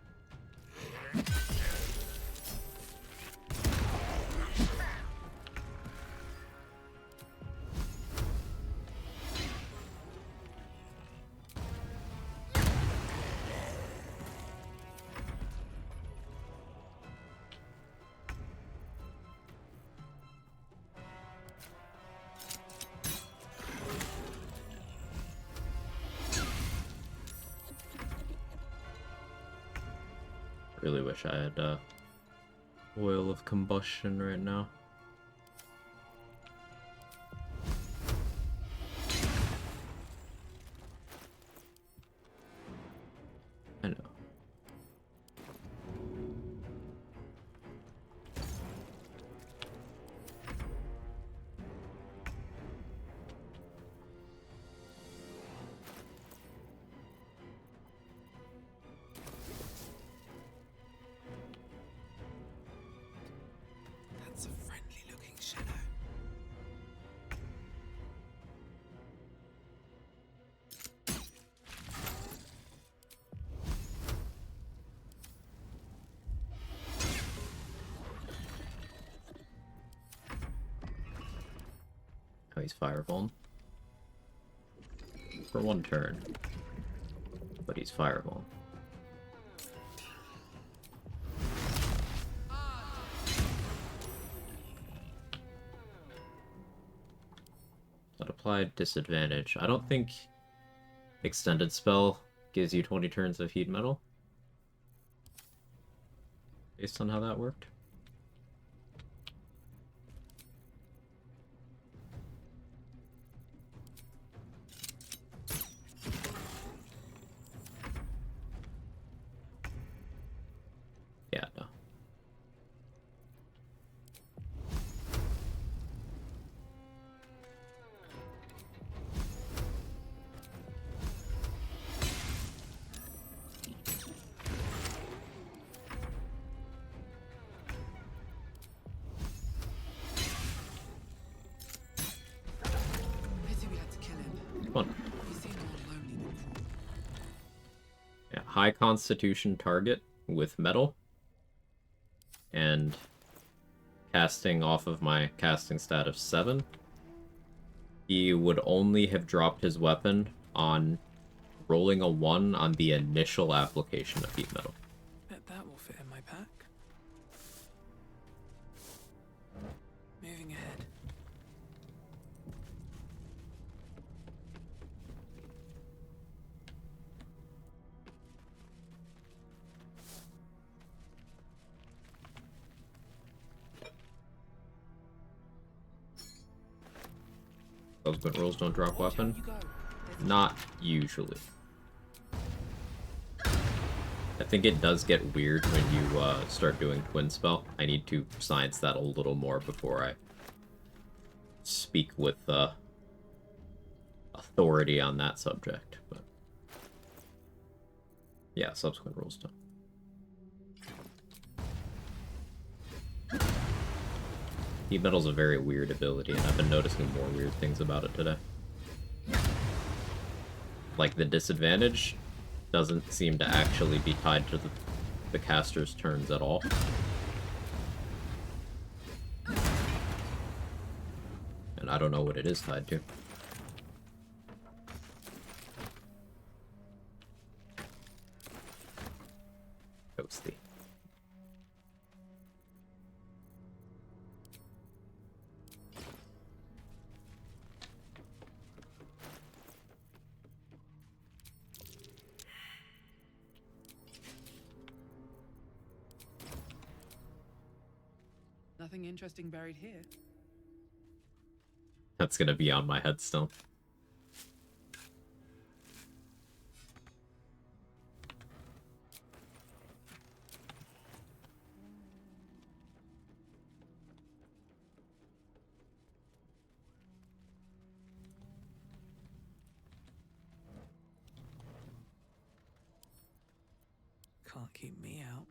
Really wish I had oil of combustion right now. I know. That's a friendly looking shadow. Oh, he's fireball. For one turn. But he's fireball. That applied disadvantage. I don't think extended spell gives you 20 turns of heat metal. Based on how that worked. Yeah, no. Pity we had to kill him. Fun. He seemed more lonely than cruel. Yeah, high constitution target with metal. And casting off of my casting stat of 7. He would only have dropped his weapon on rolling a 1 on the initial application of heat metal. Bet that will fit in my pack. Moving ahead. Subsequent rolls don't drop weapon. Not usually. I think it does get weird when you start doing Twin Spell. I need to science that a little more before I speak with authority on that subject. But yeah, subsequent rolls don't. Heat Metal's a very weird ability, and I've been noticing more weird things about it today. Like, the disadvantage doesn't seem to actually be tied to the caster's turns at all. And I don't know what it is tied to. Ghosty. Nothing interesting buried here. That's gonna be on my headstone. can't keep me out.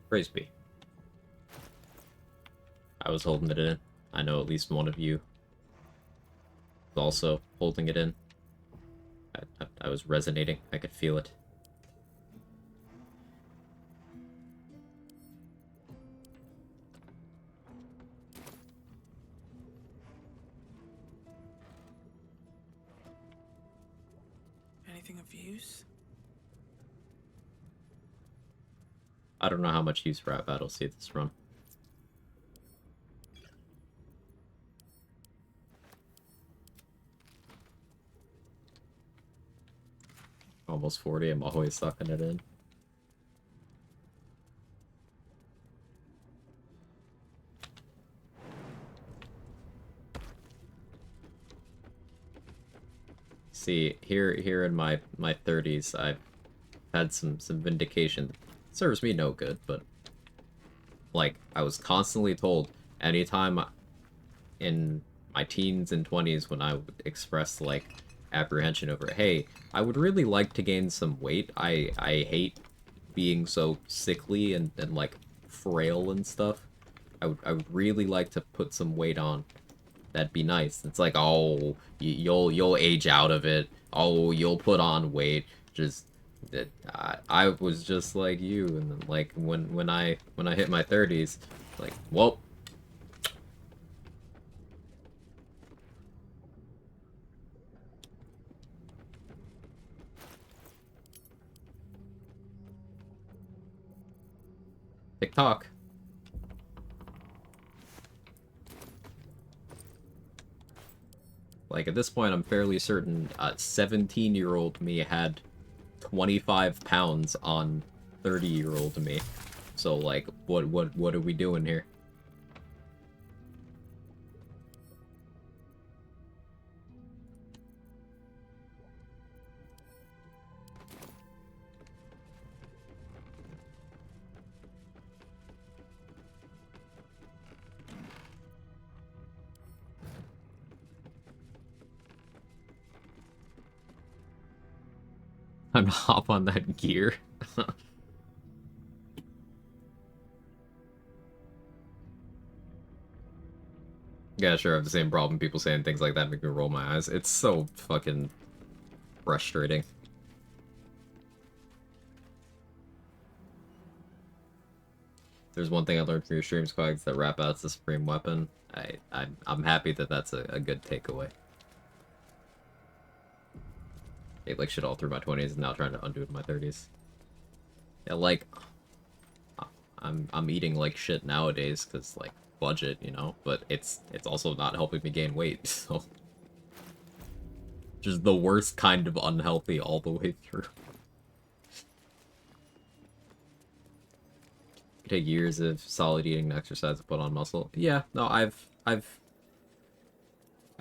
Praise be. I was holding it in. I know at least one of you was also holding it in. I was resonating. I could feel it. Anything of use? I don't know how much use Rat Battle see this run. Almost 40, I'm always sucking it in. See, here in my 30s, I've had some vindication that serves me no good, but like I was constantly told anytime in my teens and 20s when I would express like apprehension over, hey, I would really like to gain some weight. I hate being so sickly and like frail and stuff. I would really like to put some weight on. That'd be nice. It's like, oh, you'll age out of it. Oh, you'll put on weight. Just I was just like you, and then like when I hit my 30s, like, well. TikTok. Like, at this point, I'm fairly certain 17-year-old me had 25 pounds on 30-year-old me. So, like, what are we doing here? Time to hop on that gear. Yeah, sure, I have the same problem. People saying things like that make me roll my eyes. It's so fucking frustrating. There's one thing I learned from your streams, Quag, that rap out's the supreme weapon. I'm happy that that's a good takeaway. Ate like shit all through my 20s and now trying to undo it in my 30s. Yeah, like, I'm eating like shit nowadays because like budget, you know, but it's also not helping me gain weight, so just the worst kind of unhealthy all the way through. Take years of solid eating and exercise to put on muscle. Yeah, no, I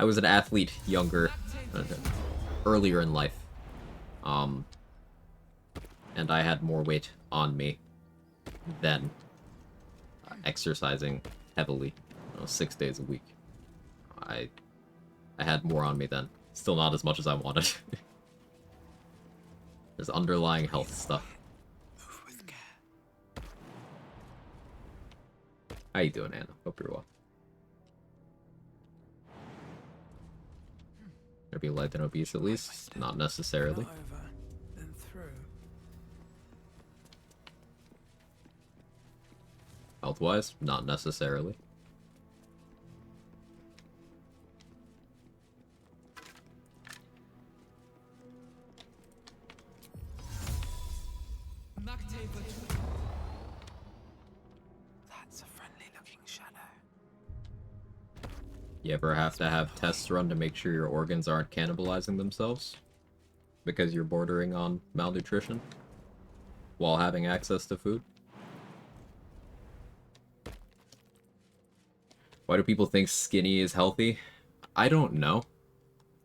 was an athlete earlier in life. And I had more weight on me than exercising heavily, 6 days a week. I had more on me then. Still not as much as I wanted. There's underlying health stuff. How you doing, Anna? Hope you're well. There be light and obese at least? Not necessarily. Health-wise? Not necessarily. That's a friendly-looking shadow. You ever have to have tests run to make sure your organs aren't cannibalizing themselves? Because you're bordering on malnutrition? While having access to food? Why do people think skinny is healthy? I don't know.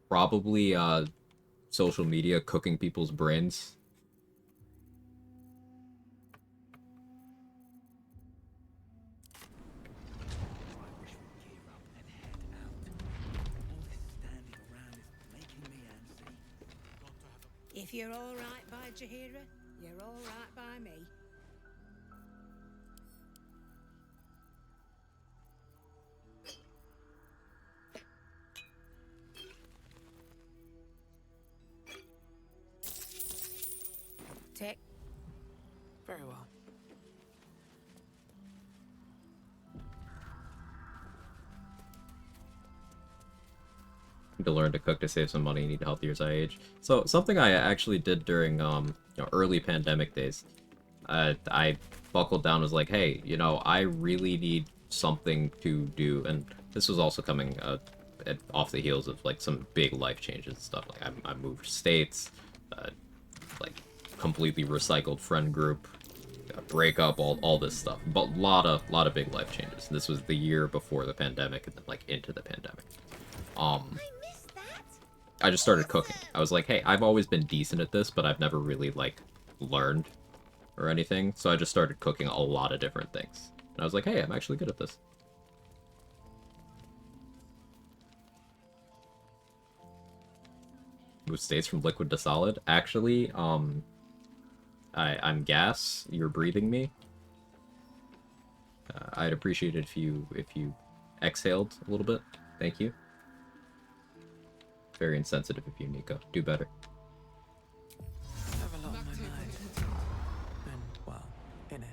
Probably social media cooking people's brains. If you're all right by Jahira, you're all right by me. Take. Very well. To learn to cook to save some money and eat healthier as I age. So something I actually did during early pandemic days, I buckled down and was like, hey, I really need something to do, and this was also coming off the heels of like some big life changes and stuff. Like I moved states, like completely recycled friend group, breakup, all this stuff, but lot of big life changes. This was the year before the pandemic and then like into the pandemic. I just started cooking. I was like, hey, I've always been decent at this, but I've never really, like, learned or anything. So I just started cooking a lot of different things. And I was like, hey, I'm actually good at this. Move states from liquid to solid. Actually, I'm gas. You're breathing me. I'd appreciate it if you exhaled a little bit. Thank you. Very insensitive of you, Nico. Do better. I have a lot on my mind. And, well, in it.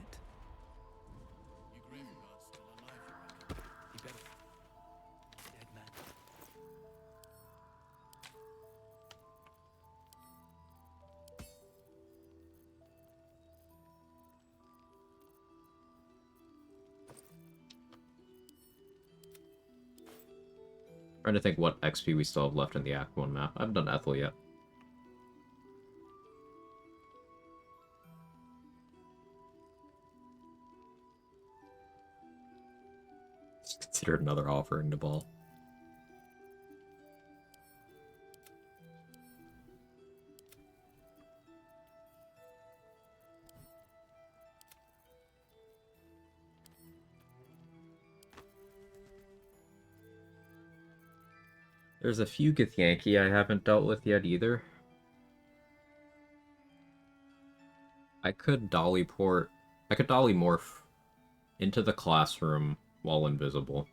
Trying to think what XP we still have left in the Act 1 map. I haven't done Ethel yet. It's considered another offering to Ball. There's a few Githyanki I haven't dealt with yet either. I could dolly morph into the classroom while invisible.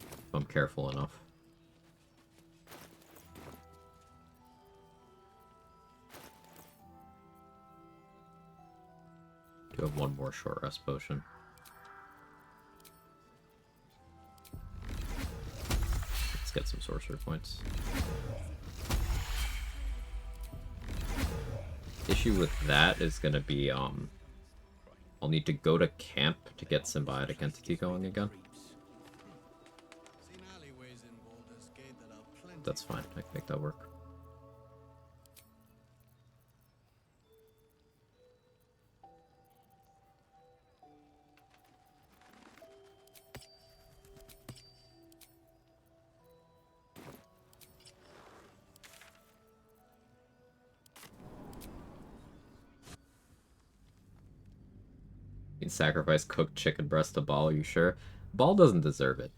If I'm careful enough. Do have one more short rest potion. Let's get some sorcerer points. Issue with that is gonna be, I'll need to go to camp to get symbiotic entity going again. That's fine, I can make that work. You can sacrifice cooked chicken breast to Ball, are you sure? Ball doesn't deserve it.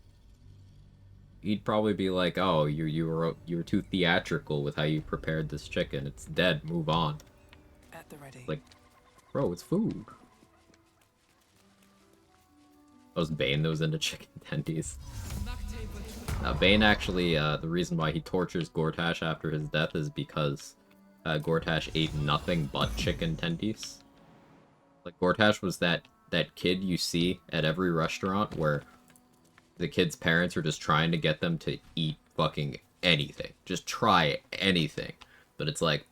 He'd probably be like, oh, you were too theatrical with how you prepared this chicken. It's dead, move on. At the ready. Like, bro, it's food. That was Bane that was into chicken tendies. Bane actually, the reason why he tortures Gortash after his death is because Gortash ate nothing but chicken tendies. Like, Gortash was that kid you see at every restaurant where the kid's parents are just trying to get them to eat fucking anything. Just try anything. But it's like,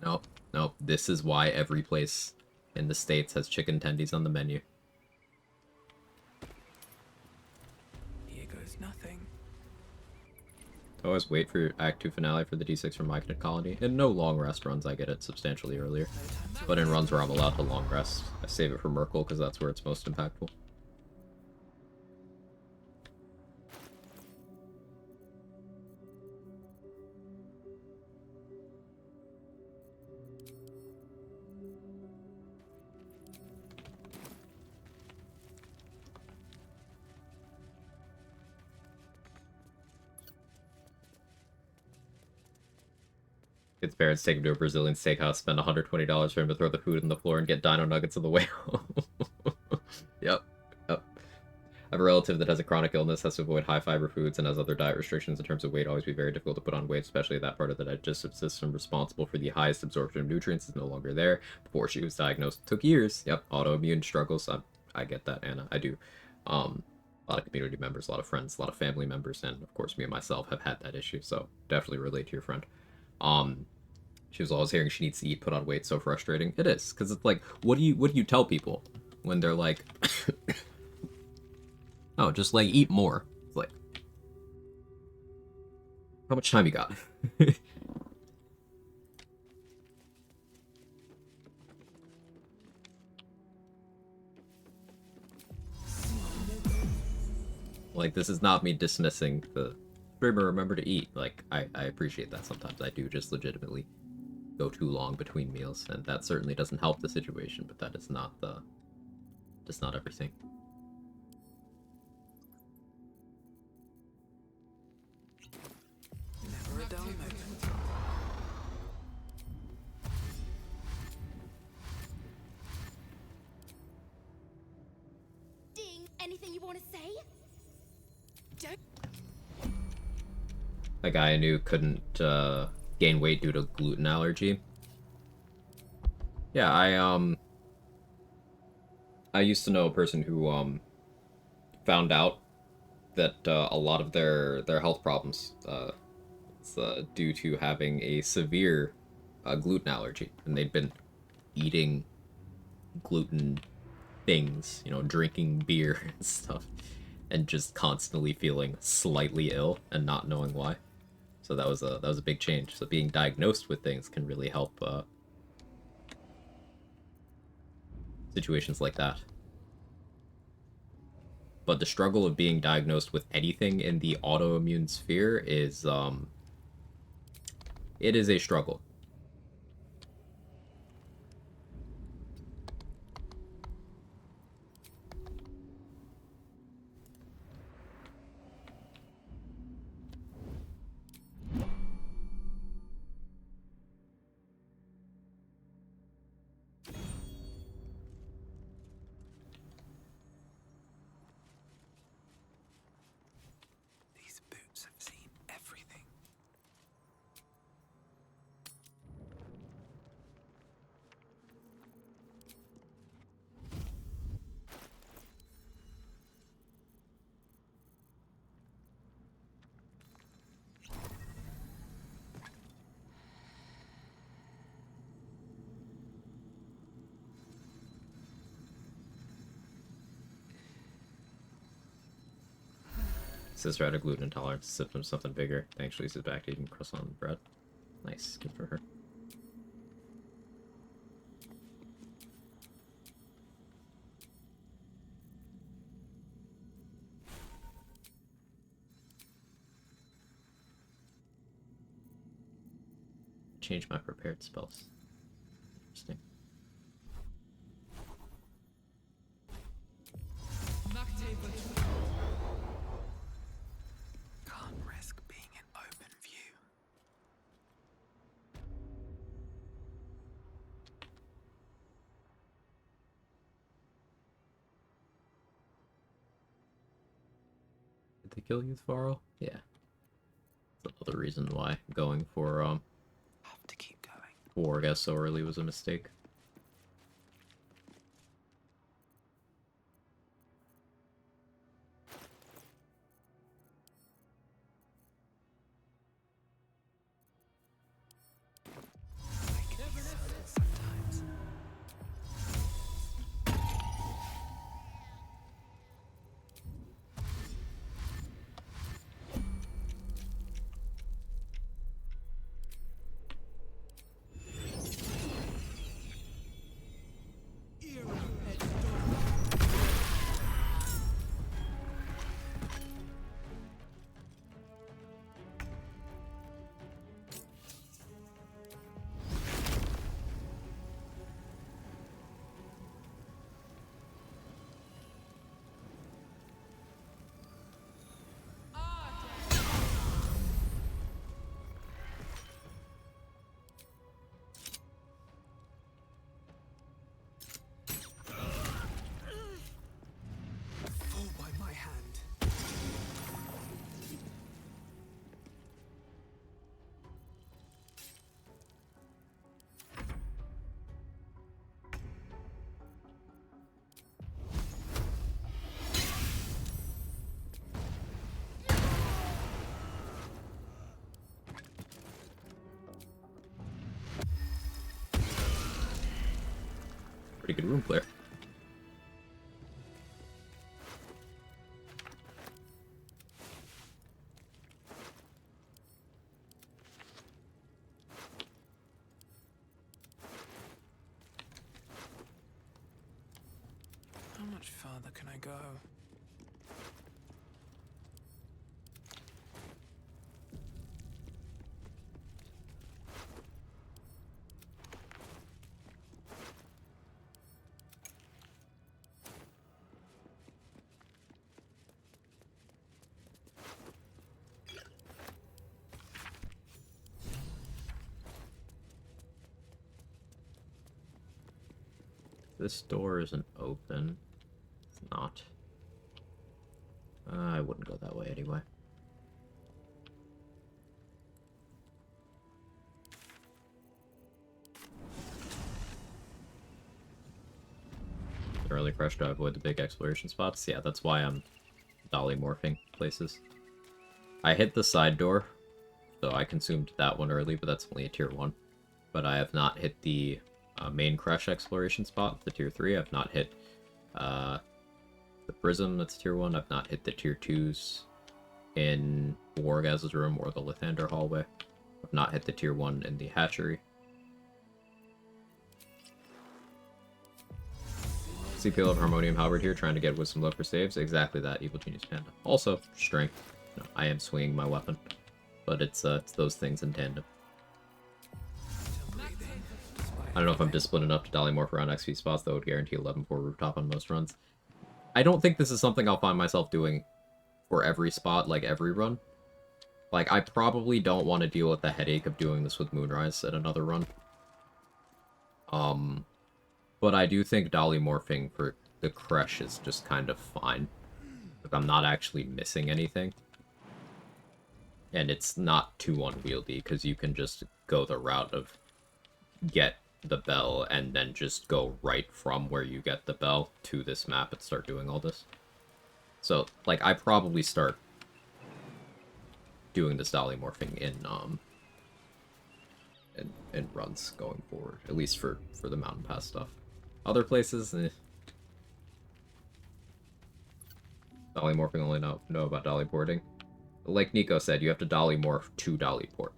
nope, this is why every place in the States has chicken tendies on the menu. Here goes nothing. I always wait for Act 2 finale for the D6 from Myconid Colony. In no long rest runs, I get it substantially earlier. But in runs where I'm allowed to long rest, I save it for Merkel because that's where it's most impactful. His parents take him to a Brazilian steakhouse, spend $120 for him to throw the food on the floor and get dino nuggets on the way home. Yep. Yep. I have a relative that has a chronic illness, has to avoid high fiber foods, and has other diet restrictions in terms of weight. Always be very difficult to put on weight, especially that part of the digestive system responsible for the highest absorption of nutrients is no longer there. Before she was diagnosed, it took years. Yep. Autoimmune struggles. I get that, Anna. I do. A lot of community members, a lot of friends, a lot of family members, and of course me and myself have had that issue, so definitely relate to your friend. She was always hearing she needs to eat, put on weight. So frustrating. It is, because it's like, what do you tell people when they're like, oh, just like eat more? It's like, how much time you got? Like, this is not me dismissing the streamer. Remember to eat. Like, I appreciate that sometimes. I do just legitimately go too long between meals, and that certainly doesn't help the situation, but that is not just not everything. Never a dull moment. Ding, anything you want to say? Don't. A guy I knew couldn't gain weight due to gluten allergy. Yeah, I used to know a person who found out that a lot of their health problems is due to having a severe gluten allergy, and they'd been eating gluten things, you know, drinking beer and stuff, and just constantly feeling slightly ill and not knowing why. So that was a big change. So being diagnosed with things can really help situations like that. But the struggle of being diagnosed with anything in the autoimmune sphere is it is a struggle. These boots have seen everything. Sister had a gluten intolerance, symptom something bigger. Thankfully, she's back to eating croissant bread. Nice, good for her. Change my prepared spells. Interesting. Can't risk being in open view. Did they kill Youthfaro? Yeah. That's another reason why going for Have to keep going. Warg so early was a mistake. Sometimes. pretty good room clear. How much farther can I go? This door isn't open. It's not. I wouldn't go that way anyway. Early crush to avoid the big exploration spots. Yeah, that's why I'm dolly morphing places. I hit the side door, so I consumed that one early, but that's only a tier 1. But I have not hit the main crush exploration spot, the tier 3. I've not hit the prism, that's tier 1. I've not hit the tier 2s in Wargaz's room or the Lithander hallway. I've not hit the tier 1 in the hatchery. CPL of Harmonium Halberd here, trying to get Wisdom Low for saves. Exactly that, Evil Genius Panda. Also, Strength. No, I am swinging my weapon, but it's those things in tandem. I don't know if I'm disciplined enough to dolly morph around XP spots that would guarantee 11-4 rooftop on most runs. I don't think this is something I'll find myself doing for every spot, like every run. Like, I probably don't want to deal with the headache of doing this with Moonrise at another run. But I do think dolly morphing for the Kresh is just kind of fine. Like, I'm not actually missing anything. And it's not too unwieldy, because you can just go the route of get the bell and then just go right from where you get the bell to this map and start doing all this. So, like, I probably start doing this dolly morphing in runs going forward, at least for the Mountain Pass stuff. Other places, dolly morphing only know about dolly porting. Like Nico said, you have to dolly morph to dolly port.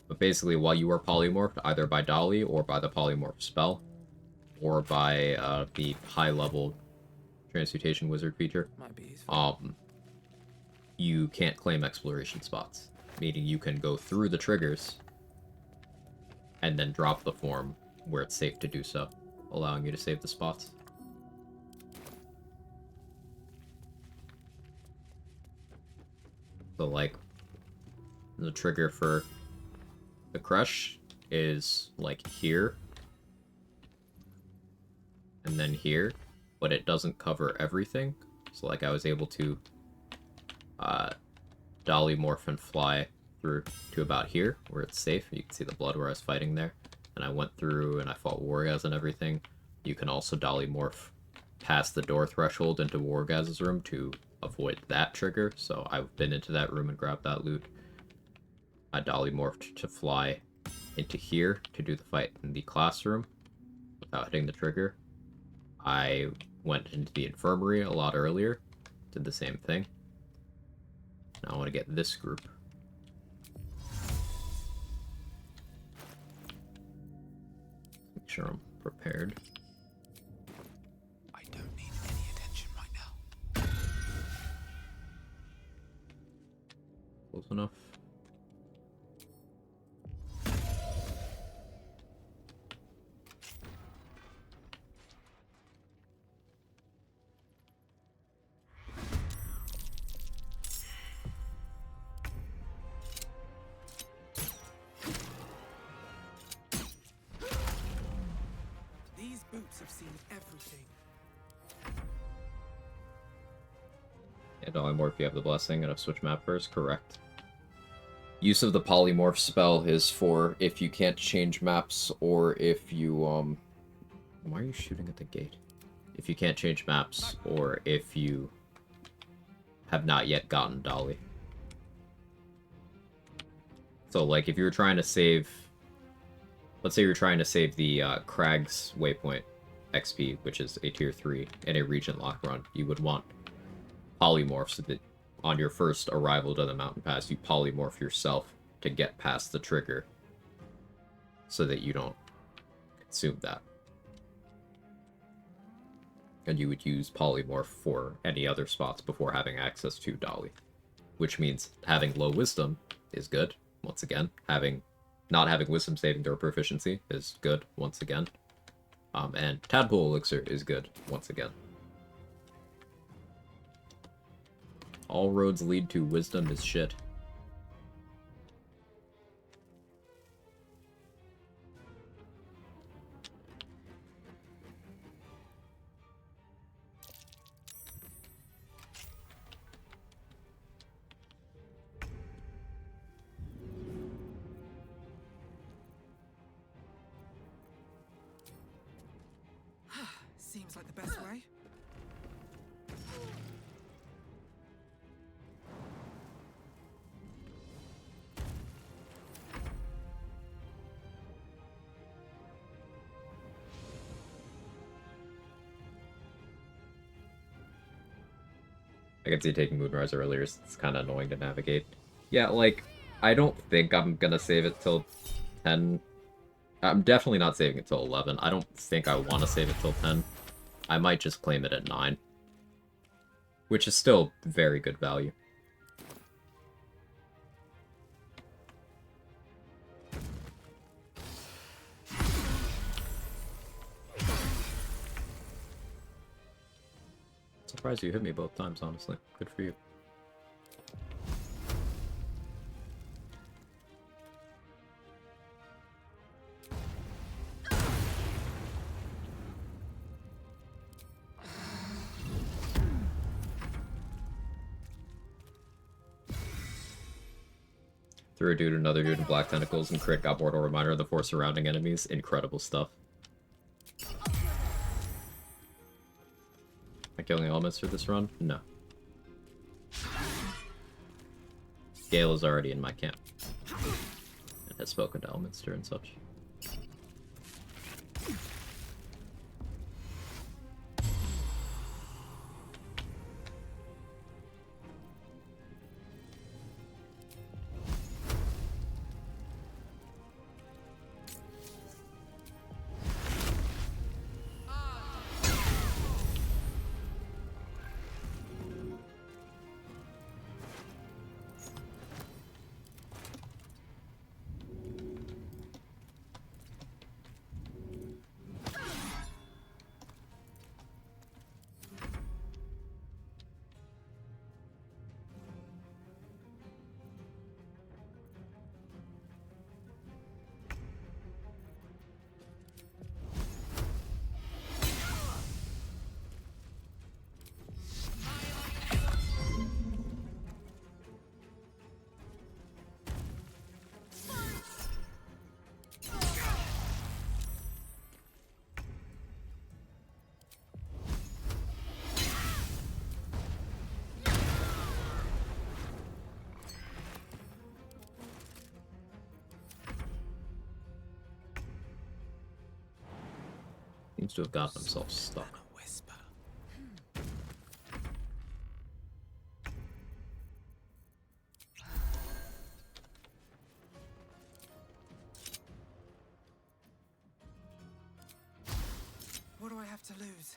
But basically, while you are polymorphed, either by dolly or by the polymorph spell, or by the high-level transmutation wizard feature, you can't claim exploration spots, meaning you can go through the triggers and then drop the form where it's safe to do so, allowing you to save the spots. So, like, the trigger for the Crush is, like, here, and then here, but it doesn't cover everything. So, like, I was able to dolly morph and fly through to about here, where it's safe. You can see the blood where I was fighting there. And I went through and I fought Wargaz and everything. You can also dolly morph past the door threshold into Wargaz's room to avoid that trigger. So I've been into that room and grabbed that loot. I dolly morphed to fly into here to do the fight in the classroom without hitting the trigger. I went into the infirmary a lot earlier, did the same thing. Now I want to get this group. Make sure I'm prepared. I don't need any attention right now. Close enough. These boots have seen everything. Yeah, dolly morph, you have the blessing, and I've switched map first, correct. Use of the polymorph spell is for if you can't change maps, or if you, why are you shooting at the gate? If you can't change maps, or if you have not yet gotten dolly. So, like, if you were trying to save let's say you're trying to save the Crag's Waypoint XP, which is a tier 3, in a Regent lock run. You would want polymorph so that on your first arrival to the mountain pass, you polymorph yourself to get past the trigger so that you don't consume that. And you would use polymorph for any other spots before having access to Dolly. Which means having low wisdom is good, once again. Not having wisdom saving throw proficiency is good, once again. And Tadpole Elixir is good, once again. All roads lead to wisdom is shit. Seems like the best way. I can see taking Moonrise earlier is kind of annoying to navigate. Yeah, like, I don't think I'm gonna save it till 10. I'm definitely not saving it till 11. I don't think I want to save it till 10. I might just claim it at 9. Which is still very good value. Surprised you hit me both times, honestly. Good for you. Threw a dude, another dude in black tentacles, and crit got mortal reminder of the 4 surrounding enemies. Incredible stuff. Am I killing elements for this run? No. Gale is already in my camp. And has spoken to Elminster and such. Seems to have gotten himself stuck. What do I have to lose?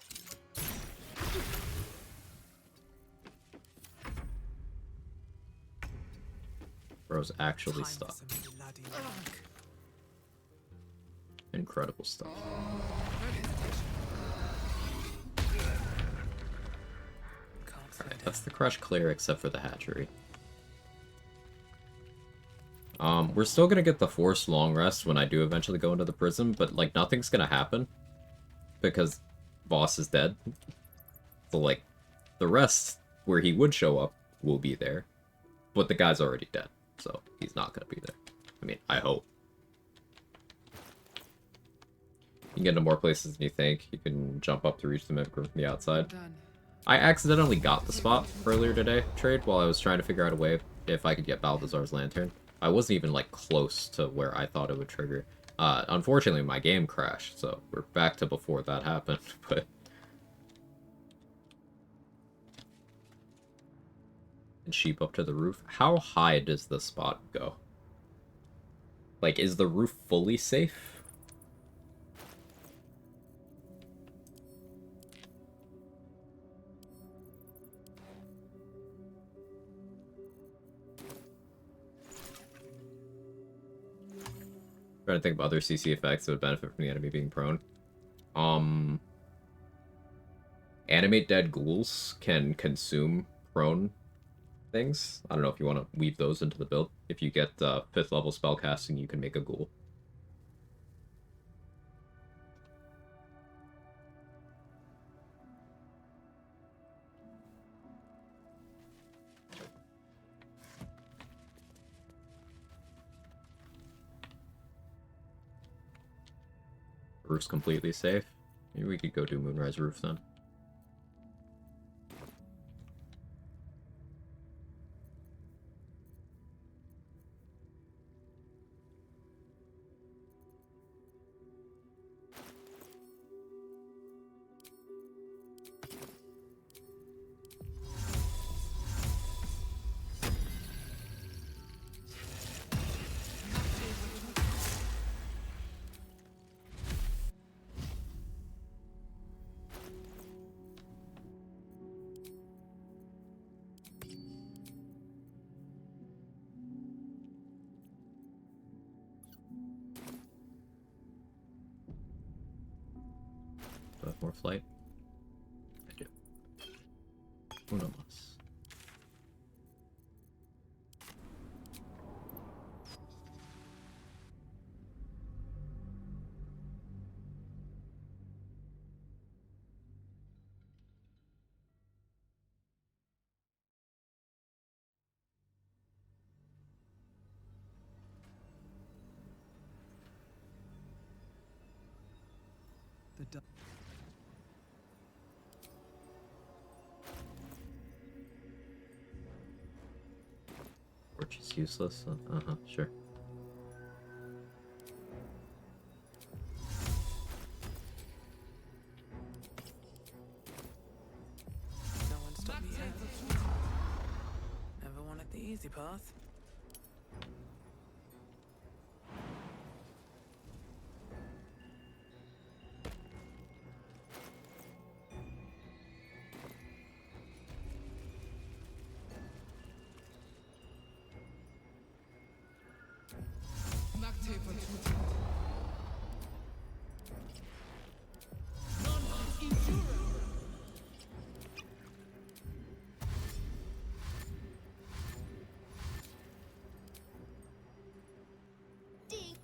Bro's actually stuck. Incredible stuff. Alright, that's the crush clear except for the hatchery. We're still gonna get the forced long rest when I do eventually go into the prison, but like nothing's gonna happen because boss is dead. So like the rest where he would show up will be there, but the guy's already dead, so he's not gonna be there. I mean, I hope. You can get into more places than you think. You can jump up to reach the mimic room from the outside. I accidentally got the spot earlier today, trade, while I was trying to figure out a way if I could get Balthazar's lantern. I wasn't even, like, close to where I thought it would trigger. Unfortunately, my game crashed, so we're back to before that happened, but... And sheep up to the roof. How high does the spot go? Like, is the roof fully safe? Trying to think of other CC effects that would benefit from the enemy being prone. Animate dead ghouls can consume prone things. I don't know if you want to weave those into the build. If you get 5th level spellcasting, you can make a ghoul. Roof's completely safe. Maybe we could go do Moonrise Roof then. Do I have more flight? I do. Uno mas. The Torch is useless. Uh-huh, sure. No one stopped me yet. Never wanted the easy path.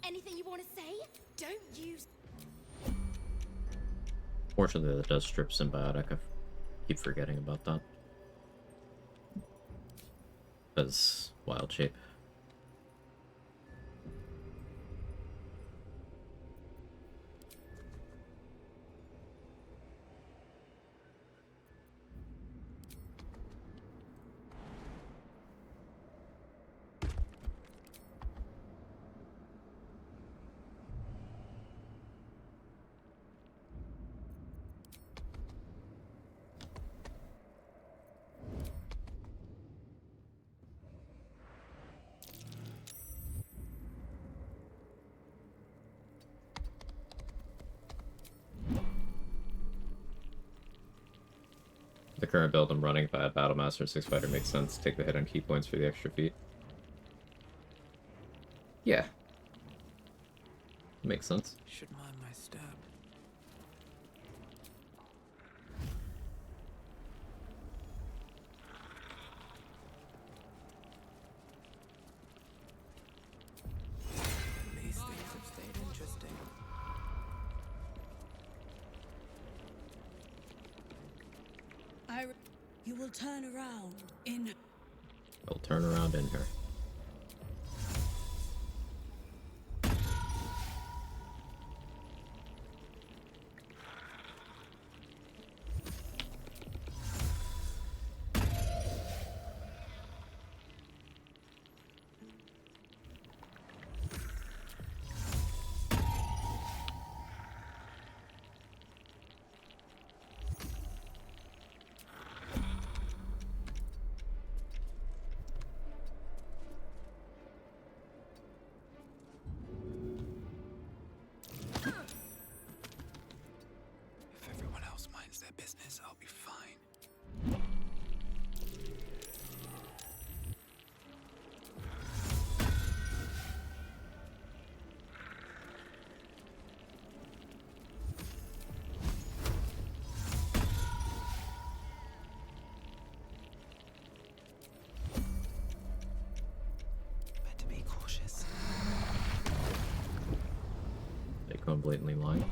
Anything you want to say? Don't use. Fortunately, that does strip symbiotic. I keep forgetting about that. Because wild shape. The current build I'm running, if I had Battlemaster and 6 Fighter, makes sense. Take the hit on key points for the extra feet. Yeah. Makes sense. Should mind my step. These things have stayed interesting. You will turn around in. I'll turn around in her. I'm blatantly lying.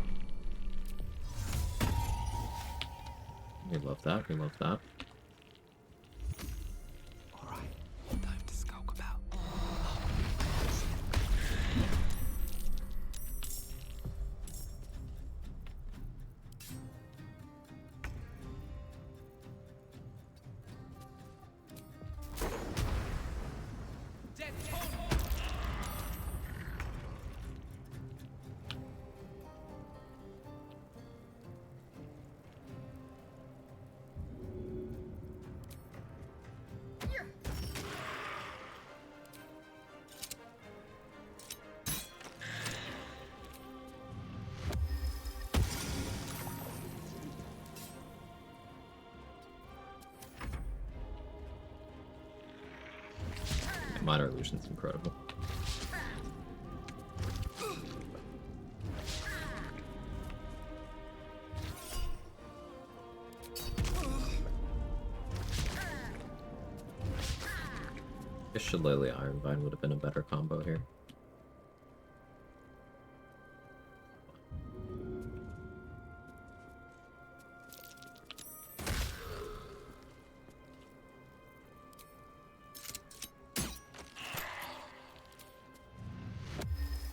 We love that, we love that. Alright, time to skulk about. Minor illusion's incredible. I guess Shillelagh Ironvine would have been a better combo here.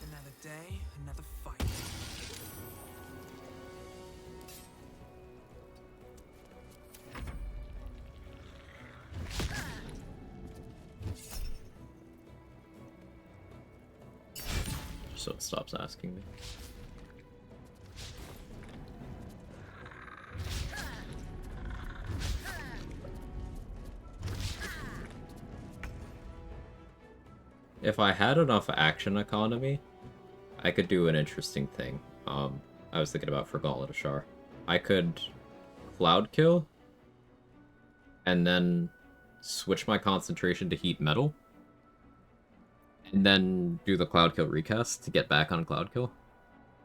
Another day, another fight. Just so it stops asking me. If I had enough action economy, I could do an interesting thing. I was thinking about for Gauntlet of Shar. I could Cloud Kill, and then switch my concentration to Heat Metal, and then do the Cloud Kill recast to get back on Cloud Kill.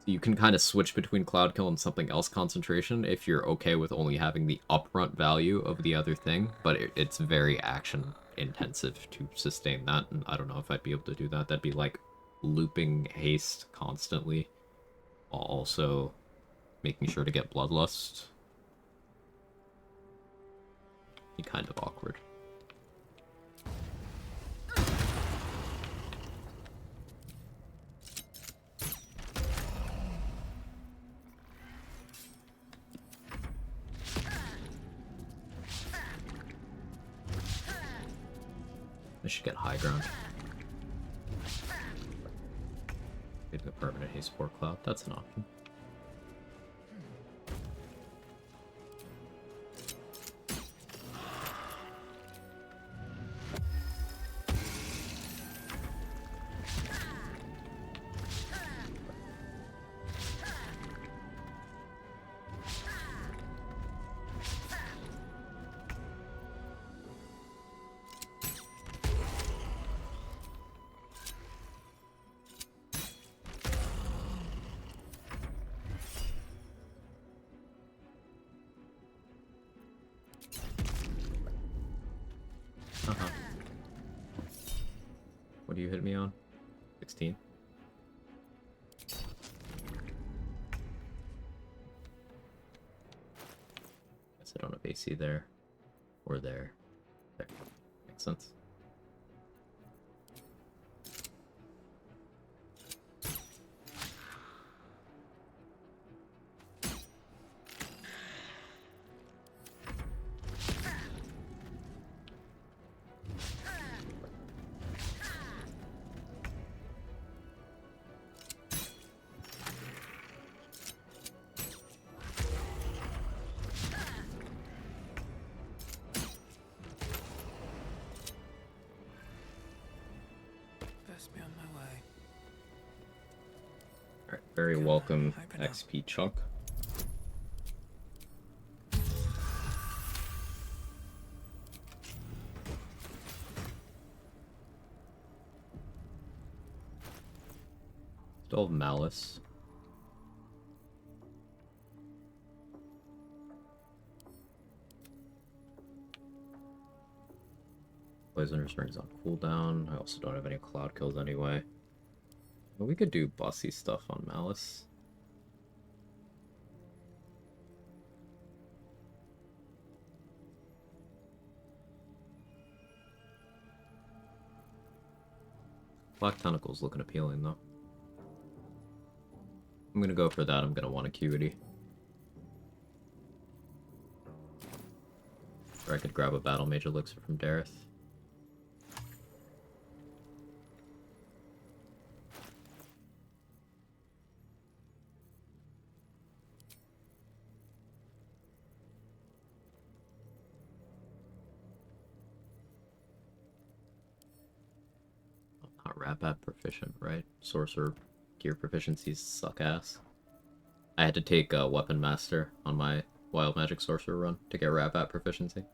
So you can kind of switch between Cloud Kill and something else concentration if you're okay with only having the upfront value of the other thing, but it's very action intensive to sustain that, and I don't know if I'd be able to do that. That'd be like looping haste constantly while also making sure to get Bloodlust. Be kind of awkward. I should get high ground. Maybe the permanent haste for Cloud. That's an option. What do you hit me on? 16? Guess I don't have AC there. Or there. There. Makes sense. Best be on my way. Alright, very welcome XP chunk. Still have Malice. Poisonous Rings on cooldown. I also don't have any cloud kills anyway. But we could do bossy stuff on Malice. Black Tentacle's looking appealing, though. I'm gonna go for that. I'm gonna want Acuity. Or I could grab a Battle Mage Elixir from Dareth. Not Rapat proficient, right? Sorcerer gear proficiencies suck ass. I had to take a Weapon Master on my Wild Magic Sorcerer run to get Rapat proficiency.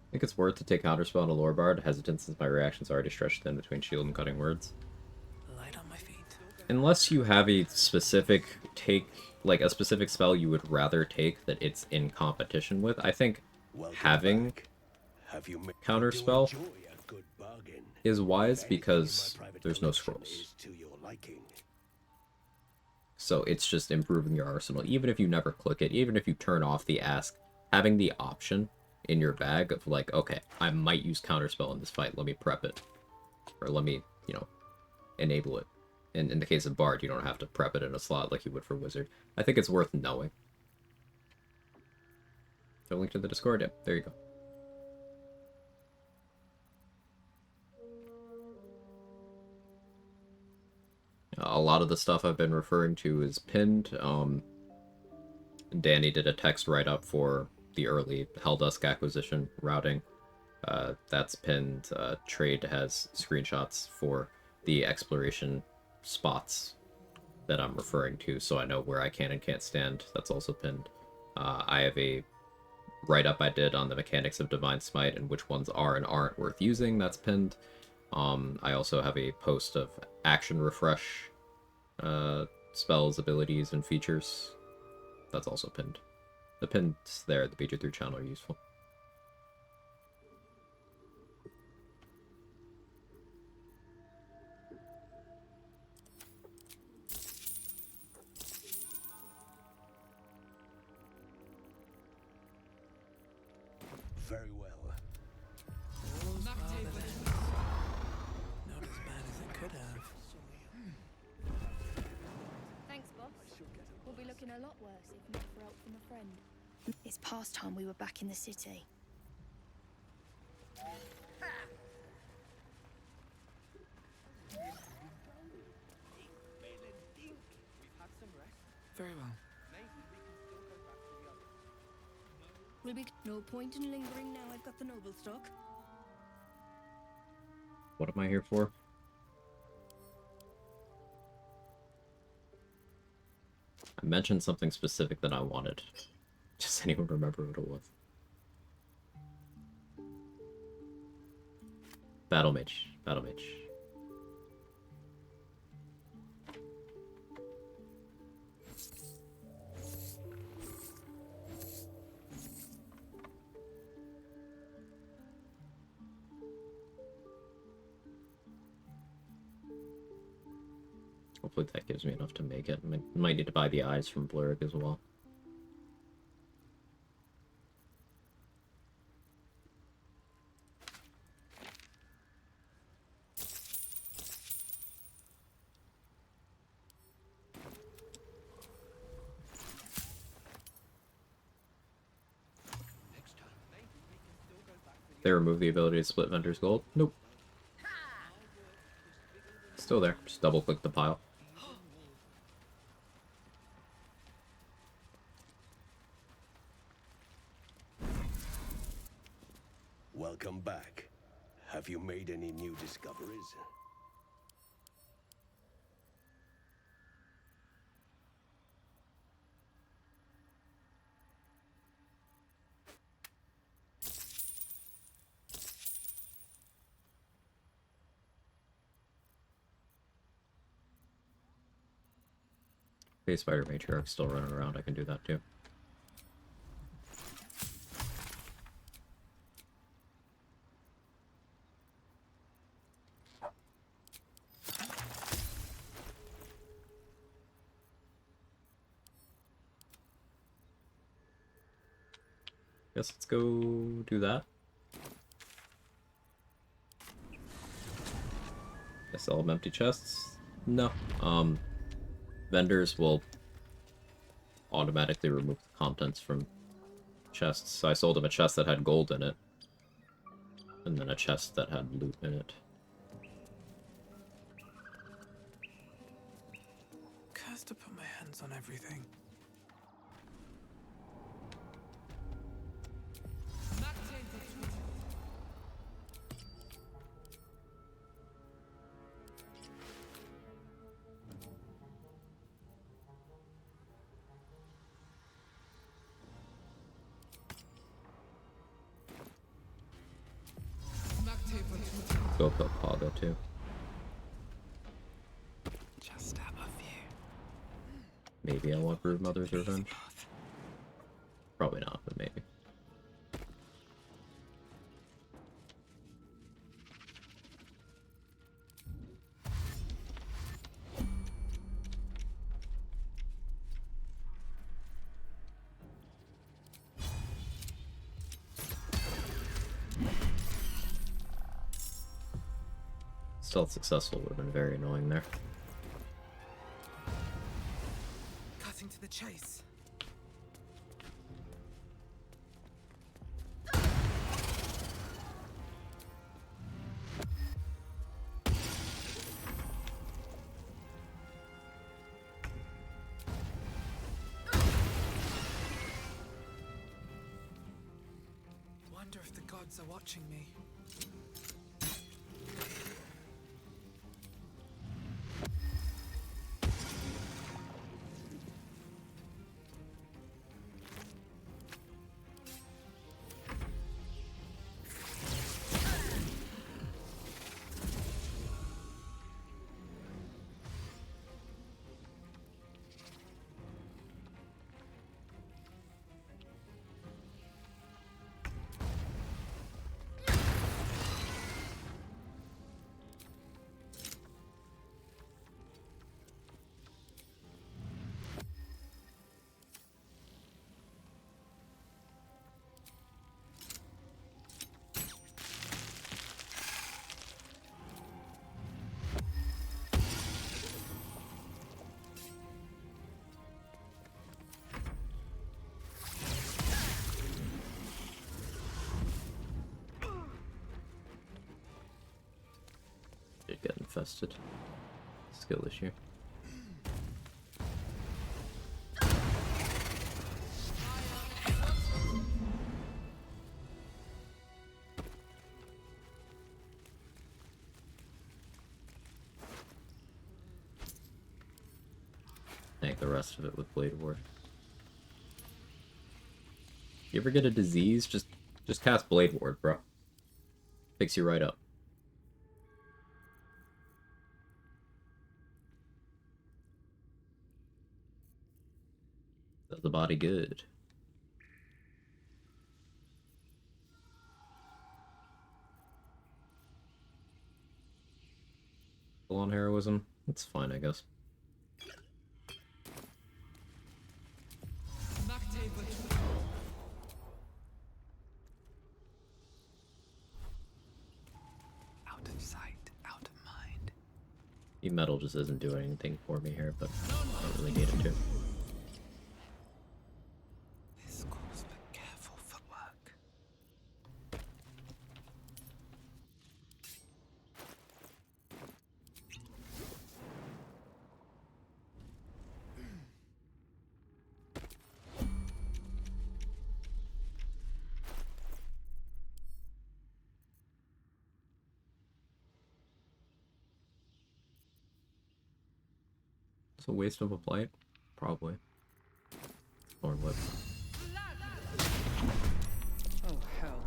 I think it's worth to take Counterspell on a Lore Bard, hesitant since my reaction's already stretched thin between shield and cutting words. Light on my feet. Unless you have a specific like a specific spell you would rather take that it's in competition with, I think having Counterspell is wise because there's no scrolls. So it's just improving your arsenal. Even if you never click it, even if you turn off the ask, having the option in your bag of like, okay, I might use Counterspell in this fight, let me prep it. Or let me, you know, enable it. And in the case of Bard, you don't have to prep it in a slot like you would for Wizard. I think it's worth knowing. So link to the Discord, yeah, there you go. A lot of the stuff I've been referring to is pinned. Danny did a text write-up for the early Helldusk acquisition routing. That's pinned. Trade has screenshots for the exploration spots that I'm referring to, so I know where I can and can't stand. That's also pinned. I have a write-up I did on the mechanics of Divine Smite and which ones are and aren't worth using. That's pinned. I also have a post of action refresh spells, abilities, and features. That's also pinned. The pins there at the BG3 channel are useful. Very well. Not as bad as it could have. Thanks, boss. We'll be looking a lot worse if not for help from a friend. It's past time we were back in the city. Very well. Will be no point in lingering now I've got the noble stock. What am I here for? I mentioned something specific that I wanted. Does anyone remember what it was? Battle Mage. Battle Mage. Hopefully that gives me enough to make it. Might need to buy the eyes from Blurrick as well. They remove the ability to split vendor's gold? Nope. Still there. Just double click the pile. Welcome back. Have you made any new discoveries? Space Spider Matriarch's still running around, I can do that too. Guess let's go do that. I sell them empty chests? No. Vendors will automatically remove the contents from chests. So I sold him a chest that had gold in it. And then a chest that had loot in it. Cursed to put my hands on everything. Go kill Quag too. Just have a few. Maybe I want Brood Mother's Revenge. Probably not, but maybe. Stealth successful would have been very annoying there. Cutting to the chase. Wonder if the gods are watching me. Did get infested. Skill issue. Tank the rest of it with Blade Ward. You ever get a disease? Just cast Blade Ward, bro. Picks you right up. Does the body good. Full on heroism? That's fine, I guess. Out of sight, out of mind. E-metal just isn't doing anything for me here, but I don't really need it to. This calls for careful footwork. It's a waste of a blight? Probably. Thorn Whip. Oh, hell.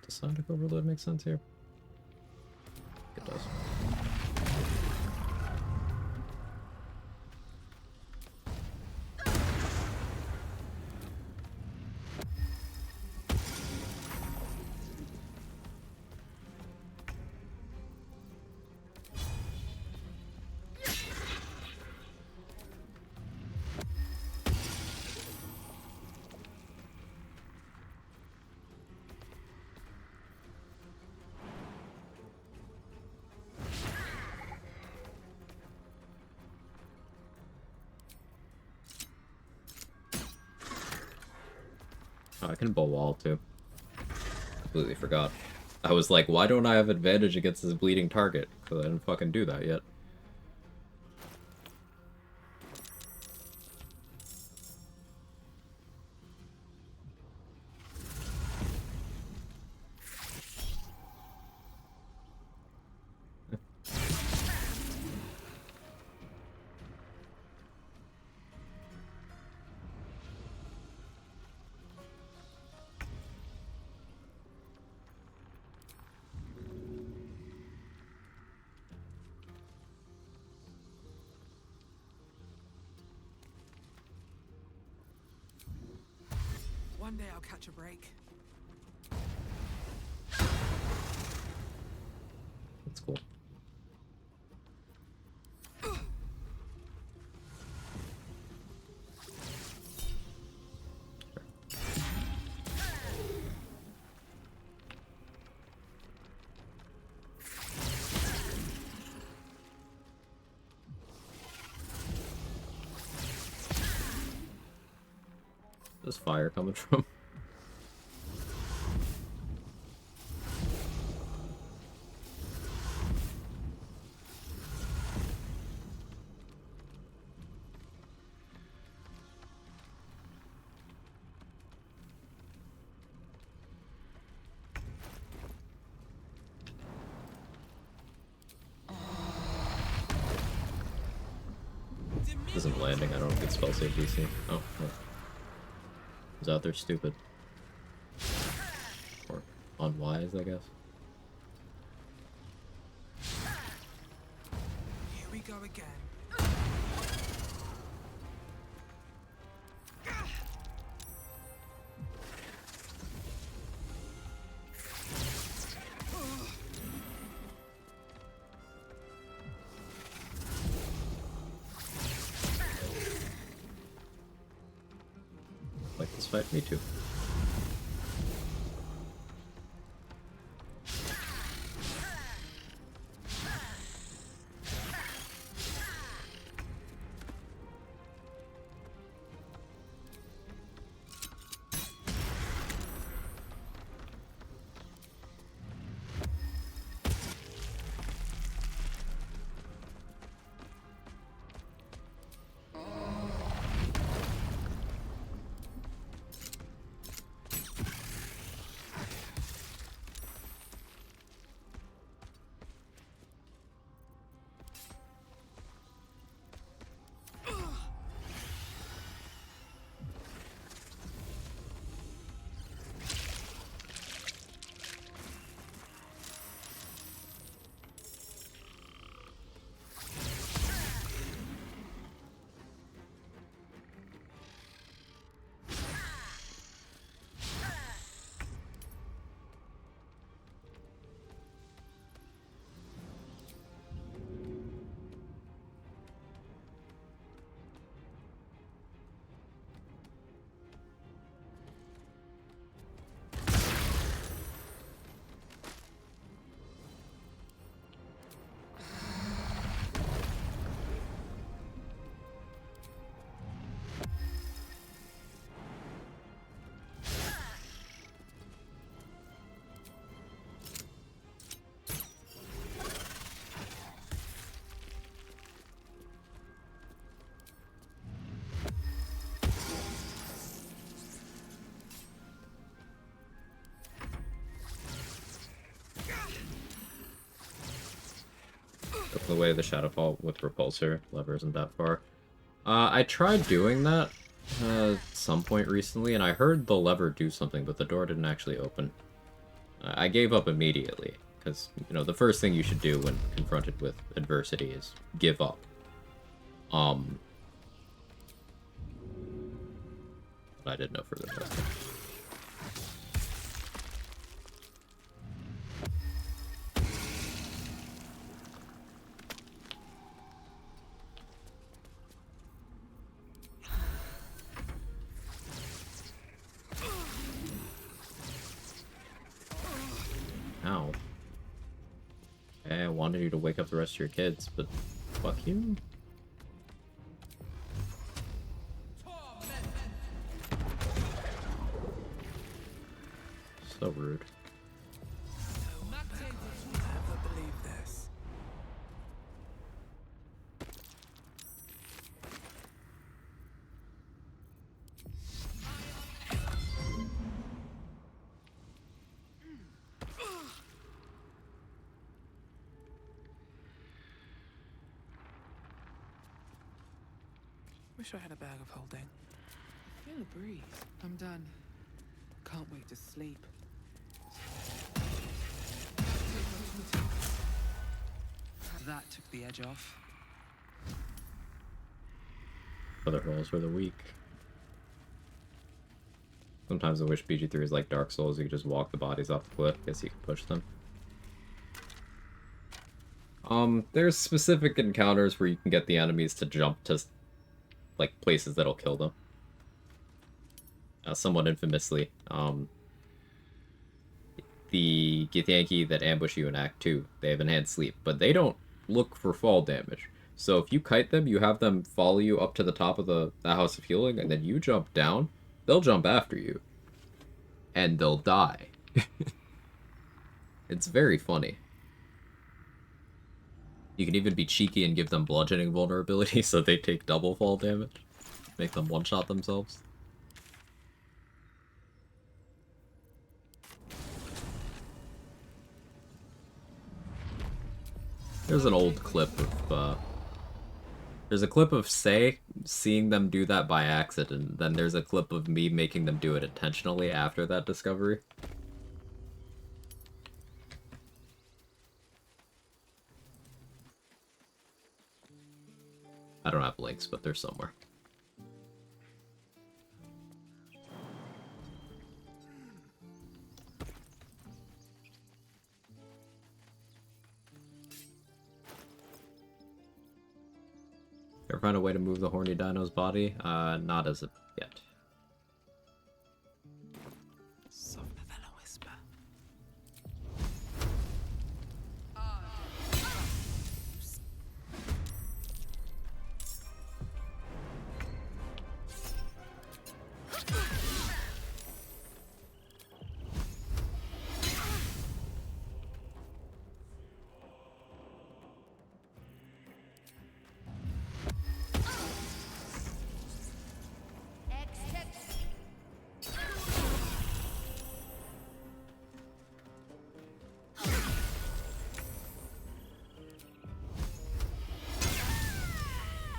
Does Sonic Overload make sense here? Oh, I can bow wall too. Completely forgot. I was like, why don't I have advantage against this bleeding target? Because I didn't fucking do that yet. One day I'll catch a break. That's cool. Where's fire coming from? Isn't landing, I don't think spell save DC. Oh, well. He's out there stupid. Or unwise, I guess. Here we go again. Like this fight? Me too. The way of the Shadowfall with Repulsor. Lever isn't that far. I tried doing that at some point recently, and I heard the lever do something, but the door didn't actually open. I gave up immediately, because, you know, the first thing you should do when confronted with adversity is give up. But I did no further testing. Ow. Hey, I wanted you to wake up the rest of your kids, but fuck you. So rude. Never believe this. Wish I had a bag of holding. I feel a breeze. I'm done. Can't wait to sleep. That took the edge off. Other rolls for the week. Sometimes I wish BG3 is like Dark Souls, you could just walk the bodies off the cliff, guess you can push them. There's specific encounters where you can get the enemies to jump to, like, places that'll kill them. Somewhat infamously, the Githyanki that ambush you in Act 2, they have enhanced sleep, but they don't look for fall damage. So if you kite them, you have them follow you up to the top of the House of Healing, and then you jump down, they'll jump after you. And they'll die. It's very funny. You can even be cheeky and give them bludgeoning vulnerability so they take double fall damage. Make them one-shot themselves. There's an old clip of, there's a clip of Say seeing them do that by accident, then there's a clip of me making them do it intentionally after that discovery. I don't have links, but they're somewhere. Ever find a way to move the horny dino's body? Not as of yet. Soft fellow whisper.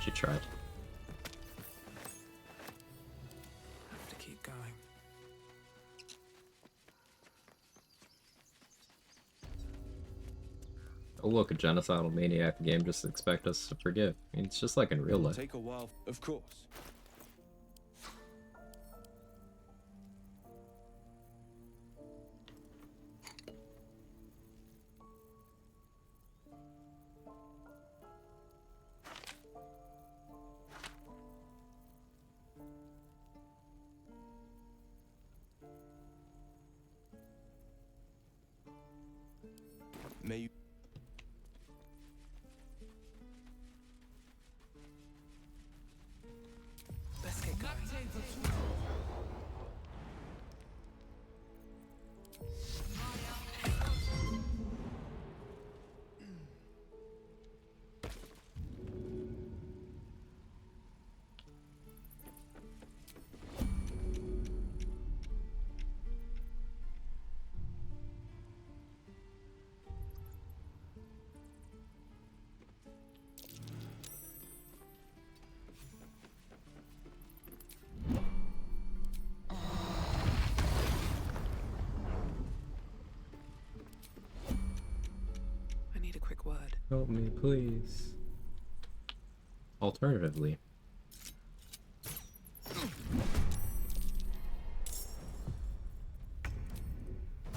She tried. Have to keep going. Oh look, a genocidal maniac game just expect us to forgive. I mean, it's just like in real life. Take a while, of course. May you... Let's get going. I need a quick word. Help me, please. Alternatively.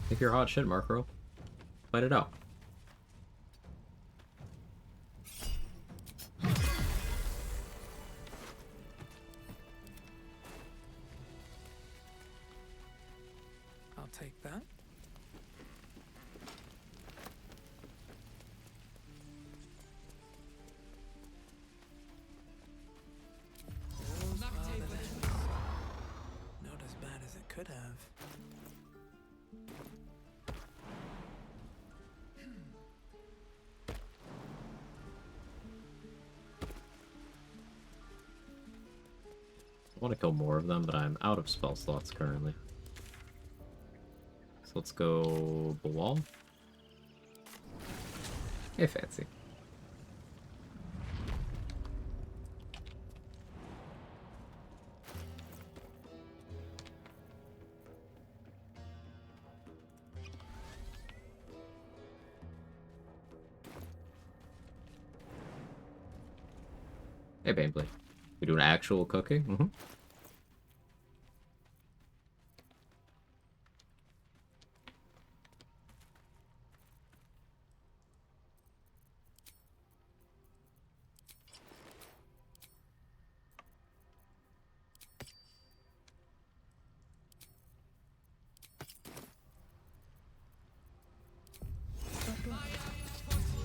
Think you're hot shit, Markro. Fight it out. I'll take that. All's well that ends. Not as bad as it could have. I want to kill more of them, but I'm out of spell slots currently. So let's go Balwal. Hey, fancy. Hey, Baneblade. We doing actual cooking? Mm-hmm.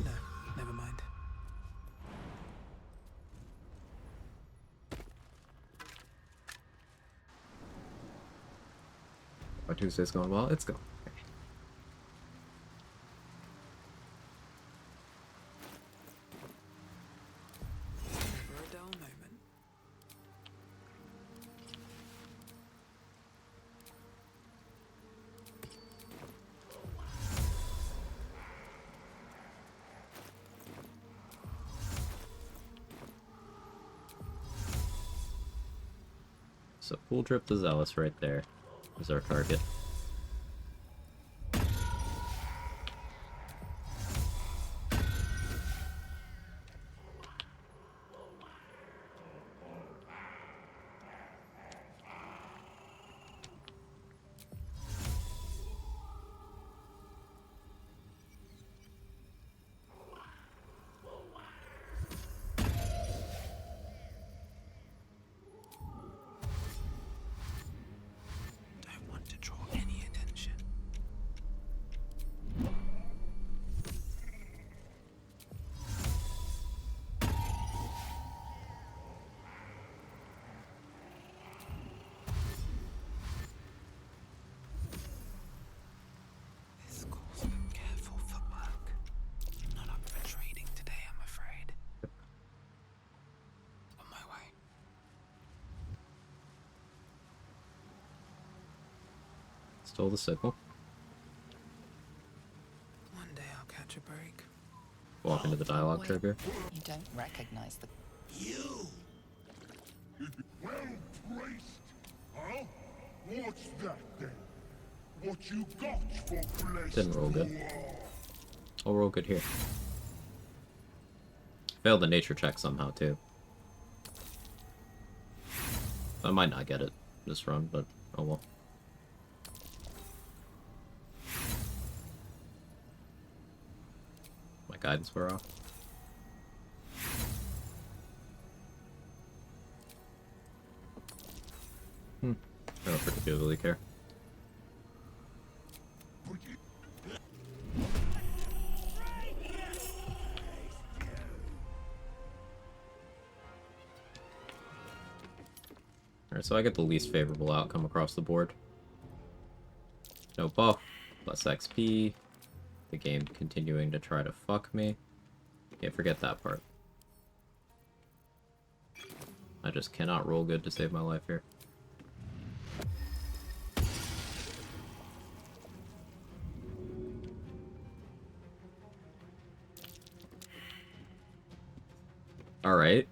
No, never mind. My Tuesday's going well. It's going. Never a dull moment. So Pool Drip the Zealous right there is our target. Don't want to draw any attention. This calls for careful footwork. Not up for trading today, I'm afraid. On my way. Stole the sickle. One day I'll catch a break. Walk into the dialogue trigger. You don't recognize the... You! Well placed, huh? What's that then? What you got for blessed Didn't roll good. war? I'll roll good here. Failed the nature check somehow too. I might not get it this run, but oh well. My guidance were off. I don't particularly care. Alright, so I get the least favorable outcome across the board. No buff, less XP, the game continuing to try to fuck me. Can't forget that part. I just cannot roll good to save my life here. Alright.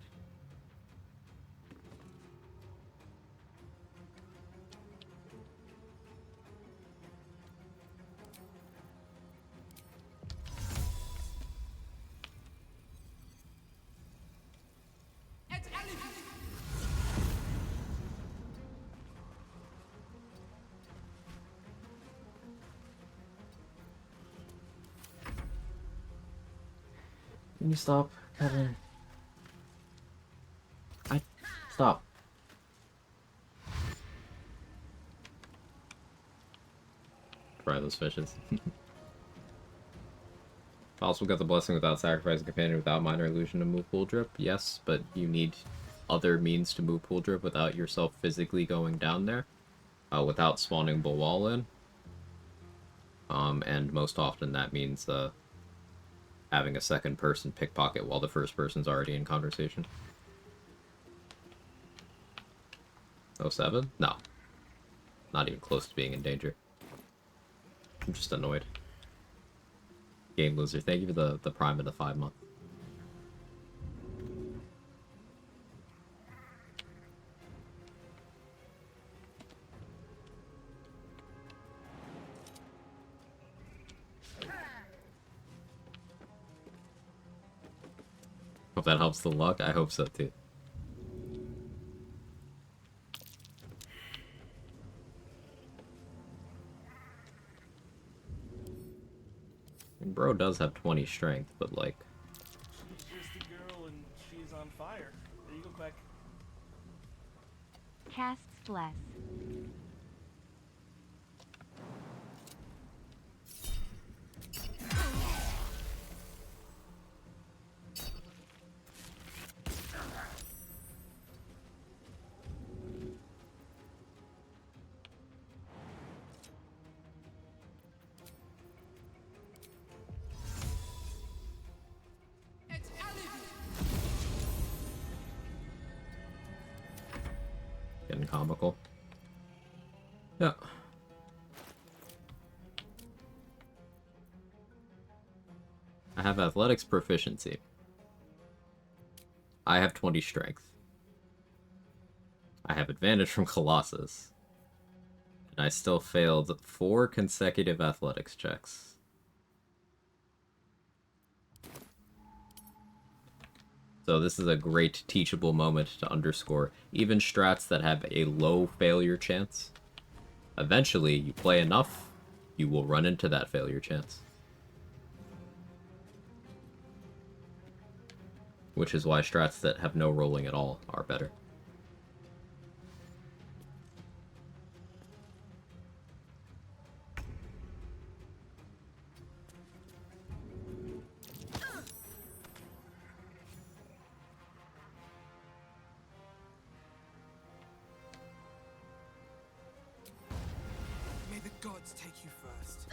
Can you stop, Kevin? Stop. Try those fishes. Possible get the blessing without sacrificing companion without minor illusion to move Pool Drip? Yes, but you need other means to move Pool Drip without yourself physically going down there. Without spawning Balwal in. And most often that means having a second person pickpocket while the first person's already in conversation. 07? No. Not even close to being in danger. I'm just annoyed. Game loser, thank you for the prime and the 5-month. Hope that helps the luck. I hope so too. And bro does have 20 strength, but like... She's just a girl and she's on fire. There you go, Quag. Casts Bless. Getting comical. Yeah. I have athletics proficiency. I have 20 strength. I have advantage from Colossus. And I still failed 4 consecutive athletics checks. So this is a great teachable moment to underscore. Even strats that have a low failure chance, eventually you play enough, you will run into that failure chance. Which is why strats that have no rolling at all are better. May the gods take you first.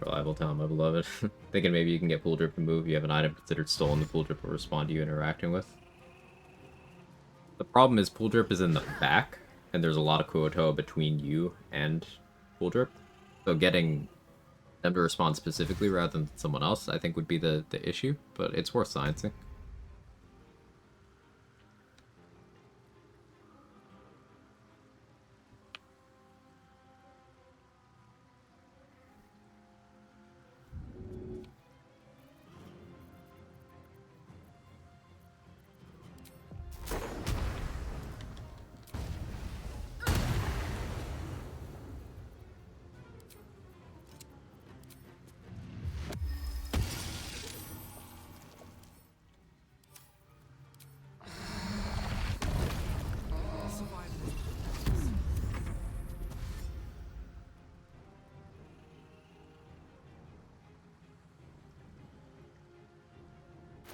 Reliable Tom, my beloved. Thinking maybe you can get Pool Drip to move. You have an item considered stolen. The Pool Drip will respond to you interacting with. The problem is Pool Drip is in the back, and there's a lot of Kuotoa between you and Pool Drip. So getting them to respond specifically rather than someone else, I think would be the issue, but it's worth sciencing.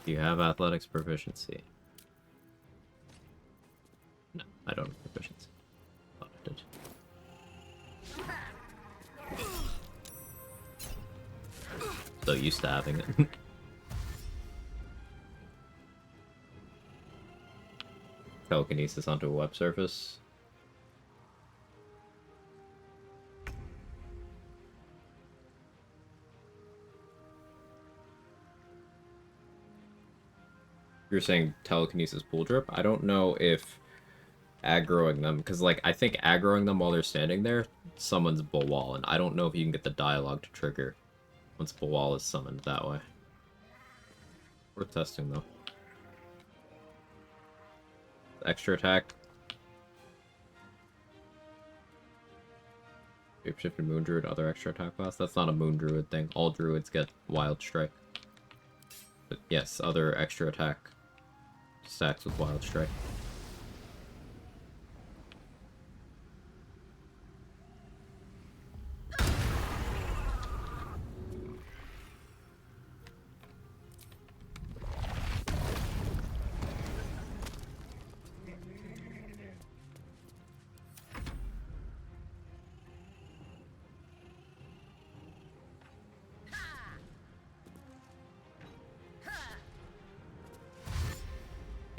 Do you have athletics proficiency? No, I don't have proficiency. Thought I did. So used to having it. Telekinesis onto a web surface. You're saying telekinesis Pool Drip? I don't know if aggroing them, because like I think aggroing them while they're standing there summons Bulwall, and I don't know if you can get the dialogue to trigger once Bulwall is summoned that way. Worth testing though. Extra attack. Shapeshifted Moon Druid, other extra attack class. That's not a Moon Druid thing. All Druids get Wild Strike. But yes, other extra attack stacks with Wild Strike.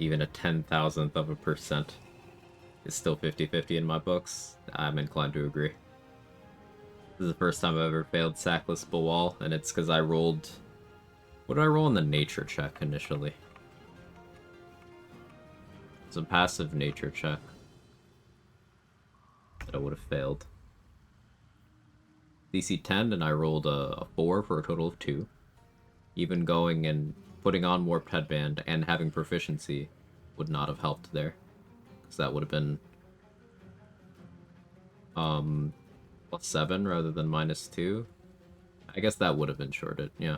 even a 10,000th of a percent is still 50-50 in my books. I'm inclined to agree. This is the first time I've ever failed Sackless Bawal, and it's because I rolled... What did I roll in the nature check initially? It's a passive nature check that I would have failed. DC 10, and I rolled a 4 for a total of 2. Even going and putting on Warped Headband and having proficiency would not have helped there. Because that would have been... +7 rather than -2. I guess that would have ensured it, yeah.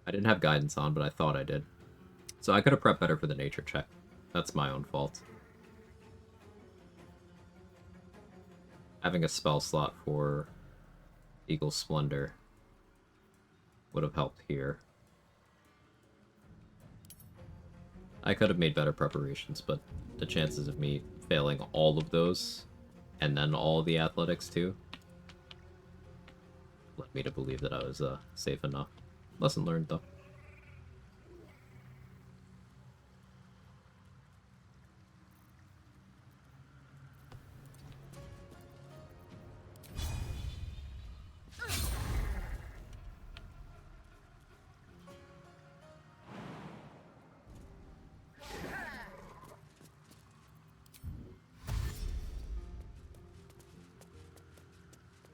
I didn't have guidance on, but I thought I did. So I could have prepped better for the nature check. That's my own fault. Having a spell slot for Eagle Splendor would have helped here. I could have made better preparations, but the chances of me failing all of those, and then all the athletics too, led me to believe that I was safe enough. Lesson learned, though.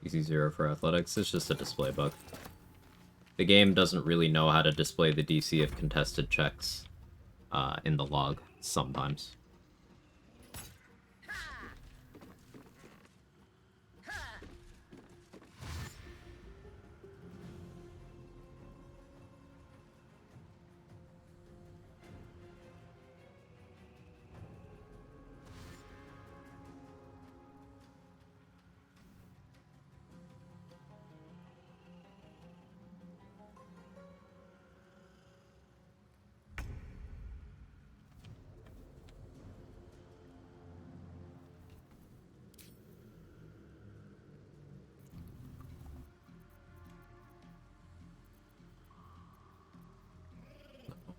Easy 0 for athletics. It's just a display bug. The game doesn't really know how to display the DC of contested checks in the log sometimes.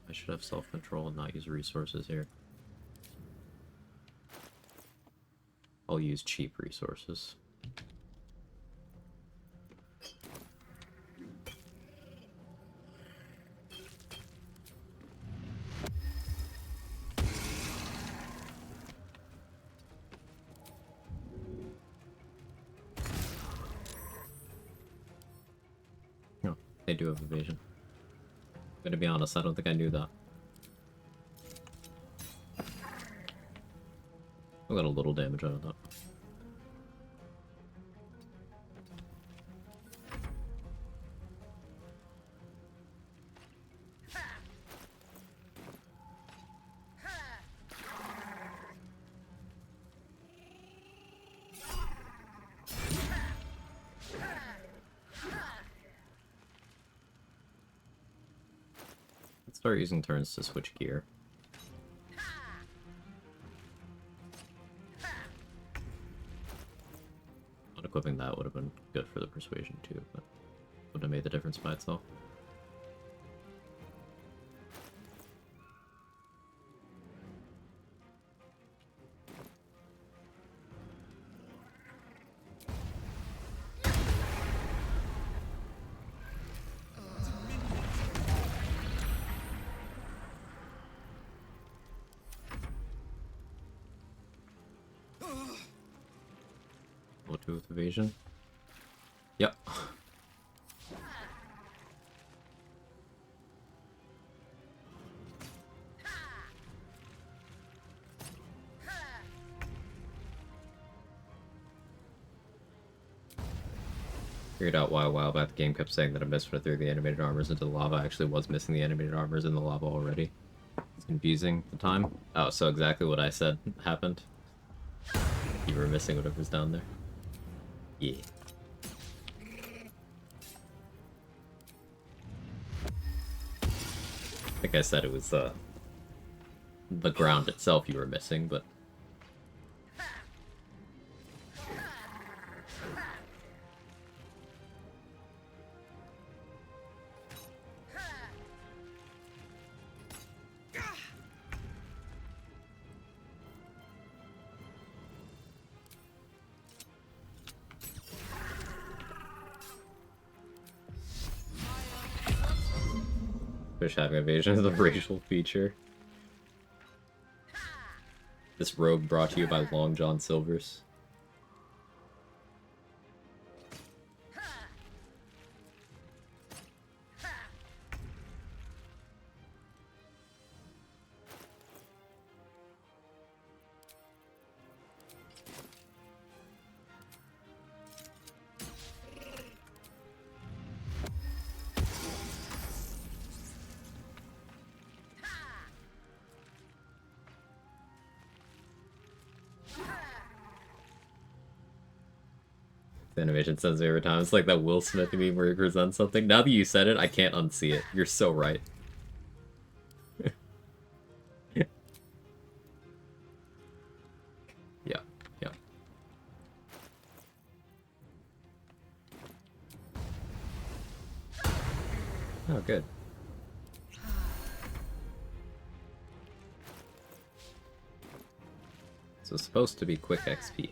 I should have self-control and not use resources here. I'll use cheap resources. No, they do have evasion. I'm gonna be honest, I don't think I knew that. I got a little damage out of that. Let's start using turns to switch gear. Unequipping that would have been good for the persuasion too, but would have made the difference by itself. Level 2 with evasion. Yep. Figured out why a while back the game kept saying that I missed when I threw the animated armors into the lava. I actually was missing the animated armors in the lava already. It's confusing at the time. Oh, so exactly what I said happened. You were missing whatever's down there. Yeah. I think I said it was the ground itself you were missing, but Wish having evasion is a racial feature. This robe brought to you by Long John Silvers. The animation sends me every time. It's like that Will Smith meme where he presents something. Now that you said it, I can't unsee it. You're so right. Yeah, yeah. Oh, good. So it's supposed to be quick XP.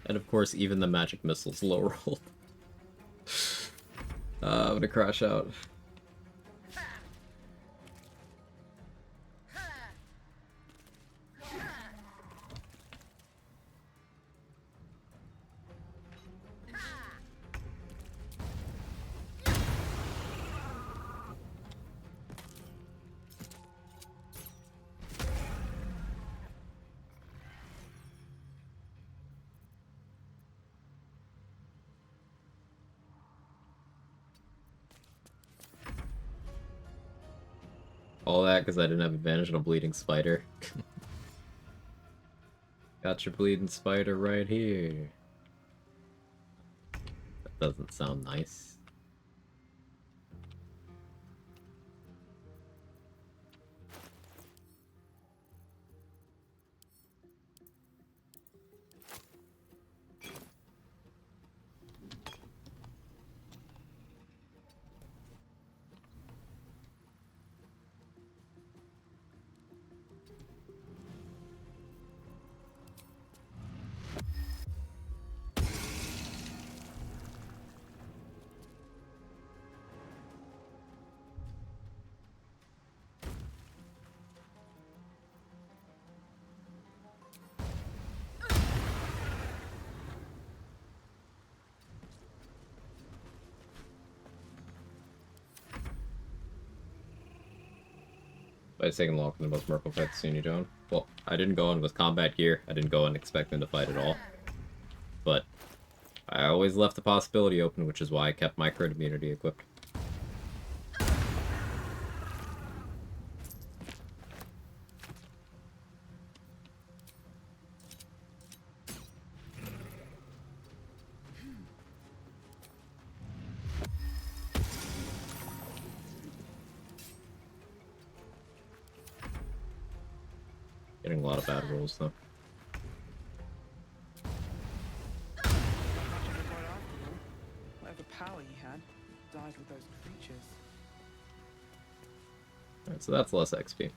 And of course, even the magic missile's low rolled. I'm gonna crash out. All that because I didn't have advantage on a bleeding spider. Got your bleeding spider right here. That doesn't sound nice. By taking long from the most merciful fight scene you're doing. Well, I didn't go in with combat gear. I didn't go in expecting to fight at all. But I always left the possibility open, which is why I kept my crit immunity equipped. Getting a lot of bad rolls, though. Whatever power he had died with those creatures. Alright, so that's less XP.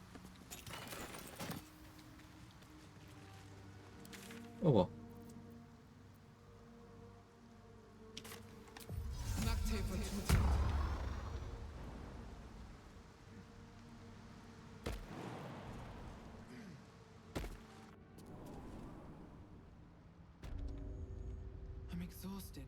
Oh well. I'm exhausted.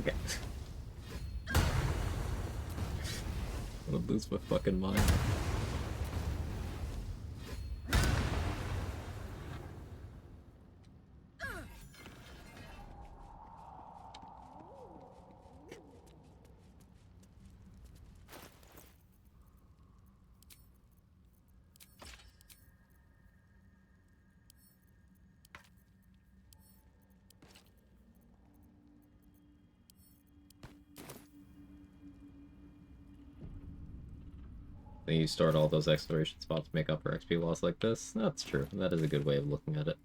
Okay. lose my fucking mind. Then you start all those exploration spots to make up for XP loss like this. That's true. That is a good way of looking at it.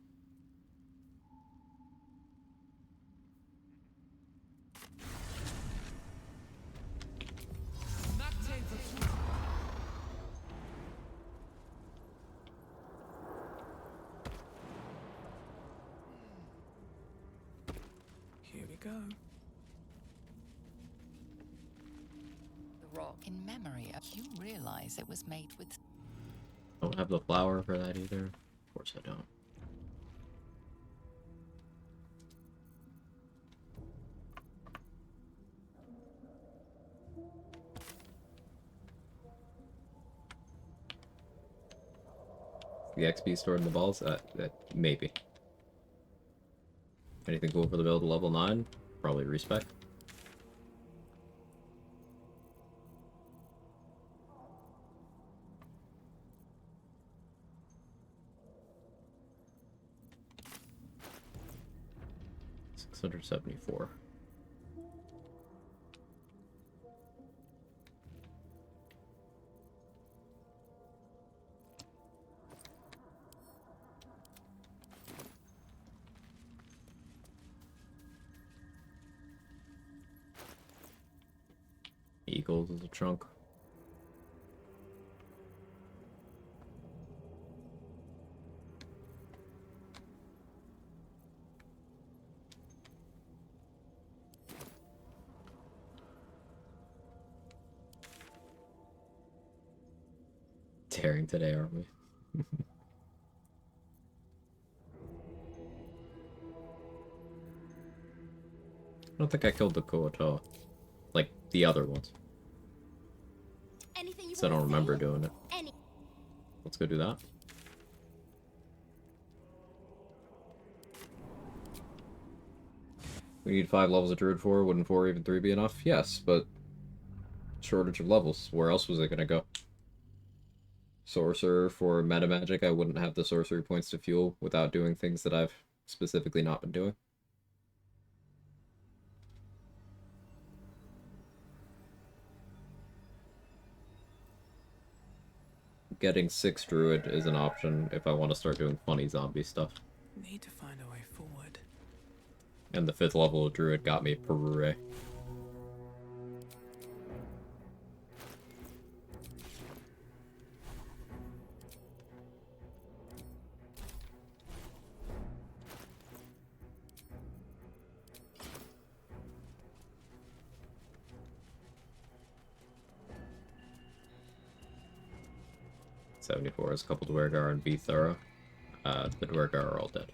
Here we go. The rock. In memory, you realize it was made with... Don't have the flower for that either. Of course I don't. The XP stored in the balls? Maybe. Anything cool for the build level 9? Probably respec. $674. Eagles is a trunk. Tearing today, aren't we? I don't think I killed the Koatoa. Like, the other ones. Anything you So I don't wanna remember say? doing it. Any. Let's go do that. We need 5 levels of Druid 4. Wouldn't 4 or even 3 be enough? Yes, but shortage of levels. Where else was it gonna go? Sorcerer for meta magic, I wouldn't have the sorcery points to fuel without doing things that I've specifically not been doing. Getting 6 Druid is an option if I want to start doing funny zombie stuff. Need to find a way forward. And the 5th level of Druid got me Perure. $74 is a couple Dwergar and be thorough. The Dwergar are all dead.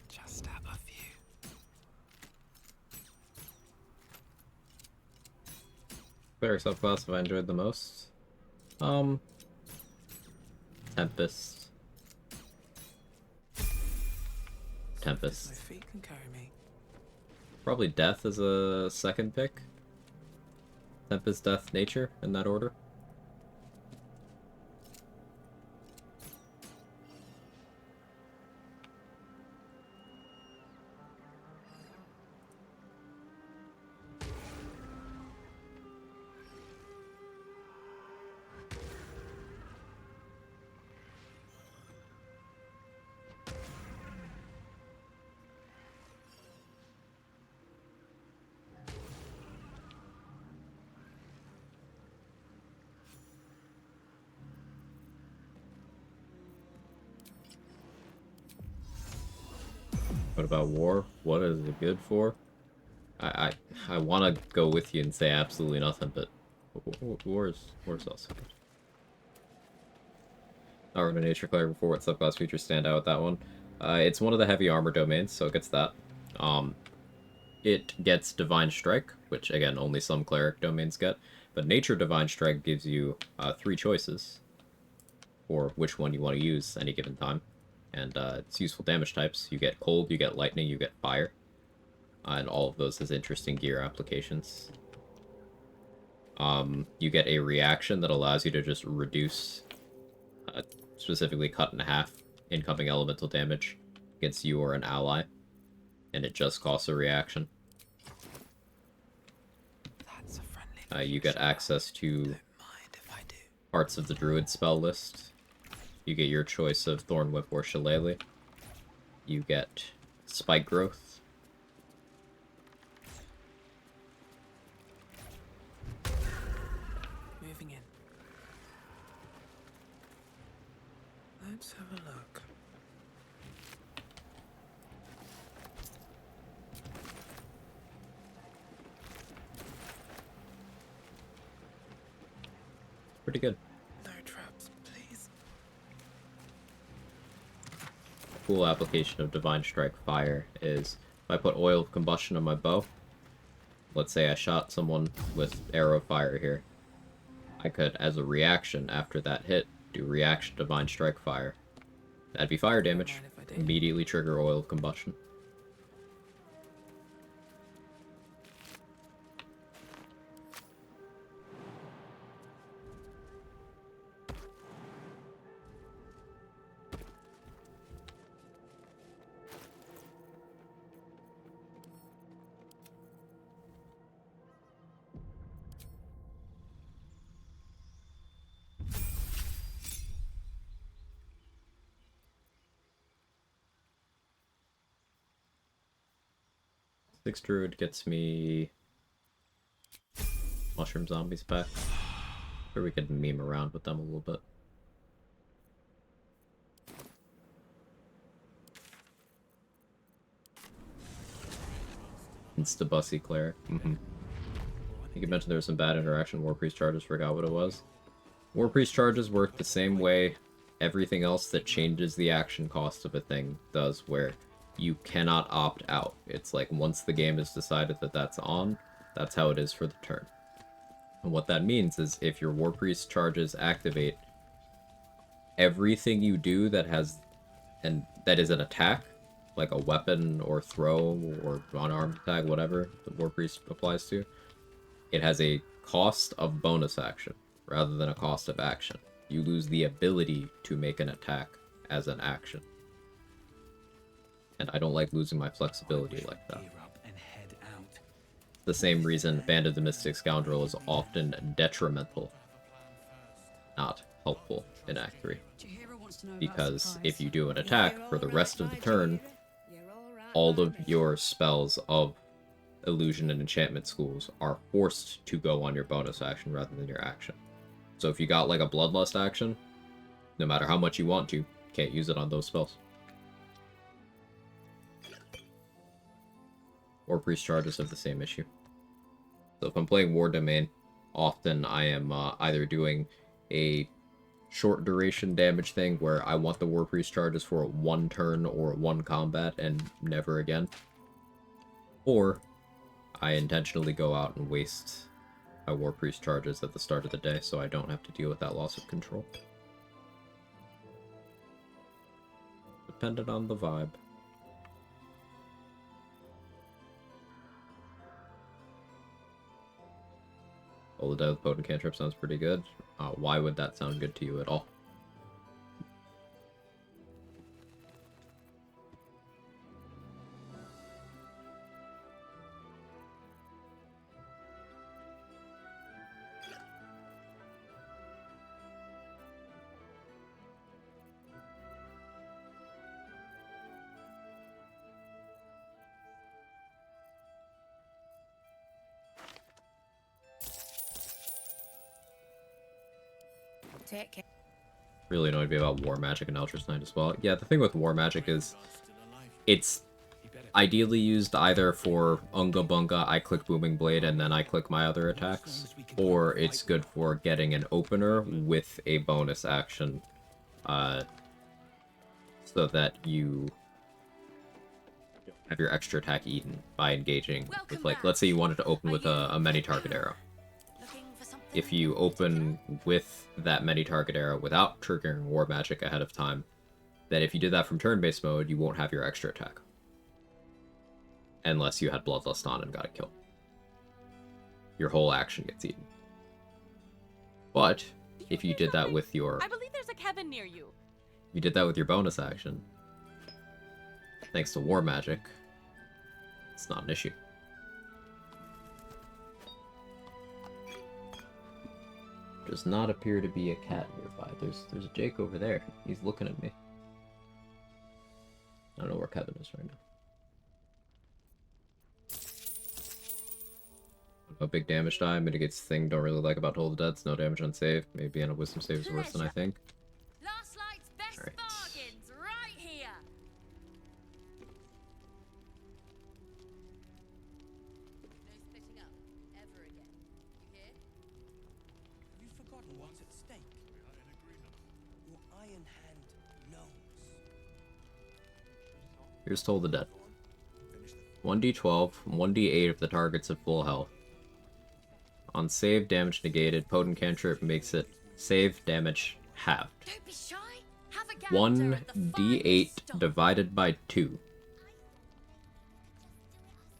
Just have a few. Cleric subclass have I enjoyed the most? Tempest. Tempest. My feet can carry me. Probably Death as a second pick. Tempest, Death, Nature, in that order. What about war? What is it good for? I want to go with you and say absolutely nothing, but war's also good. Alright, a nature cleric before what subclass features stand out with that one? It's one of the heavy armor domains, so it gets that. It gets Divine Strike, which again only some cleric domains get, but Nature Divine Strike gives you 3 choices for which one you want to use any given time, and it's useful damage types. You get cold, you get lightning, you get fire, and all of those has interesting gear applications. You get a reaction that allows you to just reduce, specifically cut in half, incoming elemental damage against you or an ally, and it just costs a reaction. You get access to parts of the Druid spell list. You get your choice of Thorn Whip or Shillelagh. You get Spike Growth. Moving in. Let's have a look. Pretty good. No traps, please. A cool application of Divine Strike Fire is if I put Oil of Combustion on my bow, let's say I shot someone with Arrow Fire here, I could, as a reaction after that hit, do Reaction Divine Strike Fire. That'd be fire damage. Immediately trigger Oil of Combustion. Six Druid gets me Mushroom Zombies back. Sure, we could meme around with them a little bit. Insta-bussy cleric. I think you mentioned there was some bad interaction War Priest charges, forgot what it was. War Priest charges work the same way everything else that changes the action cost of a thing does, where you cannot opt out. It's like once the game has decided that that's on, that's how it is for the turn. And what that means is if your War Priest charges activate, everything you do that has that is an attack, like a weapon or throw or unarmed attack, whatever the War Priest applies to, it has a cost of bonus action rather than a cost of action. You lose the ability to make an attack as an action. And I don't like losing my flexibility like that. The same reason Band of the Mystic Scoundrel is often detrimental, not helpful in Act 3. Because if you do an attack for the rest of the turn, all of your spells of illusion and enchantment schools are forced to go on your bonus action rather than your action. So if you got like a Bloodlust action, no matter how much you want to, can't use it on those spells. War Priest charges have the same issue. So if I'm playing War Domain, often I am either doing a short duration damage thing where I want the War Priest charges for one turn or one combat and never again. Or I intentionally go out and waste my War Priest charges at the start of the day so I don't have to deal with that loss of control. Dependent on the vibe. Roll the die with Potent Cantrip sounds pretty good. Why would that sound good to you at all? Take care. Really annoyed me about War Magic and Eldritch Knight as well. Yeah, the thing with War Magic is it's ideally used either for Unga Bunga, I click Booming Blade, and then I click my other attacks, or it's good for getting an opener with a bonus action, so that you have your extra attack eaten by engaging with, like, let's say you wanted to open with a many-target arrow. If you open with that many-target arrow without triggering War Magic ahead of time, then if you did that from turn-based mode, you won't have your extra attack. Unless you had Bloodlust on and got a kill. Your whole action gets eaten. But, if you did that with your... I believe there's a Kevin near you. If you did that with your bonus action, thanks to War Magic, it's not an issue. Does not appear to be a cat nearby. There's a Jake over there. He's looking at me. I don't know where Kevin is right now. A big damage die mitigates the thing don't really like about Toll the Dead's no damage on save. Maybe on a wisdom save is worse than I think. Last Light's best bargains right here. No splitting up ever again. You hear? Have you forgotten what's at stake? Your Iron Hand knows. Here's Toll the Dead. 1d12, 1d8 if the target's at full health. On save, damage negated, potent cantrip makes it save damage halved. 1d8 divided by 2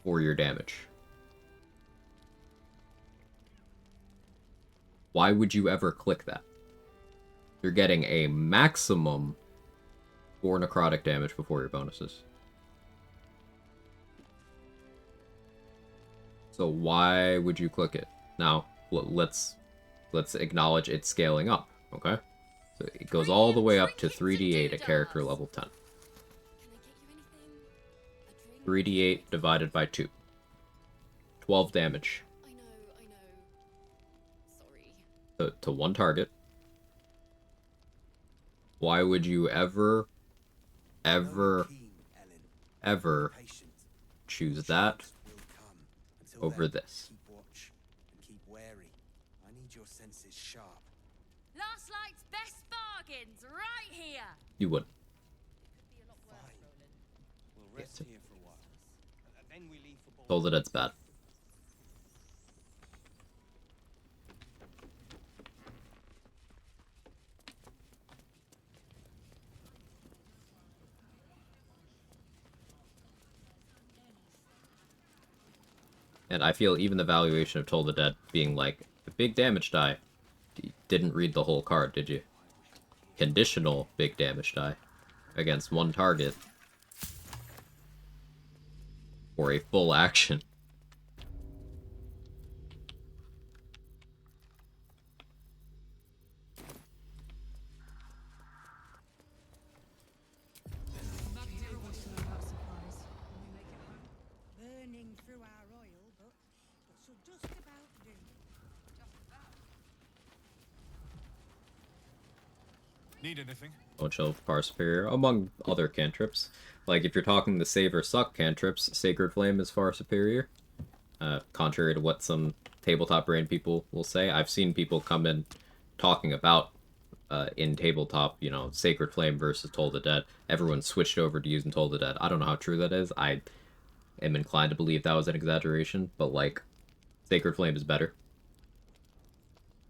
for your damage. Why would you ever click that? You're getting a maximum 4 necrotic damage before your bonuses. So why would you click it? Now, let's acknowledge it's scaling up, okay? So it goes all the way up to 3d8 at character level 10. 3d8 divided by 2. 12 damage. I know. Sorry. To one target. Why would you ever choose that over this? Keep watch and keep wary. I need your senses sharp. Last Light's best bargains right here. You wouldn't. We'll rest here for a while. Then we leave for Toll the Dead's bad. And I feel even the valuation of Toll the Dead being like, the big damage die. You didn't read the whole card, did you? Conditional big damage die. Against one target. For a full action. Burning through our oil, but it should just about do. Need anything? Bunch of Power Superior, among other cantrips. Like, if you're talking the save or suck cantrips, Sacred Flame is far superior. Contrary to what some tabletop brain people will say. I've seen people come in talking about, in tabletop, you know, Sacred Flame versus Toll the Dead. Everyone switched over to using Toll the Dead. I don't know how true that is. I am inclined to believe that was an exaggeration, but, like, Sacred Flame is better.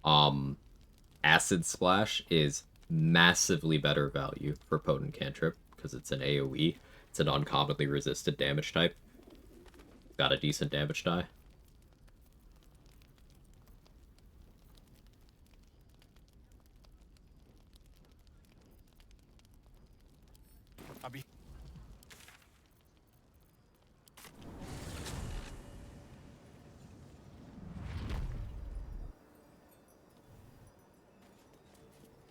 Acid Splash is massively better value for Potent Cantrip, because it's an AoE. It's an uncommonly resisted damage type. Got a decent damage die. I'll be...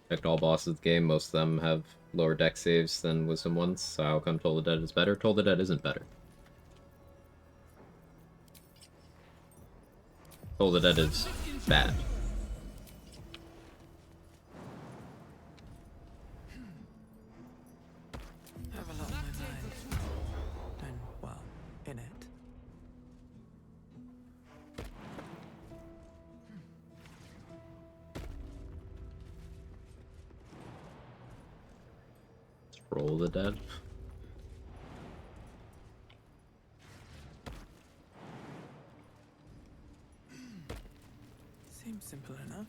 Checked all bosses of the game, most of them have lower deck saves than Wisdom ones, so how come Toll the Dead is better? Toll the Dead isn't better. Toll the Dead is bad. Have a lot on my mind. Done well. Roll the dead. Seems simple enough.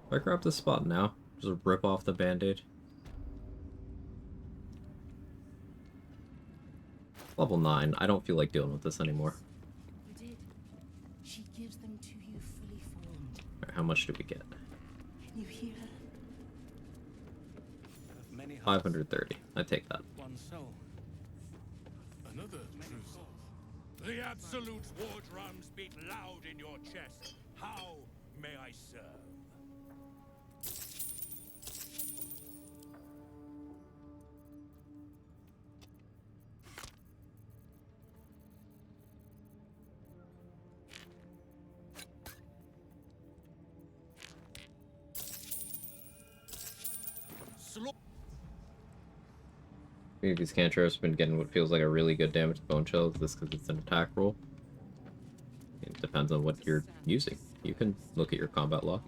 If I grab this spot now, just rip off the band-aid. Level 9, I don't feel like dealing with this anymore. You did. She gives them to you fully formed. Alright, how much do we get? You hear her? 530. I take that. One soul. Another true soul. The absolute war drums beat loud in your chest. How may I serve? Maybe these cantrips have been getting what feels like a really good damage to Bone Chill. Is this because it's an attack roll? It depends on what you're using. You can look at your combat log.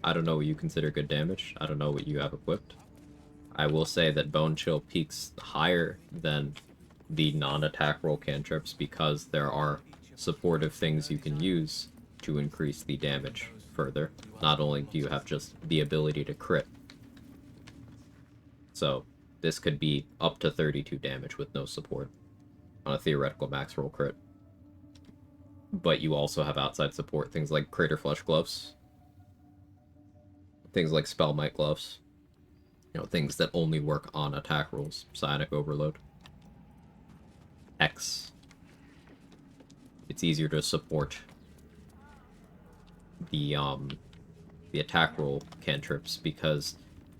I don't know what you consider good damage. I don't know what you have equipped. I will say that Bone Chill peaks higher than the non-attack roll cantrips because there are supportive things you can use to increase the damage further. Not only do you have just the ability to crit. So this could be up to 32 damage with no support on a theoretical max roll crit. But you also have outside support, things like Crater Flesh Gloves, things like Spell Might Gloves, you know, things that only work on attack rolls, Psionic Overload. X. It's easier to support the attack roll cantrips because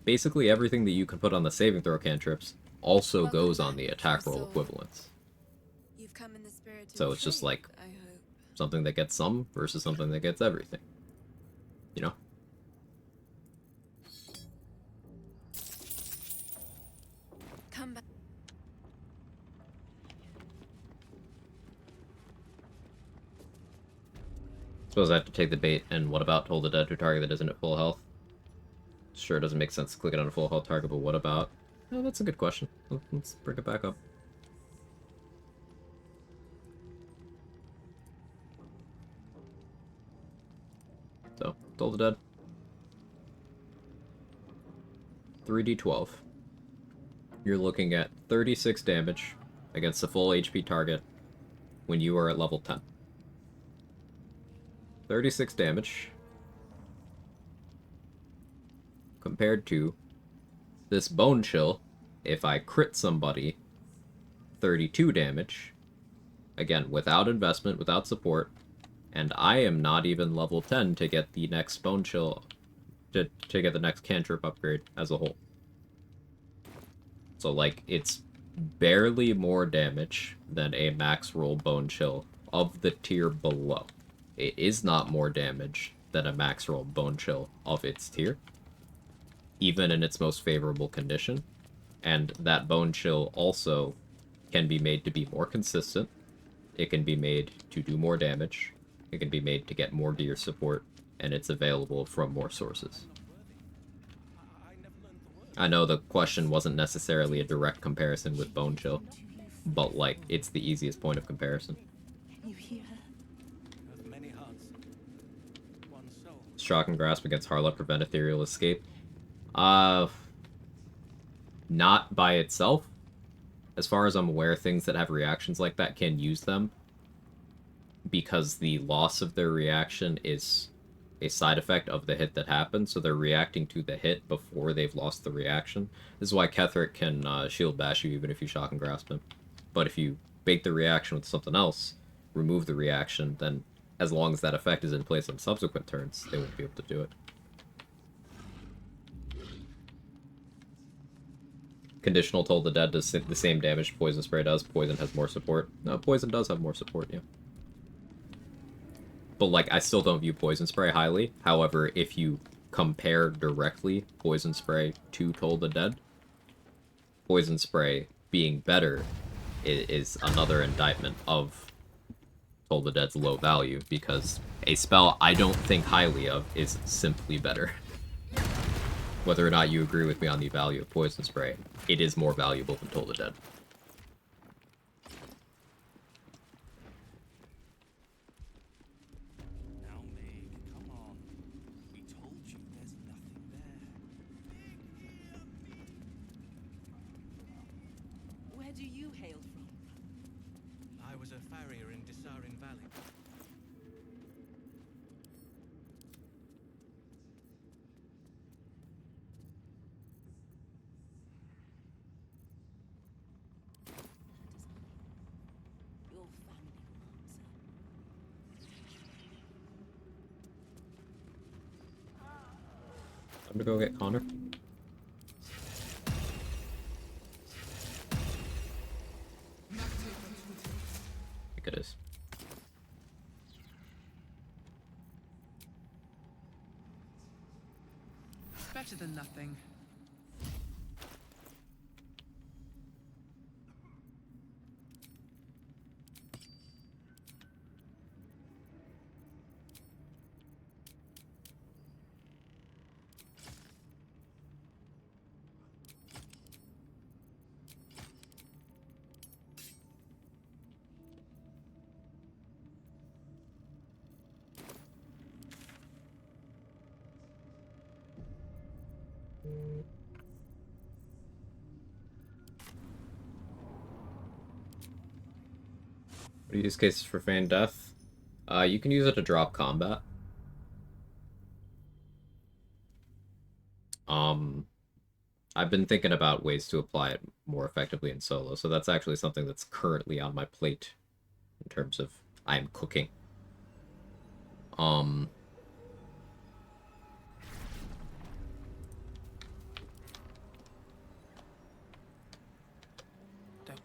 basically everything that you can put on the saving throw cantrips also goes on the attack roll equivalents. You've come in the spirit So it's just like I hope. something that gets some versus something that gets everything. You know? Come back. Suppose I have to take the bait, and what about hold the dead to a target that isn't at full health? Sure, it doesn't make sense to click it on a full health target, but what about... Oh, that's a good question. Let's bring it back up. So, Toll the Dead. 3d12. You're looking at 36 damage against a full HP target when you are at level 10. 36 damage compared to this Bone Chill. If I crit somebody, 32 damage, again, without investment, without support, and I am not even level 10 to get the next Bone Chill, to get the next cantrip upgrade as a whole. So, like, it's barely more damage than a max roll Bone Chill of the tier below. It is not more damage than a max roll Bone Chill of its tier, even in its most favorable condition. And that Bone Chill also can be made to be more consistent. It can be made to do more damage. It can be made to get more gear support, and it's available from more sources. I know the question wasn't necessarily a direct comparison with Bone Chill, but, like, it's the easiest point of comparison. You hear her? Shock and Grasp against Harlot prevent Ethereal Escape. Not by itself. As far as I'm aware, things that have reactions like that can use them, because the loss of their reaction is a side effect of the hit that happened, so they're reacting to the hit before they've lost the reaction. This is why Ketheric can shield bash you even if you Shock and Grasp him. But if you bait the reaction with something else, remove the reaction, then as long as that effect is in place on subsequent turns, they won't be able to do it. Conditional Toll the Dead does the same damage Poison Spray does. Poison has more support. No, Poison does have more support, yeah. But, like, I still don't view Poison Spray highly. However, if you compare directly Poison Spray to Toll the Dead, Poison Spray being better is another indictment of Toll the Dead's low value, because a spell I don't think highly of is simply better. Whether or not you agree with me on the value of Poison Spray, it is more valuable than Toll the Dead. Now, Meg, come on. We told you there's nothing there. Where do you hail from? I was a farrier in Desarin Valley. Your family will answer. Time to go get Connor. I think it is. Better than nothing. What are use cases for Feign Death? You can use it to drop combat. I've been thinking about ways to apply it more effectively in solo, so that's actually something that's currently on my plate in terms of I'm cooking. Don't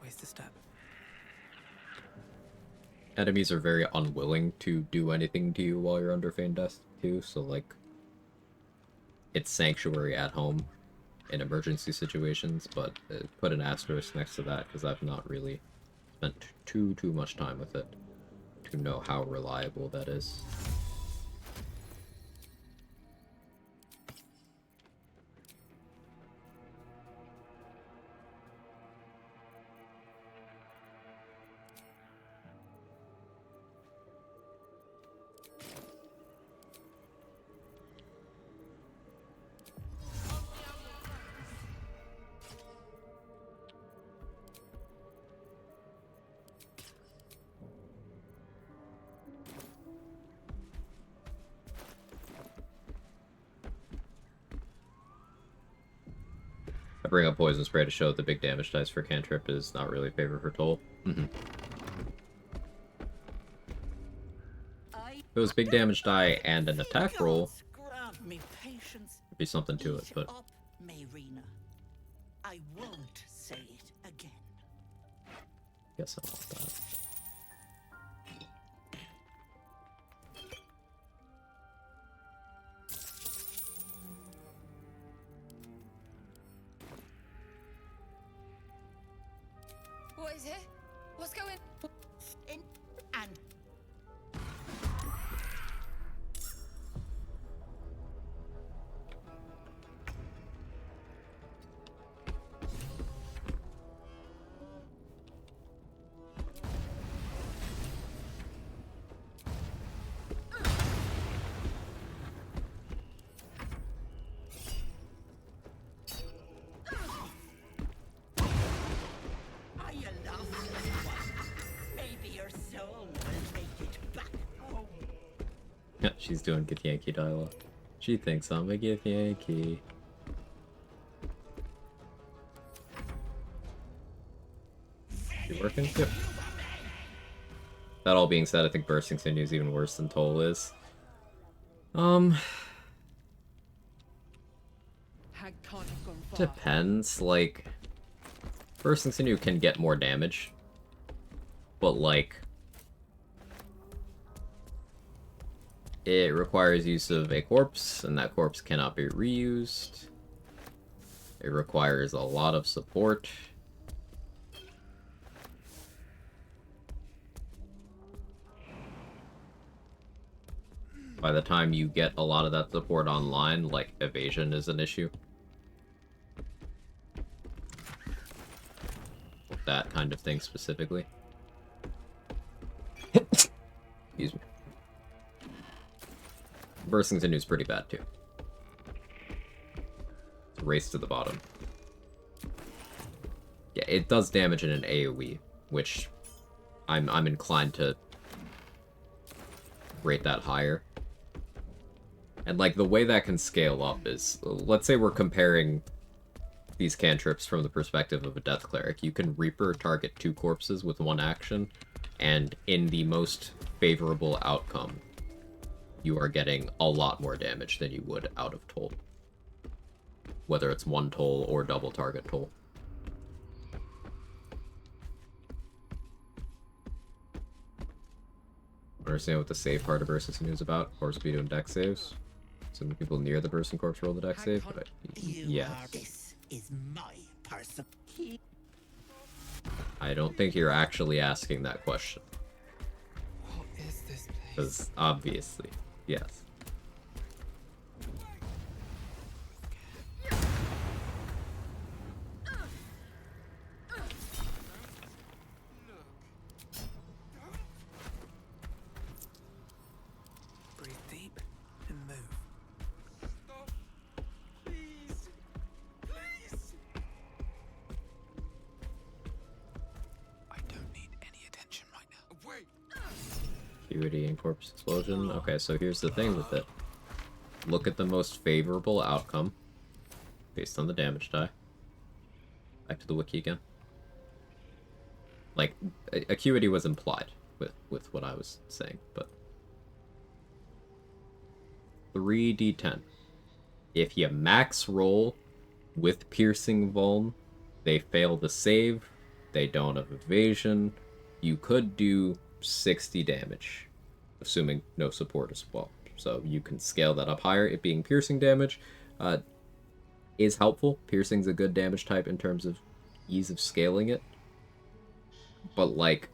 waste a step. Enemies are very unwilling to do anything to you while you're under Feign Death too, so like it's sanctuary at home in emergency situations, but put an asterisk next to that because I've not really spent too much time with it to know how reliable that is. I bring up Poison Spray to show that the big damage dice for cantrip is not really a favor for Toll. If it was big damage die and an attack roll, there'd be something to it, but... Mayrina. I won't say it again. Guess I want that. What is it? What's going in? And Yeah, she's doing Githyanki dialogue. She thinks I'm a Githyanki. You working? Yep. That all being said, I think Bursting Sinew is even worse than Toll is. Depends, like... Bursting Sinew can get more damage. But, like... it requires use of a corpse, and that corpse cannot be reused. It requires a lot of support. By the time you get a lot of that support online, like, evasion is an issue. That kind of thing specifically. Excuse me. Bursting Sinew is pretty bad, too. Race to the bottom. Yeah, it does damage in an AoE, which I'm inclined to rate that higher. And, like, the way that can scale up is, let's say we're comparing these cantrips from the perspective of a Death Cleric. You can Reaper target 2 corpses with 1 action, and in the most favorable outcome, you are getting a lot more damage than you would out of Toll. Whether it's 1 Toll or double target Toll. Understand what the save part of Versus News is about. Corpse speed and deck saves. Some people near the person corpse roll the deck save, but yeah. This is my person. I don't think you're actually asking that question. What is this place? Because obviously, yes. Breathe deep and move. I don't need any attention right now. Wait. Acuity and corpse explosion. Okay, so here's the thing with it. Look at the most favorable outcome based on the damage die. Back to the wiki again. Like, Acuity was implied with what I was saying, but 3d10. If you max roll with piercing vuln, they fail the save, they don't have evasion, you could do 60 damage, assuming no support as well. So you can scale that up higher. It being piercing damage is helpful. Piercing's a good damage type in terms of ease of scaling it. But, like,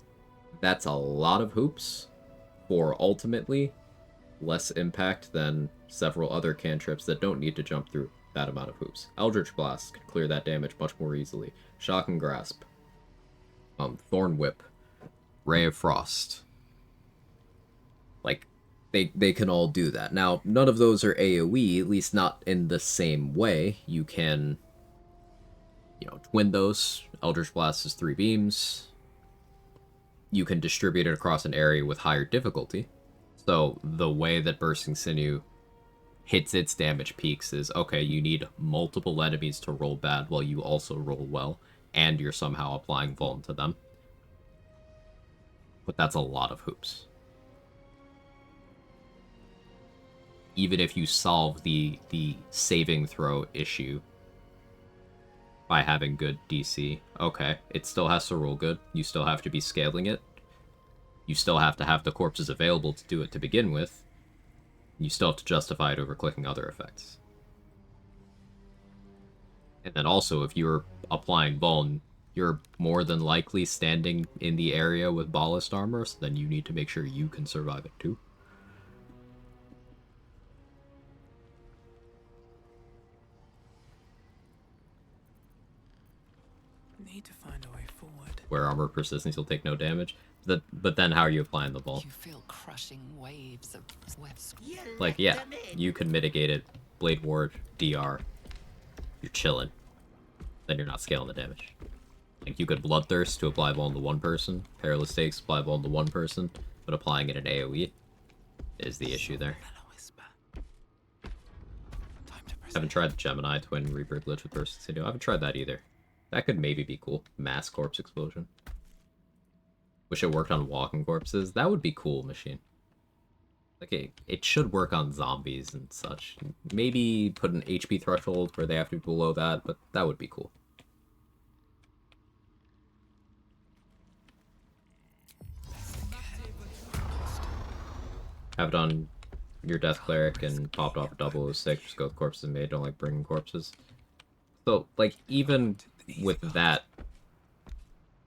that's a lot of hoops for ultimately less impact than several other cantrips that don't need to jump through that amount of hoops. Eldritch Blast can clear that damage much more easily. Shock and Grasp. Thorn Whip. Ray of Frost. Like, they can all do that. Now, none of those are AoE, at least not in the same way. You can, twin those. Eldritch Blast is 3 beams. You can distribute it across an area with higher difficulty. So the way that Bursting Sinew hits its damage peaks is, okay, you need multiple enemies to roll bad while you also roll well, and you're somehow applying Vuln to them. But that's a lot of hoops. Even if you solve the saving throw issue by having good DC, okay, it still has to roll good. You still have to be scaling it. You still have to have the corpses available to do it to begin with. You still have to justify it over clicking other effects. And then also, if you're applying Vuln, you're more than likely standing in the area with ballast armor, so then you need to make sure you can survive it too. Need to find a way forward. Where armor persistence, you'll take no damage. But then how are you applying the Vuln? You feel crushing waves of webs. Like, yeah, you can mitigate it. Blade Ward, DR. You're chilling. Then you're not scaling the damage. Like, you could Bloodthirst to apply Vuln to one person. Perilous Stakes, apply Vuln to one person. But applying it in AoE is the issue there. Haven't tried the Gemini Twin Reaper glitch with Bursting Sinew. I haven't tried that either. That could maybe be cool. Mass corpse explosion. Wish it worked on walking corpses. That would be cool, machine. Like, it should work on zombies and such. Maybe put an HP threshold where they have to be below that, but that would be cool. Have it on your Death Cleric and popped off a double is sick. Just go with corpses and made. Don't like bringing corpses. So, like, even with that,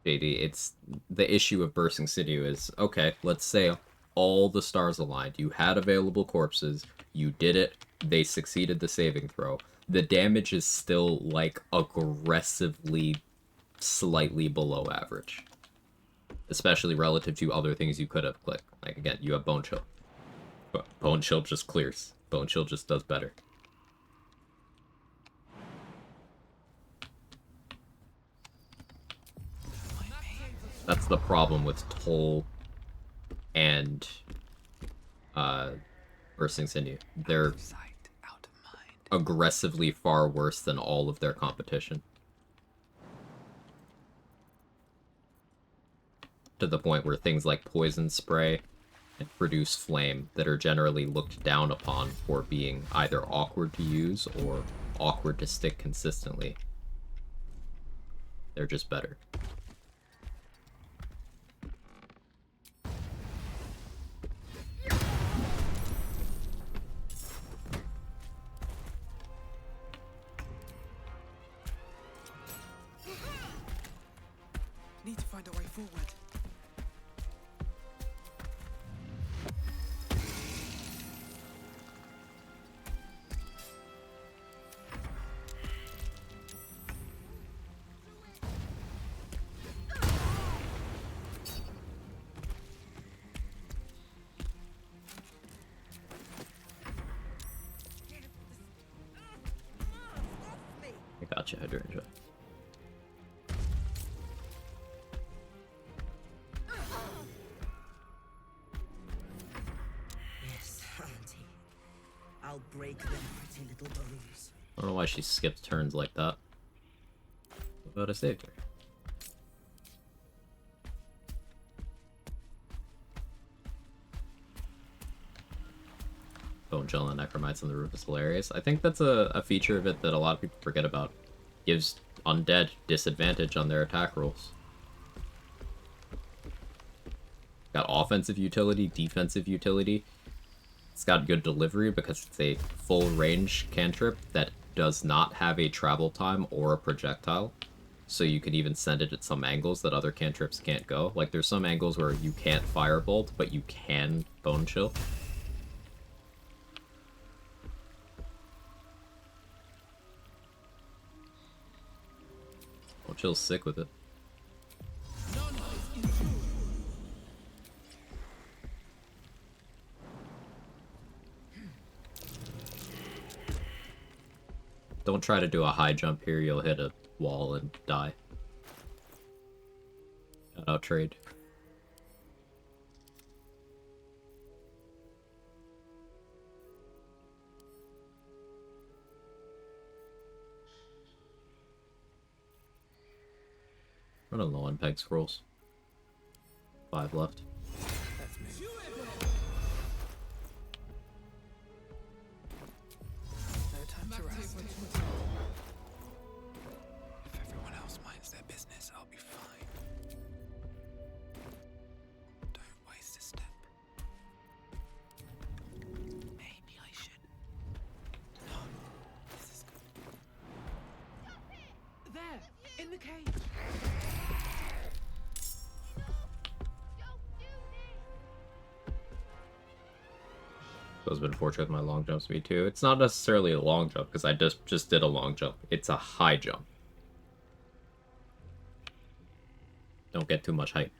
JD, it's the issue of Bursting Sinew is, okay, let's say all the stars aligned. You had available corpses. You did it. They succeeded the saving throw. The damage is still, like, aggressively slightly below average. Especially relative to other things you could have clicked. Like, again, you have Bone Chill. But Bone Chill just clears. Bone Chill just does better. That's the problem with Toll and Bursting Sinew. They're aggressively far worse than all of their competition. To the point where things like Poison Spray and Produce Flame that are generally looked down upon for being either awkward to use or awkward to stick consistently. They're just better. Need to find a way forward. I got you, Hydrangea. Yes, Auntie. I'll break them pretty little bones. I don't know why she skipped turns like that. But I saved her. Bone Gel and Necromites on the roof is hilarious. I think that's a feature of it that a lot of people forget about. Gives undead disadvantage on their attack rolls. Got offensive utility, defensive utility. It's got good delivery because it's a full range cantrip that does not have a travel time or a projectile. So you can even send it at some angles that other cantrips can't go. Like there's some angles where you can't Firebolt, but you can Bone Chill. Bone Chill's sick with it. Don't try to do a high jump here, you'll hit a wall and die. Shout out trade. Running low on peg scrolls. 5 left. No time to rest. If everyone else minds their business, I'll be fine. Don't waste a step. Maybe I should. No, this is good. There, in the cage. It's been fortunate with my long jump speed too. It's not necessarily a long jump because I just did a long jump. It's a high jump. Don't get too much hype.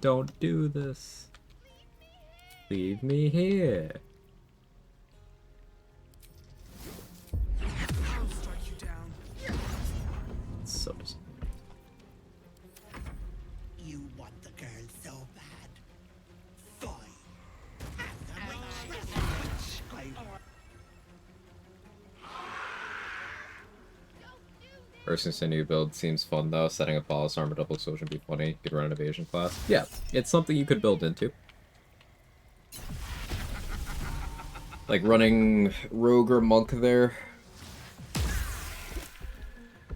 Don't do this. Leave me here. I'll strike you down. It's so disappointing. You want the girl so bad. Fine. Bursting Sinew build seems fun though. Setting up Ballast Armor Double Explosion would be funny. You could run an evasion class. Yeah, it's something you could build into. Like running Rogue or Monk there.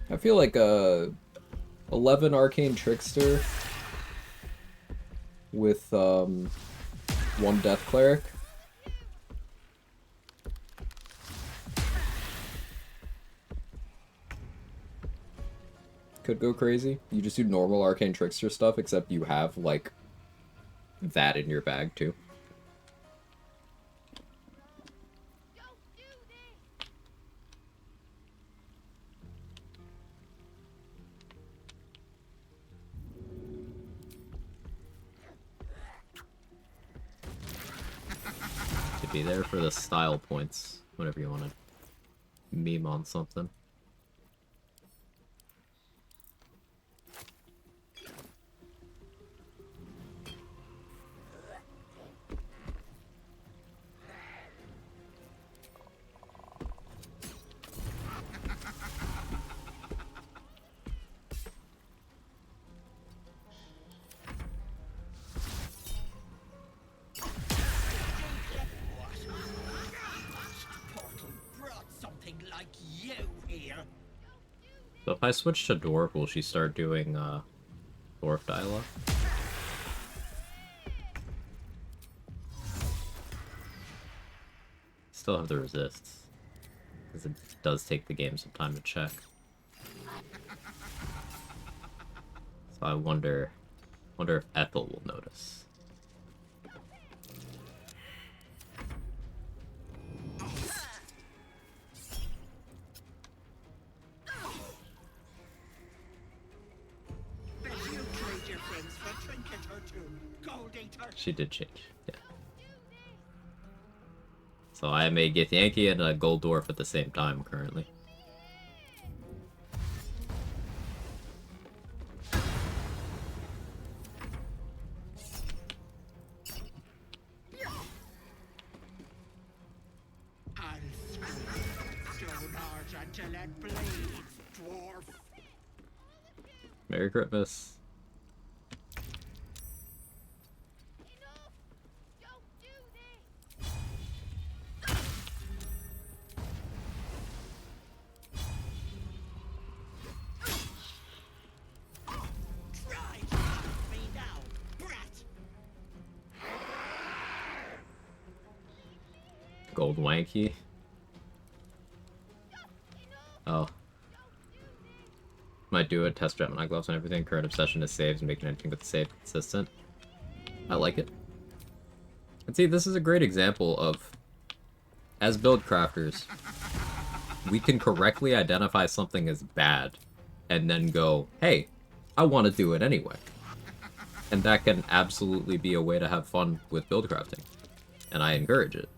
I feel like 11 Arcane Trickster with 1 Death Cleric. Could go crazy. You just do normal Arcane Trickster stuff, except you have, like, that in your bag too. To be there for the style points whenever you want to meme on something. So if I switch to Dwarf, will she start doing Dwarf dialogue? Still have the resists, because it does take the game some time to check. So I wonder if Ethel will notice. She did change, yeah. So I am a Githyanki and a Gold Dwarf at the same time currently. Merry Christmas. Gold Wanky. Oh. Might do it, test Gemini gloves and everything. Current obsession is saves and making anything but the save consistent. I like it. And see, this is a great example of, as build crafters, we can correctly identify something as bad and then go, hey, I want to do it anyway. And that can absolutely be a way to have fun with build crafting. And I encourage it.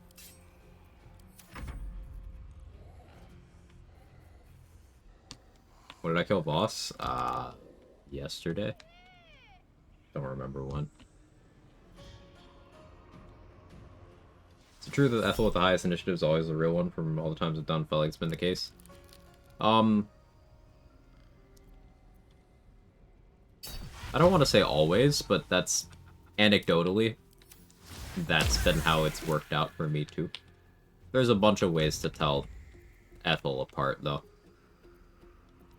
What did I kill, boss? Yesterday? Don't remember when. Is it true that Ethel with the highest initiative is always the real one from all the times I've done? Felt like it's been the case. I don't want to say always, but that's anecdotally, that's been how it's worked out for me too. There's a bunch of ways to tell Ethel apart though.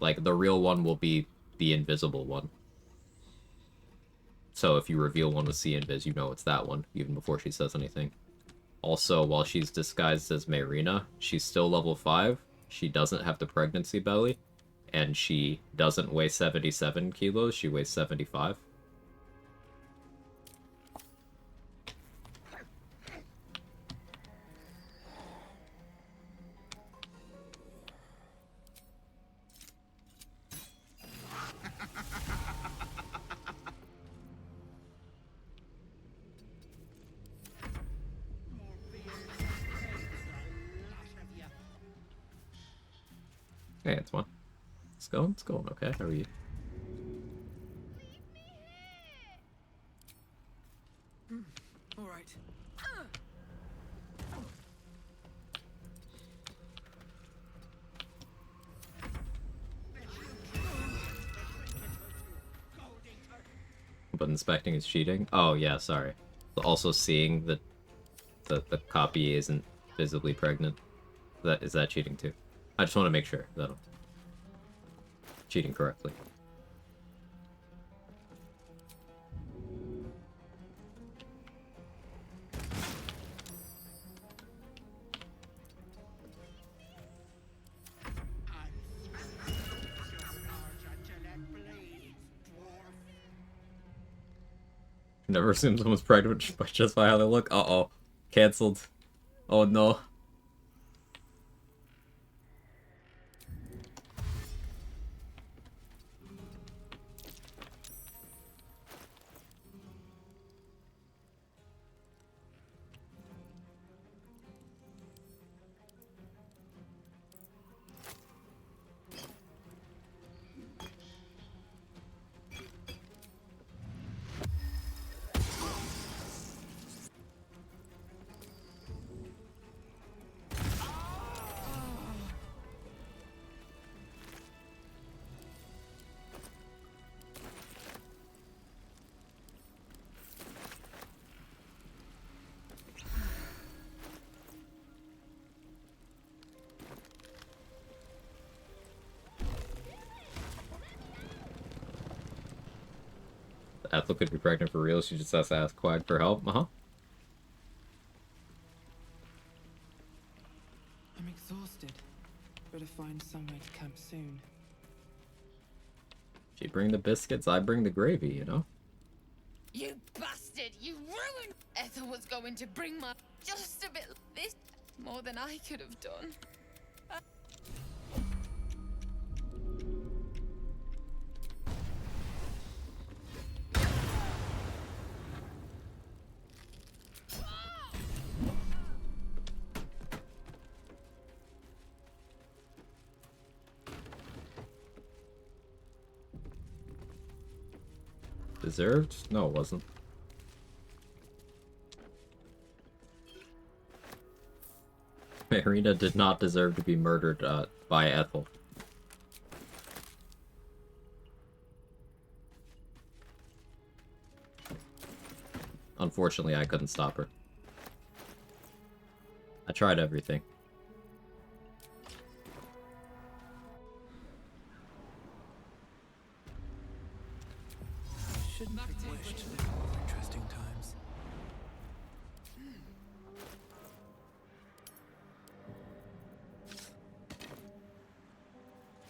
Like, the real one will be the invisible one. So if you reveal one with C-Invis, you know it's that one, even before she says anything. Also, while she's disguised as Mayrina, she's still level 5, she doesn't have the pregnancy belly, and she doesn't weigh 77 kilos, she weighs 75. Hey, it's one. It's going okay. How are you? All right. But inspecting is cheating? Oh, yeah, sorry. Also seeing that the copy isn't visibly pregnant. Is that cheating too? I just want to make sure that I'm cheating correctly. Never assume someone's pregnant just by how they look. Uh-oh. Cancelled. Oh no. Ethel could be pregnant for real. She just has to ask Quag for help. Uh-huh. I'm exhausted. Better find somewhere to camp soon. She bring the biscuits, I bring the gravy, you know? You bastard! You ruined. Ethel was going to bring my just a bit like this, more than I could have done. Deserved? No, it wasn't. Marina did not deserve to be murdered by Ethel. Unfortunately, I couldn't stop her. I tried everything. Shouldn't wish to live more interesting times.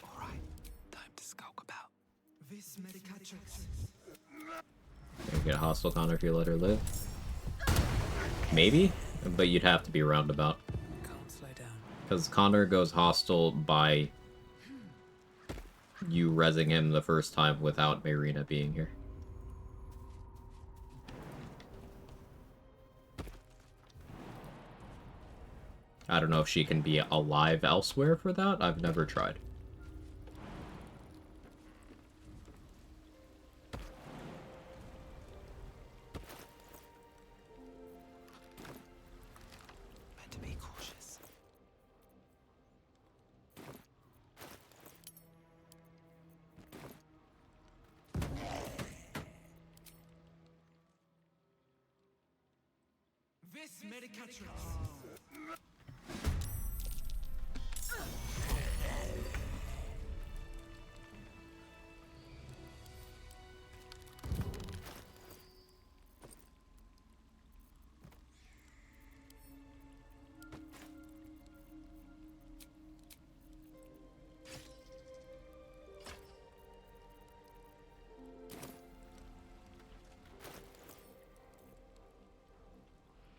Alright, time to skulk about. This medicatrix. You get a hostile Connor if you let her live. Maybe, but you'd have to be roundabout. Can't slow down. Because Connor goes hostile by you rezzing him the first time without Marina being here. I don't know if she can be alive elsewhere for that. I've never tried. Better be cautious. This medicatrix.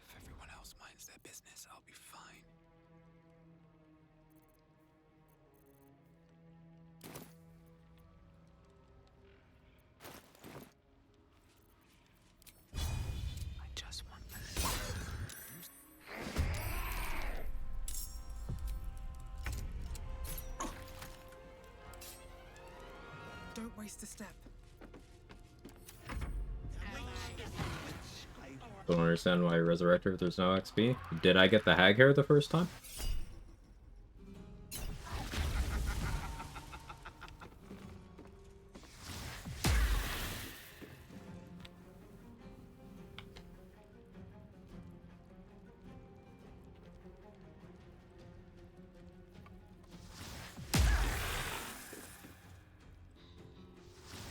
If everyone else minds their business, I'll be fine. I just want Don't waste a step. Don't understand why you resurrect her if there's no XP. Did I get the hag hair the first time?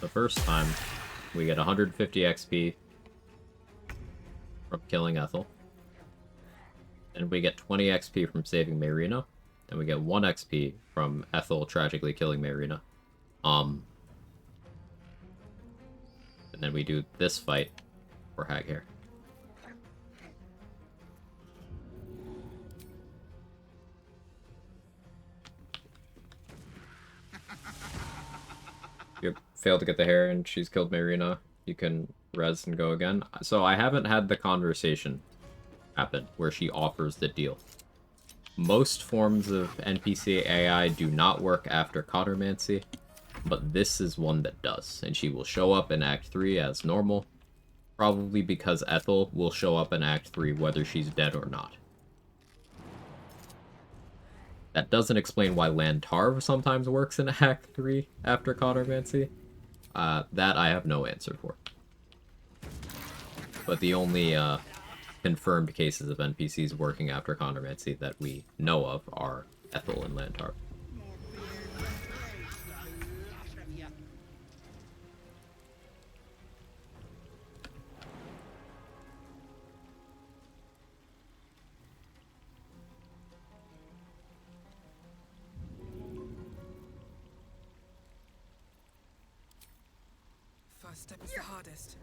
The first time, we get 150 XP from killing Ethel. And we get 20 XP from saving Marina. And we get 1 XP from Ethel tragically killing Marina. And then we do this fight, Poor hag hair. You failed to get the hair and she's killed Marina. You can res and go again. So I haven't had the conversation happen where she offers the deal. Most forms of NPC AI do not work after Cautermancy, but this is one that does, and she will show up in Act 3 as normal, probably because Ethel will show up in Act 3 whether she's dead or not. That doesn't explain why Lantarv sometimes works in Act 3 after Cautermancy. That I have no answer for. But the only confirmed cases of NPCs working after Cautermancy that we know of are Ethel and Lantarv. First step is the hardest.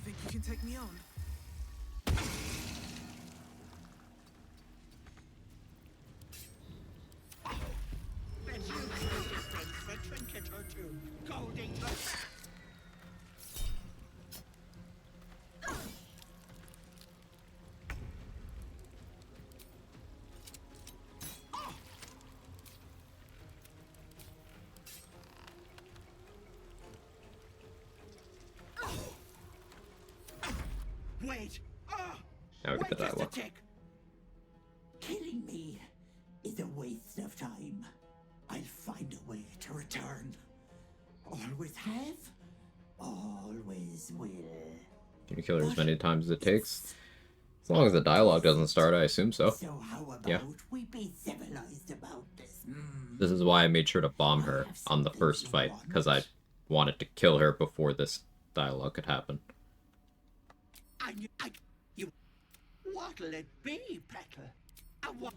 Think you can take me on? Let's use resistance for a trinket or two. Gold ain't like that. Wait! Now we get the Wait just a dialogue. tick. Killing me is a waste of time. I'll find a way to return. Always have, always will. Can you kill her as many times as it takes? As long as the dialogue doesn't start, I assume so. So how about Yeah. we be civilized about this? This is why I made sure to bomb her on the first fight, because I wanted to kill her before this dialogue could happen. You, what'll it be, Petal?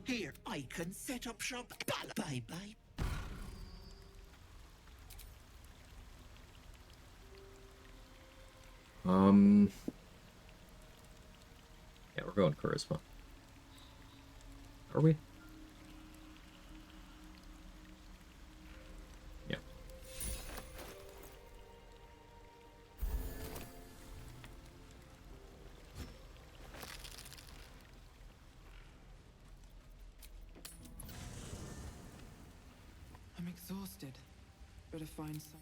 Here, I can set up shop. Bye bye. Yeah, we're going charisma. Are we? Yeah. I'm exhausted. Better find some.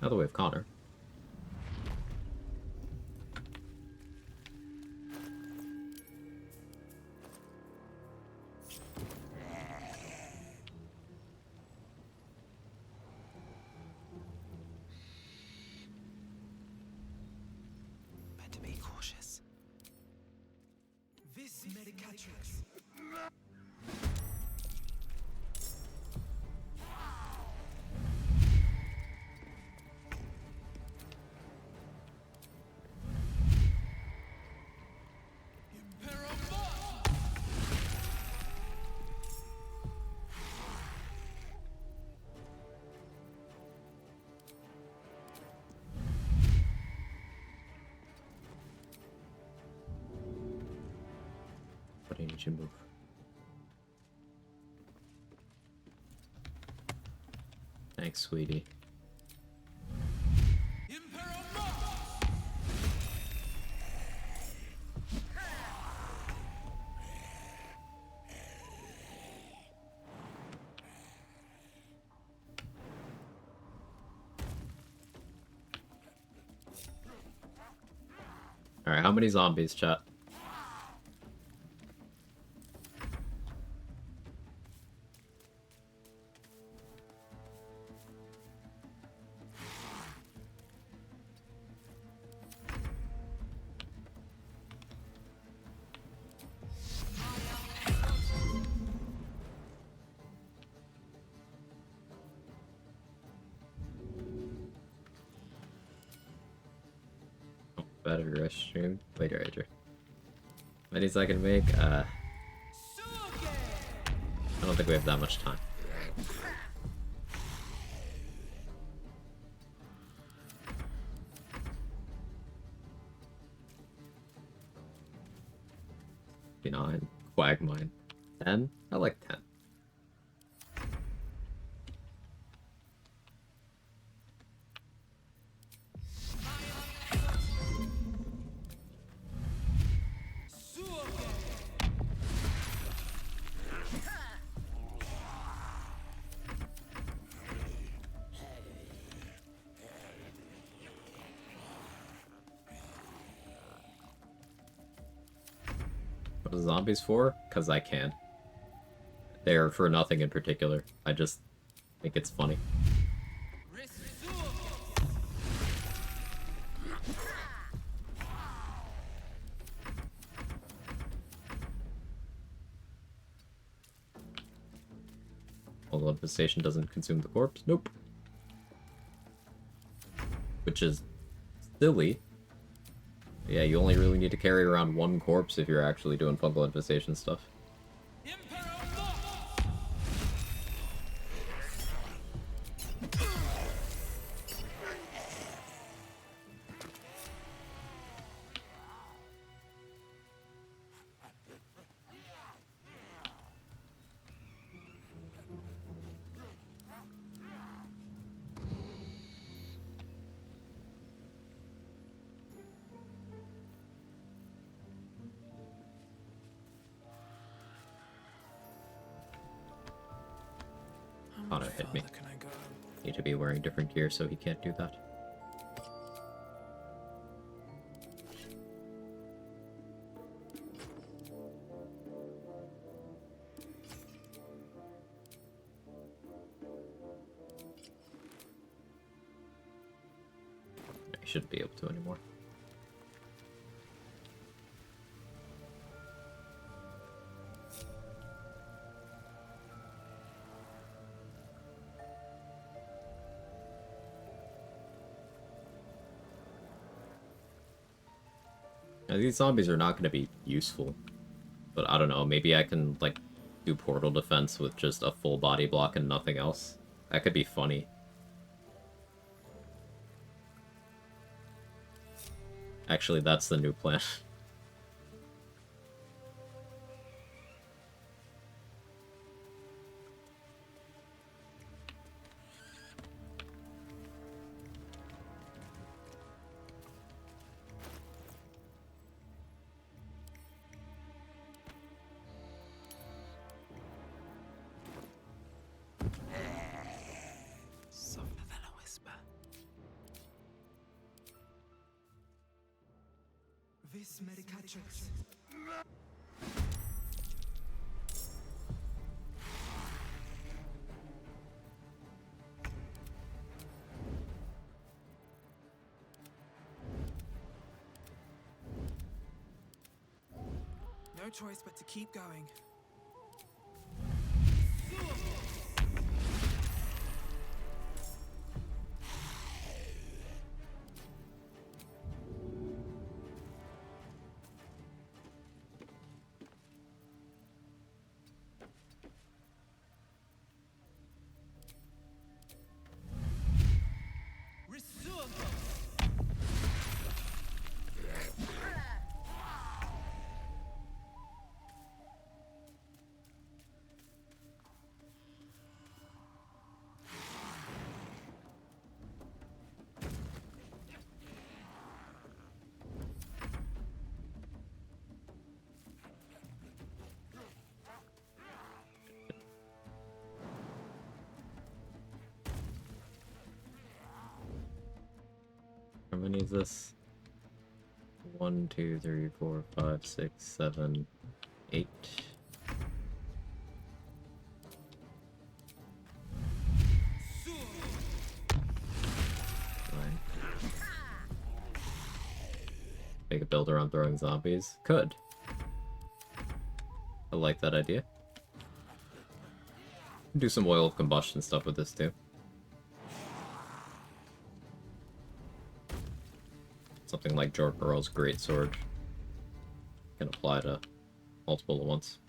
Out of the way of Connor. Better be cautious. This medicatrix. But I need you to move. Thanks, sweetie. Alright, how many zombies, chat? better restroom. Wait, Ranger. Minis I can make? I don't think we have that much time. Nine. Quag mine. 10? I like 10. What are zombies for? Because I can. They're for nothing in particular. I just think it's funny. Although infestation doesn't consume the corpse. Nope. Which is silly. Yeah, you only really need to carry around one corpse if you're actually doing fungal infestation stuff. Connor hit me. Need to be wearing different gear so he can't do that. I shouldn't be able to anymore. Now, these zombies are not going to be useful, but I don't know, maybe I can, like, do portal defense with just a full body block and nothing else. That could be funny. Actually, that's the new plan. This medicatrix. No choice but to keep going. How many is this? 1, 2, 3, 4, 5, 6, 7, 8. Make a builder on throwing zombies? Could. I like that idea. Do some oil combustion stuff with this too. something like Jorkarol's Greatsword can apply to multiple at once.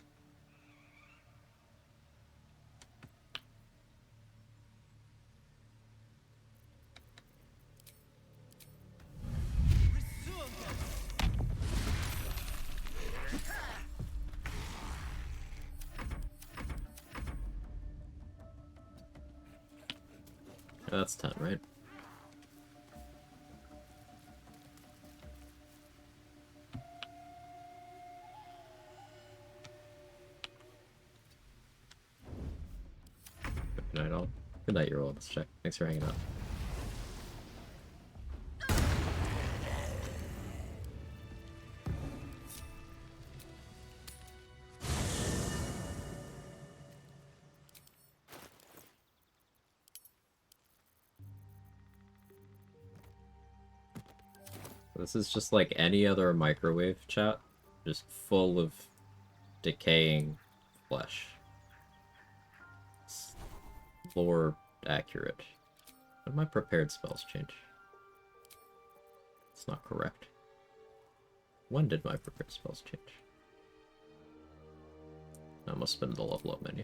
That's 10, right? Good night, all. Good night, you're all. Let's check. Thanks for hanging out. This is just like any other microwave chat, just full of decaying flesh. It's lore accurate. When my prepared spells change? It's not correct. When did my prepared spells change? That must have been the level up menu.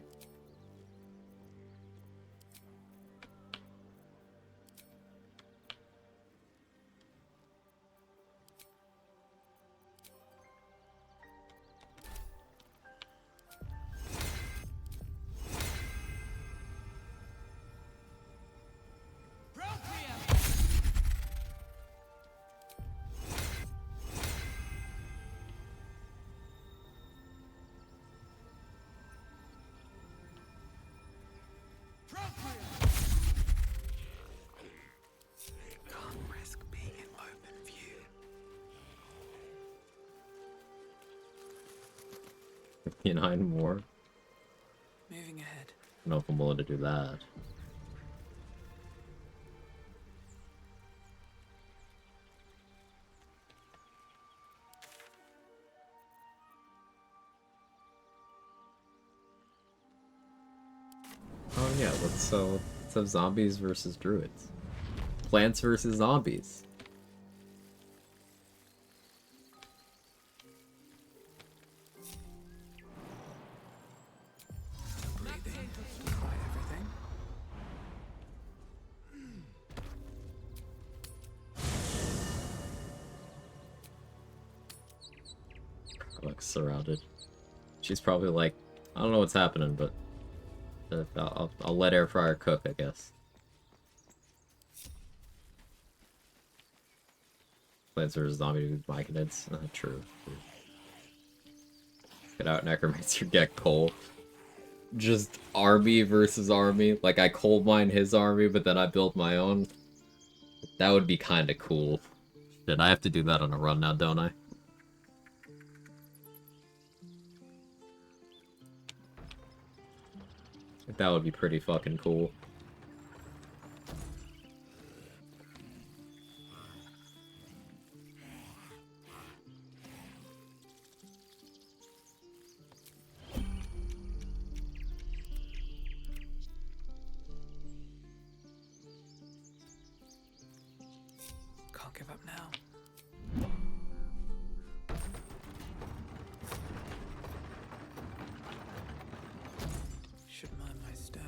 Can't risk being in open view. 59 more? Moving ahead. I don't know if I'm willing to do that. Oh yeah, let's have zombies versus druids. Plants versus zombies. Breathing. Quite everything. Looks surrounded. She's probably like, I don't know what's happening, but I'll let air fryer cook, I guess. Plants vs. Zombie with Myconids. True. Get out, Necromancer, get coal. Just army versus army. Like, I coal mine his army, but then I build my own. That would be kinda cool. Shit, I have to do that on a run now, don't I? That would be pretty fucking cool. Can't give up now. Should mind my step.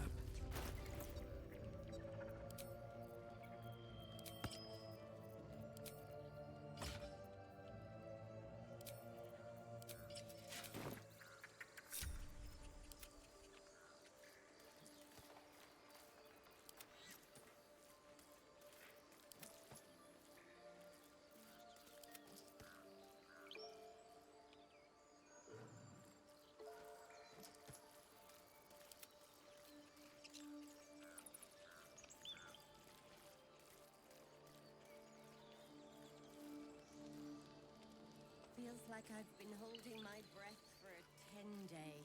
Feels like I've been holding my breath for a 10-day.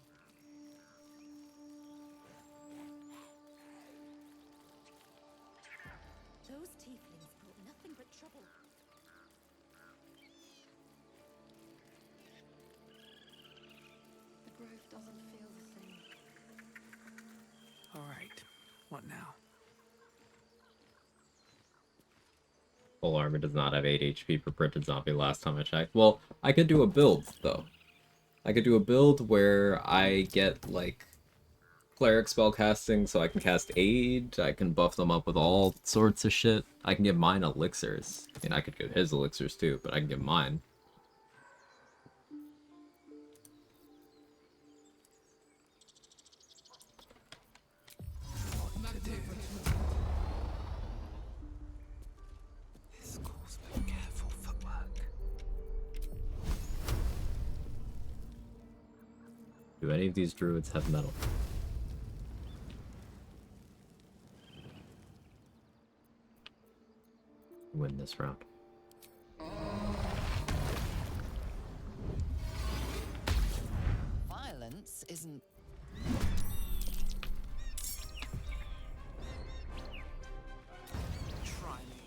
Those tieflings brought nothing but trouble. The grove doesn't feel the same. All right. What now? Full armor does not have 8 HP per printed zombie last time I checked. Well, I could do a build, though. I could do a build where I get, like, cleric spellcasting so I can cast aid, I can buff them up with all sorts of shit. I can give mine elixirs. I mean, I could give his elixirs too, but I can give mine. This calls for careful footwork. Do any of these druids have metal? Win this round. Violence isn't. Try me.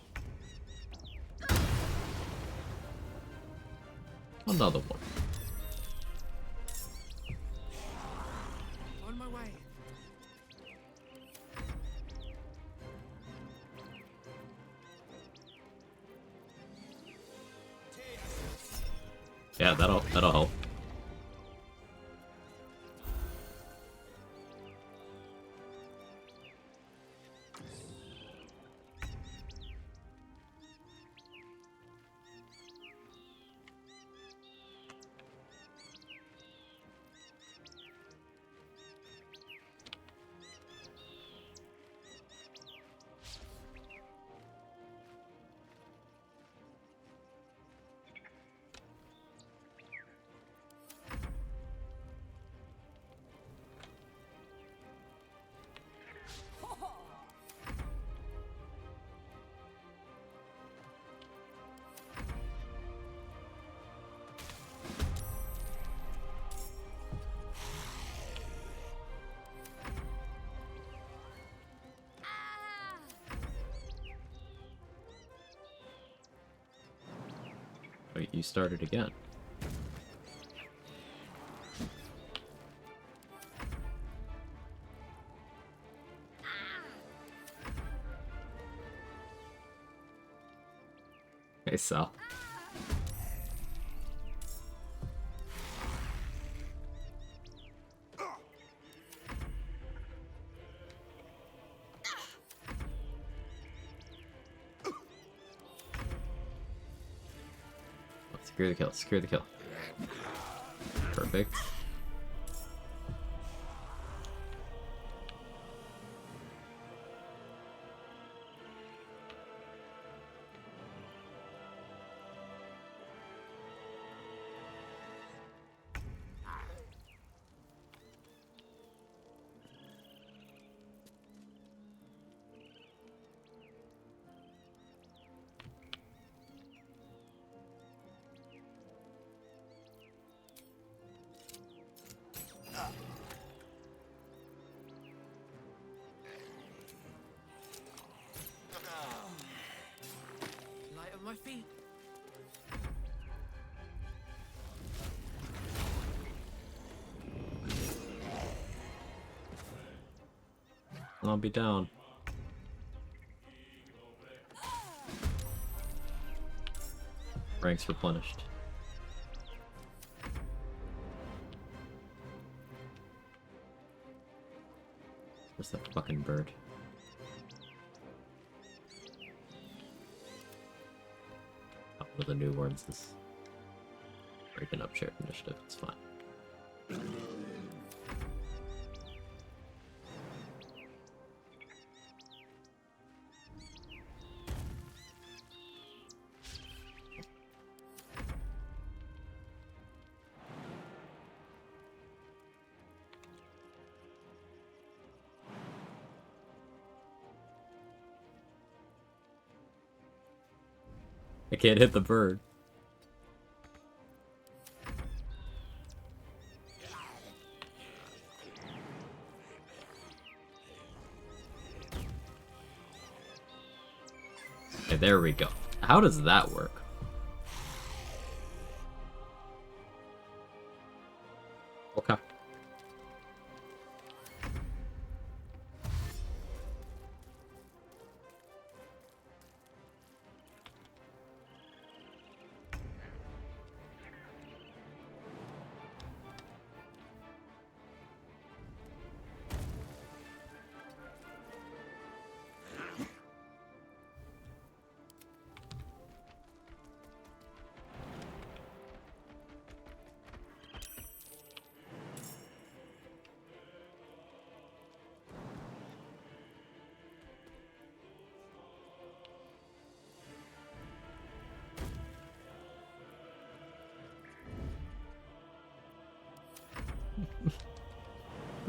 Another one. On my way. Yeah, that'll help. Wait, you started again. Hey, Sal. Secure the kill, secure the kill. Perfect. Light on my feet. I'll be down. Ranks replenished. Where's that fucking bird? Oh, one of the new ones is breaking up shared initiative. It's fine. I can't hit the bird. Okay, there we go. How does that work? Okay.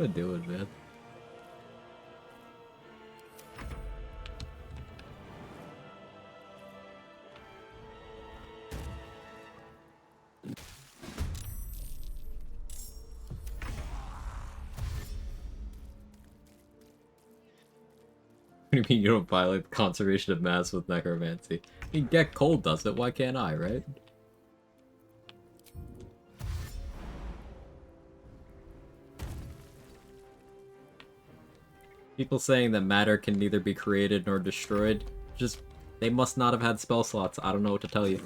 am I doing, man? What do you mean you don't violate the conservation of mass with necromancy? I mean, Get Cold does it, why can't I, right? People saying that matter can neither be created nor destroyed, just, they must not have had spell slots, I don't know what to tell you.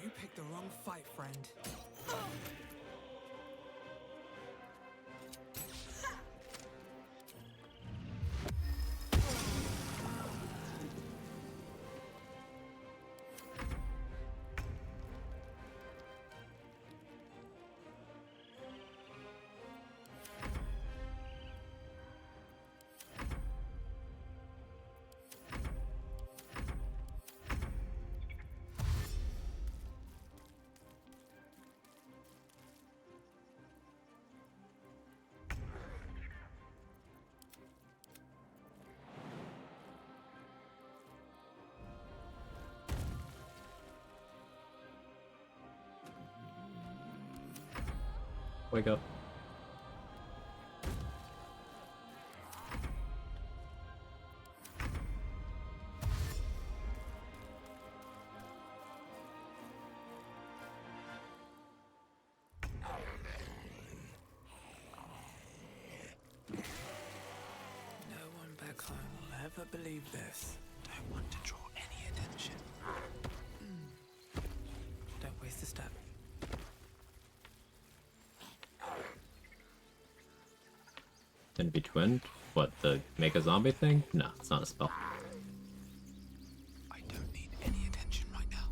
You picked the wrong fight, friend. Wake up. No one back home will ever believe this. Don't want to draw any attention. Don't waste a step. Can it be twinned? What, the make a zombie thing? No, it's not a spell. I don't need any attention right now.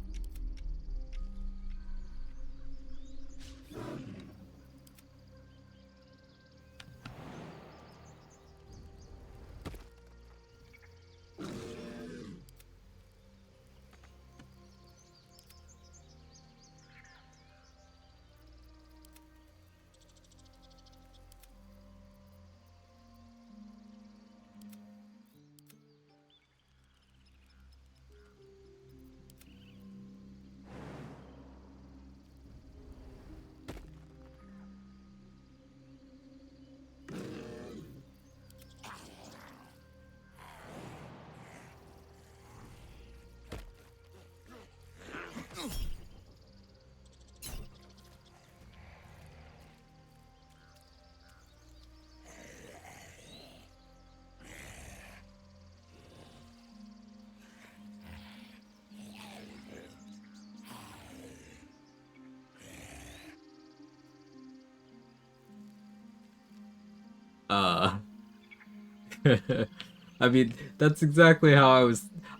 I mean, that's exactly how I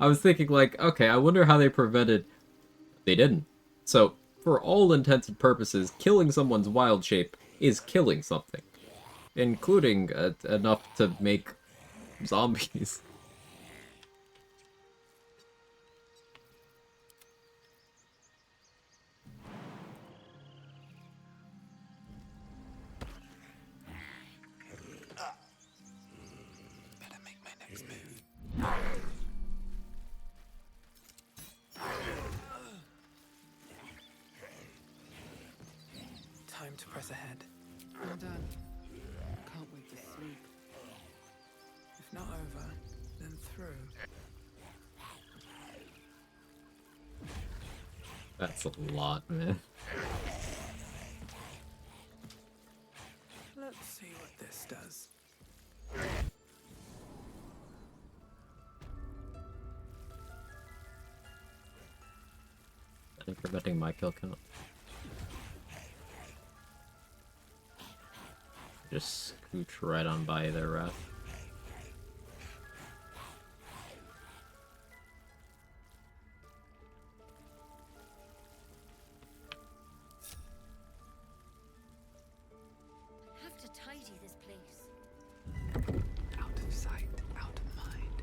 was thinking, like, okay, I wonder how they prevented... They didn't. So, for all intents and purposes, killing someone's wild shape is killing something. Including enough to make zombies. Better make my next move. Time to press ahead. I'm done. Can't wait to sleep. If not over, then through. That's a lot, man. Let's see what this does. I think preventing my kill count. Just scooch right on by there, Wrath. I have to tidy this place. Out of sight, out of mind.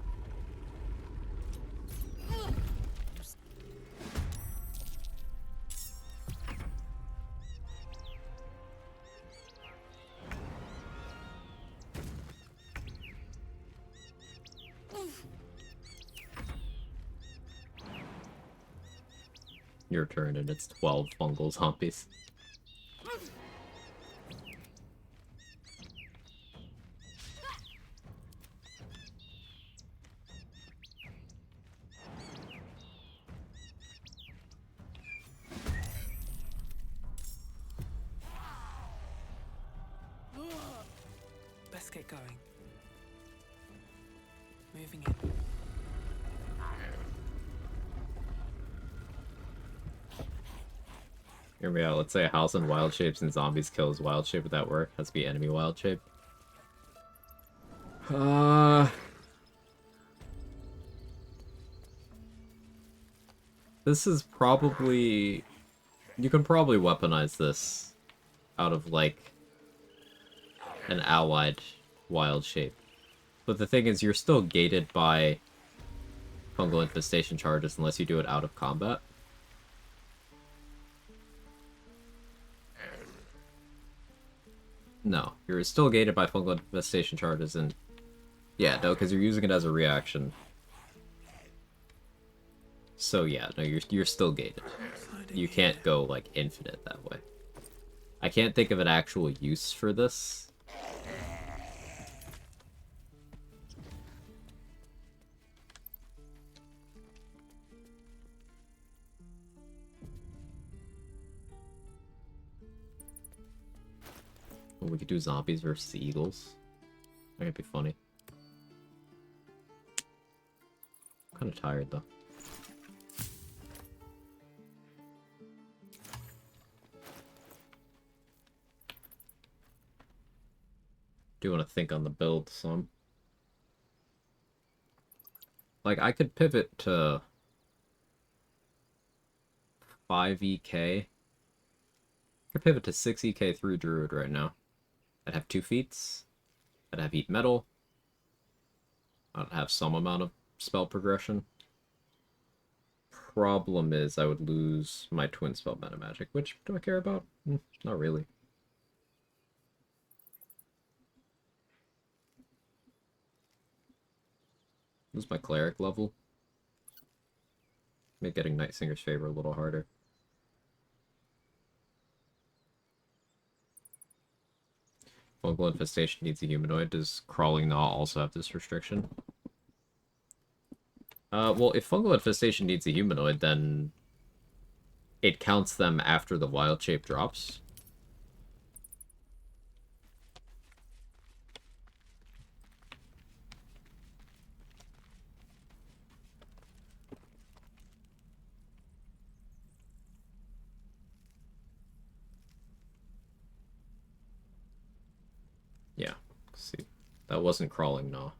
Your turn, and it's 12 fungal zombies. Best get going. Moving in. Hear me out. Let's say a house in wild shapes and zombies kills wild shape. Would that work? Has to be enemy wild shape. This is probably... You can probably weaponize this out of, like, an allied wild shape. But the thing is, you're still gated by fungal infestation charges unless you do it out of combat. No, you're still gated by fungal infestation charges, and yeah, no, because you're using it as a reaction. So yeah, no, you're still gated. You can't go like infinite that way. I can't think of an actual use for this. We could do zombies versus eagles. That could be funny. I'm kind of tired though. Do want to think on the build some. Like, I could pivot to 5 EK. I could pivot to 6 EK through Druid right now. I'd have 2 feats. I'd have Eat Metal. I'd have some amount of spell progression. Problem is, I would lose my twin spell meta magic, which do I care about? Not really. Lose my cleric level. Make getting Nightsinger's favor a little harder. Fungal infestation needs a humanoid. Does crawling gnaw also have this restriction? Well, if fungal infestation needs a humanoid, then it counts them after the wild shape drops. Yeah, see, that wasn't crawling gnaw.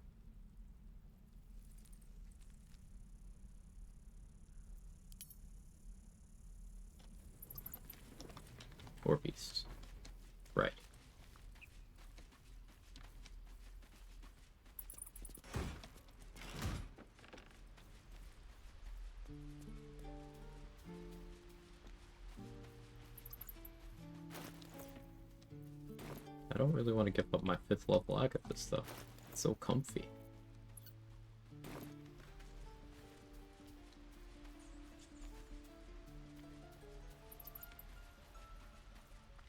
Or beast. Right. I don't really want to give up my 5th level Agatha stuff. It's so comfy.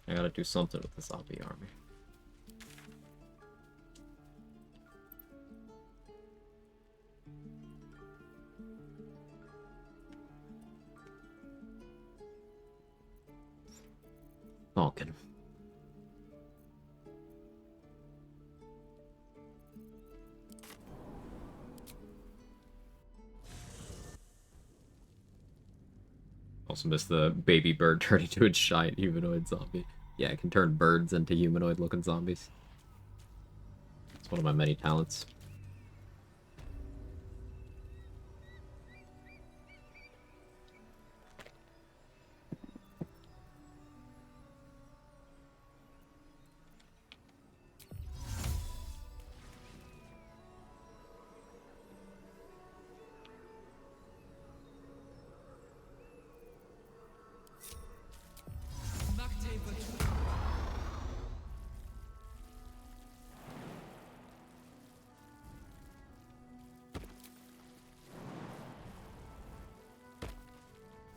I gotta do something with the zombie army. Falcon. Also missed the baby bird turning into a giant humanoid zombie. Yeah, it can turn birds into humanoid-looking zombies. one of my many talents.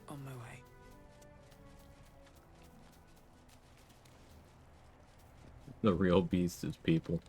On my way. The real beast is people.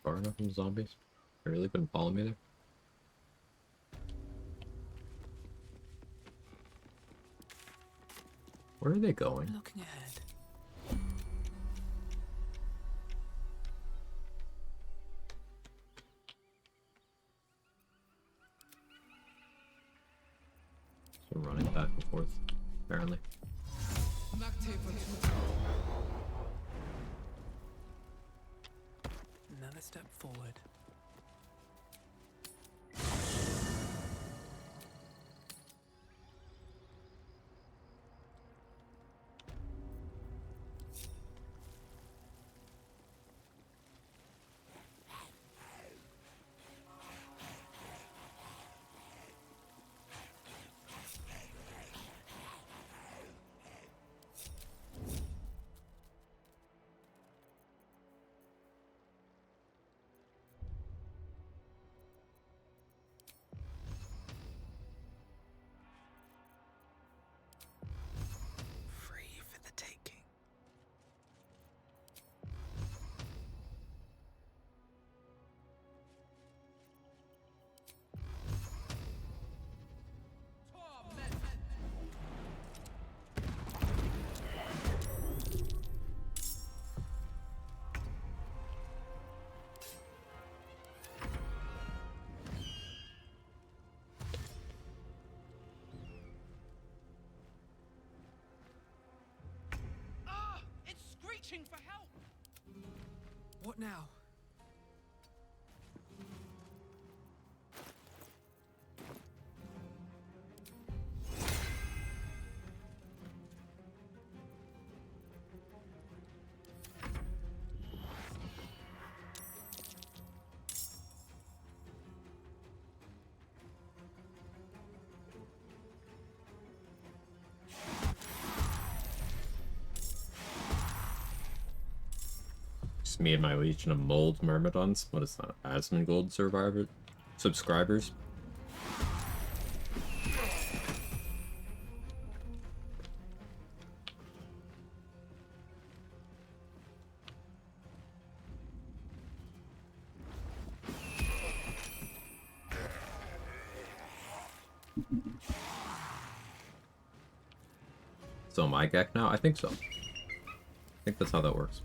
Far enough from zombies? They really couldn't follow me there? Where are they going? Looking ahead. So running back and forth, apparently. Another step forward. Free for the taking. Ah! It's screeching for help! What now? Just me and my legion of mold myrmidons. What is that? Asmongold survivor subscribers. So am I Gek now? I think so. I think that's how that works.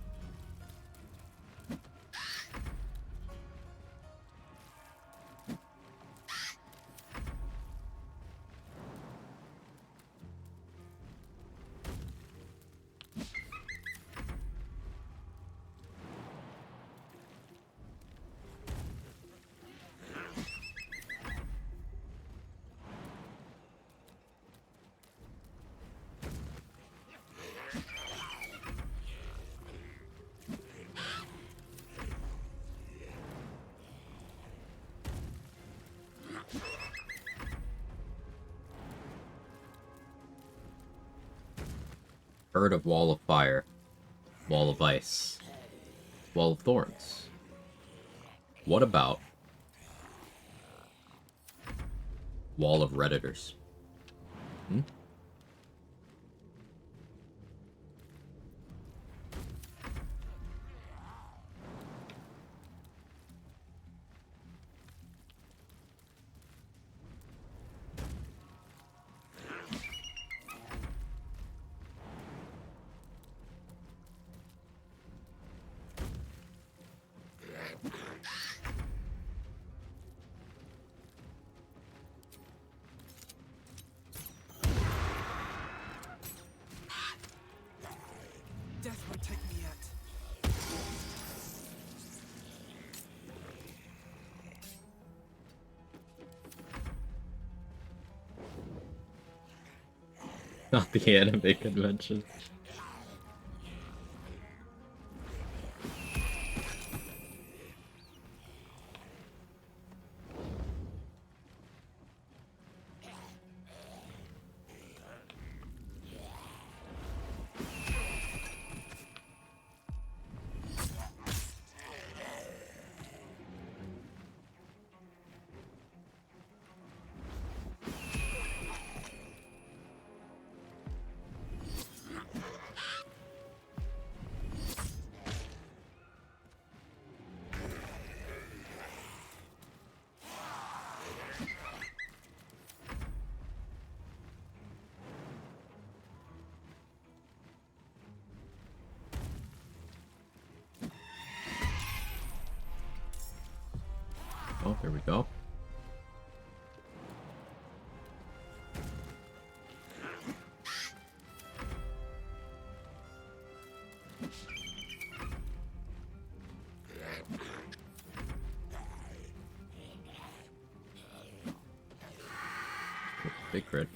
Heard of Wall of Fire, Wall of Ice, Wall of Thorns. What about Wall of Redditors? Hmm? Not the anime convention. Oh, there we go. Big crit.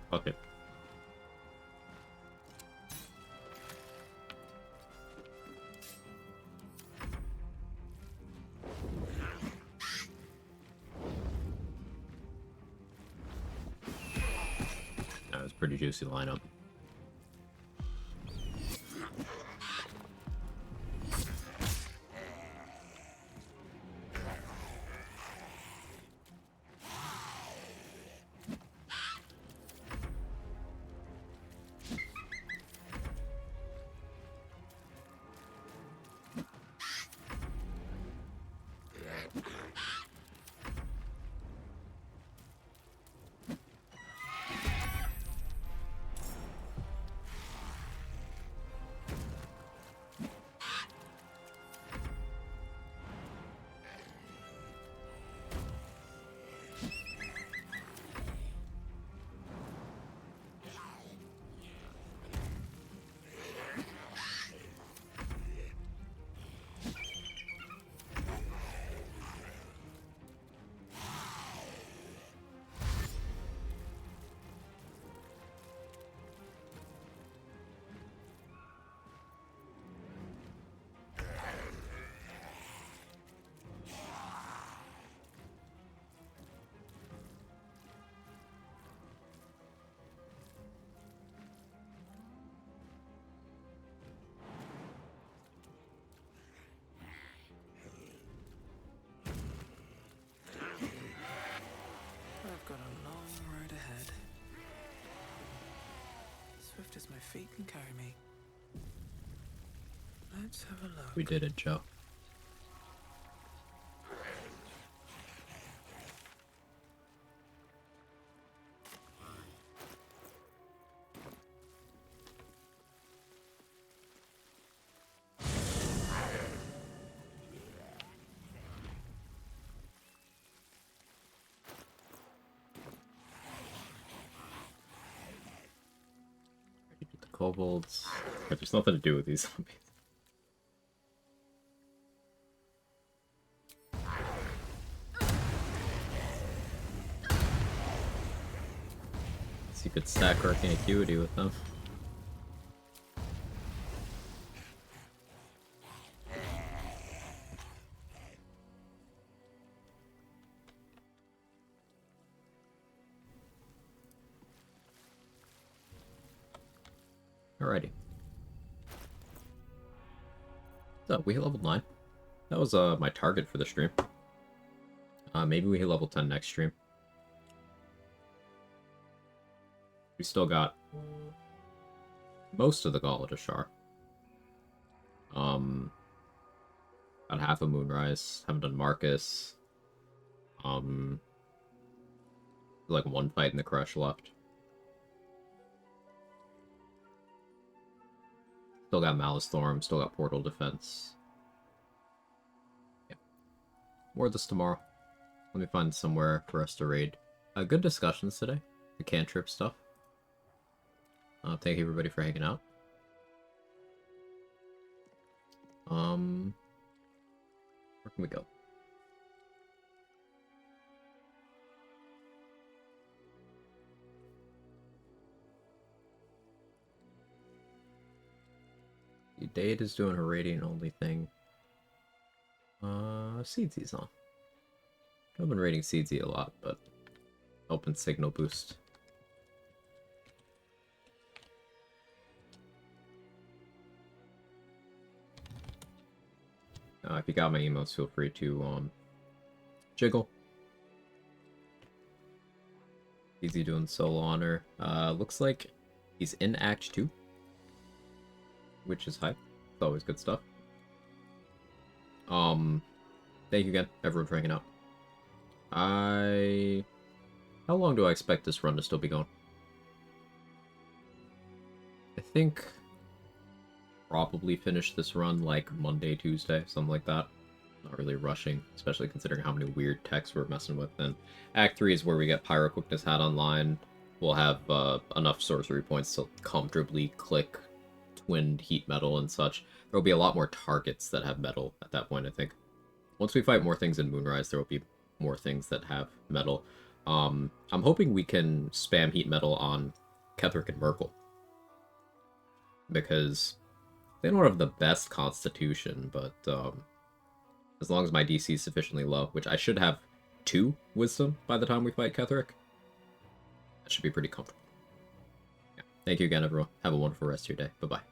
Fuck it. That was a pretty juicy lineup. I've got a long road ahead. Swift as my feet can carry me. Let's have a look. We did it, Joe. Kobolds. There's nothing to do with these zombies. So you could stack arcane acuity with them. Alrighty. So, we hit level 9. That was my target for the stream. Maybe we hit level 10 next stream. We still got most of the Gauntlet of Shar. Got half a Moonrise. Haven't done Marcus. Like one fight in the Crush left. Still got Malice Storm. Still got Portal Defense. Yeah. More of this tomorrow. Let me find somewhere for us to raid. Good discussions today. The cantrip stuff. Thank you everybody for hanging out. Where can we go? Dade is doing her radiant only thing. Seedsy's on. I've been raiding Seedsy a lot, but open signal boost. If you got my emotes, feel free to jiggle. Easy doing solo honor. Looks like he's in Act 2, which is hype. It's always good stuff. Thank you again, everyone, for hanging out. How long do I expect this run to still be going? I think probably finish this run like Monday, Tuesday, something like that. Not really rushing, especially considering how many weird techs we're messing with. And Act 3 is where we get Pyro Quickness Hat online. We'll have enough sorcery points to comfortably click twinned heat metal and such. There'll be a lot more targets that have metal at that point, I think. Once we fight more things in Moonrise, there will be more things that have metal. I'm hoping we can spam heat metal on Ketherick and Merkel, because they don't have the best constitution, but as long as my DC is sufficiently low, which I should have 2 wisdom by the time we fight Ketherick, that should be pretty comfortable. Yeah. Thank you again, everyone. Have a wonderful rest of your day. Bye-bye.